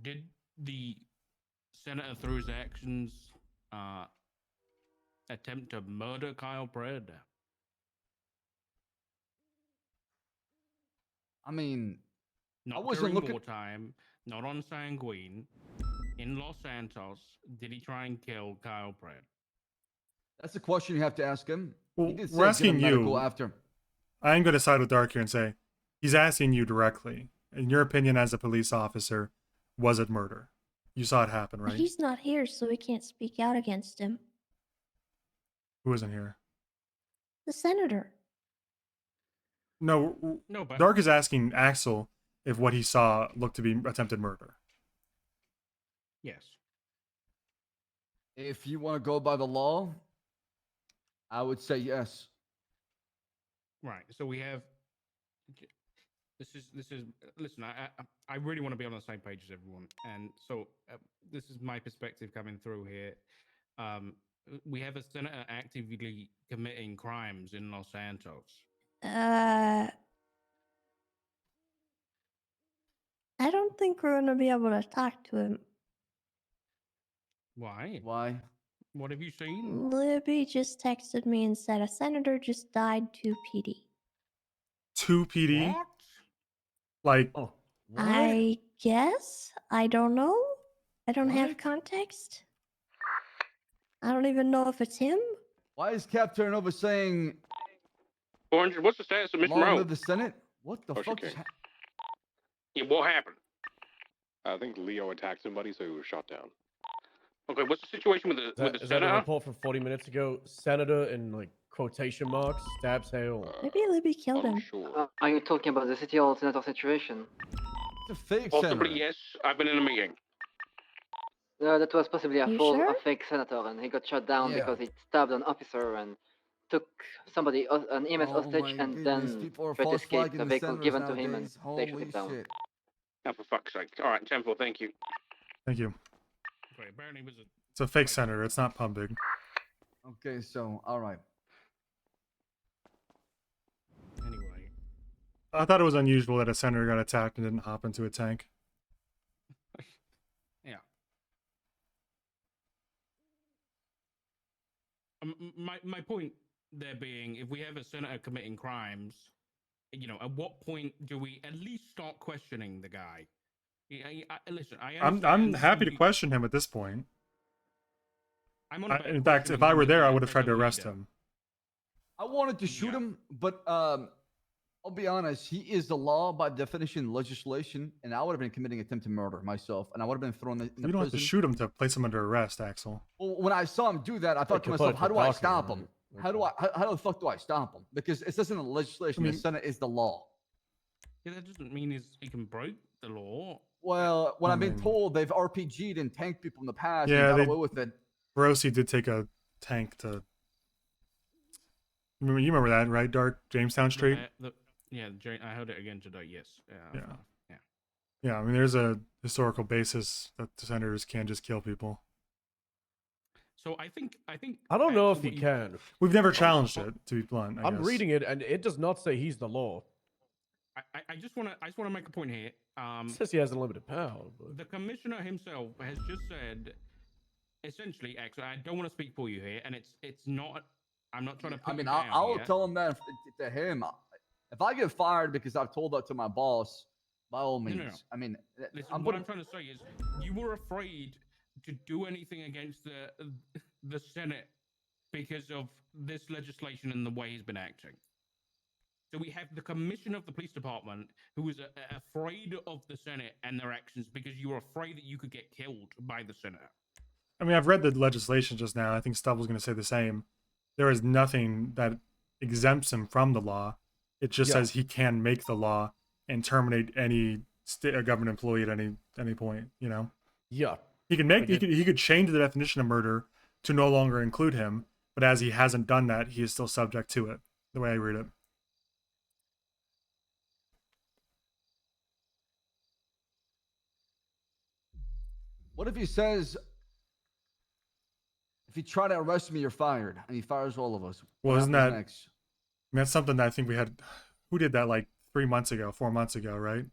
Did the senator, through his actions, attempt to murder Kyle Pred? I mean, Not I wasn't during looking. wartime, not on Sanguine. In Los Santos, did he try and kill Kyle Pred? That's a question you have to ask him. Well, He did we're say get a asking medical you. after. I am going to side with Dark here and say he's asking you directly. In your opinion, as a police officer, was it murder? You saw it happen, But right? he's not here, so we can't speak out against him. Who isn't here? The senator. No, No, but Dark is asking Axel if what he saw looked to be attempted murder. yes. If you want to go by the law, I would say yes. Right. So we have. This is. Listen, I really want to be on the same page as everyone, and so this is my perspective coming through here. We have a senator actively committing crimes in Los Santos. I don't think we're gonna be able to talk to him. Why? Why? What have you seen? Libby just texted me and said a senator just died to PD. 2 PD? What? Like, Oh, I guess? I don't know. I don't have What? context. I don't even know if it's him. Why is Cap Terranova saying 400, what's the status of Miss long Monroe? live the Senate? What the Oh, she fuck came. just Yeah, what happened? I think Leo attacked somebody, so he was shot down. Okay, what's the situation with the Is that a senator? report from 40 minutes ago? Senator in like quotation marks stabs Hale. Maybe Libby killed him. Sure. Are you talking about the city hall senator situation? It's a fake Possibly, senator. yes. I've been in a meeting. That was possibly You sure? a fake senator, and he got shot down Yeah. because he stabbed an officer and took somebody, an EMS Oh hostage, my and goodness, then people are tried to false escape. flagging The the vehicle senators given to him, and nowadays. they shot Holy him down. shit. Oh, for fuck's sake. All right, 10-4, thank you. thank you. Okay, apparently it was a. It's a fake senator. It's not Pumbig. Okay, so all right. Anyway. I thought it was unusual that a senator got attacked and didn't hop into a tank. Yeah. My point there being, if we have a senator committing crimes, at what point do we at least start questioning the guy? Listen, I'm understand happy to you- question him at this point. I'm on about In fact, if questioning I him were as there, I a- would have as tried a to arrest leader. him. I wanted to shoot him, but I'll be honest, he is the law by definition, legislation, and I would have been committing attempted murder myself, and I would have been thrown in You the don't have to prison. shoot him to place him under arrest, Axel. Well, when I saw him do that, I thought to could put myself, it how to do I document, stop right? him? How the fuck do I stop him? Because it says in the legislation, I mean- the Senate is the law. Yeah, that doesn't mean he can break the law. Well, when I I've been mean- told they've RPG'd and tanked people in the past Yeah, and got they- away with it. Rossi did take a tank to. You remember that, right? Dark Jamestown Street. I heard it again today. Yes. Yeah. Yeah. Yeah, I mean, there's a historical basis that the senators can't just kill people. So I think. I don't know if actually he can. We've never challenged it, to be blunt. I'm reading it, and it does not say he's the law. I just want to make a point here. It says he has unlimited power. But... The commissioner himself has just said, essentially, actually, I don't want to speak for you here, and it's not. I'm not trying to. I put mean, you down I'll here. tell him that to him. If I get fired because I've told that to my boss, by all means. No. I mean, Listen, what I'm trying to say is, you were afraid to do anything against the Senate because of this legislation and the way he's been acting. So we have the commissioner of the police department who is afraid of the Senate and their actions because you were afraid that you could get killed by the Senate. I mean, I've read the legislation just now. I think Stubbs was going to say the same. There is nothing that exempts him from the law. It just says he can make the law and terminate any government employee at any point. You know. Yeah. He can make he could change the definition of murder to no longer include him, but as he hasn't done that, he is still subject to it. The way I read it. What if he says, if you try to arrest me, you're fired, and he fires all of us? Well, What isn't happens that next? I mean, that's something that I think we had. Who did that like 4 months ago, right?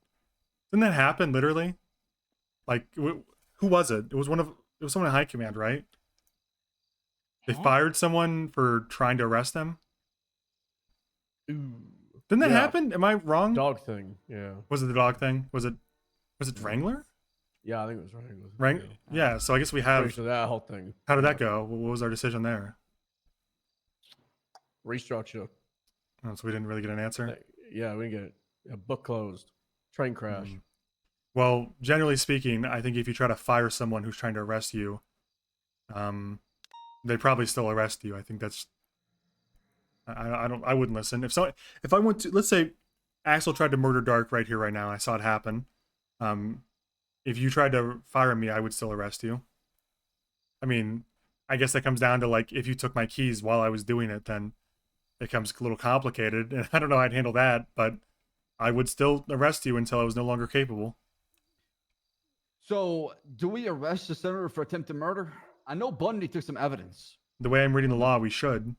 Didn't that happen literally? Like, who was it? It was someone in high command, right? They fired someone for trying to arrest them. Ooh. Didn't that happen? Am I wrong? Dog thing. Yeah. Was it the dog thing? Was it Wrangler? Yeah, I think it was Wrangler. Yeah. So I guess we have. Pretty sure that whole thing. How did that go? What was our decision there? Restructure. Oh, so we didn't really get an answer. Yeah, we didn't get it. A book closed. Train crash. Well, generally speaking, I think if you try to fire someone who's trying to arrest you, they probably still arrest you. I think that's. I wouldn't listen. If I went to, let's say Axel tried to murder Dark right here, right now, I saw it happen. If you tried to fire me, I would still arrest you. I mean, I guess that comes down to like if you took my keys while I was doing it, then it becomes a little complicated, and I don't know how I'd handle that, but I would still arrest you until I was no longer capable. So, do we arrest the senator for attempted murder? I know Bundy took some evidence. The way I'm reading the law, we should.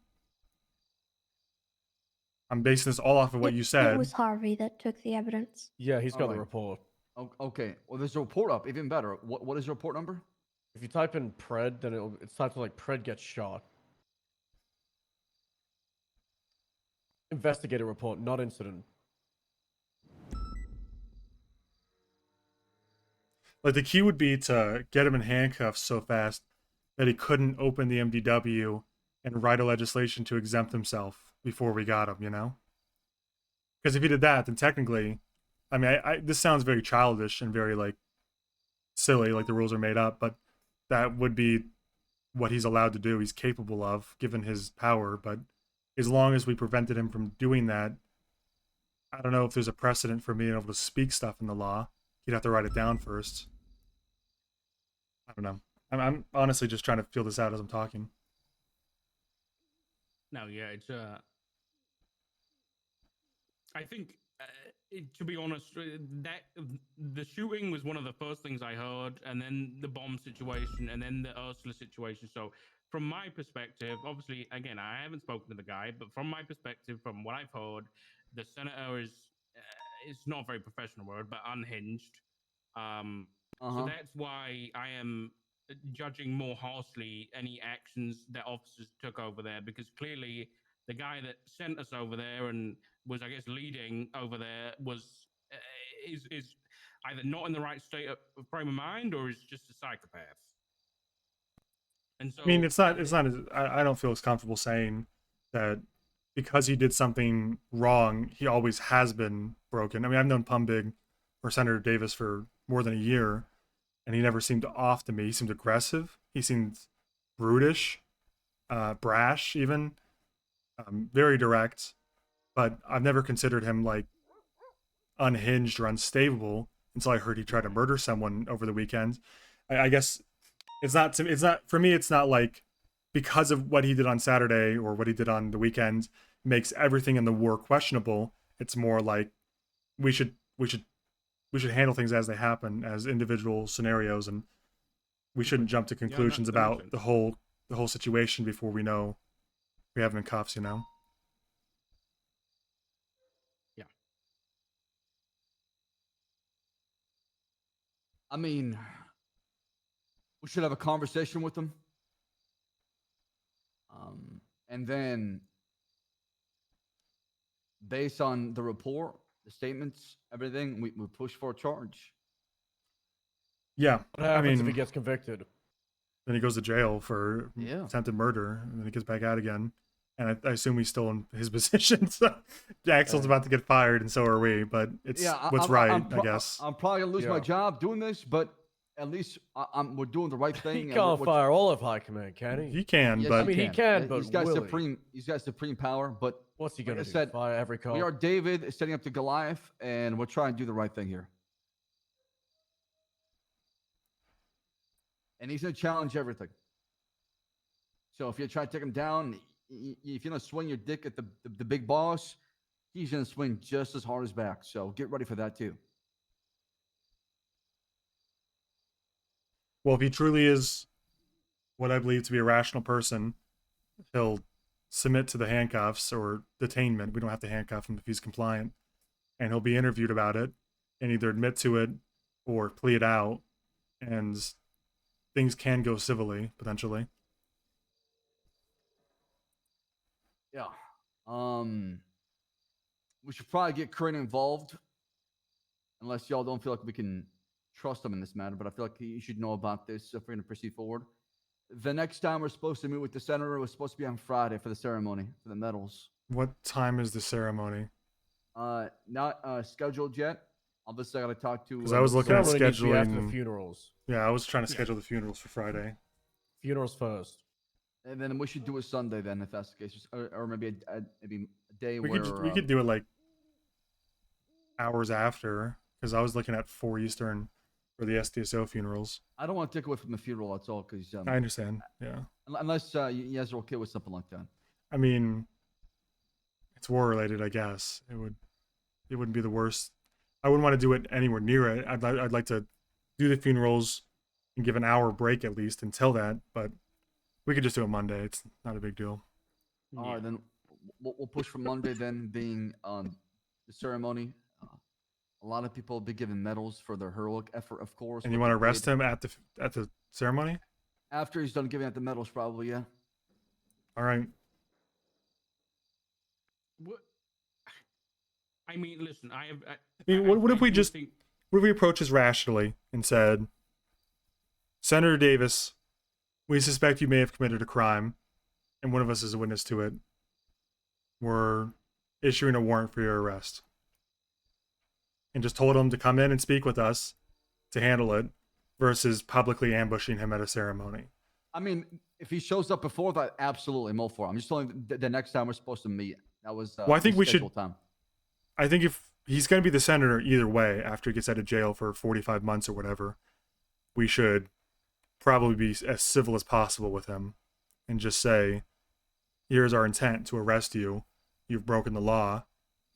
I'm basing this all off of what you said. It was Harvey that took the evidence. Yeah, he's got the Alright. report. Okay. Well, there's a report up. Even better. What is your report number? If you type in Pred, then it's typed like Pred gets shot. Investigative report, not incident. Like the key would be to get him in handcuffs so fast that he couldn't open the MDW and write a legislation to exempt himself before we got him, you know? Because if he did that, then technically, I mean, this sounds very childish and very like silly, like the rules are made up, but that would be what he's allowed to do. He's capable of, given his power. But as long as we prevented him from doing that, I don't know if there's a precedent for being able to speak stuff in the law. He'd have to write it down first. I don't know. I'm honestly just trying to feel this out as I'm talking. No, yeah, it's I think, to be honest, that the shooting was one of the first things I heard, and then the bomb situation, and then the Ursula situation. So, from my perspective, obviously, again, I haven't spoken to the guy, but from my perspective, from what I've heard, the senator is it's not a very professional word, but unhinged. So that's why I am judging more harshly any actions that officers took over there, because clearly the guy that sent us over there and was, I guess, leading over there was is either not in the right state of frame of mind or is just a psychopath. And so, I mean, it's not. I don't feel as comfortable saying that because he did something wrong, he always has been broken. I mean, I've known Pumbig or Senator Davis for more than a year, and he never seemed off to me. He seemed aggressive. He seemed brutish, brash, even very direct. But I've never considered him like unhinged or unstable until I heard he tried to murder someone over the weekend. I guess it's not for me. It's not like because of what he did on Saturday or what he did on the weekend makes everything in the war questionable. It's more like we should handle things as they happen, as individual scenarios, and we shouldn't jump to conclusions about the whole situation before we know we have him in cuffs, you know? Yeah. I mean, we should have a conversation with him. And then, based on the report, the statements, everything, we push for a charge. Yeah. What happens if he mean, gets convicted? then he goes to jail for attempted murder, and then he gets back out again. And I assume he's still in his position. So Axel's about to get fired, and so are we. But it's what's right, I guess. I'm probably gonna lose my job doing this, but at least we're doing the right thing. He can't fire all of High Command, can he? He can, Yes, but I mean, he can, but he's got will he? supreme. He's got supreme power. But What's he like gonna I do? said, Fire every cop? we are David setting up to Goliath, and we're trying to do the right thing here. And he's gonna challenge everything. So if you try to take him down, if you're gonna swing your dick at the big boss, he's gonna swing just as hard as back. So get ready for that too. Well, if he truly is what I believe to be a rational person, he'll submit to the handcuffs or detainment. We don't have to handcuff him if he's compliant. And he'll be interviewed about it and either admit to it or plead out. And things can go civilly, potentially. Yeah. We should probably get Corinne involved, unless y'all don't feel like we can trust him in this matter. But I feel like you should know about this if we're going to proceed forward. The next time we're supposed to meet with the senator was supposed to be on Friday for the ceremony for the medals. What time is the ceremony? Not scheduled yet. Obviously, I got to talk to. Because I was looking at Ceremony needs to be after the scheduling. funerals. Yeah, I was trying to schedule the funerals for Friday. Funerals first. And then we should do a Sunday then, if that's the case, or maybe a day We where could do it like hours after, because I was looking at 4 Eastern for the SDSO funerals. I don't want to take away from the funeral. That's all, because I understand. Yeah. Unless you guys are okay with something like that. I mean, it's war related, I guess. It wouldn't be the worst. I wouldn't want to do it anywhere near it. I'd like to do the funerals and give an hour break at least until that, but we could just do it Monday. It's not a big deal. All right, then we'll push for Monday then being the ceremony. A lot of people will be given medals for their heroic effort, of course. And you what want to they arrest did. him at the ceremony? After he's done giving out the medals, probably, yeah. All right. What? I mean, listen, I have. I mean, what if we do just think- what if we approach this rationally and said, Senator Davis, we suspect you may have committed a crime, and one of us is a witness to it. We're issuing a warrant for your arrest. And just told him to come in and speak with us to handle it versus publicly ambushing him at a ceremony. I mean, if he shows up before that, absolutely, I'm all for it. I'm just telling you the next time we're supposed to meet. That was Well, I think the we should. scheduled time. I think if he's going to be the senator either way after he gets out of jail for 45 months or whatever, we should probably be as civil as possible with him and just say, here's our intent to arrest you. You've broken the law.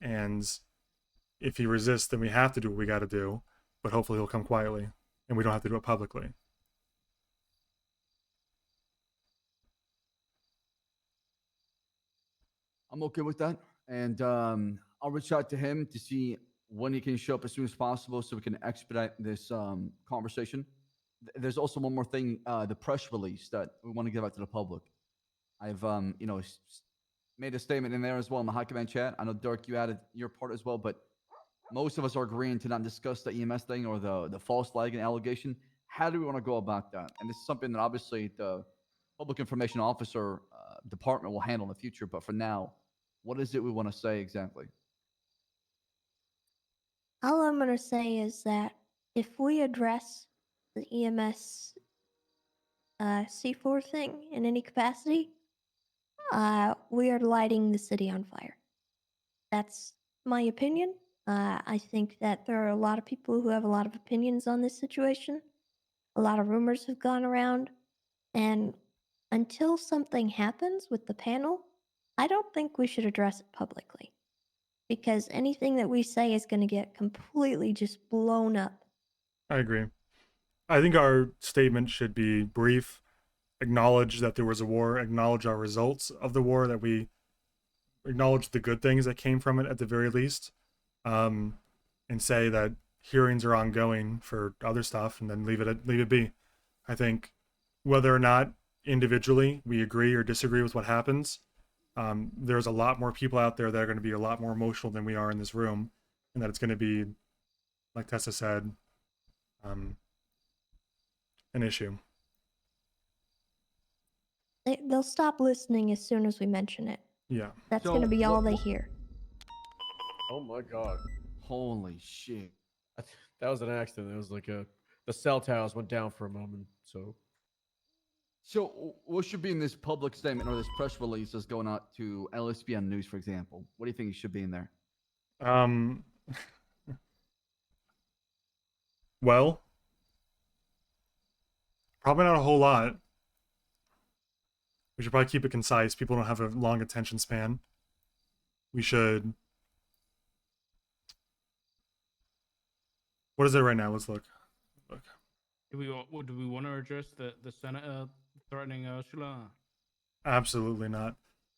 And if he resists, then we have to do what we got to do. But hopefully he'll come quietly and we don't have to do it publicly. I'm okay with that. And I'll reach out to him to see when he can show up as soon as possible so we can expedite this conversation. There's also one more thing, the press release that we want to give out to the public. I've, made a statement in there as well in the High Command chat. I know, Dirk, you added your part as well, but most of us are agreeing to not discuss the EMS thing or the false flagging allegation. How do we want to go about that? And this is something that obviously the Public Information Officer department will handle in the future. But for now, what is it we want to say exactly? All I'm going to say is that if we address the EMS C4 thing in any capacity, we are lighting the city on fire. That's my opinion. I think that there are a lot of people who have a lot of opinions on this situation. A lot of rumors have gone around. And until something happens with the panel, I don't think we should address it publicly. Because anything that we say is going to get completely just blown up. I agree. I think our statement should be brief, acknowledge that there was a war, acknowledge our results of the war, that we acknowledge the good things that came from it at the very least, and say that hearings are ongoing for other stuff, and then leave it be. I think whether or not individually we agree or disagree with what happens, there's a lot more people out there that are going to be a lot more emotional than we are in this room, and that it's going to be, like Tessa said, an issue. They'll stop listening as soon as we mention it. Yeah. That's going to be all they hear. Oh my god. Holy shit. That was an accident. It was like the cell towers went down for a moment. So what should be in this public statement or this press release that's going out to LSPN News, for example? What do you think it should be in there? Well, probably not a whole lot. We should probably keep it concise. People don't have a long attention span. We should... What is it right now? Let's look. Do we want to address the senator threatening Ursula? Absolutely not.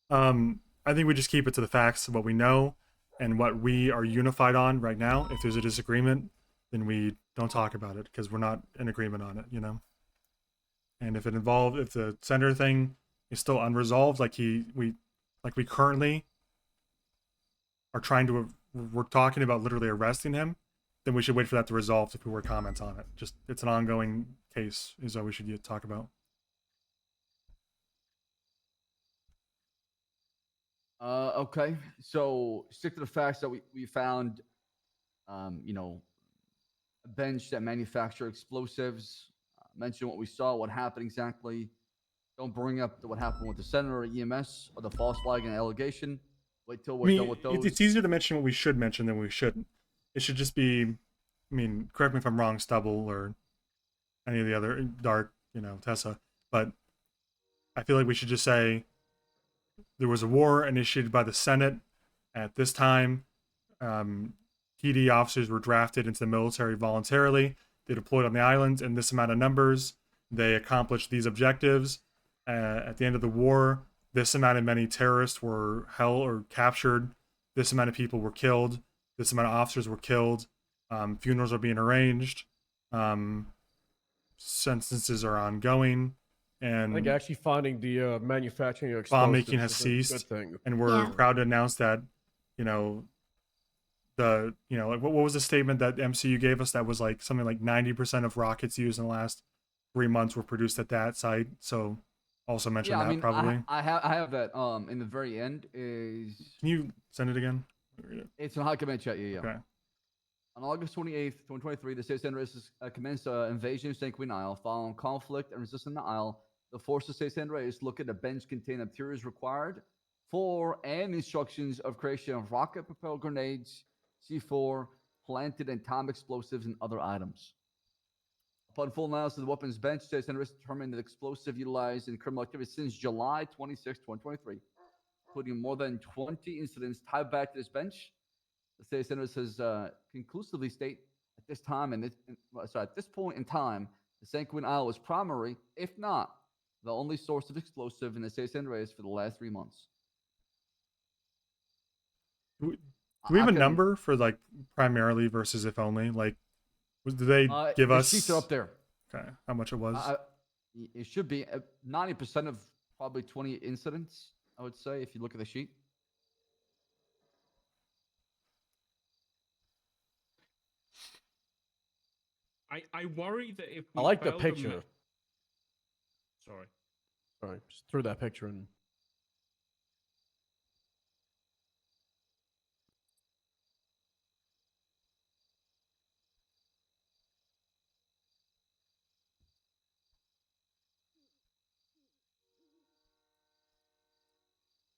I think we just keep it to the facts of what we know and what we are unified on right now. If there's a disagreement, then we don't talk about it because we're not in agreement on it, you know? And if the senator thing is still unresolved, we currently are we're talking about literally arresting him, then we should wait for that to resolve before we comment on it. Just, it's an ongoing case is what we should talk about. Okay. So stick to the facts that we found, a bench that manufactured explosives. Mention what we saw, what happened exactly. Don't bring up what happened with the senator or EMS or the false flag and allegation. Wait till we're done with those. It's easier to mention what we should mention than we shouldn't. It should just be, correct me if I'm wrong, Stubble, or any of the other Dark, Tessa, but I feel like we should just say there was a war initiated by the Senate at this time. PD officers were drafted into the military voluntarily. They deployed on the islands in this amount of numbers. They accomplished these objectives. At the end of the war, this amount of many terrorists were held or captured. This amount of people were killed. This amount of officers were killed. Funerals are being arranged. Sentences are ongoing. And I think actually finding the manufacturing of bomb explosives making has is a good ceased, thing. and we're Yeah. proud to announce that, like what was the statement that MCU gave us that was like something like 90% of rockets used in the last 3 months were produced at that site. So also mention Yeah, that I mean, probably. I have that. In the very end is. Can you send it again? It's on High Command chat. Yeah. Okay. On August 28th, 2023, the State Andreas commenced an invasion of St. Queen Isle. Following conflict and resistance in the Isle, the forces of State Andreas look at a bench containing materials required for and instructions of creation of rocket-propelled grenades, C4, planted and time explosives, and other items. Upon full analysis of the weapons bench, State Andreas determined that explosive utilized in criminal activity since July 26, 2023, including more than 20 incidents tied back to this bench. The State Senate has conclusively state at this time at this point in time, the St. Queen Isle was primary, if not the only source of explosive in the State Senate for the last 3 months. Do we have a number for like primarily versus if only? Like, did they give the us? sheets are up there. Okay, how much it was? It should be 90% of probably 20 incidents. I would say if you look at the sheet. I worry that if we I like the fail picture. Sorry, just threw that picture in.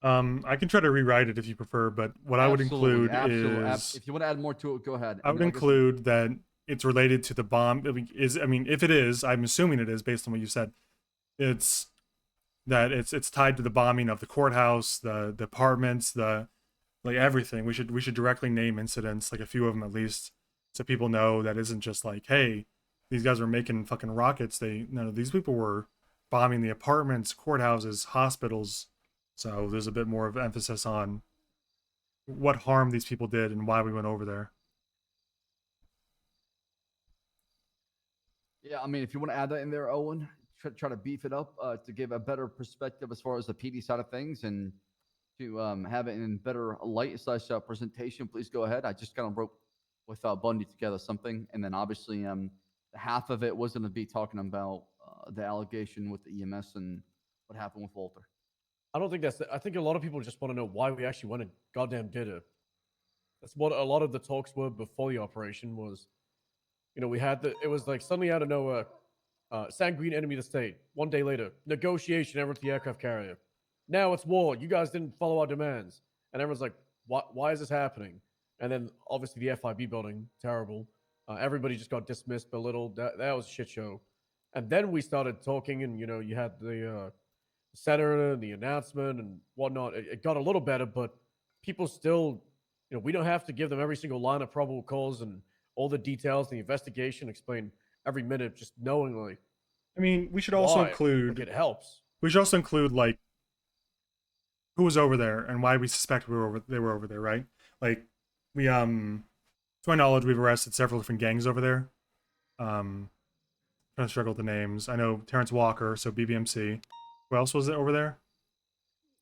I can try to rewrite it if you prefer, but what I would include is if you want to add more to it, go ahead. I would include that it's related to the bomb. If it is, I'm assuming it is based on what you said. It's tied to the bombing of the courthouse, the apartments, like everything. We should directly name incidents, like a few of them at least, so people know that isn't just like, hey, these guys were making fucking rockets. No, these people were bombing the apartments, courthouses, hospitals. So there's a bit more of emphasis on what harm these people did and why we went over there. Yeah, I mean, if you want to add that in there, Owen, try to beef it up to give a better perspective as far as the PD side of things and to have it in better light / presentation, please go ahead. I just kind of wrote with Bundy together something, and then obviously half of it was going to be talking about the allegation with the EMS and what happened with Walter. I don't think that's. I think a lot of people just want to know why we actually went and goddamn did it. That's what a lot of the talks were before the operation was. We had it was like suddenly out of nowhere, sanguine enemy of the state. 1 day later, negotiation ever with the aircraft carrier. Now it's war. You guys didn't follow our demands, and everyone's like, why is this happening? And then obviously the FIB building, terrible. Everybody just got dismissed, belittled. That was a shit show. And then we started talking, and you had the senator and the announcement and whatnot. It got a little better, but people still, we don't have to give them every single line of probable cause and all the details, the investigation, explain every minute, just knowingly. I mean, we should also include. It helps. We should also include like who was over there and why we suspect they were over there, right? Like we to my knowledge, we've arrested several different gangs over there. Trying to struggle with the names. I know Terrence Walker, so BBMC. Who else was it over there?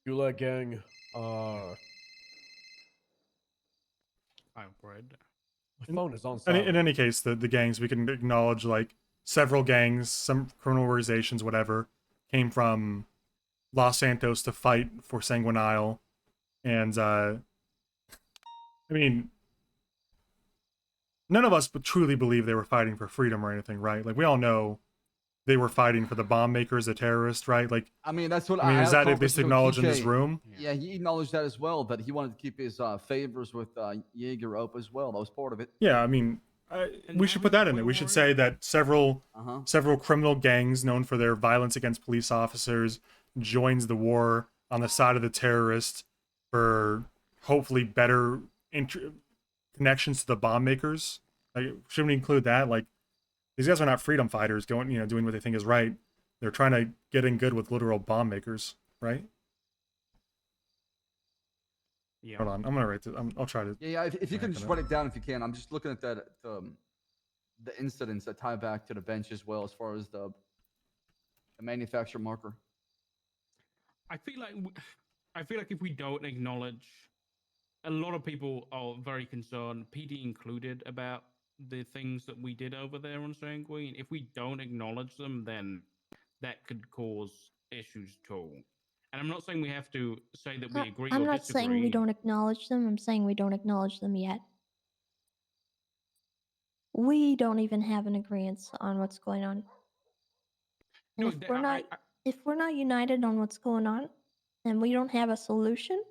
Gulag Gang. Hybrid. My phone is on In silent. any case, the gangs, we can acknowledge like several gangs, some criminal organizations, whatever, came from Los Santos to fight for Sanguine Isle. And I mean, none of us would truly believe they were fighting for freedom or anything, right? Like we all know they were fighting for the bomb makers, the terrorists, right? Like, I mean, that's what I mean. Is that at least with acknowledged in this TJ. room? Yeah, he acknowledged that as well. That he wanted to keep his favors with Jaeger up as well. That was part of it. Yeah, I mean, we should put that in there. We should say that several criminal gangs known for their violence against police officers, joins the war on the side of the terrorists for hopefully better connections to the bomb makers. Like, shouldn't we include that? Like, these guys are not freedom fighters going, doing what they think is right. They're trying to get in good with literal bomb makers, right? Yeah. Hold on, I'm gonna write this. I'll try to. Yeah. If you can rank just it write up. it down if you can. I'm just looking at that the incidents that tie back to the bench as well as far as the manufacturer marker. I feel like if we don't acknowledge, a lot of people are very concerned, PD included, about the things that we did over there on Sanguine. If we don't acknowledge them, then that could cause issues too. And I'm not saying we have to say that we agree I'm or not disagree. saying we don't acknowledge them. I'm saying we don't acknowledge them yet. We don't even have an agreement on what's going on. And No, if we're not united on what's going on, and we don't have a solution,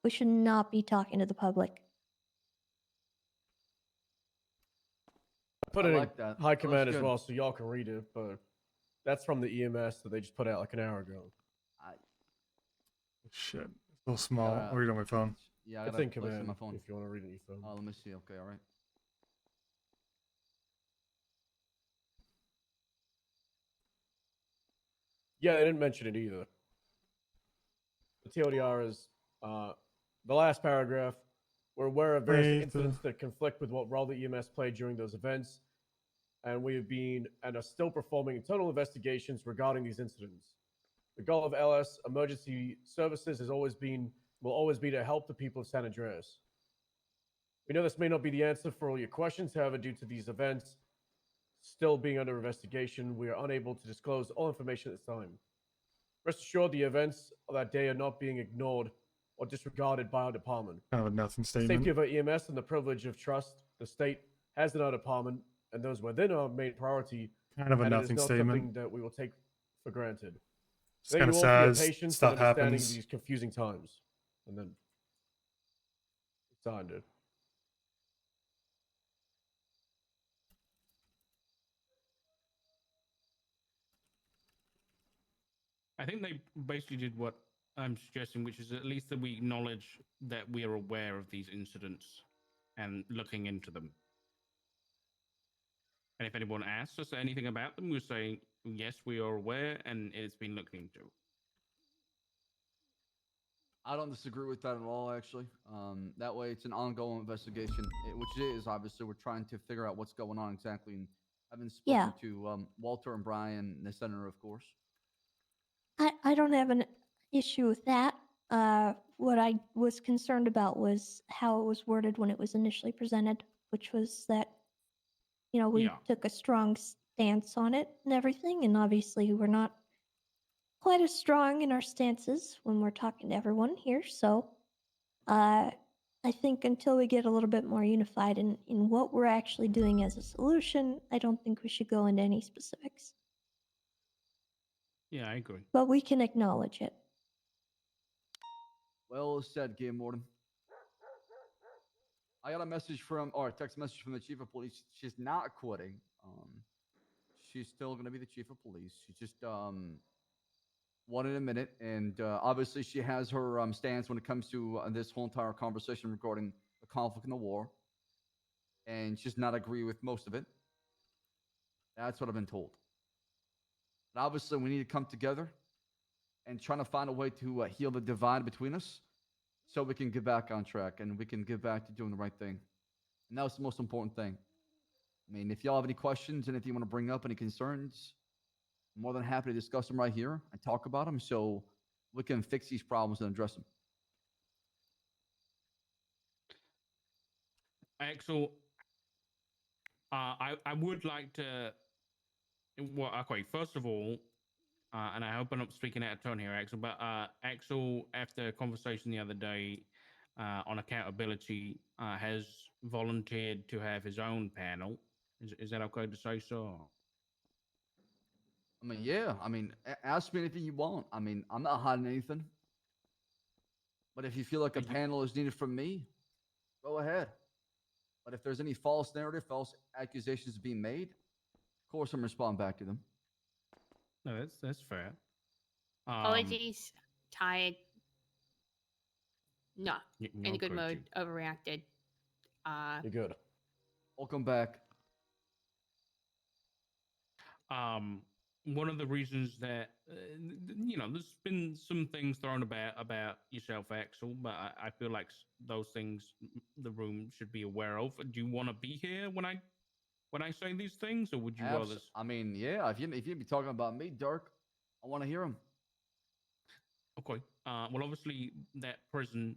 we should not be talking to the public. I put I it like in that. high That's command as good. well, so y'all can read it. But that's from the EMS that they just put out like an hour ago. Shit, it's a little small. I'll read it on my phone. Yeah, I It's gotta in place it on command my phone. if you want to read it on your phone. Oh, let me see. Okay, all right. Yeah, they didn't mention it either. The TLDR is the last paragraph. We're aware of various incidents that conflict with what role the EMS played during those events, and we have been and are still performing internal investigations regarding these incidents. The goal of LS Emergency Services will always be to help the people of San Andreas. We know this may not be the answer for all your questions, however, due to these events still being under investigation, we are unable to disclose all information at this time. Rest assured, the events of that day are not being ignored or disregarded by our department. Kind of a nothing The statement. safety of our EMS and the privilege of trust the state has in our department and those within our main priority. Kind of a and it nothing is not statement. something that we will take for granted. It's Thank kind you of all for your sad. patience Stuff and understanding happens. these confusing times. And then signed it. I think they basically did what I'm suggesting, which is at least that we acknowledge that we are aware of these incidents and looking into them. And if anyone asks us anything about them, we're saying, yes, we are aware and it's been looked into. I don't disagree with that at all, actually. That way, it's an ongoing investigation, which it is. Obviously, we're trying to figure out what's going on exactly. And I've been speaking to Walter and Brian, the senator, of course. I don't have an issue with that. What I was concerned about was how it was worded when it was initially presented, which was that, we took a strong stance on it and everything, and obviously we're not quite as strong in our stances when we're talking to everyone here. So, I think until we get a little bit more unified in what we're actually doing as a solution, I don't think we should go into any specifics. Yeah, I agree. But we can acknowledge it. Well said, Game Warden. I got a text message from the chief of police. She's not quitting. She's still going to be the chief of police. She just wanted a minute, and obviously she has her stance when it comes to this whole entire conversation regarding the conflict and the war, and she does not agree with most of it. That's what I've been told. But obviously, we need to come together and trying to find a way to heal the divide between us so we can get back on track and we can get back to doing the right thing. And that was the most important thing. I mean, if y'all have any questions, anything you want to bring up, any concerns, I'm more than happy to discuss them right here and talk about them so we can fix these problems and address them. Axel, I would like to. Well, okay. First of all, and I hope I'm not speaking out of turn here, Axel. But Axel, after a conversation the other day on accountability, has volunteered to have his own panel. Is that okay to say so? I mean, yeah. I mean, ask me anything you want. I mean, I'm not hiding anything. But if you feel like a panel is needed from me, go ahead. But if there's any false narrative, false accusations being made, of course I'm responding back to them. No, that's fair. Apologies. Tired. No. In a good okay, mode. Chief. Overreacted. You're good. Welcome back. One of the reasons that there's been some things thrown about yourself, Axel, but I feel like those things the room should be aware of. Do you want to be here when I say these things, or would you rather? I mean, yeah. If you be talking about me, Dirk, I want to hear them. Okay. Well, obviously that prison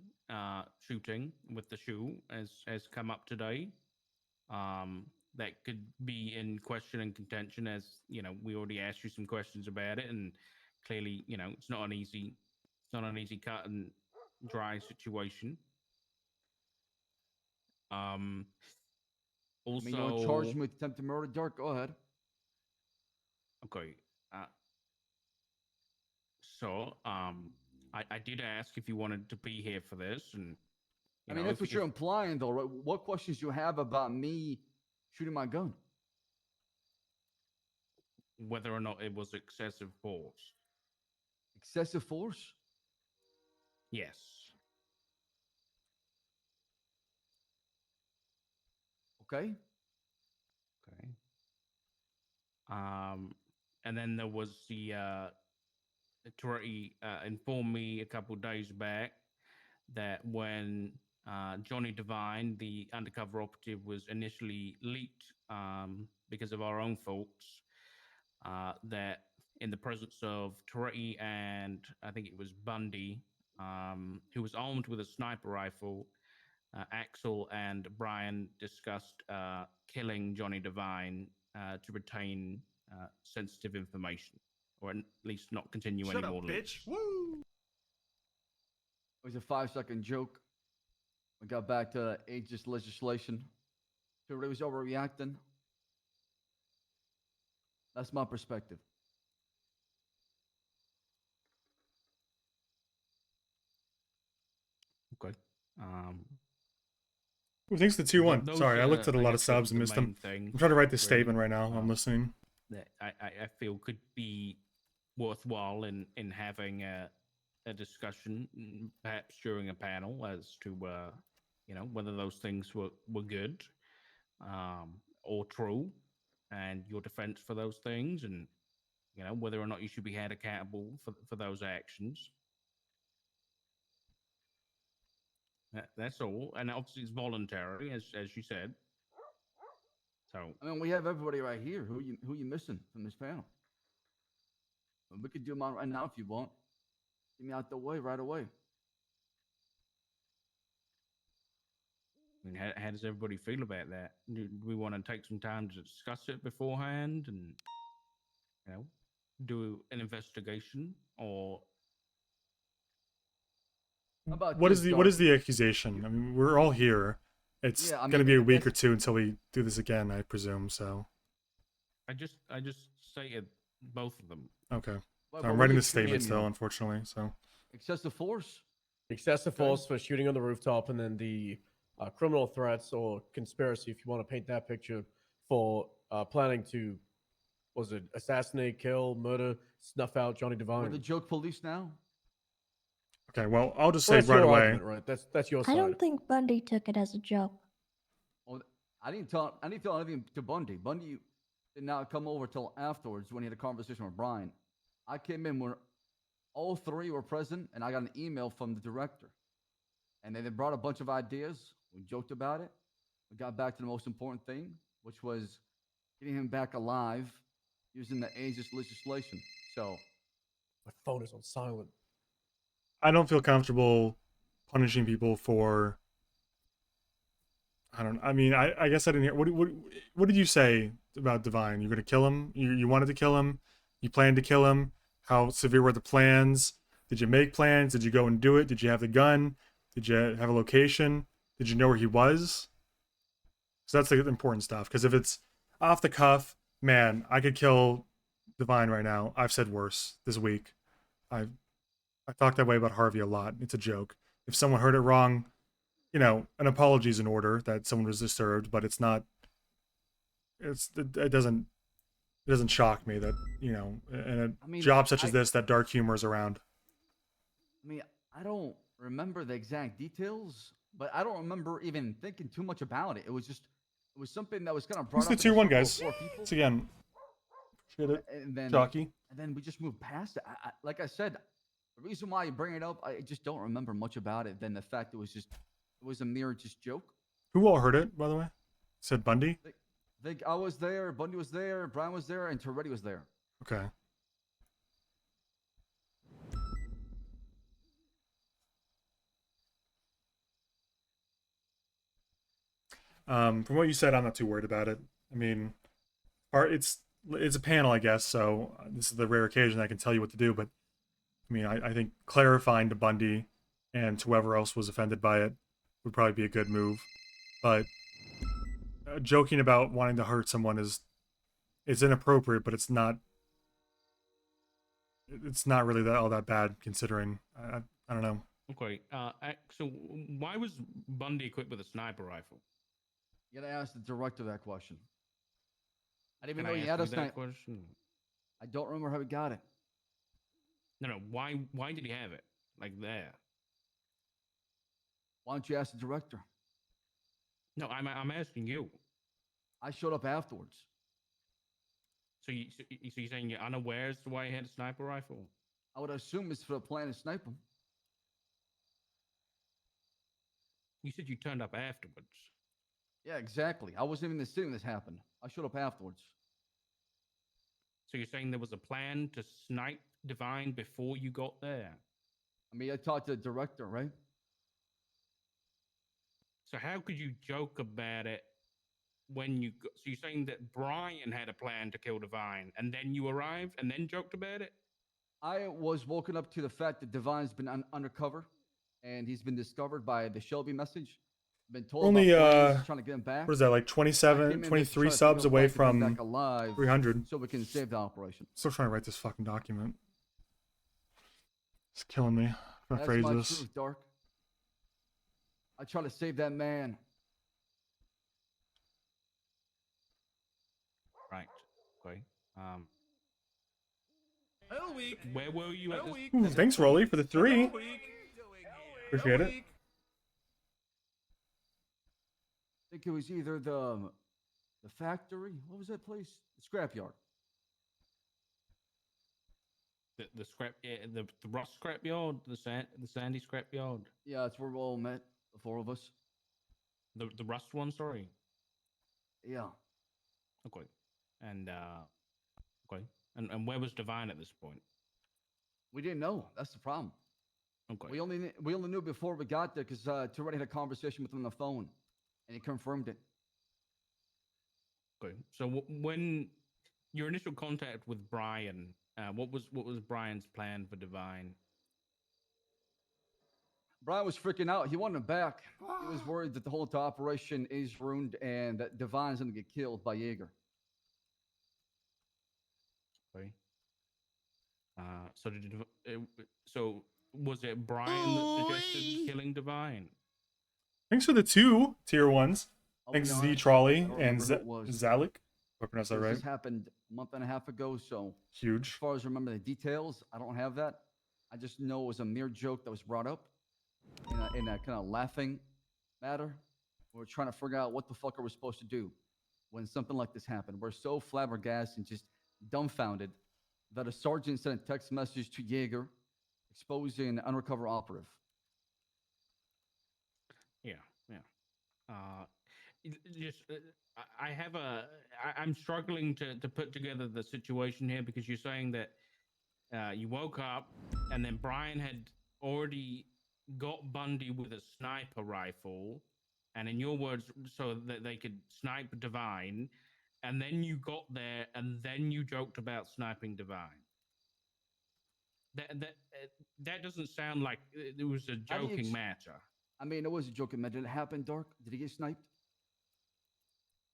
shooting with the shoe has come up today. That could be in question and contention, as we already asked you some questions about it, and clearly, it's not an easy cut and dry situation. Also, I mean, you don't charge me with attempted murder, Dirk. Go ahead. Okay. I did ask if you wanted to be here for this, and I mean, that's what you're implying, though, right? What questions you have about me shooting my gun? Whether or not it was excessive force. Excessive force? Yes. Okay. Okay. And then there was the Toretti informed me a couple days back that when Johnny Devine, the undercover operative, was initially leaked because of our own faults, that in the presence of Toretti and I think it was Bundy, who was armed with a sniper rifle, Axel and Brian discussed killing Johnny Devine to retain sensitive information, or at least not continue Shut any up, more bitch. leaks. Woo! It was a 5-second joke. We got back to ageist legislation. Everybody was overreacting. That's my perspective. Okay. Who thinks the 2-1? Sorry, I looked at a lot of subs and missed them. I'm trying to write this statement right now. I'm listening. That I feel could be worthwhile in having a discussion, perhaps during a panel, as to whether those things were good or true, and your defense for those things, and whether or not you should be held accountable for those actions. That's all, and obviously it's voluntary, as you said. So I mean, we have everybody right here. Who you missing from this panel? We could do them on right now if you want. Get me out the way right away. I mean, how does everybody feel about that? Do we want to take some time to discuss it beforehand and do an investigation, or What is the accusation? I mean, we're all here. It's Yeah, I gonna mean, be a week or two until we do this again, I presume. So. I just stated both of them. Okay. What I'm was writing the the statement accusation? still, unfortunately. So. Excessive force? Excessive force for shooting on the rooftop, and then the criminal threats or conspiracy, if you want to paint that picture, for planning to, was it assassinate, kill, murder, snuff out Johnny Devine. We're the joke police now? Okay. Well, I'll just Well, say that's right your away. argument, right? That's your side. I don't think Bundy took it as a joke. Well, I didn't tell anything to Bundy. Bundy did not come over till afterwards when he had a conversation with Brian. I came in when all three were present, and I got an email from the director. And then they brought a bunch of ideas. We joked about it. We got back to the most important thing, which was getting him back alive using the ageist legislation. So, my phone is on silent. I don't feel comfortable punishing people for. I mean, I guess I didn't hear. What did you say about Divine? You're gonna kill him. You wanted to kill him. You planned to kill him. How severe were the plans? Did you make plans? Did you go and do it? Did you have the gun? Did you have a location? Did you know where he was? So that's the important stuff. Because if it's off the cuff, man, I could kill Divine right now. I've said worse this week. I talked that way about Harvey a lot. It's a joke. If someone heard it wrong, an apology is in order that someone was disturbed, but it's not. It doesn't it doesn't shock me that, you know, in a I mean, job such as this, that dark humor is around. I mean, I don't remember the exact details, but I don't remember even thinking too much about it. It was something that was kind of brought Thanks to up the in a tier 1 circle of guys. 4 people. Once again, appreciate it. And Jockey. then we just moved past it. Like I said, the reason why you bring it up, I just don't remember much about it than the fact it was a mere just joke. Who all heard it, by the way? Said Bundy? I was there, Bundy was there, Brian was there, and Toretti was there. Okay. From what you said, I'm not too worried about it. I mean, it's a panel, I guess, so this is the rare occasion I can tell you what to do, but I mean, I think clarifying to Bundy and to whoever else was offended by it would probably be a good move. But joking about wanting to hurt someone it's inappropriate, but it's not really all that bad considering. I don't know. Okay. So why was Bundy equipped with a sniper rifle? You gotta ask the director that question. I didn't even Can know I he had ask a you that sniper. question? I don't remember how he got it. No. Why did he have it like there? Why don't you ask the director? No, I'm asking you. I showed up afterwards. So you're saying you're unaware as to why he had a sniper rifle? I would assume it's for the plan to snipe him. You said you turned up afterwards. Yeah, exactly. I wasn't even in the city when this happened. I showed up afterwards. So you're saying there was a plan to snipe Divine before you got there? I mean, I talked to the director, right? So how could you joke about it when you so you're saying that Brian had a plan to kill Divine and then you arrived and then joked about it? I was woken up to the fact that Divine's been undercover and he's been discovered by the Shelby message. Been told Only about plans, trying to get him back. what is that, like 27, 23 subs away from 300. So we can save the operation. Still trying to write this fucking document. It's killing me. My That's phrases. my truth, Dark. I try to save that man. Right. Okay. Hell week. Where were you at this? Ooh, thanks, Rolly, for the 3. Appreciate it. I think it was either the factory. What was that place? The scrapyard. The scrap, the Ross scrapyard, the Sandy scrapyard. Yeah, that's where we all met, the 4 of us. The Rust one, sorry. Yeah. Okay. And okay. And where was Divine at this point? We didn't know. That's the problem. Okay. We only knew before we got there because Toretti had a conversation with him on the phone, and he confirmed it. Okay. So when your initial contact with Brian, what was Brian's plan for Divine? Brian was freaking out. He wanted him back. He was worried that the whole operation is ruined and that Divine's going to get killed by Jaeger. Okay. So was it Brian that suggested killing Divine? Thanks for the 2 tier 1s. Thanks, be Z honest, Trolley I don't and remember who it was. Zalik. If I pronounced that right. This happened a month and a half ago, so Huge. as far as remember the details, I don't have that. I just know it was a mere joke that was brought up in a kind of laughing matter. We're trying to figure out what the fuck are we supposed to do when something like this happened. We're so flabbergasted and just dumbfounded that a sergeant sent a text message to Jaeger exposing an undercover operative. Yeah. I'm struggling to put together the situation here because you're saying that you woke up and then Brian had already got Bundy with a sniper rifle, and in your words, so that they could snipe Divine, and then you got there and then you joked about sniping Divine. That doesn't sound like it was a joking matter. I mean, it was a joking matter. Did it happen, Dark? Did he get sniped?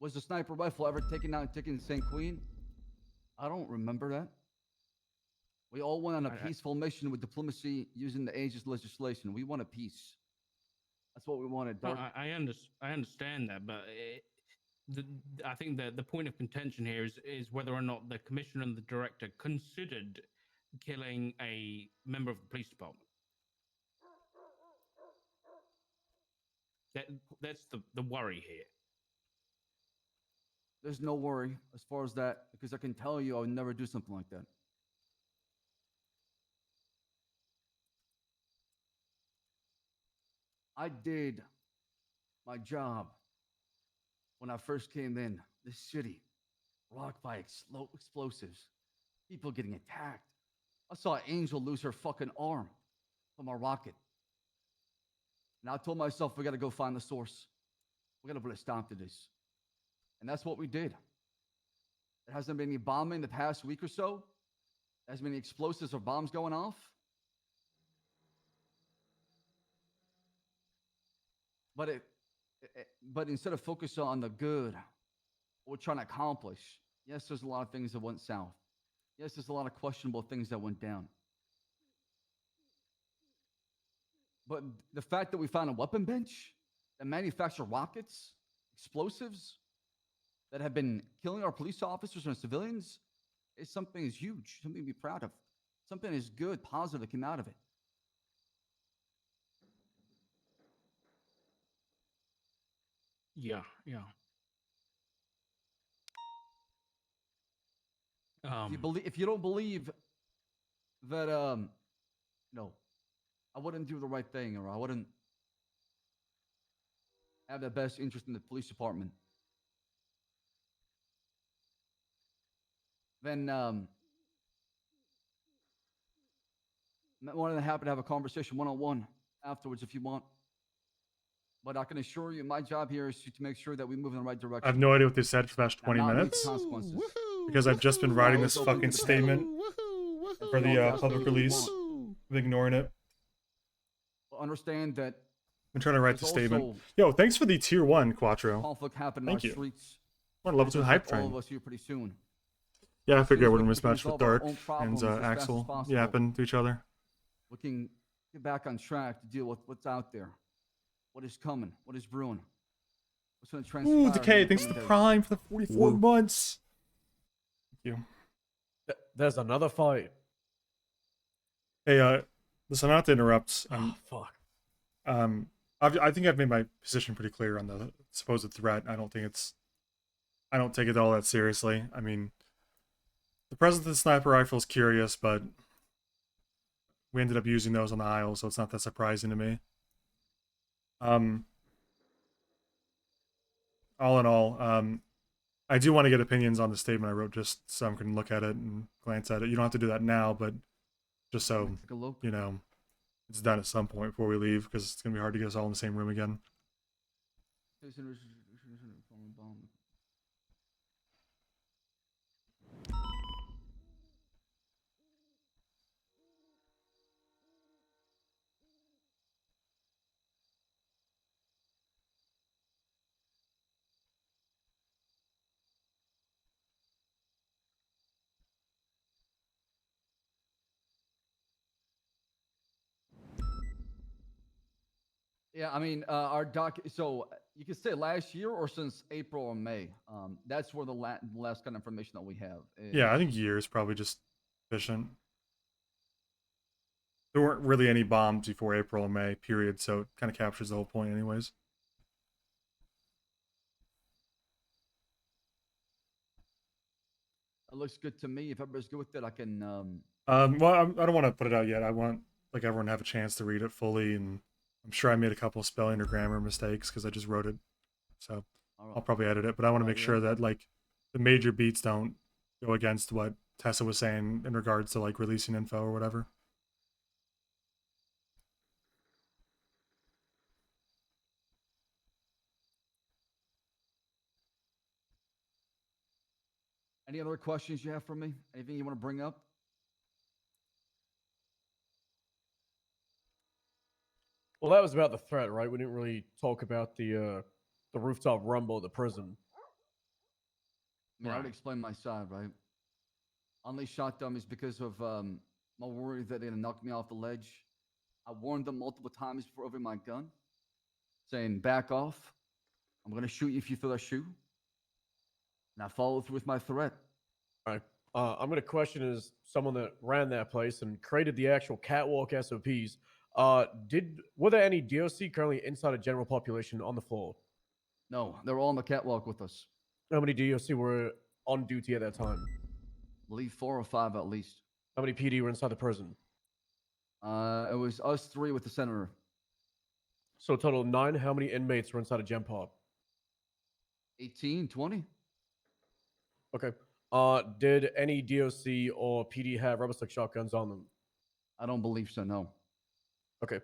Was the sniper rifle ever taken out and taken to St. Queen? I don't remember that. We all went on a peaceful mission with diplomacy using the ageist legislation. We want a peace. That's what we wanted, Dark. I understand that, but I think the point of contention here is whether or not the commissioner and the director considered killing a member of the police department. That's the worry here. There's no worry as far as that, because I can tell you I would never do something like that. I did my job when I first came in this city, rocked by explosives, people getting attacked. I saw Angel lose her fucking arm from a rocket. And I told myself, we got to go find the source. We got to put a stop to this. And that's what we did. There hasn't been any bombing the past week or so. There hasn't been any explosives or bombs going off. But instead of focusing on the good, what we're trying to accomplish, yes, there's a lot of things that went south. Yes, there's a lot of questionable things that went down. But the fact that we found a weapon bench that manufacture rockets, explosives, that have been killing our police officers and civilians is something is huge, something to be proud of. Something is good, positive that came out of it. Yeah. If you don't believe that, no, I wouldn't do the right thing, or I wouldn't have the best interest in the police department, then I'm more than happy to have a conversation one-on-one afterwards if you want. But I can assure you, my job here is to make sure that we move in the right direction. I have no idea what they said for the past 20 minutes Consequences. because I've just been writing this fucking statement for the public release. I'm ignoring it. Understand that. I'm trying to write the there's statement. also Yo, thanks for the tier 1, Quattro. conflict happening Thank in you. our streets. What a level 2 Just hype like all train. of us here pretty soon. Yeah, I figured I wouldn't We can mismatch with resolve our Dark own and problems as fast as Axel possible. yapping to each other. We can get back on track to deal with what's out there, what is coming, what is brewing, what's going to transpire. Ooh, in Decay, the thanks for coming the days. prime for the 44 Ooh. months. Thank you. There's another fight. Hey, listen, not to interrupt. Fuck. I think I've made my position pretty clear on the supposed threat. I don't take it all that seriously. I mean, the presence of the sniper rifle is curious, but we ended up using those on the aisle, so it's not that surprising to me. All in all, I do want to get opinions on the statement I wrote, just so I can look at it and glance at it. You don't have to do that now, but just so Take a look. you know, it's done at some point before we leave, because it's gonna be hard to get us all in the same room again. Yeah, I mean, our doc. So you could say last year or since April or May. That's where the last kind of information that we have. Yeah, I think years probably just efficient. There weren't really any bombs before April and May, period, so it kind of captures the whole point anyways. It looks good to me. If everybody's good with it, I can. Well, I don't want to put it out yet. I want like everyone to have a chance to read it fully, and I'm sure I made a couple spelling or grammar mistakes because I just wrote it, so I'll probably edit it. But I want to make sure that like the major beats don't go against what Tessa was saying in regards to like releasing info or whatever. Any other questions you have for me? Anything you want to bring up? Well, that was about the threat, right? We didn't really talk about the rooftop rumble at the prison. I mean, I already explained my side, right? Only shot them is because of my worry that they're gonna knock me off the ledge. I warned them multiple times before opening my gun, saying, "Back off. I'm gonna shoot you if you throw that shoe." and I followed through with my threat. All right. I'm going to question as someone that ran that place and created the actual catwalk SOPs. Were there any DOC currently inside a general population on the floor? No, they were all on the catwalk with us. How many DOC were on duty at that time? I believe 4 or 5 at least. How many PD were inside the prison? It was us 3 with the senator. So a total of 9. How many inmates were inside a gem pop? 18, 20. Okay. Did any DOC or PD have rubber stick shotguns on them? I don't believe so, no. Okay.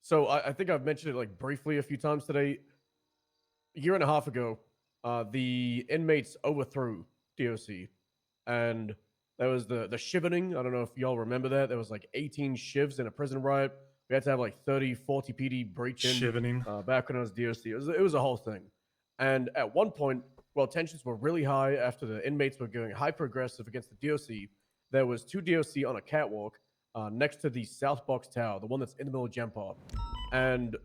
So I think I've mentioned it like briefly a few times today. A year and a half ago, the inmates overthrew DOC, and there was the shivering. I don't know if y'all remember that. There was like 18 shivs in a prison riot. We had to have like 30, 40 PD breach in. Shivering. Back when I was DOC. It was a whole thing. And at one point, while tensions were really high after the inmates were going hyper aggressive against the DOC, there was 2 DOC on a catwalk next to the South Box Tower, the one that's in the middle of Gem Pop. And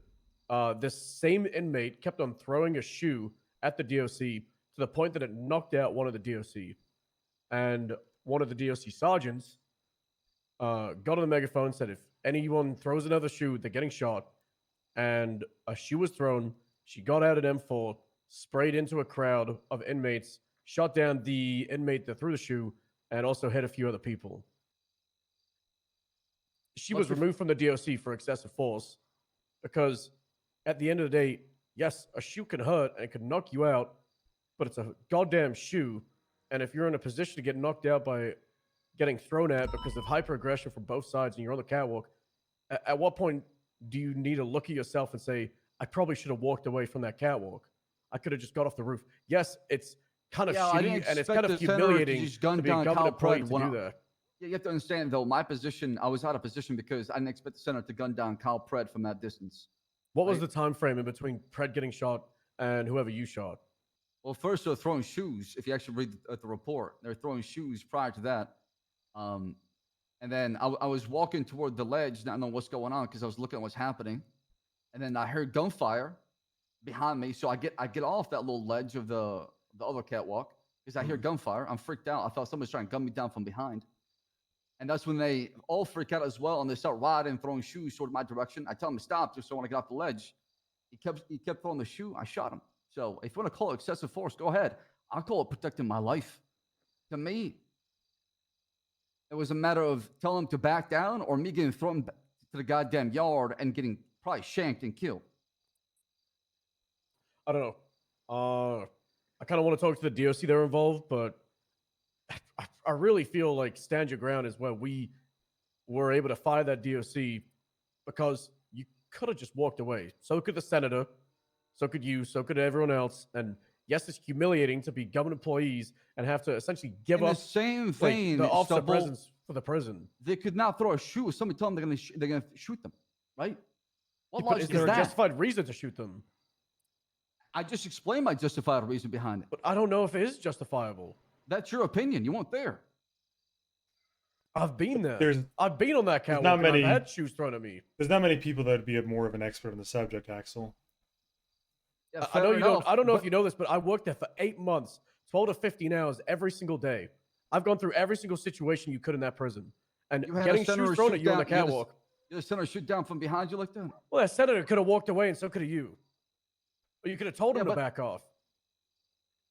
this same inmate kept on throwing a shoe at the DOC to the point that it knocked out one of the DOC. And one of the DOC sergeants got on the megaphone and said, if anyone throws another shoe, they're getting shot. And a shoe was thrown. She got out at M4, sprayed into a crowd of inmates, shot down the inmate that threw the shoe, and also hit a few other people. She was removed from the DOC for excessive force because at the end of the day, yes, a shoe can hurt and it can knock you out, but it's a goddamn shoe. And if you're in a position to get knocked out by getting thrown at because of hyper-aggression from both sides and you're on the catwalk, at what point do you need to look at yourself and say, I probably should have walked away from that catwalk? I could have just got off the roof. Yes, it's kind of shitty and it's kind of humiliating to be a government employee to do that. Yeah, you have to understand, though, my position, I was out of position because I didn't expect the senator to gun down Kyle Pred from that distance. What was the time frame in between Pred getting shot and whoever you shot? Well, first they're throwing shoes. If you actually read the report, they're throwing shoes prior to that. And then I was walking toward the ledge, not knowing what's going on because I was looking at what's happening. And then I heard gunfire behind me. So I get off that little ledge of the other catwalk because I hear gunfire. I'm freaked out. I thought somebody's trying to gun me down from behind. And that's when they all freak out as well, and they start riding, throwing shoes toward my direction. I tell them to stop just so I want to get off the ledge. He kept throwing the shoe. I shot him. So if you want to call it excessive force, go ahead. I'll call it protecting my life. To me, it was a matter of telling him to back down or me getting thrown to the goddamn yard and getting probably shanked and killed. I don't know. I kind of want to talk to the DOC that are involved, but I really feel like stand your ground is where we were able to fire that DOC because you could have just walked away. So could the senator, so could you, so could everyone else. And yes, it's humiliating to be government employees and have to essentially give up the same vein, the officer Stubble, presence for the prison. They could not throw a shoe. Somebody tell them they're gonna shoot them, right? What But logic is there is a that? justified reason to shoot them? I just explained my justified reason behind it. But I don't know if it is justifiable. That's your opinion. You weren't there. I've been there. There's- I've been on that catwalk. not many- I've had shoes thrown at me. There's not many people that would be more of an expert on the subject, Axel. Yeah, I know fair you don't. enough, I don't know but- if you know this, but I worked there for 8 months, 12 to 15 hours every single day. I've gone through every single situation you could in that prison, and You had getting a senator shoes thrown shoot at you on the down- catwalk. You had a senator shoot down from behind you like that? Well, that senator could have walked away, and so could have you. Or you could have told him Yeah, to but- back off.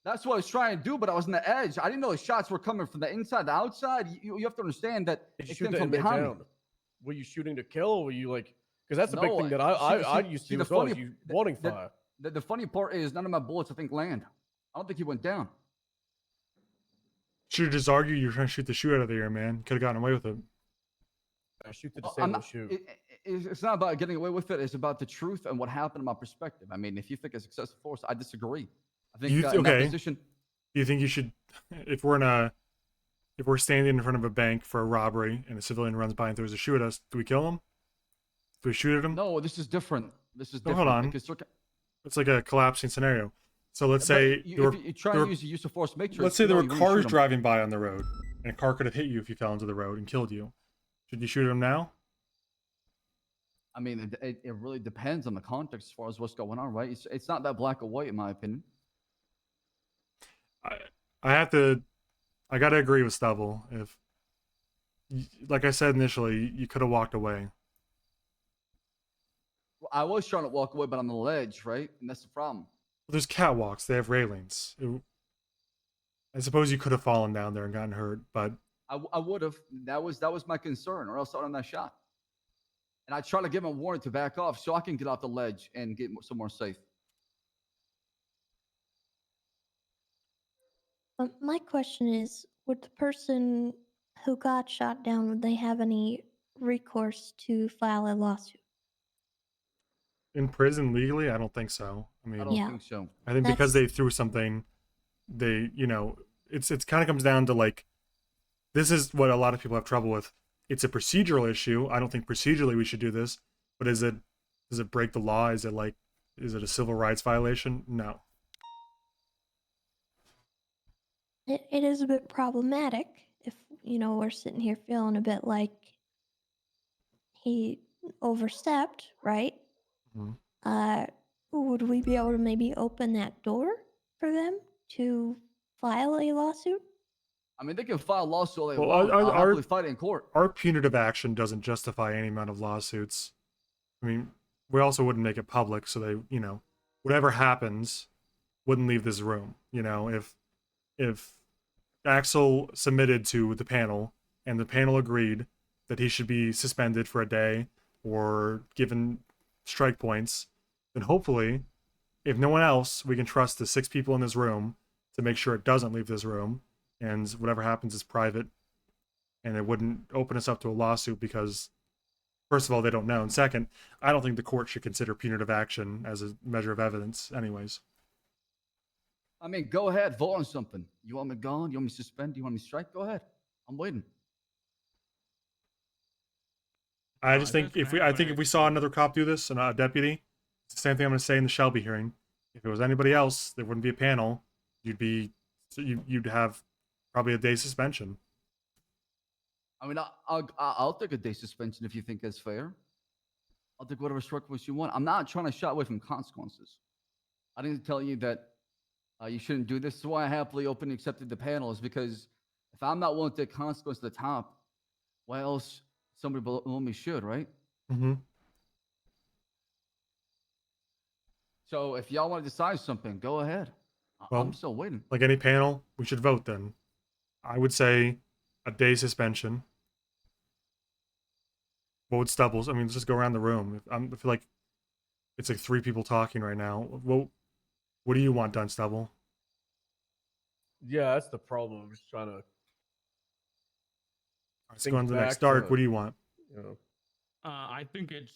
That's what I was trying to do, but I was on the edge. I didn't know the shots were coming from the inside, the outside. You have to understand that Did you it shoot came the from inmate behind down? me. Were you shooting to kill, or were you like? Because that's the big No, thing that see, I used to see, do the as well. funny- Is you wanting the- fire. The funny part is none of my bullets, I think, land. I don't think he went down. Should just argue you're trying to shoot the shoe out of the air, man. Could have gotten away with it. I shoot the I'm disabled not- shoe. It's not about getting away with it. It's about the truth and what happened in my perspective. I mean, if you think it's excessive force, I disagree. I think in that okay. position, Do you think you should, if we're standing in front of a bank for a robbery and a civilian runs by and throws a shoe at us, do we kill him? Do we shoot at him? no, this is different. This is No, different. hold on. Because It's like a collapsing scenario. So let's But say if you try to use the use of force matrix, let's say there no, were you wouldn't cars shoot 'em. driving by on the road, and a car could have hit you if you fell into the road and killed you. Should you shoot him now? I mean, it really depends on the context as far as what's going on, right? It's not that black or white, in my opinion. I gotta agree with Stubble. If, like I said initially, you could have walked away. Well, I was trying to walk away, but on the ledge, right? And that's the problem. There's catwalks. They have railings. I suppose you could have fallen down there and gotten hurt, but I would have. That was my concern, or else I would have not shot. And I try to give him a warning to back off so I can get off the ledge and get somewhere safe. My question is, would the person who got shot down, would they have any recourse to file a lawsuit? in prison legally, I don't think so. I mean, I don't think so. I think because That's- they threw something, it's kind of comes down to like, this is what a lot of people have trouble with. It's a procedural issue. I don't think procedurally we should do this, but does it break the law? Is it a civil rights violation? No. It is a bit problematic if, we're sitting here feeling a bit like he overstepped, right? Mhm. Would we be able to maybe open that door for them to file a lawsuit? I mean, they can file a lawsuit all they Well, want. I'll happily fight it in court. Our punitive action doesn't justify any amount of lawsuits. I mean, we also wouldn't make it public, so they, whatever happens, wouldn't leave this room. If Axel submitted to the panel and the panel agreed that he should be suspended for a day or given strike points, then hopefully, if no one else, we can trust the 6 people in this room to make sure it doesn't leave this room, and whatever happens is private, and it wouldn't open us up to a lawsuit because, first of all, they don't know, and second, I don't think the court should consider punitive action as a measure of evidence anyways. I mean, go ahead, vote on something. You want me gone? You want me suspended? You want me strike? Go ahead. I'm waiting. I just think if we saw another cop do this and a deputy, it's the same thing I'm going to say in the Shelby hearing. If it was anybody else, there wouldn't be a panel. You'd have probably a day suspension. I mean, I'll take a day suspension if you think that's fair. I'll take whatever short course you want. I'm not trying to shy away from consequences. I didn't tell you that you shouldn't do this. That's why I happily opened and accepted the panel, is because if I'm not willing to take consequence to the top, why else somebody below me should, right? Mm-hmm. So if y'all want to decide something, go ahead. Well, I'm still waiting. Like any panel, we should vote then. I would say a day suspension. What would Stubbles? I mean, let's just go around the room. I feel like it's like 3 people talking right now. What do you want done, Stubble? Yeah, that's the problem. I'm just trying to. Let's go on to the next. Dark, what do you want? I think it's.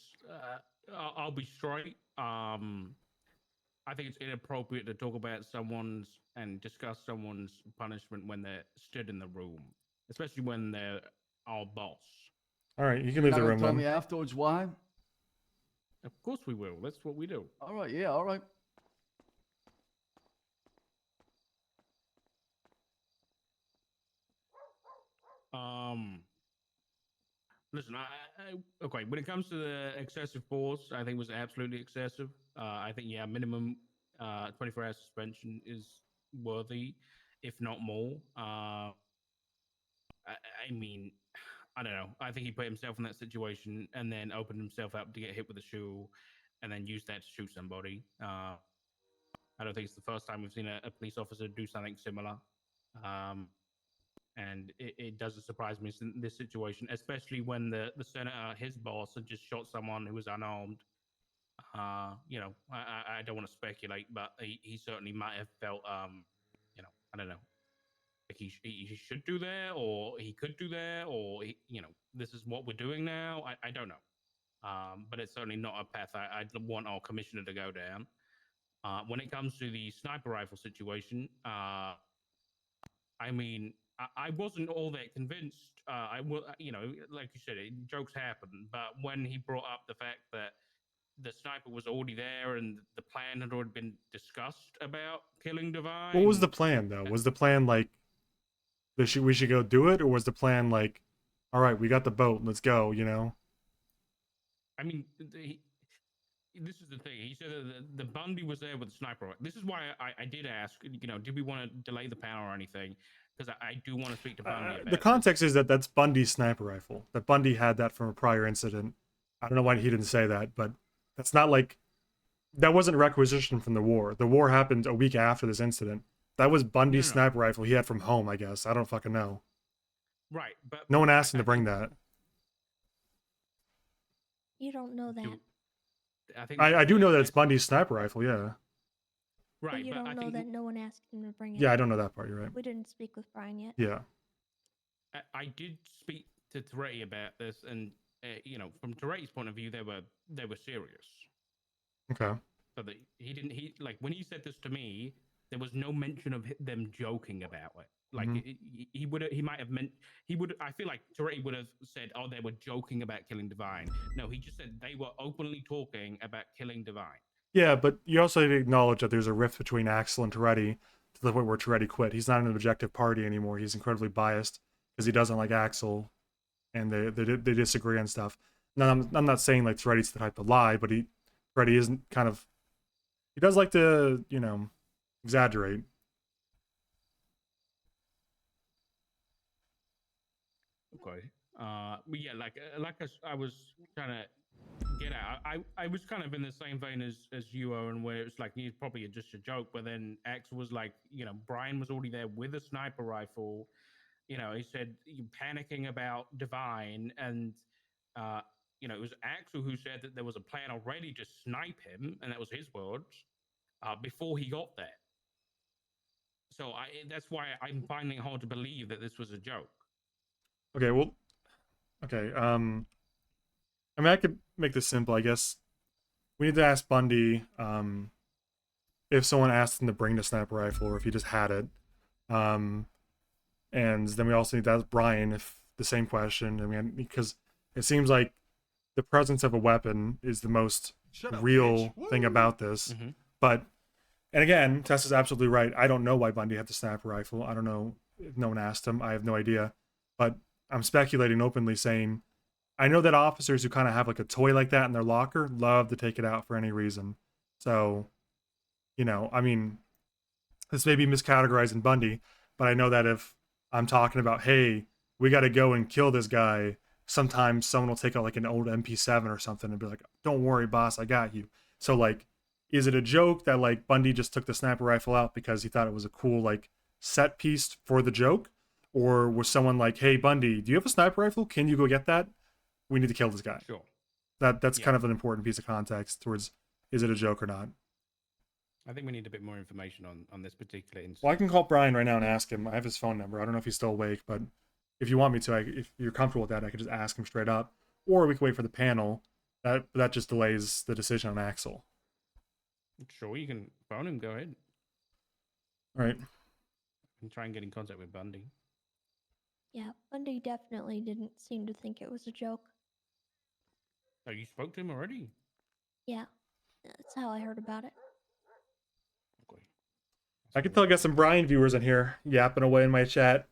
I'll be straight. I think it's inappropriate to talk about someone's and discuss someone's punishment when they're stood in the room, especially when they're our boss. All right, you can leave the room Tell then. me afterwards why. Of course we will. That's what we do. All right. Yeah. All right. Listen, okay. When it comes to the excessive force, I think it was absolutely excessive. I think minimum 24-hour suspension is worthy, if not more. I mean, I don't know. I think he put himself in that situation and then opened himself up to get hit with a shoe, and then used that to shoot somebody. I don't think it's the first time we've seen a police officer do something similar. And it doesn't surprise me in this situation, especially when the senator, his boss, had just shot someone who was unarmed. I don't want to speculate, but he certainly might have felt, I don't know, like he should do that, or he could do that, or this is what we're doing now. I don't know, but it's certainly not a path I'd want our commissioner to go down. When it comes to the sniper rifle situation, I mean, I wasn't all that convinced. I will, like you said, jokes happen. But when he brought up the fact that the sniper was already there and the plan had already been discussed about killing Divine. What was the plan though? Was the plan like we should go do it, or was the plan like, all right, we got the boat, let's go? I mean, this is the thing. He said that the Bundy was there with the sniper. This is why I did ask. Did we want to delay the panel or anything? Because I do want to speak to Bundy about The context is that that's Bundy's sniper rifle. That Bundy had that from a prior incident. I don't know why he didn't say that, but that's not like that wasn't requisitioned from the war. The war happened a week after this incident. That was Bundy's sniper rifle he had from home, I guess. I don't fucking know. Right, but no one asked him to bring that. You don't know that. I do know that it's Bundy's sniper rifle, yeah. But you don't know that no one asked him to bring it. Yeah, I don't know that part, you're right. We didn't speak with Brian yet. Yeah. I did speak to Toretti about this, and from Toretti's point of view, they were serious. Okay. So that he like when he said this to me, there was no mention of them joking about it. Like he might have meant I feel like Toretti would have said, "Oh, they were joking about killing Divine." No, he just said they were openly talking about killing Divine. Yeah, but you also need to acknowledge that there's a rift between Axel and Toretti to the point where Toretti quit. He's not an objective party anymore. He's incredibly biased because he doesn't like Axel, and they disagree and stuff. Now, I'm not saying like Toretti's the type to lie, but Toretti isn't he does like to exaggerate. Okay. But yeah, like I was trying to get out. I was kind of in the same vein as you, Owen, where it's like it's probably just a joke, but then X was like, Brian was already there with a sniper rifle. He said panicking about Divine, and it was Axel who said that there was a plan already to snipe him, and that was his words, before he got there. So that's why I'm finding it hard to believe that this was a joke. Okay, well, okay. I mean, I could make this simple, I guess. We need to ask Bundy if someone asked him to bring the sniper rifle or if he just had it. And then we also need to ask Brian if the same question. I mean, because it seems like the presence of a weapon is the most real thing about this. But, and again, Tess is absolutely right. I don't know why Bundy had the sniper rifle. I don't know if no one asked him. I have no idea. But I'm speculating openly saying, I know that officers who kind of have like a toy like that in their locker love to take it out for any reason. So, I mean, this may be miscategorizing Bundy, but I know that if I'm talking about, hey, we got to go and kill this guy, sometimes someone will take out like an old MP7 or something and be like, don't worry, boss, I got you. So like, is it a joke that like Bundy just took the sniper rifle out because he thought it was a cool like set piece for the joke? Or was someone like, hey, Bundy, do you have a sniper rifle? Can you go get that? We need to kill this guy. Sure. That's kind of an important piece of context towards, is it a joke or not? I think we need a bit more information on this particular incident. Well, I can call Brian right now and ask him. I have his phone number. I don't know if he's still awake, but if you want me to, if you're comfortable with that, I could just ask him straight up. Or we could wait for the panel. That just delays the decision on Axel. Sure, you can phone him. Go ahead. All right. And try and get in contact with Bundy. Yeah, Bundy definitely didn't seem to think it was a joke. Oh, you spoke to him already? Yeah, that's how I heard about it. Okay. I can tell I got some Brian viewers in here yapping away in my chat.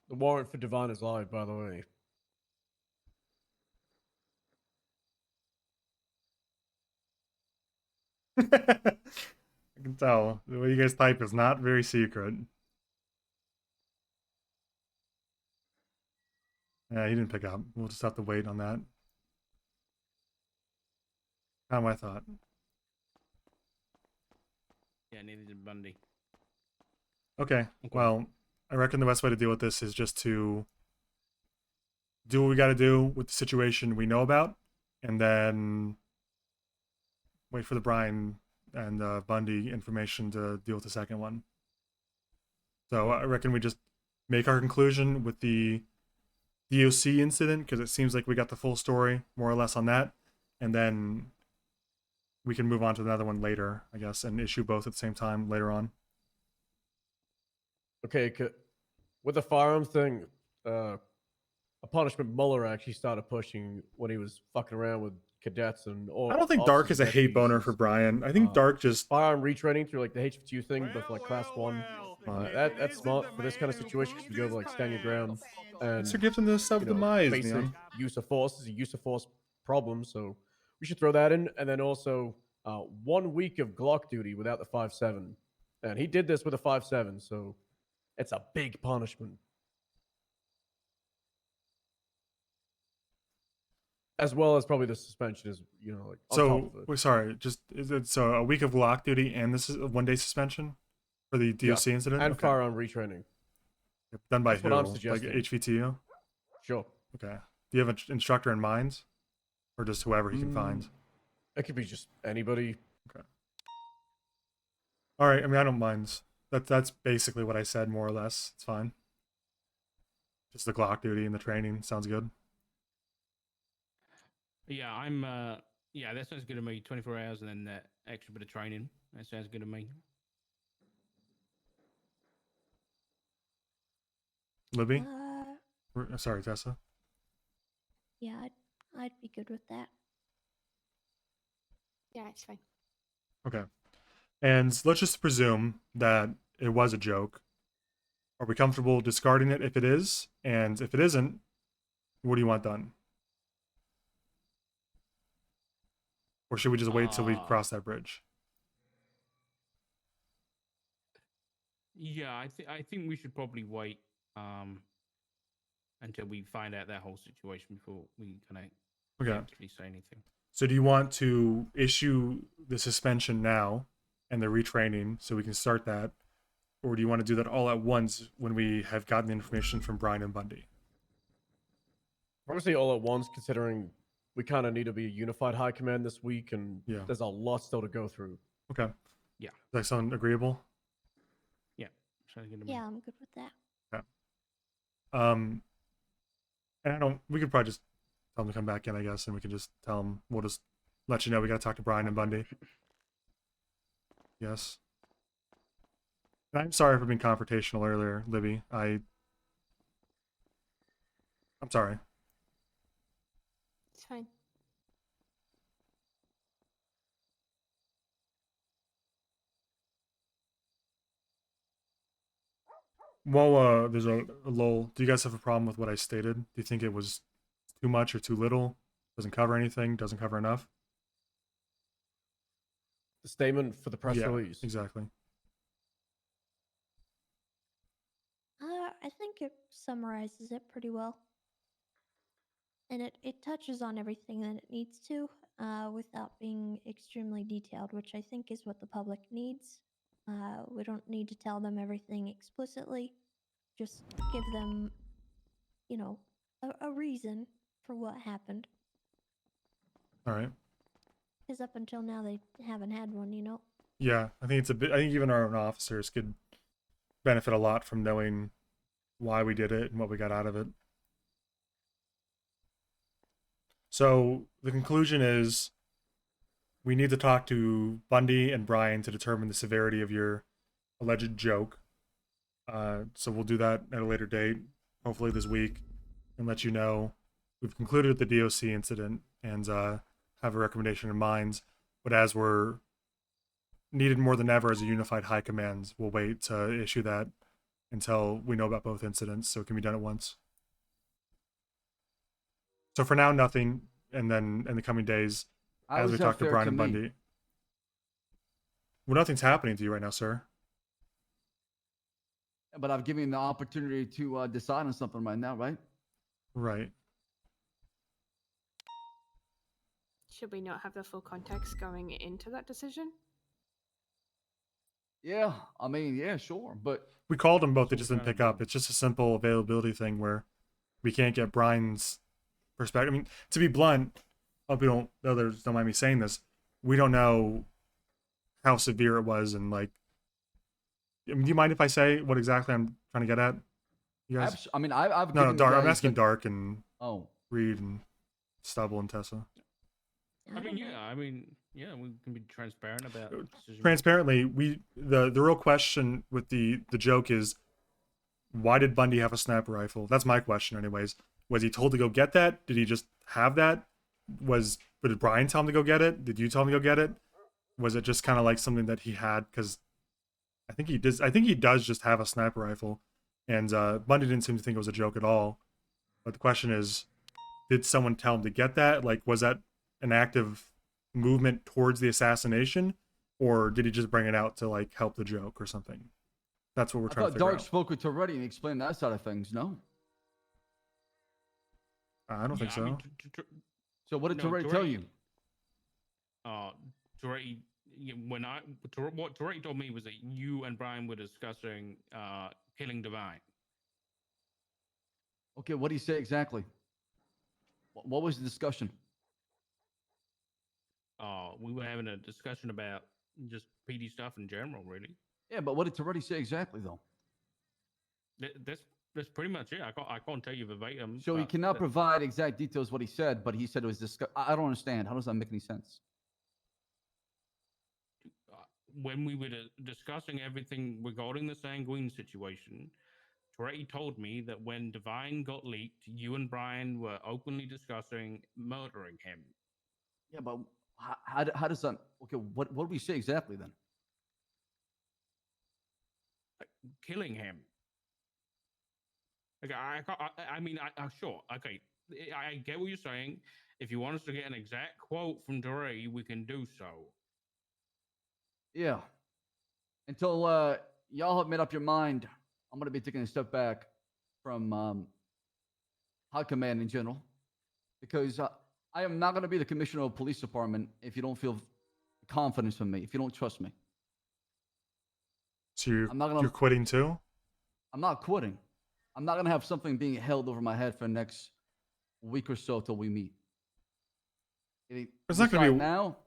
The warrant for Divine is live, by the way. I can tell. The way you guys type is not very secret. Yeah, he didn't pick up. We'll just have to wait on that. Kind of my thought. Yeah, neither did Bundy. Okay, well, I reckon the best way to deal with this is just to do what we got to do with the situation we know about, and then wait for the Brian and Bundy information to deal with the second one. So I reckon we just make our conclusion with the DOC incident, because it seems like we got the full story, more or less, on that, and then we can move on to another one later, I guess, and issue both at the same time later on. Okay, with the firearm thing, a punishment Mueller actually started pushing when he was fucking around with cadets and all. I don't think Dark is a hate boner for Brian. I think Dark just firearm retraining through like the HFTU thing, but for like class 1. That's smart for this kind of situation because we go to like stand your ground. And Mr. Gibson, this sub demise, basic man. use of force is a use of force problem, so we should throw that in, and then also 1 week of Glock duty without the 5.7, and he did this with a 5.7, so it's a big punishment. As well as probably the suspension is, you know, like on top So, of it. wait, sorry, just is it so a week of lock duty and this is a 1 day suspension for the DOC Yeah, incident? and Okay. firearm retraining. Done by That's who? what I'm Like suggesting. HVTU? Sure. Okay. Do you have an instructor in mind, or just whoever he can find? It could be just anybody. Okay. All right. I mean, I don't mind. That's basically what I said, more or less. It's fine. Just the Glock duty and the training sounds good. Yeah, I'm. Yeah, that sounds good to me. 24 hours and then that extra bit of training. That sounds good to me. Libby? Sorry, Tessa. Yeah, I'd be good with that. Yeah, it's fine. Okay. And let's just presume that it was a joke. Are we comfortable discarding it if it is? And if it isn't, what do you want done? Or should we just wait till we cross that bridge? Yeah, I think we should probably wait until we find out that whole situation before we kind of Okay. actually say anything. So do you want to issue the suspension now and the retraining so we can start that? Or do you want to do that all at once when we have gotten the information from Brian and Bundy? Obviously, all at once, considering we kind of need to be a unified high command this week, and Yeah. there's a lot still to go through. Okay. Yeah. Does that sound agreeable? Yeah. Sounds good to me. Yeah, I'm good with that. Okay. And we could probably just tell them to come back in, I guess, and we can just tell them, we'll just let you know we got to talk to Brian and Bundy. Yes. And I'm sorry for being confrontational earlier, Libby. I'm sorry. It's fine. Well, there's a lull. Do you guys have a problem with what I stated? Do you think it was too much or too little? Doesn't cover anything? Doesn't cover enough? The statement for the press release. Exactly. I think it summarizes it pretty well. And it touches on everything that it needs to, without being extremely detailed, which I think is what the public needs. We don't need to tell them everything explicitly. Just give them, you know, a reason for what happened. All right. Because up until now, they haven't had one, you know? Yeah, I think it's a bit. I think even our own officers could benefit a lot from knowing why we did it and what we got out of it. So the conclusion is we need to talk to Bundy and Brian to determine the severity of your alleged joke. So we'll do that at a later date, hopefully this week, and let you know we've concluded the DOC incident and have a recommendation in mind. But as we're needed more than ever as a unified high command, we'll wait to issue that until we know about both incidents, so it can be done at once. So for now, nothing, and then in the coming days, How as is we that talk to fair Brian to and me? Bundy. Well, nothing's happening to you right now, sir. But I've given you the opportunity to decide on something right now, right? Right. Should we not have the full context going into that decision? Yeah, I mean, yeah, sure, but We called them both, they So just we didn't kinda pick up. It's just a simple availability thing where we can't get Brian's perspective. I mean, to be blunt, others don't mind me saying this, we don't know how severe it was, and like, I mean, do you mind if I say what exactly I'm trying to get at? You guys? I mean, I've No, given you Dark. I'm guys asking the- Dark and Oh. Reed and Stubble and Tessa. I mean, yeah, we can be transparent about the decision. Transparently, the real question with the joke is, why did Bundy have a sniper rifle? That's my question, anyways. Was he told to go get that? Did he just have that? Did Brian tell him to go get it? Did you tell him to go get it? Was it just kind of like something that he had? Because I think he does just have a sniper rifle, and Bundy didn't seem to think it was a joke at all. But the question is, did someone tell him to get that? Like, was that an active movement towards the assassination, or did he just bring it out to like help the joke or something? That's what we're I trying to thought figure Dark out. spoke with Toretti and explained that side of things. No. I don't think so. So what did No, Toretti tell you? Toretti, what Toretti told me was that you and Brian were discussing killing Divine. Okay, what did he say exactly? What was the discussion? We were having a discussion about just PD stuff in general, really. Yeah, but what did Toretti say exactly though? That's pretty much it. I can't tell you verbatim. So he but cannot that- provide exact details what he said, but he said it was discussed. I don't understand. How does that make any sense? when we were discussing everything regarding the Sanguine situation, Toretti told me that when Divine got leaked, you and Brian were openly discussing murdering him. Yeah, but how does that? Okay, what do we say exactly then? Killing him. Okay, I mean, sure. Okay, I get what you're saying. If you want us to get an exact quote from Toretti, we can do so. Yeah. Until y'all have made up your mind, I'm going to be taking a step back from High Command in general, because I am not going to be the commissioner of police department if you don't feel confidence in me, if you don't trust me. So you're quitting too? I'm not quitting. I'm not going to have something being held over my head for the next week or so till we meet. It's not going to be now.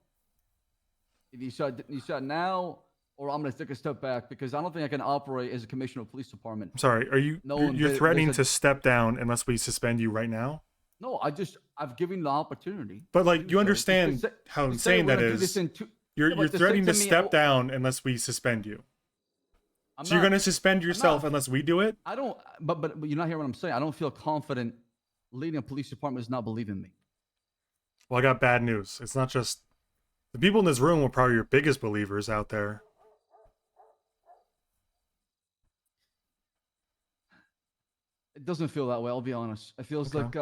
If you decide now, or I'm going to take a step back because I don't think I can operate as a commissioner of police department. I'm sorry. Are you you're threatening to step down unless we suspend you right now? No, I've given the opportunity. But like you understand how insane that is. You're threatening to step down unless we suspend you. So you're going to suspend yourself unless we do it? I don't. But you're not hearing what I'm saying. I don't feel confident leading a police department is not believing me. Well, I got bad news. It's not just the people in this room were probably your biggest believers out there. It doesn't feel that way. I'll be honest. It feels like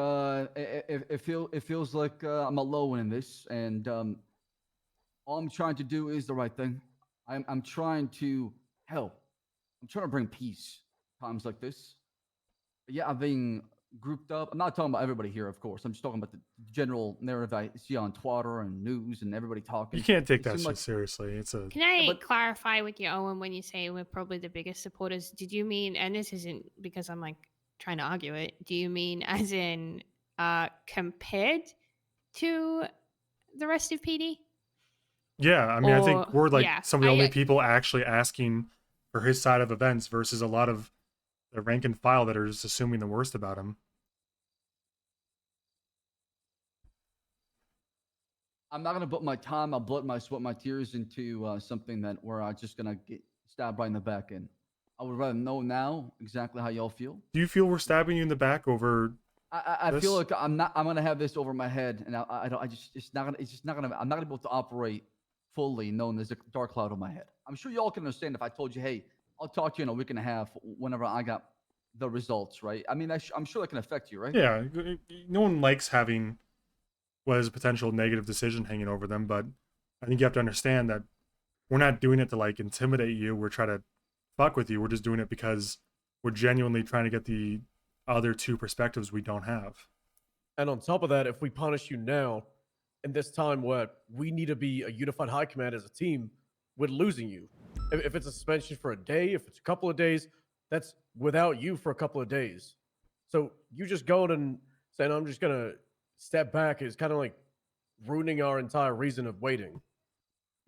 it feels like I'm alone in this, and all I'm trying to do is the right thing. I'm trying to help. I'm trying to bring peace times like this. Yeah, I'm being grouped up. I'm not talking about everybody here, of course. I'm just talking about the general narrative I see on Twitter and news and everybody talking. You can't take that shit seriously. It's a. Can I clarify with you, Owen, when you say we're probably the biggest supporters? Did you mean, and this isn't because I'm like trying to argue it, do you mean as in compared to the rest of PD? Yeah, I mean, I think we're like some of the only I people actually asking for his side of events versus a lot of the rank and file that are just assuming the worst about him. I'm not gonna put my time, my blood, my sweat, my tears into something that where I'm just gonna get stabbed right in the back end. I would rather know now exactly how y'all feel. Do you feel we're stabbing you in the back over? I feel like I'm gonna have this over my head, and it's not gonna. I'm not gonna be able to operate fully knowing there's a dark cloud on my head. I'm sure y'all can understand if I told you, hey, I'll talk to you in a week and a half whenever I got the results, right? I mean, I'm sure that can affect you, right? Yeah, no one likes having what is a potential negative decision hanging over them, but I think you have to understand that we're not doing it to like intimidate you. We're trying to fuck with you. We're just doing it because we're genuinely trying to get the other two perspectives we don't have. And on top of that, if we punish you now, in this time where we need to be a unified high command as a team, we're losing you. If it's a suspension for a day, if it's a couple of days, that's without you for a couple of days. So you just going and saying, I'm just going to step back is kind of like ruining our entire reason of waiting.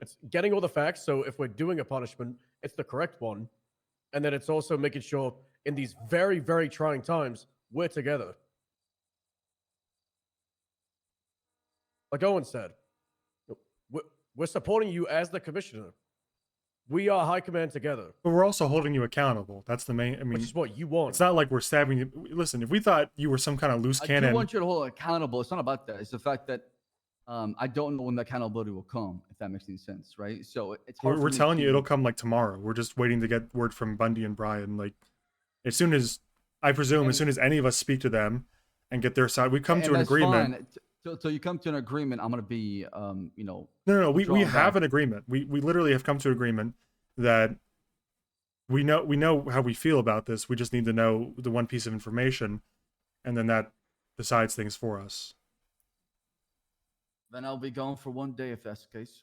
It's getting all the facts. So if we're doing a punishment, it's the correct one. And then it's also making sure in these very, very trying times, we're together. Like Owen said, we're supporting you as the commissioner. We are high command together. But we're also holding you accountable. That's the main. I mean, which is what you want. It's not like we're stabbing you. Listen, if we thought you were some kind of loose cannon, I do want you to hold accountable. It's not about that. It's the fact that I don't know when the accountability will come. If that makes any sense, right? So it's hard. We're telling you it'll come like tomorrow. We're just waiting to get word from Bundy and Brian. Like as soon as I presume, as soon as any of us speak to them and get their side, we come to an agreement. Fine. till you come to an agreement, I'm gonna be, No, no, we withdrawn have back. an agreement. We literally have come to an agreement that we know how we feel about this. We just need to know the one piece of information, and then that decides things for us. Then I'll be gone for 1 day if that's the case.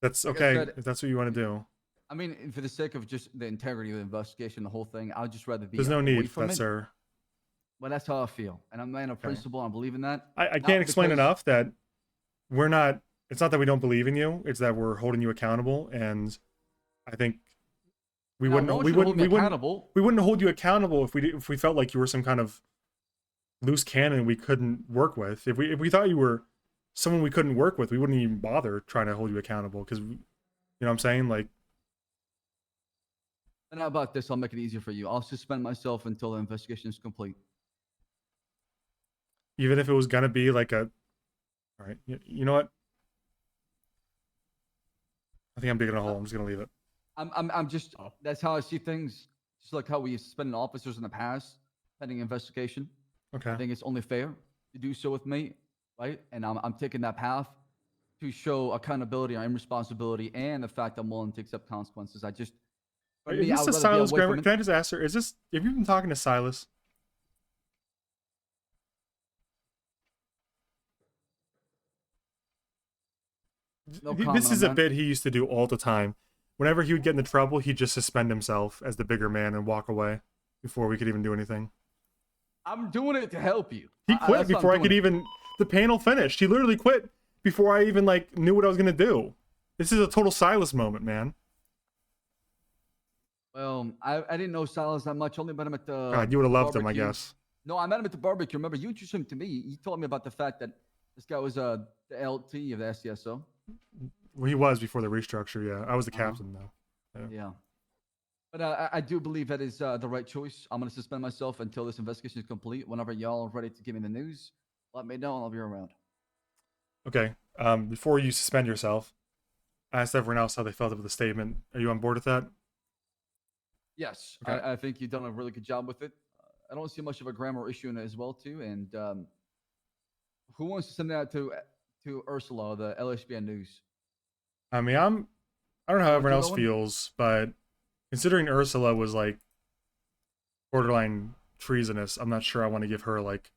That's Like I okay said, if that's what you want to do. I mean, for the sake of just the integrity of the investigation, the whole thing, I'd just rather be There's no away need for from that, it. sir. Well, that's how I feel, and I'm a man of principle. I believe in that. I Not can't explain because- enough that we're not. It's not that we don't believe in you. It's that we're holding you accountable, and I think we And I wouldn't. want We you to hold wouldn't. me We wouldn't. accountable. We wouldn't hold you accountable if we felt like you were some kind of loose cannon we couldn't work with. If we thought you were someone we couldn't work with, we wouldn't even bother trying to hold you accountable. Because you know what I'm saying, like. And how about this? I'll make it easier for you. I'll suspend myself until the investigation is complete. Even if it was gonna be like a, all right, you know what? I think I'm digging a hole. I'm just gonna leave it. I'm just. That's how I see things. Just like how we suspended officers in the past pending investigation. Okay. I think it's only fair to do so with me, right? And I'm taking that path to show accountability and responsibility, and the fact I'm willing to accept consequences. I just. For Is me, I this would a rather be Silas away Grammar? from it. Can I just ask her? Is this? Have you been talking to Silas? No This comment is on a that. bit he used to do all the time. Whenever he would get into trouble, he'd just suspend himself as the bigger man and walk away before we could even do anything. I'm doing it to help you. He quit that's why I'm before I doing could it. even. The panel finished. He literally quit before I even like knew what I was gonna do. This is a total Silas moment, man. Well, I didn't know Silas that much. Only met him at the. God, you would have loved him, I barbecue. guess. No, I met him at the barbecue. Remember, you introduced him to me. You told me about the fact that this guy was the LT of the SDSO. Well, he was before the restructure. Yeah, I was the captain though. Yeah. But I do believe that is the right choice. I'm going to suspend myself until this investigation is complete. Whenever y'all are ready to give me the news, let me know and I'll be around. Okay. Before you suspend yourself, I asked everyone else how they felt about the statement. Are you on board with that? Yes, Okay. I think you've done a really good job with it. I don't see much of a grammar issue in it as well, too. And who wants to send that to Ursula, the LSBN News? I mean, I don't know how You wanna everyone do else that one? feels, but considering Ursula was like borderline treasonous, I'm not sure I want to give her like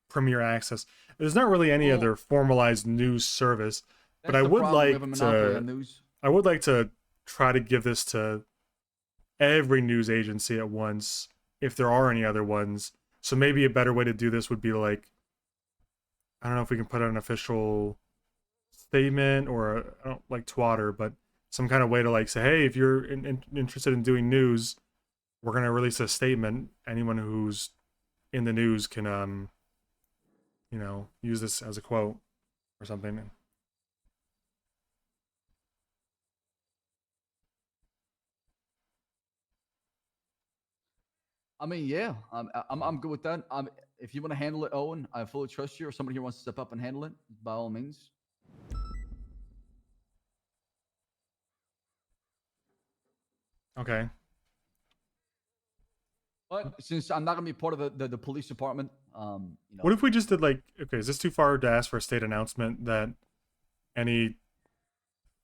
premier access. There's not really any other formalized news service, but That's I the would problem. We like have a monopoly on to. news. I would like to try to give this to every news agency at once, if there are any other ones. So maybe a better way to do this would be like, I don't know if we can put out an official statement or I don't like twatter, but some kind of way to like say, hey, if you're interested in doing news, we're gonna release a statement. Anyone who's in the news can use this as a quote or something. I mean, yeah, I'm good with that. If you want to handle it, Owen, I fully trust you. Or somebody here wants to step up and handle it, by all means. Okay. But since I'm not gonna be part of the police department, What if we just did like, okay, is this too far to ask for a state announcement that any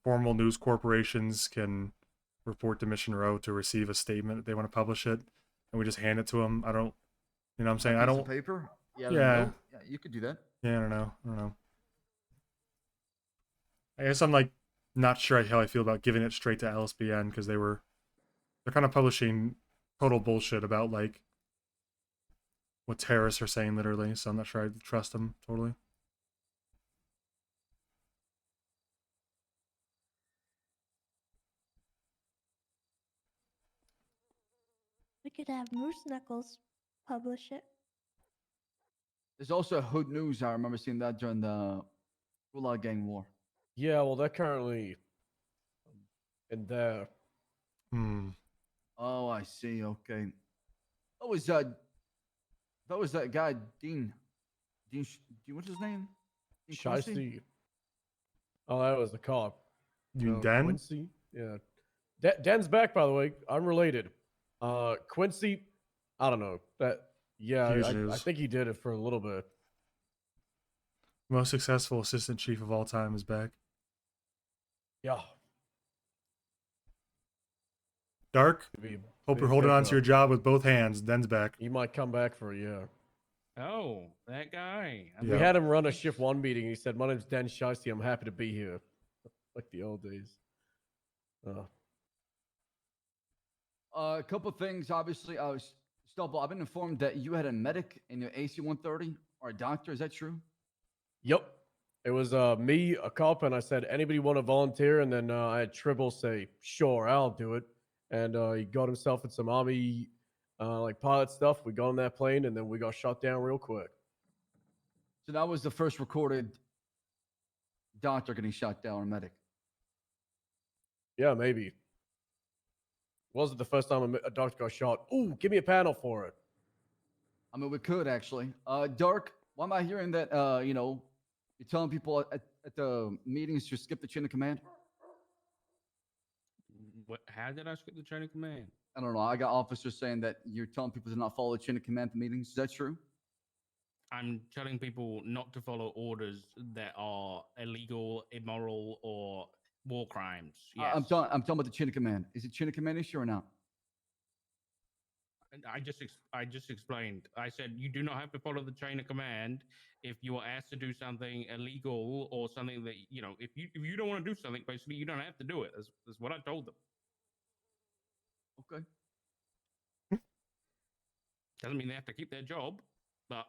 formal news corporations can report to Mission Row to receive a statement if they want to publish it, and we just hand it to them? I don't, you know what I'm saying? I piece of don't. paper. Yeah. Yeah. Yeah, you could do that. Yeah, I don't know. I guess I'm like not sure how I feel about giving it straight to LSBN because they're kind of publishing total bullshit about like what terrorists are saying literally, so I'm not sure I trust them totally. We could have Moose Knuckles publish it. There's also Hood News. I remember seeing that during the Gulag Gang War. Yeah, well, they're currently in there. Oh, I see. Okay. That was that guy Dean. What's his name? Dean Quincy? Shiesty. Oh, that was the cop. You mean Den? Quincy? Yeah. Den's back, by the way. I'm related. Quincy, I don't know. Yeah, Huge I news. think he did it for a little bit. Most successful assistant chief of all time is back. Yeah. Dark. Be Hope you're big holding on to pickup. your job with both hands. Den's back. He might come back for a year. Oh, that guy. Yeah. We had him run a shift one meeting. He said, "My name's Den Shiesty. I'm happy to be here." Like the old days. A couple things. Obviously, Stubble, I've been informed that you had a medic in your AC-130 or a doctor. Is that true? Yep. It was me, a cop, and I said, "Anybody want to volunteer?" And then I had Tribble say, "Sure, I'll do it." And he got himself in some army like pilot stuff. We got on that plane, and then we got shot down real quick. So that was the first recorded doctor getting shot down, or medic. Yeah, maybe. Wasn't the first time a doctor got shot. Ooh, give me a panel for it. I mean, we could actually. Dark, why am I hearing that, you're telling people at the meetings to skip the chain of command? What? How did I skip the chain of command? I don't know. I got officers saying that you're telling people to not follow the chain of command at the meetings. Is that true? I'm telling people not to follow orders that are illegal, immoral, or war crimes. Yes. I'm talking about the chain of command. Is it chain of command issue or not? I just explained. I said you do not have to follow the chain of command if you are asked to do something illegal or something that if you don't want to do something, basically you don't have to do it. That's what I told them. Okay. Doesn't mean they have to keep their job, but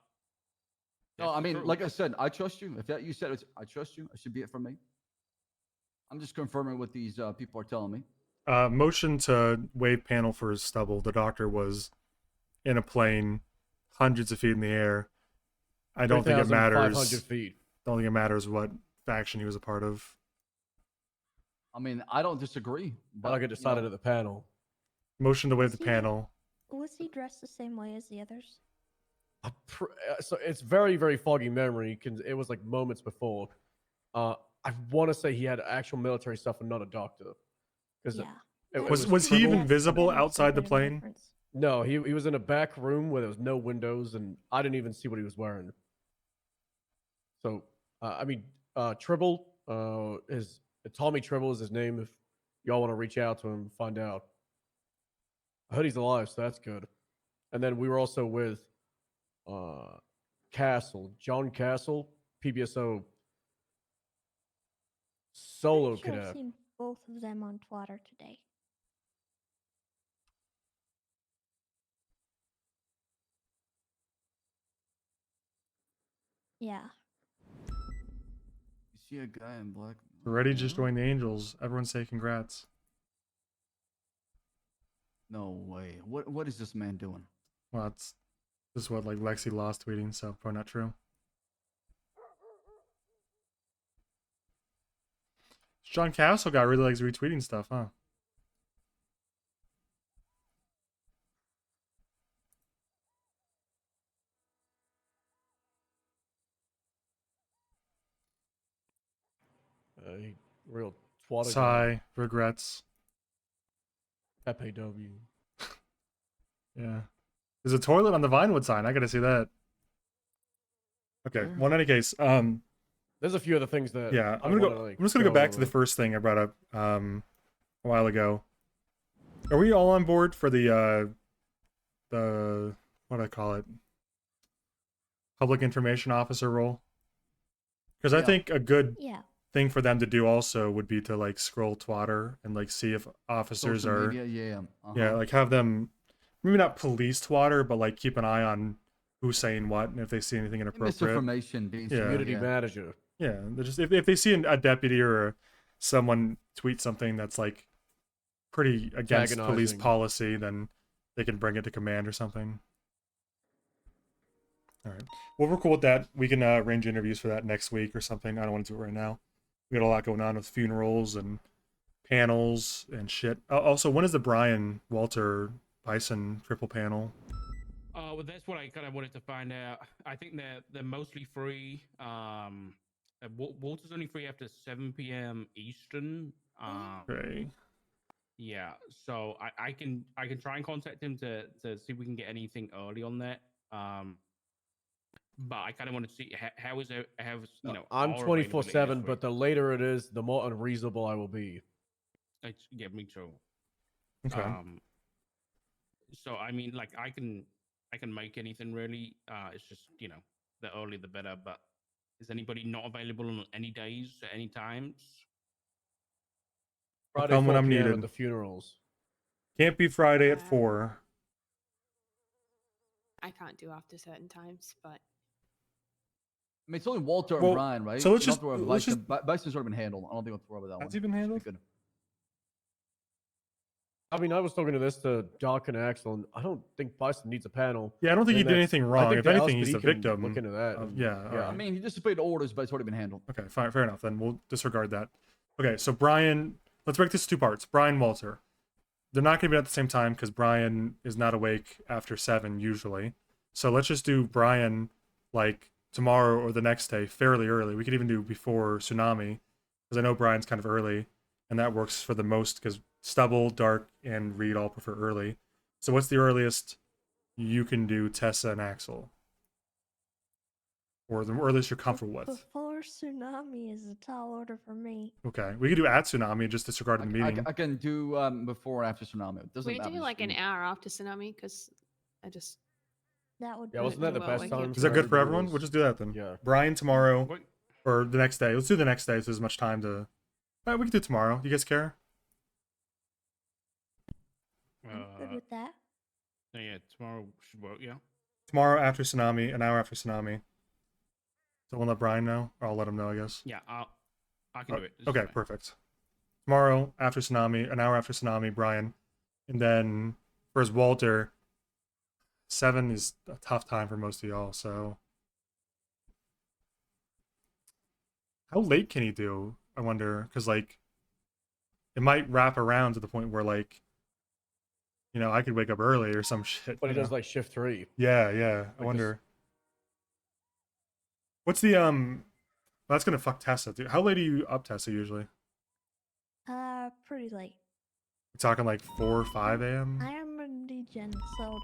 No, I mean, like I said, I trust you. If that you said it, I trust you. It should be it for me. I'm just confirming what these people are telling me. Motion to wave panel for Stubble. The doctor was in a plane, hundreds of feet in the air. I don't think it matters. 3,500 feet. Don't think it matters what faction he was a part of. I mean, I don't disagree. But I get decided at the panel. Motion to wave the panel. Was he dressed the same way as the others? So it's very, very foggy memory. It was like moments before. I want to say he had actual military stuff and not a doctor. Because was he even visible outside the plane? No, he was in a back room where there was no windows, and I didn't even see what he was wearing. So Tribble, Tommy Tribble is his name. If y'all want to reach out to him and find out, I heard he's alive, so that's good. And then we were also with John Castle, PBSO solo Pretty sure I've cadet. seen both of them on Twitter today. Yeah. You see a guy in black. Already just joined the Angels. Everyone say congrats. No way. What is this man doing? Well, this is what like Lexi lost tweeting, so probably not true. John Castle guy really likes retweeting stuff, huh? Real twatter. Sigh, regrets. FAW. Yeah. There's a toilet on the Vinewood sign. I gotta see that. Okay. Well, in any case, there's a few other things that. Yeah, I'm just gonna go back to the first thing I brought up a while ago. Are we all on board for the what do I call it? Public information officer role? Because I think a good thing for them to do also would be to like scroll Twitter and like see if officers Social are media, yeah, like have them maybe not police Twitter, but like keep an eye on who's saying what and if they see anything inappropriate. Misinformation being community manager. Yeah, they're just if they see a deputy or someone tweet something that's like pretty against police policy, then they can bring it to command or something. All right. Well, we're cool with that. We can arrange interviews for that next week or something. I don't want to do it right now. We got a lot going on with funerals and panels and shit. Also, when is the Brian Walter Bison triple panel? Well, that's what I kind of wanted to find out. I think they're mostly free. Walter's only free after 7 p.m. Eastern. Okay. Yeah, so I can try and contact him to see if we can get anything early on that. but I kind of want to see how is it, how is, you know, I'm our 24/7, availability this but week. the later it is, the more unreasonable I will be. Yeah, me too. Okay. So I mean, like I can make anything really. It's just, you know, the earlier the better. But is anybody not available on any days at any times? I'll Friday come when 4 I'm p.m. needed. at the funerals. Can't be Friday at 4. I can't do after certain times, but I mean, it's only Walter and Well, Brian, right? so let's You don't just- have to worry about let's Bison. Bison's already been handled. I don't think we'll have to worry about that Has one. he been Should be handled? good. I mean, I was talking to this to Doc and Axel, and I don't think Bison needs a panel. Yeah, I don't think he And did that's- anything I wrong. think If the anything, he's LSPD the can victim. Look into that. and- Yeah, all yeah. right. I mean, he disobeyed orders, but it's already been handled. Okay, fine, fair enough. Then we'll disregard that. Okay, so Brian, let's break this into 2 parts. Brian, Walter. They're not going to be at the same time because Brian is not awake after 7 usually. So let's just do Brian like tomorrow or the next day fairly early. We could even do before Tsunami because I know Brian's kind of early and that works for the most because Stubble, Dark, and Reed all prefer early. So what's the earliest you can do, Tessa and Axel? Or the earliest you're comfortable with? Before Tsunami is a tall order for me. Okay, we could do at Tsunami and just disregard the meeting. I can do before and after Tsunami. It doesn't we matter. do like an hour after Tsunami because I just. That would Yeah, be wasn't that the well, best waking time? up Is that good for everybody everyone? was- We'll just do that then. Yeah. Brian tomorrow or the next day. Let's do the next day so there's much time to. We can do tomorrow. You guys care? I'm good with that. Yeah, tomorrow should work. Yeah. Tomorrow after Tsunami, an hour after Tsunami. So we'll let Brian know, or I'll let him know, I guess. Yeah, I can do it. This is Okay, fine. perfect. Tomorrow after Tsunami, an hour after Tsunami, Brian. And then for his Walter, 7 is a tough time for most of y'all, so. How late can he do? I wonder, because, like, it might wrap around to the point where, like, you know, I could wake up early or some shit. But he you does know? like shift 3. Yeah, yeah. I Like wonder. What's the that's gonna fuck Tessa, dude. How late are you up, Tessa, usually? Pretty late. We're talking like 4 or 5 a.m. I am a degen, so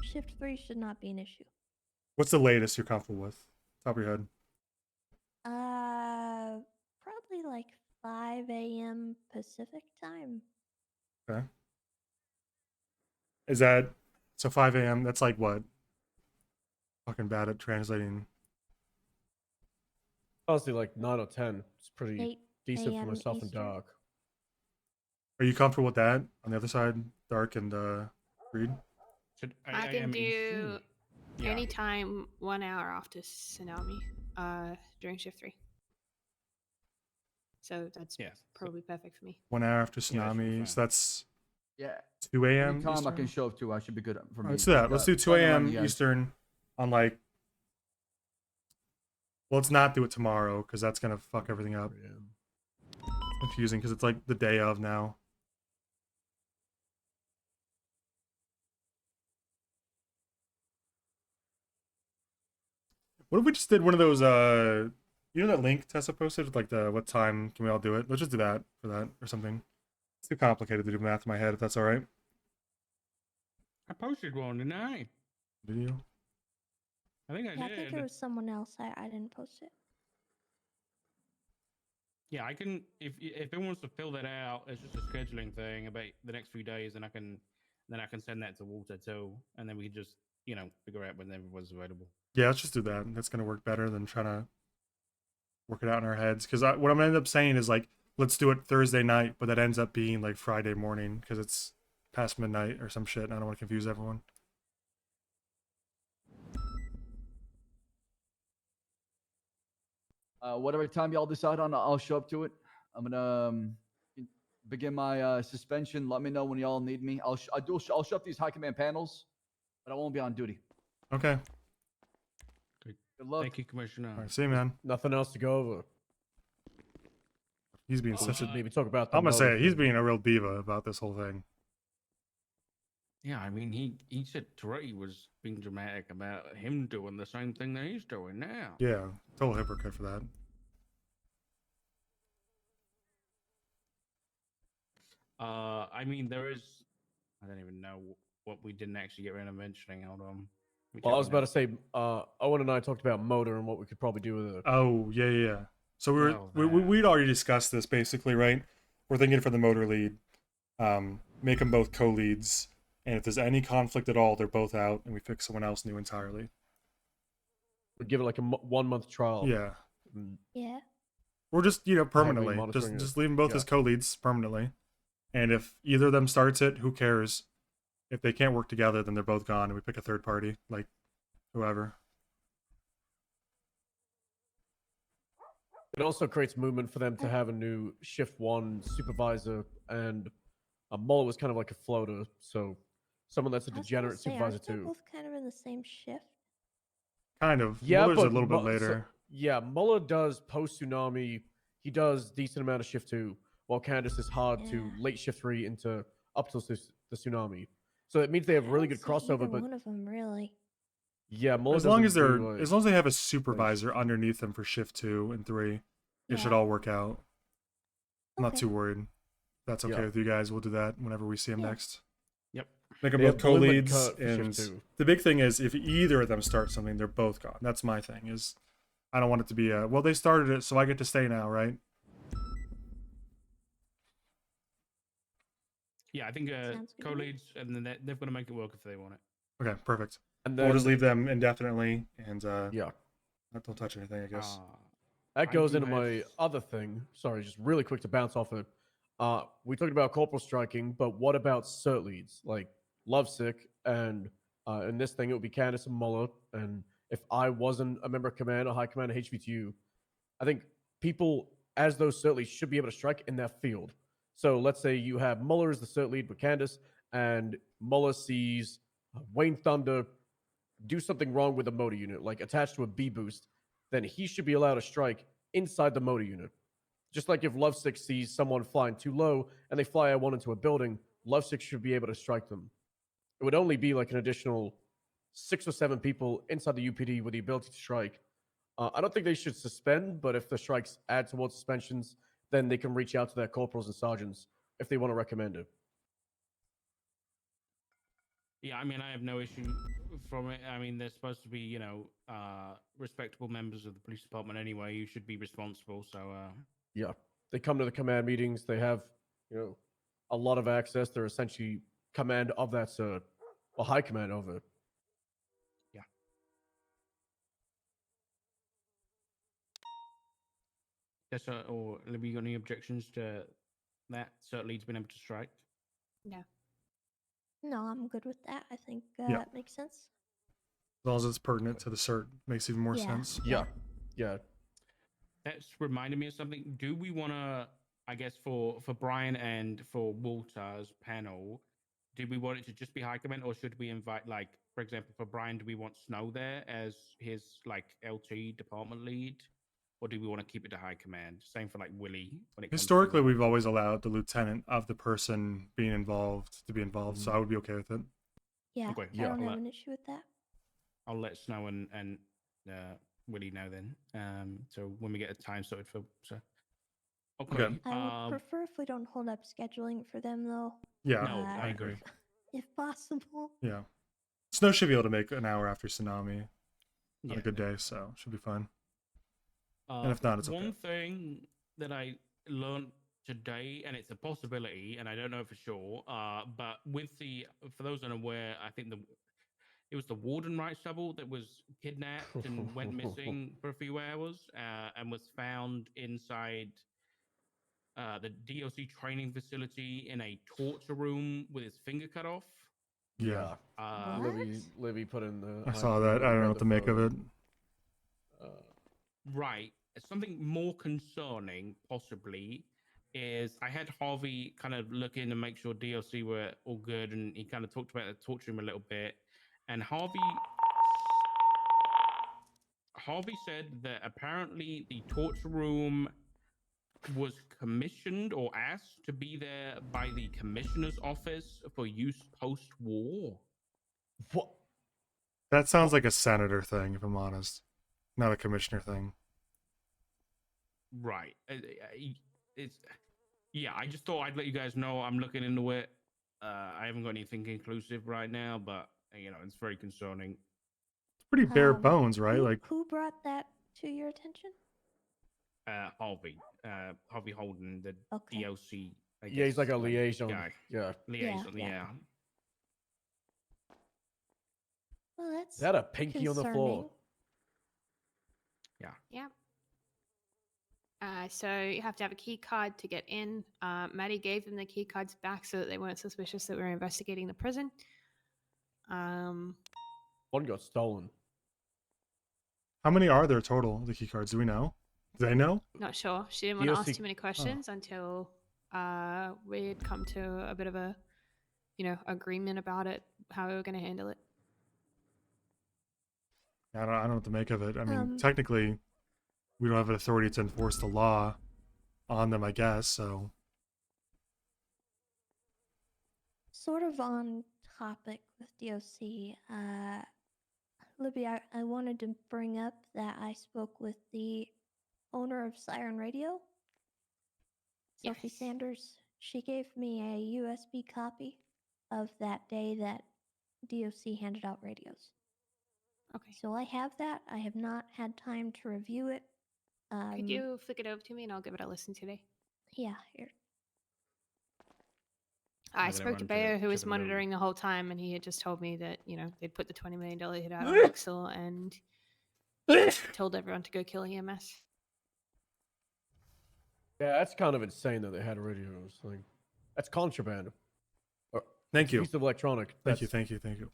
shift 3 should not be an issue. What's the latest you're comfortable with? Top of your head. Probably like 5 a.m. Pacific time. Okay. Is that so 5 a.m.? That's like what? Fucking bad at translating. Honestly, like 9 or 10. It's pretty 8 decent for a.m. myself and Eastern. Doc. Are you comfortable with that? On the other side, Dark and Reed? I can do Yeah. anytime 1 hour after Tsunami during shift 3. So that's probably perfect for me. 1 hour after Yeah, that should be Tsunami, fine. so that's Yeah. 2 a.m. Anytime I Eastern? can show up to, I should be good for me. Let's do that. Let's do 2 plenty of time, a.m. you guys. Eastern on like. Well, let's not do it tomorrow because that's gonna fuck everything up. Confusing because it's like the day of now. What if we just did one of those you know that link Tessa posted with like the what time can we all do it? Let's just do that for that or something. It's too complicated to do math in my head if that's alright. I posted one tonight. Video. I think I Yeah, I did. think it was someone else. I didn't post it. Yeah, I can. If it wants to fill that out, it's just a scheduling thing about the next few days, and I can send that to Walter too, and then we can just figure out when everyone's available. Yeah, let's just do that. That's gonna work better than trying to work it out in our heads. Because what I'm gonna end up saying is like, let's do it Thursday night, but that ends up being like Friday morning because it's past midnight or some shit. And I don't want to confuse everyone. Whatever time y'all decide on, I'll show up to it. I'm gonna begin my suspension. Let me know when y'all need me. I'll show up these high command panels, but I won't be on duty. Okay. Good luck. Thank you, Commissioner. All right, see you, man. Nothing else to go over. He's being We such a. should maybe talk about. I'm gonna say it, he's being. being a real diva about this whole thing. Yeah, I mean, he said Trey was being dramatic about him doing the same thing that he's doing now. Yeah, total hypocrite for that. I mean, there is. I don't even know what we didn't actually get around to mentioning. Hold on. Well, I was about to say, Owen and I talked about motor and what we could probably do with it. Oh, yeah. So Well, we'd already discussed this basically, right? We're thinking for the motor lead, make them both co-leads, and if there's any conflict at all, they're both out, and we pick someone else new entirely. We'd give it like a 1 month trial. Yeah. Yeah. Or just, permanently. monitoring it. Just leave them both Yeah. as co-leads permanently. And if either of them starts it, who cares? If they can't work together, then they're both gone, and we pick a third party, like whoever. It also creates movement for them to have a new shift 1 supervisor, and Muller was kind of like a floater, so someone that's a I was gonna degenerate say, supervisor aren't they too. both kind of in the same shift? Kind of. Yeah, Muller's but a little bit later. Muller does post tsunami. He does decent amount of shift 2, while Candace is hard to Yeah. late shift 3 into up till the tsunami. So it means they have really good crossover. But one of them really. yeah, Muller as long as doesn't they're do, as long as they have a supervisor underneath them for shift 2 and 3, it should Yeah. all work out. I'm not Okay. too worried. That's okay Yeah. with you guys. We'll do that whenever we see them next. Yep. Make them They both have Blim and co-leads, Kurt for shift and 2. the big thing is if either of them start something, they're both gone. That's my thing. Is I don't want it to be well, they started it, so I get to stay now, right? Yeah, I think Sounds good to me. co-leads, and then they've got to make it work if they want it. Okay, perfect. And We'll just then- leave them indefinitely, and Yeah. don't touch anything, I guess. That I goes do into have- my other thing. Sorry, just really quick to bounce off it. We talked about corporal striking, but what about cert leads like Lovesick and in this thing it would be Candace and Muller. And if I wasn't a member of command or high command of HBTU, I think people as those cert leads should be able to strike in that field. So let's say you have Muller as the cert lead with Candace, and Muller sees Wayne Thunder do something wrong with the motor unit, like attached to a B boost, then he should be allowed to strike inside the motor unit. Just like if Lovesick sees someone flying too low and they fly I1 into a building, Lovesick should be able to strike them. It would only be like an additional 6 or 7 people inside the UPD with the ability to strike. I don't think they should suspend, but if the strikes add towards suspensions, then they can reach out to their corporals and sergeants if they want to recommend it. Yeah, I mean, I have no issue from it. I mean, they're supposed to be, respectable members of the police department anyway. You should be responsible. So, Yeah, they come to the command meetings. They have, a lot of access. They're essentially command of that cert, or high command of it. Yeah. Yes, or have you got any objections to that cert lead's been able to strike? No. No, I'm good with that. I think Yeah. it makes sense. As long as it's pertinent to the cert, makes even more Yeah. sense. Yeah. That's reminded me of something. Do we want to, I guess, for Brian and for Walter's panel, do we want it to just be high command, or should we invite, like, for example, for Brian, do we want Snow there as his like LT department lead, or do we want to keep it to high command? Same for like Willie. When it comes to, Historically, we've always allowed the lieutenant of the person being involved to be involved, so I would be okay with it. Yeah, Okay, I yeah, don't I'll have let- an issue with that. I'll let Snow and Willie know then. So when we get a time sorted for okay. Okay. I would prefer if we don't hold up scheduling for them, though. Yeah, No, I agree. If possible. Yeah. Snow should be able to make an hour after tsunami on Yeah. a good day, so should be fine. And if not, it's one okay. thing that I learned today, and it's a possibility, and I don't know for sure, but for those unaware, I think it was the warden rights double that was kidnapped and went missing for a few hours, and was found inside the DLC training facility in a torture room with his finger cut off. Yeah. Libby put in the. I saw that. I don't know what to make of it. Right. Something more concerning, possibly, is I had Harvey kind of look in and make sure DLC were all good, and he kind of talked about the torture room a little bit. And Harvey said that apparently the torture room was commissioned or asked to be there by the commissioner's office for use post-war. What? That sounds like a senator thing, if I'm honest. Not a commissioner thing. Right. It's yeah. I just thought I'd let you guys know I'm looking into it. I haven't got anything conclusive right now, but it's very concerning. pretty bare Um, bones, right? Who, Like, who brought that to your attention? Harvey Holden, the Okay. DLC. I Yeah, he's guess, like a liaison. guy. Yeah. Liaison, Yeah. yeah. Well, that's Is that a pinky on the floor? concerning. Yeah. Yeah. So you have to have a key card to get in. Maddie gave them the key cards back so that they weren't suspicious that we were investigating the prison. One got stolen. how many are there total, the key cards? Do we know? Do they know? Not sure. She didn't want to ask DLC too many questions until we'd come to a bit of a, agreement about it, how we were going to handle it. I don't know what to make of it. I mean, Um, technically, we don't have an authority to enforce the law on them, I guess, so. Sort of on topic with DOC, Libby, I wanted to bring up that I spoke with the owner of Siren Radio, Sophie Yes. Sanders. She gave me a USB copy of that day that DOC handed out radios. Okay. So I have that. I have not had time to review it. Could you flick it over to me and I'll give it a listen today? Yeah, here. I I'm gonna spoke to run Bayer, who was the room. monitoring the whole time, and he had just told me that, they'd put the $20 million hit out on Axel and told everyone to go kill EMS. Yeah, that's kind of insane that they had radios. Like, that's contraband. Thank you. Piece of electronic. Thank you, That's- thank you, thank you.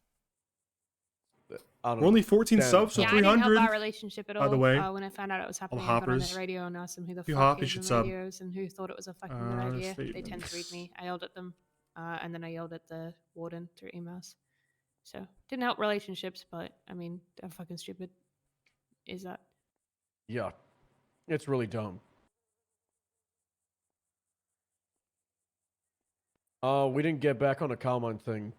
I don't We're only know. 14 Damn. subs, so Yeah, I didn't help 300. our relationship at all. By the way, When I found out it was happening, I got on hoppers. the radio and asked them who the If you fuck hop, you gave should them sub. radios and who thought it was a fucking good idea. They statement. tend to read me. I yelled at them, and then I yelled at the warden through emails. So didn't help relationships, but I mean, how fucking stupid is that? Yeah, it's really dumb. We didn't get back on the Carmine thing.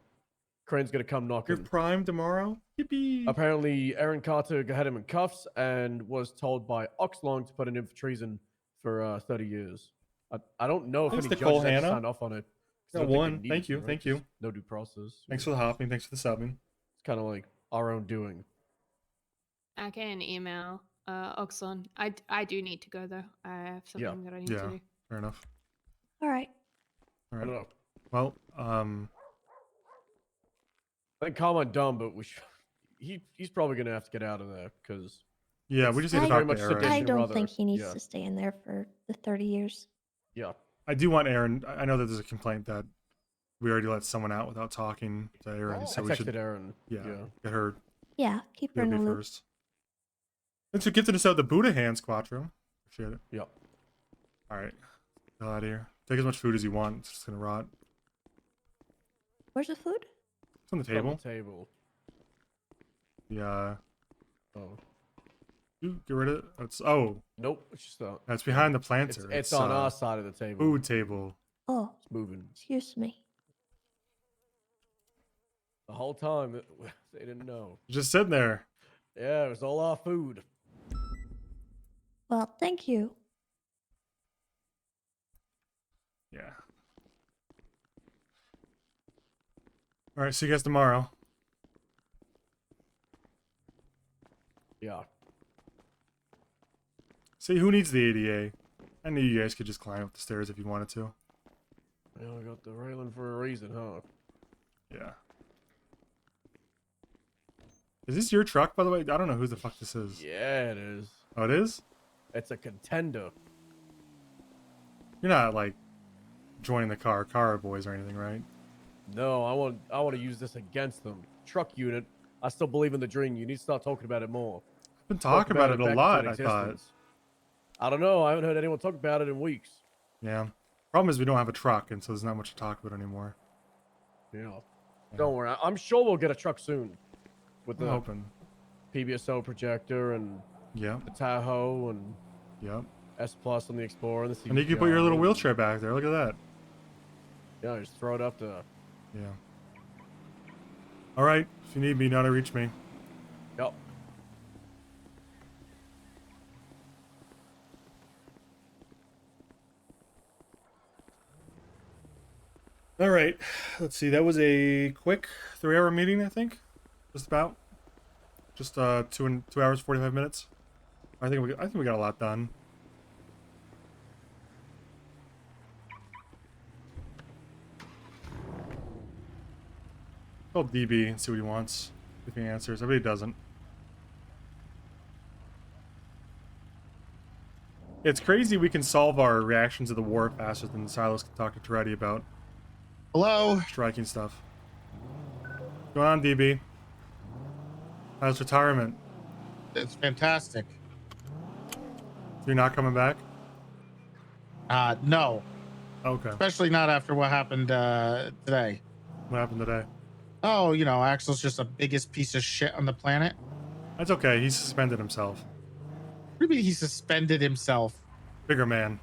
Crane's gonna come You're knocking. prime tomorrow? Yippee! Apparently, Aaron Carter had him in cuffs and was told by Oxlong to put him in for treason for 30 years. I don't know if Thanks, any Nicole judges actually Hannah. signed off on it. 'cause I Got don't think they one. needed Thank to, you, right? thank you. Just no due process. Thanks for the hopping. Thanks for the subbing. It's kind of like our own doing. I can email Oxlon. I do need to go though. I have something that I need to Yeah, do. fair enough. All right. All I don't right. know. Well, I think Carmine dumb, but he's probably gonna have to get out of there because yeah, we just need to very talk much to Aaron. I sedition don't rather. think he needs Yeah. to stay in there for the 30 years. Yeah. I do want Aaron. I know that there's a complaint that we already let someone out without talking to Aaron, so I we texted should Aaron. yeah, get her Yeah, keep her in the POV loop. first. Thanks for gifting us out the Buddha hands, Quattro. Appreciate it. Yep. All right, get out of here. Take as much food as you want. It's just gonna rot. Where's the food? It's on the table. On the table. Yeah. Oh. You get rid of it. It's Nope. It's just that's behind the planter. It's on our side of the table. Food table. Oh, It's moving. excuse me. The whole time they didn't know. Just sitting there. Yeah, it was all our food. Well, thank you. Yeah. All right. See you guys tomorrow. Yeah. See, who needs the ADA? I knew you guys could just climb up the stairs if you wanted to. Well, I got the railing for a reason, huh? Yeah. Is this your truck, by the way? I don't know who the fuck this is. Yeah, it is. Oh, it is? It's a contender. You're not, like, joining the car boys or anything, right? No, I want to use this against them. Truck unit. I still believe in the dream. You need to start talking about it more. Been talking about it a back lot, into I thought. existence. I don't know. I haven't heard anyone talk about it in weeks. Yeah. Problem is we don't have a truck, and so there's not much to talk about anymore. Yeah. Don't worry. I'm sure we'll get a truck soon. With I'm the hoping. PBSO projector and Yeah. the Tahoe and Yep. S Plus on the Explorer and the And you can put your little wheelchair back there. Look at that. Yeah, just throw it up to. Yeah. All right. If you need me, know how to reach me. Yep. All right. Let's see. That was a quick 3-hour meeting, I think. Just about. Just 2 hours 45 minutes. I think we got a lot done. Call DB and see what he wants. If he answers, I bet he doesn't. It's crazy we can solve our reactions to the war faster than Silas can talk to Toretti about. Hello. Striking stuff. What's going on, DB? How's retirement? It's fantastic. You're not coming back? No. Okay. Especially not after what happened today. What happened today? Oh, you know, Axel's just the biggest piece of shit on the planet. That's okay. He suspended himself. What do you mean he suspended himself? Bigger man.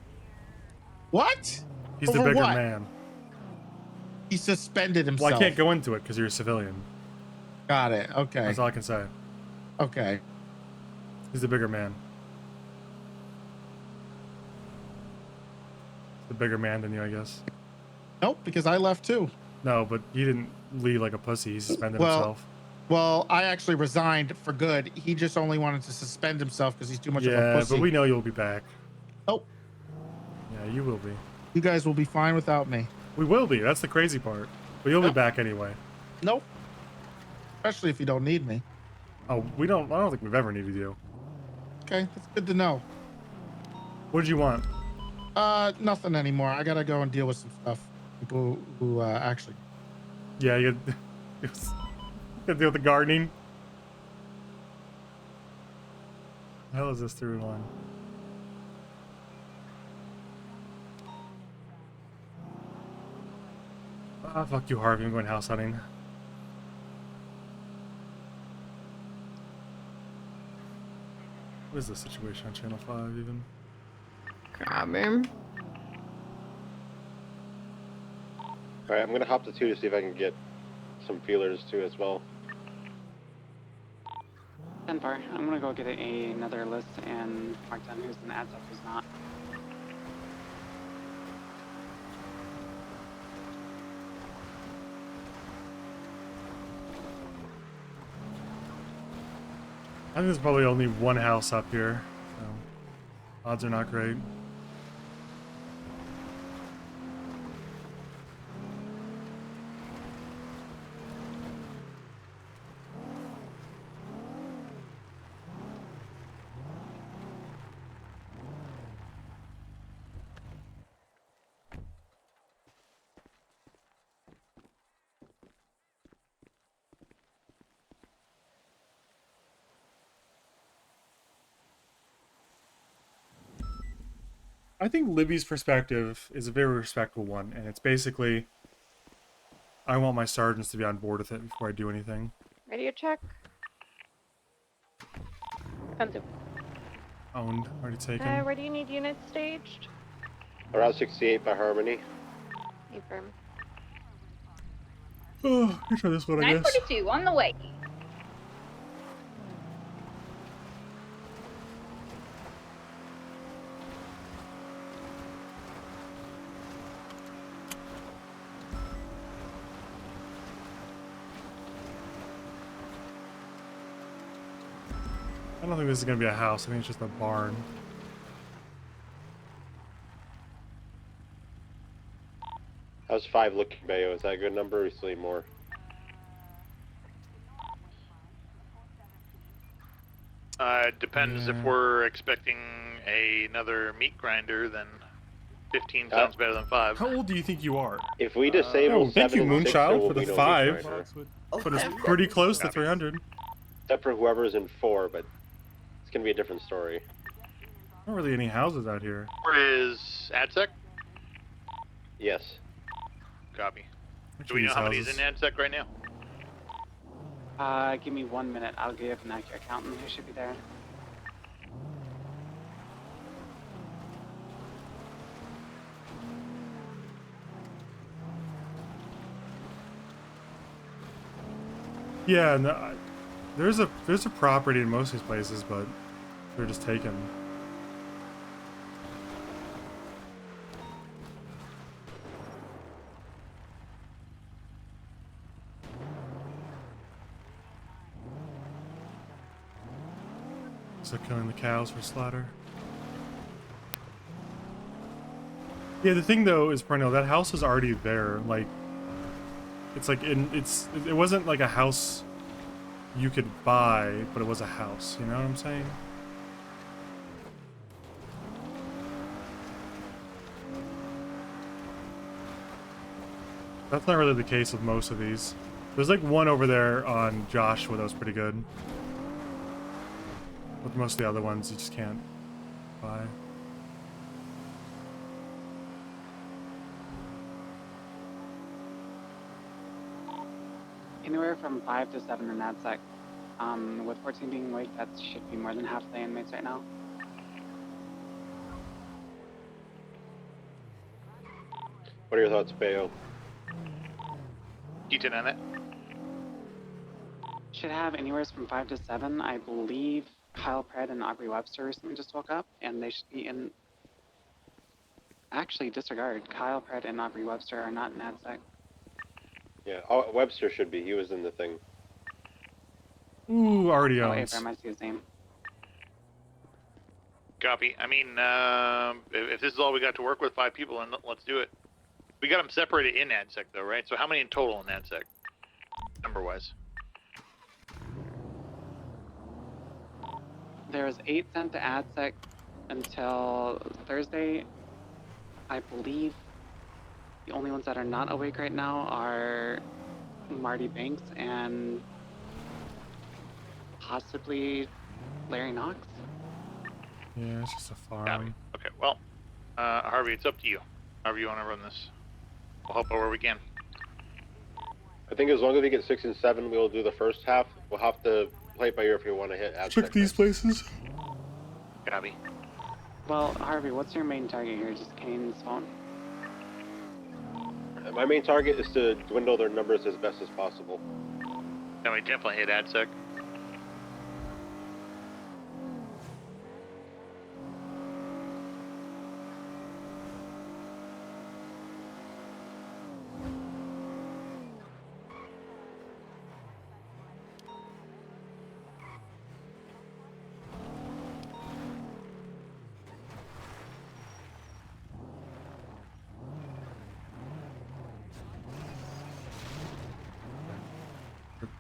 What? He's Over the bigger what? man. He suspended himself. Well, I can't go into it because you're a civilian. Got it. Okay. That's all I can say. Okay. He's the bigger man. The bigger man than you, I guess. Nope, because I left too. No, but he didn't leave like a pussy. He suspended himself. Well, I actually resigned for good. He just only wanted to suspend himself because he's too much of a Yeah, pussy. but we know you'll be back. Nope. Yeah, you will be. You guys will be fine without me. We will be. That's the crazy part. But you'll be back anyway. Nope. Especially if you don't need me. Oh, we don't. I don't think we've ever needed you. Okay, that's good to know. What did you want? Nothing anymore. I gotta go and deal with some stuff. People who actually. Yeah, you gotta deal with the gardening. The hell is this through line? Ah, fuck you, Harvey. I'm going house hunting. What is the situation on Channel 5 even? Grab him. Alright, I'm gonna hop to 2 to see if I can get some feelers too as well. 10-4. I'm gonna go get another list and mark down who's in the ads up, who's not. I think there's probably only one house up here, so odds are not great. I think Libby's perspective is a very respectful one, and it's basically, I want my sergeants to be on board with it before I do anything. Radio check. Come Owned, already taken. where do you need units staged? Around 68 by Harmony. Affirm. Oh, you try this one, I guess. 942 on the way. I don't think this is gonna be a house. I think it's just a barn. How's 5 looking, Bayo? Is that a good number or still need more? It depends if we're expecting another meat grinder, then 15 sounds better than 5. How old do you think you are? If we disable 7 thank you, and 6, there Moonchild, will for the be no 5. meat grinder. But it's pretty close to 300. Except for whoever's in 4, but it's gonna be a different story. Not really any houses out here. Where is AdSec? Yes. Copy. Which Do we of know these how many is houses? in AdSec right now? Give me 1 minute. I'll give an accurate count and who should be there. Yeah, no, there's a property in most of these places, but they're just taken. So killing the cows for slaughter. Yeah, the thing though is, Perennial, that house is already there. Like, it's like it wasn't like a house you could buy, but it was a house. You know what I'm saying? That's not really the case with most of these. There's like one over there on Joshua that was pretty good. With most of the other ones, you just can't buy. Anywhere from 5 to 7 in that sec. With 14 being awake, that should be more than half the inmates right now. What are your thoughts, Bayo? You did on it. Should have anywhere from 5 to 7. I believe Kyle Pratt and Aubrey Webster recently just woke up, and they should be in. Actually, disregard. Kyle Pratt and Aubrey Webster are not in AdSec. Yeah, Webster should be. He was in the thing. Ooh, already Oh, owns. Abraham, I see his name. Copy. I mean, if this is all we got to work with, 5 people, then let's do it. We got them separated in AdSec though, right? So how many in total in AdSec, number-wise? There was 8 sent to AdSec until Thursday. I believe the only ones that are not awake right now are Marty Banks and possibly Larry Knox. Yeah, it's just a farm. Copy. Okay, well, Harvey, it's up to you. However you want to run this. We'll help where we can. I think as long as we get 6 and 7, we'll do the first half. We'll have to play it by ear if we want to hit. Check these places. Copy. Well, Harvey, what's your main target here? Just Kane's phone? My main target is to dwindle their numbers as best as possible. Then we definitely hit AdSec.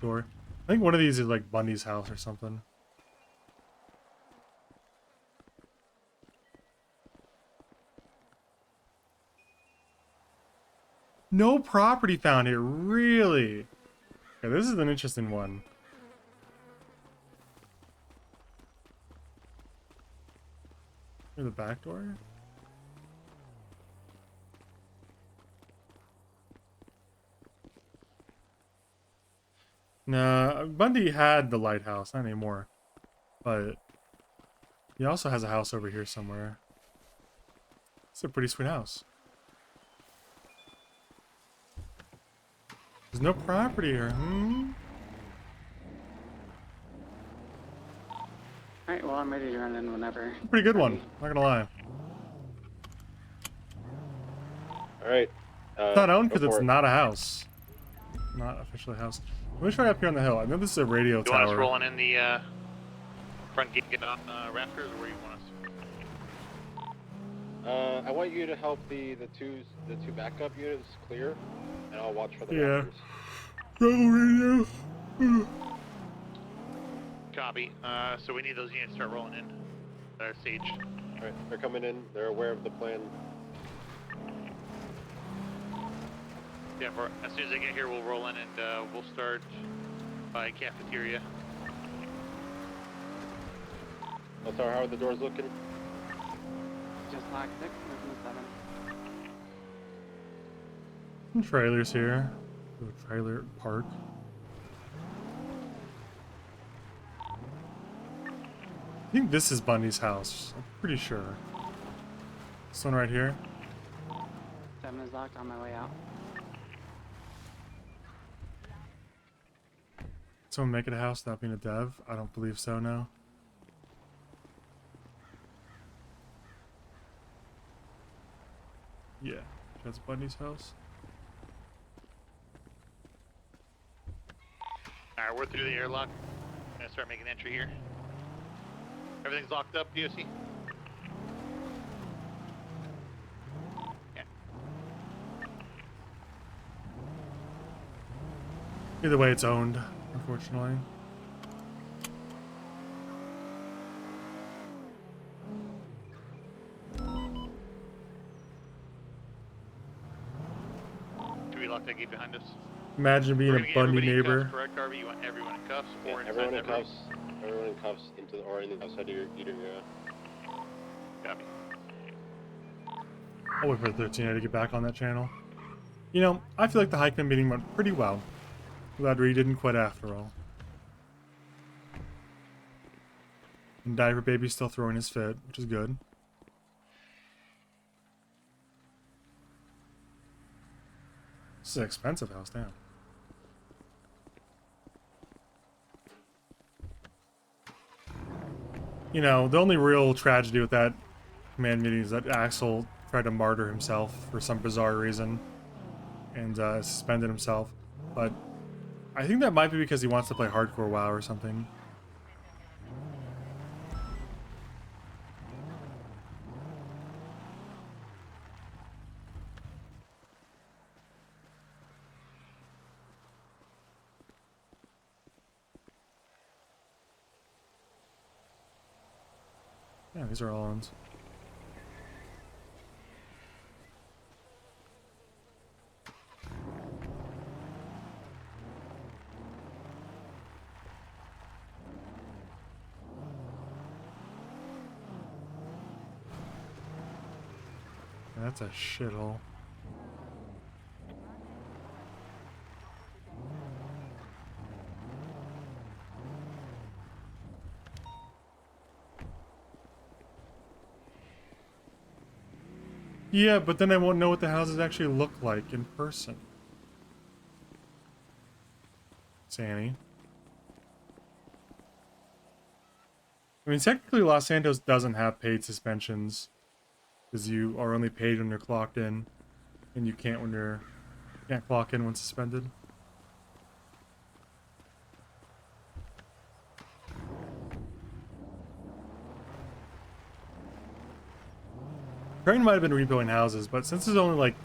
Door. I think one of these is like Bundy's house or something. No property found here, really? Okay, this is an interesting one. Through the back door? Nah, Bundy had the lighthouse, not anymore. But he also has a house over here somewhere. It's a pretty sweet house. There's no property here, Alright, well, I'm ready to run in whenever. Pretty good one, not gonna lie. Alright. It's not owned because it's not a house. Not officially a house. Let me try up here on the hill. I know this is a radio You want us tower. rolling in the front gate on rafters, or where you want us? I want you to help the two backup units clear, and I'll watch for the Yeah. rafters. Radio. Copy. So we need those units to start rolling in. They're staged. Alright, they're coming in. They're aware of the plan. Yeah, as soon as they get here, we'll roll in and we'll start by cafeteria. How are the doors looking? Just lock 6, moving to 7. Some trailers here. The trailer park. I think this is Bundy's house. I'm pretty sure. This one right here. 7 is locked, on my way out. Someone make it a house without being a dev? I don't believe so, no. Yeah, that's Bundy's house. Alright, we're through the airlock. I'm gonna start making entry here. Everything's locked up, DOC? Either way, it's owned, unfortunately. Do we lock that gate behind us? Imagine being We're a gonna get Bundy everybody in neighbor. Cuffs, correct, Harvey? You want everyone in cuffs or inside everyone in everybody? cuffs. Everyone in cuffs into the or in the outside of your eater. Copy. I'll wait for 13 to get back on that channel. You know, I feel like the Heikman meeting went pretty well. Glad Reed didn't quit after all. And Diaper Baby's still throwing his fit, which is good. This is an expensive house, damn. You know, the only real tragedy with that command meeting is that Axel tried to martyr himself for some bizarre reason and suspended himself. But I think that might be because he wants to play hardcore WoW or something. Yeah, these are all owns. That's a shithole. Yeah, but then I won't know what the houses actually look like in person. Sandy. I mean, technically Los Santos doesn't have paid suspensions, because you are only paid when you're clocked in, and you can't clock in when suspended. Crane might have been rebuilding houses, but since there's only like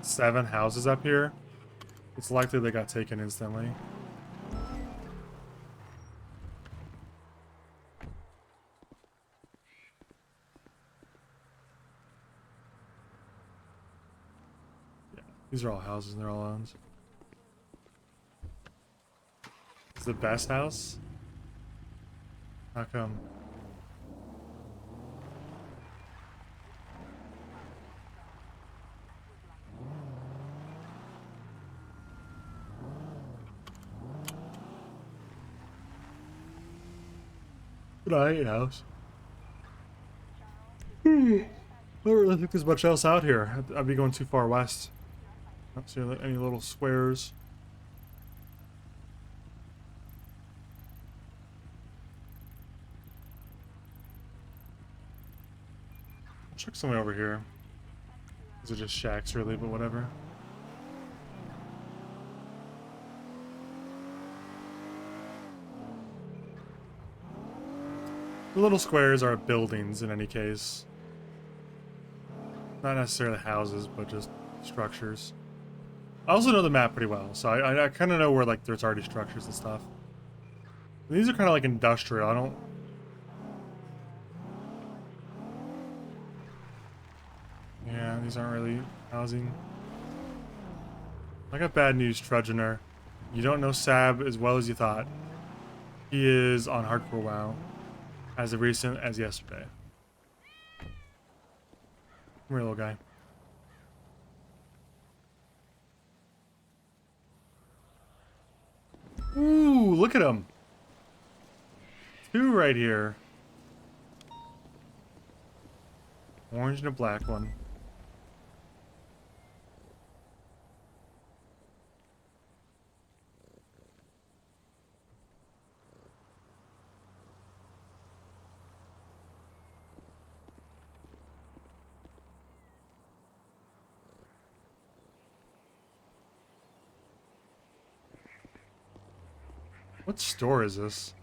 7 houses up here, it's likely they got taken instantly. Yeah, these are all houses and they're all owned. It's the best house? How come? But I hate house. I don't really think there's much else out here. I'd be going too far west. I don't see any little squares. Check somewhere over here. These are just shacks really, but whatever. The little squares are buildings in any case. Not necessarily houses, but just structures. I also know the map pretty well, so I kind of know where like there's already structures and stuff. These are kind of like industrial. I don't... Yeah, these aren't really housing. I got bad news, Trudgeoner. You don't know Sab as well as you thought. He is on Hardcore WoW as recent as yesterday. Come here, little guy. Ooh, look at him. 2 right here. Orange and a black one. What store is this?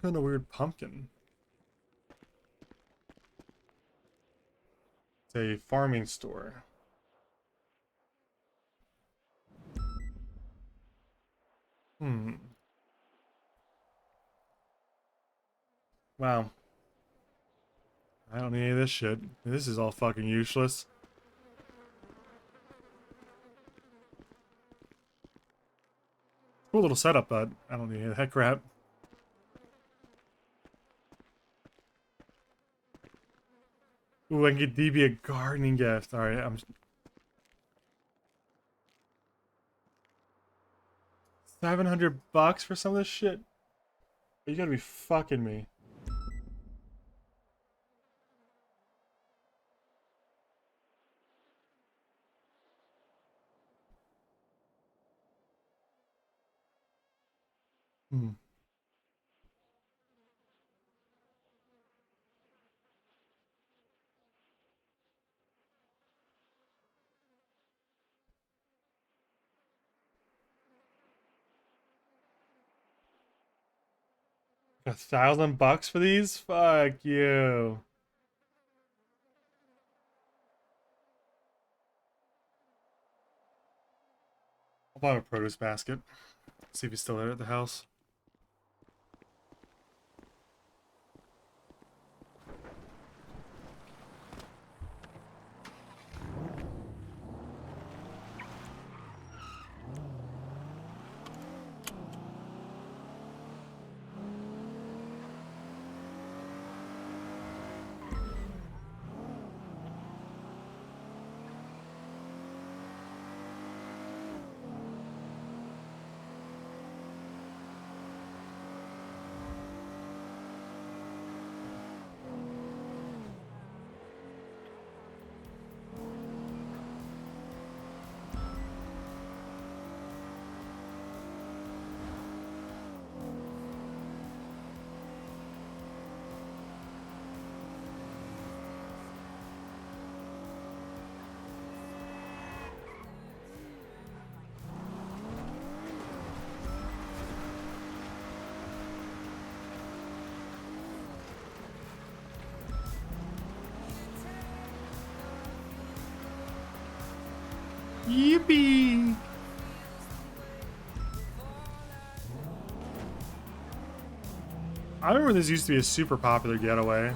kind of weird pumpkin. It's a farming store. Wow. I don't need any of this shit. This is all fucking useless. Cool little setup, but I don't need any of that crap. Ooh, I can get DB a gardening gift. Alright, I'm... $700 for some of this shit? You gotta be fucking me. $1,000 for these? Fuck you. I'll buy him a produce basket. See if he's still there at the house. Yippee! I remember this used to be a super popular getaway.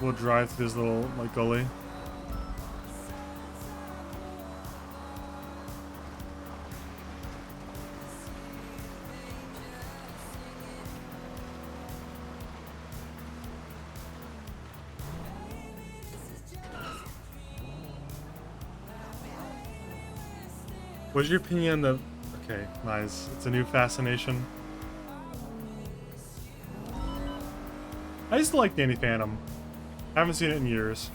We'll drive through this little, like, gully. What's your opinion on the... Okay, nice. It's a new fascination. I used to like Danny Phantom. I haven't seen it in years.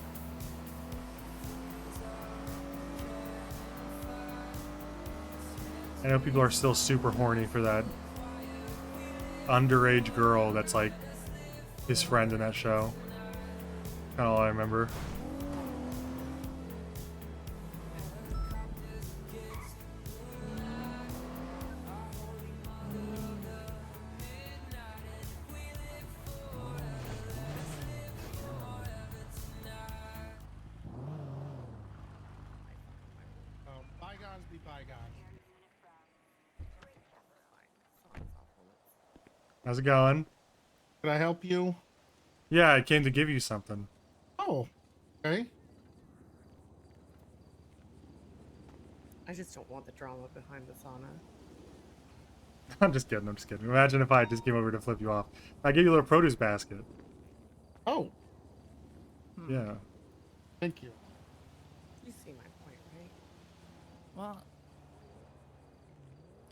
I know people are still super horny for that underage girl that's like his friend in that show. Kinda all I remember. Bygones be bygones. How's it going? Can I help you? Yeah, I came to give you something. Oh, okay. I just don't want the drama behind the sauna. I'm just kidding, I'm just kidding. Imagine if I just came over to flip you off. I gave you a little produce basket. Oh. Yeah. Thank you. You see my point, right? Well,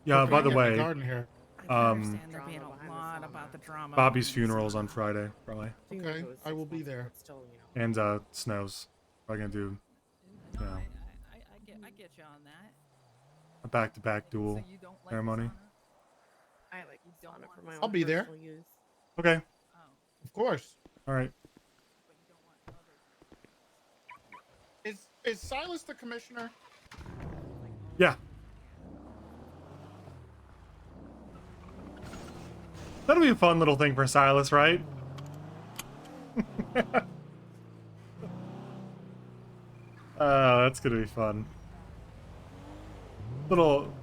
Yeah, Okay, by the get my way, garden here. I understand there being a lot about the drama. Bobby's funeral's on Friday, probably. Okay, I will be there. And Snow's probably gonna do, you know, I get you on that. a back-to-back duel you don't like ceremony. I like the sauna for my own I'll be there. personal use. Okay. Of course. All right. Is Silas the commissioner? Yeah. That'll be a fun little thing for Silas, right? That's gonna be fun. Little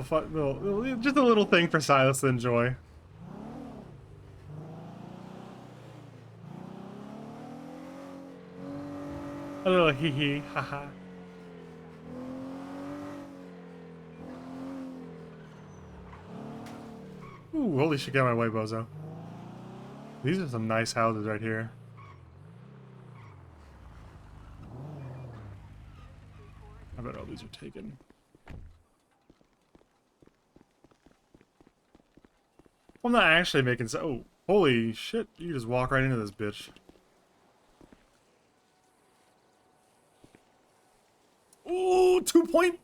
fun, just a little thing for Silas to enjoy. A little hee hee, haha. Ooh, holy shit, get out of my way, bozo. These are some nice houses right here. I bet all these are taken. I'm not actually making so. Oh, holy shit! You can just walk right into this bitch. Ooh, 2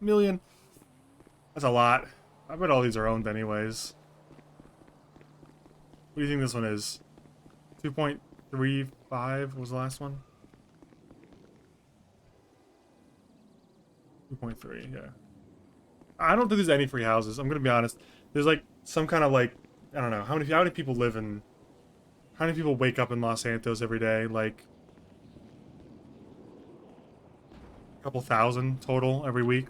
million. That's a lot. I bet all these are owned anyways. What do you think this one is? 2.35 was the last one? 2.3, yeah. I don't think there's any free houses. I'm gonna be honest. There's like some kind of like, I don't know, how many people live in, how many people wake up in Los Santos every day? Like a couple thousand total every week.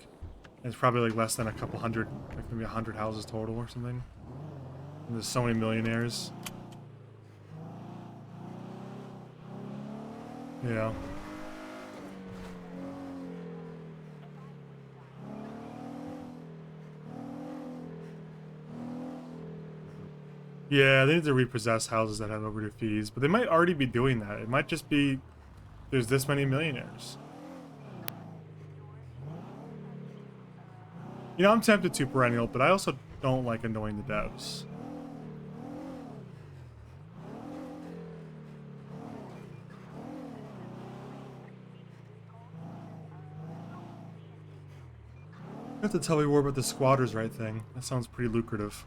It's probably like less than a couple hundred, like maybe 100 houses total or something. And there's so many millionaires. Yeah. Yeah, they need to repossess houses that have overdue fees, but they might already be doing that. It might just be there's this many millionaires. You know, I'm tempted to perennial, but I also don't like annoying the devs. You have to tell me more about the squatters' right thing. That sounds pretty lucrative.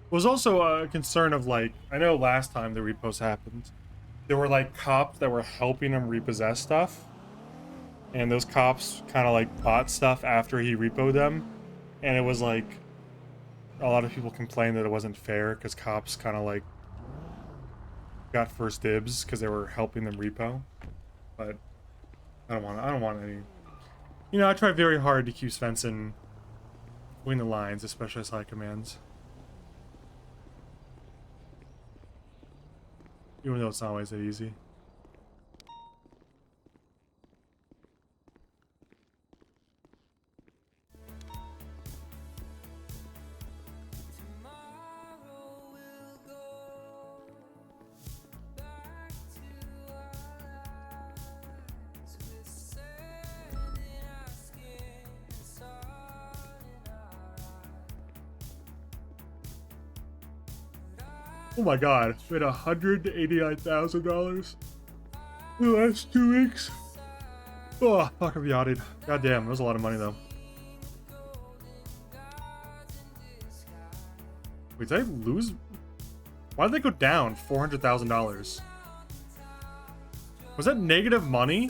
Was also a concern of like, I know last time the repos happened, there were like cops that were helping him repossess stuff. And those cops kind of like bought stuff after he repoed them. And it was like, a lot of people complained that it wasn't fair because cops kind of like got first dibs because they were helping them repo. But I don't want any, you know, I try very hard to keep Svensson between the lines, especially as high commands. Even though it's not always that easy. Oh my god, we had $189,000 in the last 2 weeks. Oh, fuck, I'm yachted. God damn, that was a lot of money though. Wait, did I lose? Why did they go down $400,000? Was that negative money?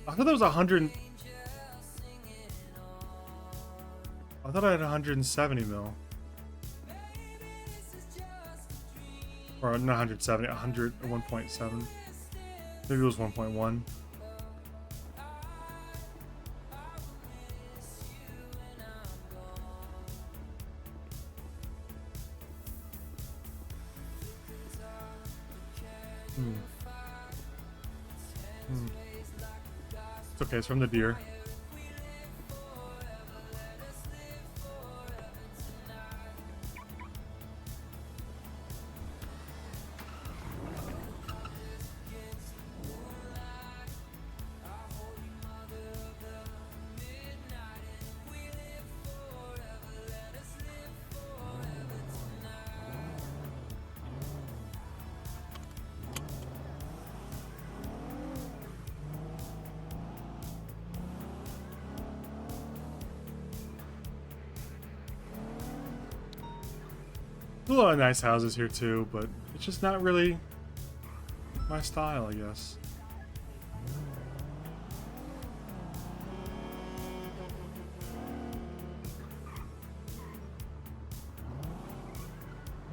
I thought that was 100. I thought I had 170 mil. Or not 170, 100, 1.7. Maybe it was 1.1. It's okay, it's from the deer. A lot of nice houses here too, but it's just not really my style, I guess.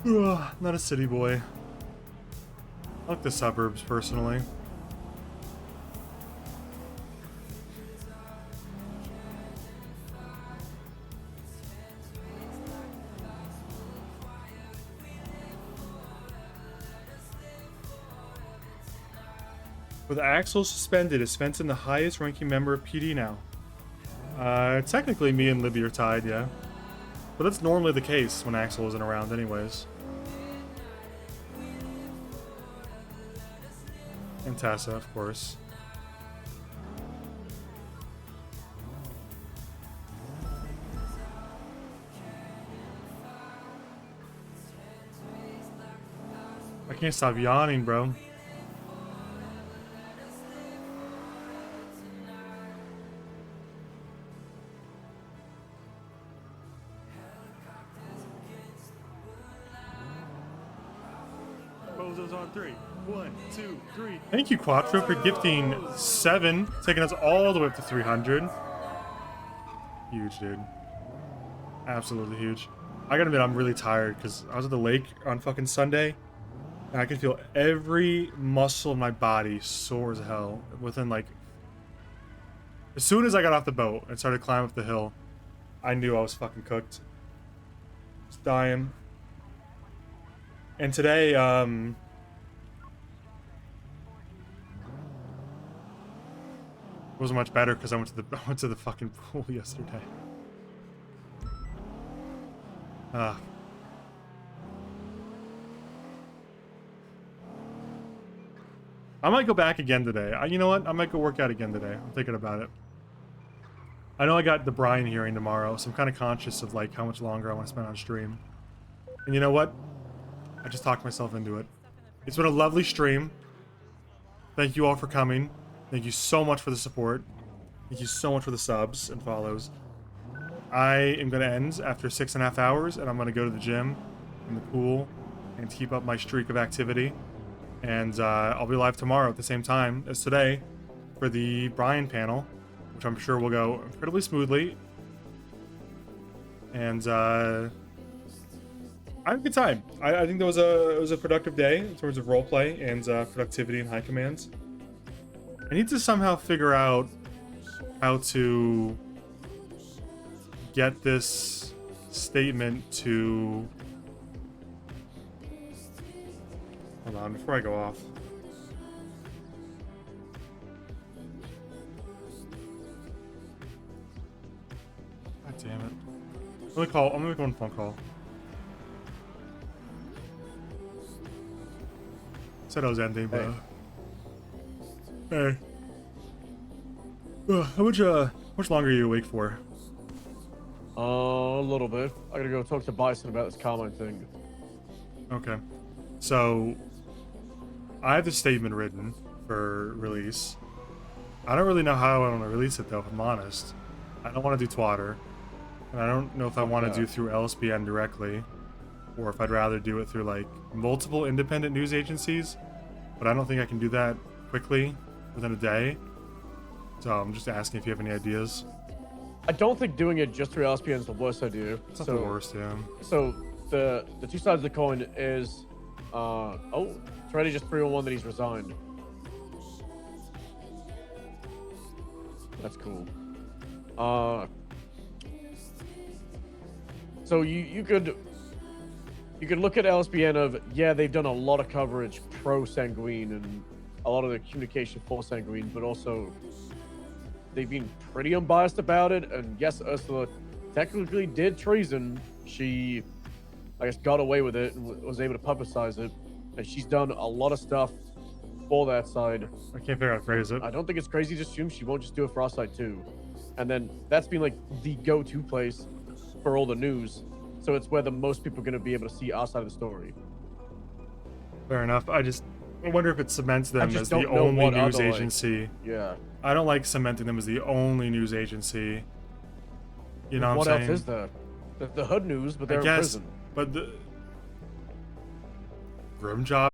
Ugh, not a city boy. I like the suburbs, personally. With Axel suspended, is Svensson the highest ranking member of PD now? Technically me and Libby are tied, yeah. But that's normally the case when Axel isn't around anyways. And Tessa, of course. I can't stop yawning, bro. On 3. 1, 2, 3. Thank you, Quattro, for gifting 7, taking us all the way up to 300. Huge, dude. Absolutely huge. I gotta admit, I'm really tired because I was at the lake on fucking Sunday, and I could feel every muscle in my body sore as hell. Within like, as soon as I got off the boat and started climbing up the hill, I knew I was fucking cooked. Just dying. And today, it wasn't much better because I went to the fucking pool yesterday. I might go back again today. You know what? I might go work out again today. I'm thinking about it. I know I got the Brian hearing tomorrow, so I'm kind of conscious of like how much longer I want to spend on stream. And you know what? I just talked myself into it. It's been a lovely stream. Thank you all for coming. Thank you so much for the support. Thank you so much for the subs and follows. I am going to end after 6.5 hours, and I'm going to go to the gym and the pool and keep up my streak of activity. And I'll be live tomorrow at the same time as today for the Brian panel, which I'm sure will go incredibly smoothly. And I had a good time. I think it was a productive day in terms of roleplay and productivity and high commands. I need to somehow figure out how to get this statement to... Hold on, before I go off. God damn it. I'm gonna make one phone call. Said I was ending, but... Hey. How much longer are you awake for? A little bit. I gotta go talk to Bison about this comment thing. Okay. So, I have the statement written for release. I don't really know how I want to release it, though, if I'm honest. I don't want to do Twatter. And I don't know if I want to do through LSPN directly, or if I'd rather do it through, like, multiple independent news agencies. But I don't think I can do that quickly, within a day. So I'm just asking if you have any ideas. I don't think doing it just through LSPN is the worst idea. It's not the worst, yeah. So the two sides of the coin is, oh, it's already just 301 that he's resigned. That's cool. So you could look at LSPN of, yeah, they've done a lot of coverage pro Sanguine and a lot of the communication for Sanguine, but also they've been pretty unbiased about it. And yes, Ursula technically did treason. She, I guess, got away with it and was able to publicize it. And she's done a lot of stuff for that side. I can't figure out how to phrase it. I don't think it's crazy to assume she won't just do it for our side too. And then that's been like the go-to place for all the news. So it's where the most people are going to be able to see our side of the story. Fair enough. I wonder if it cements them as the only news agency. Yeah. I don't like cementing them as the only news agency. You know what I'm saying? What else is there? The hood news, but they're in prison. But room job.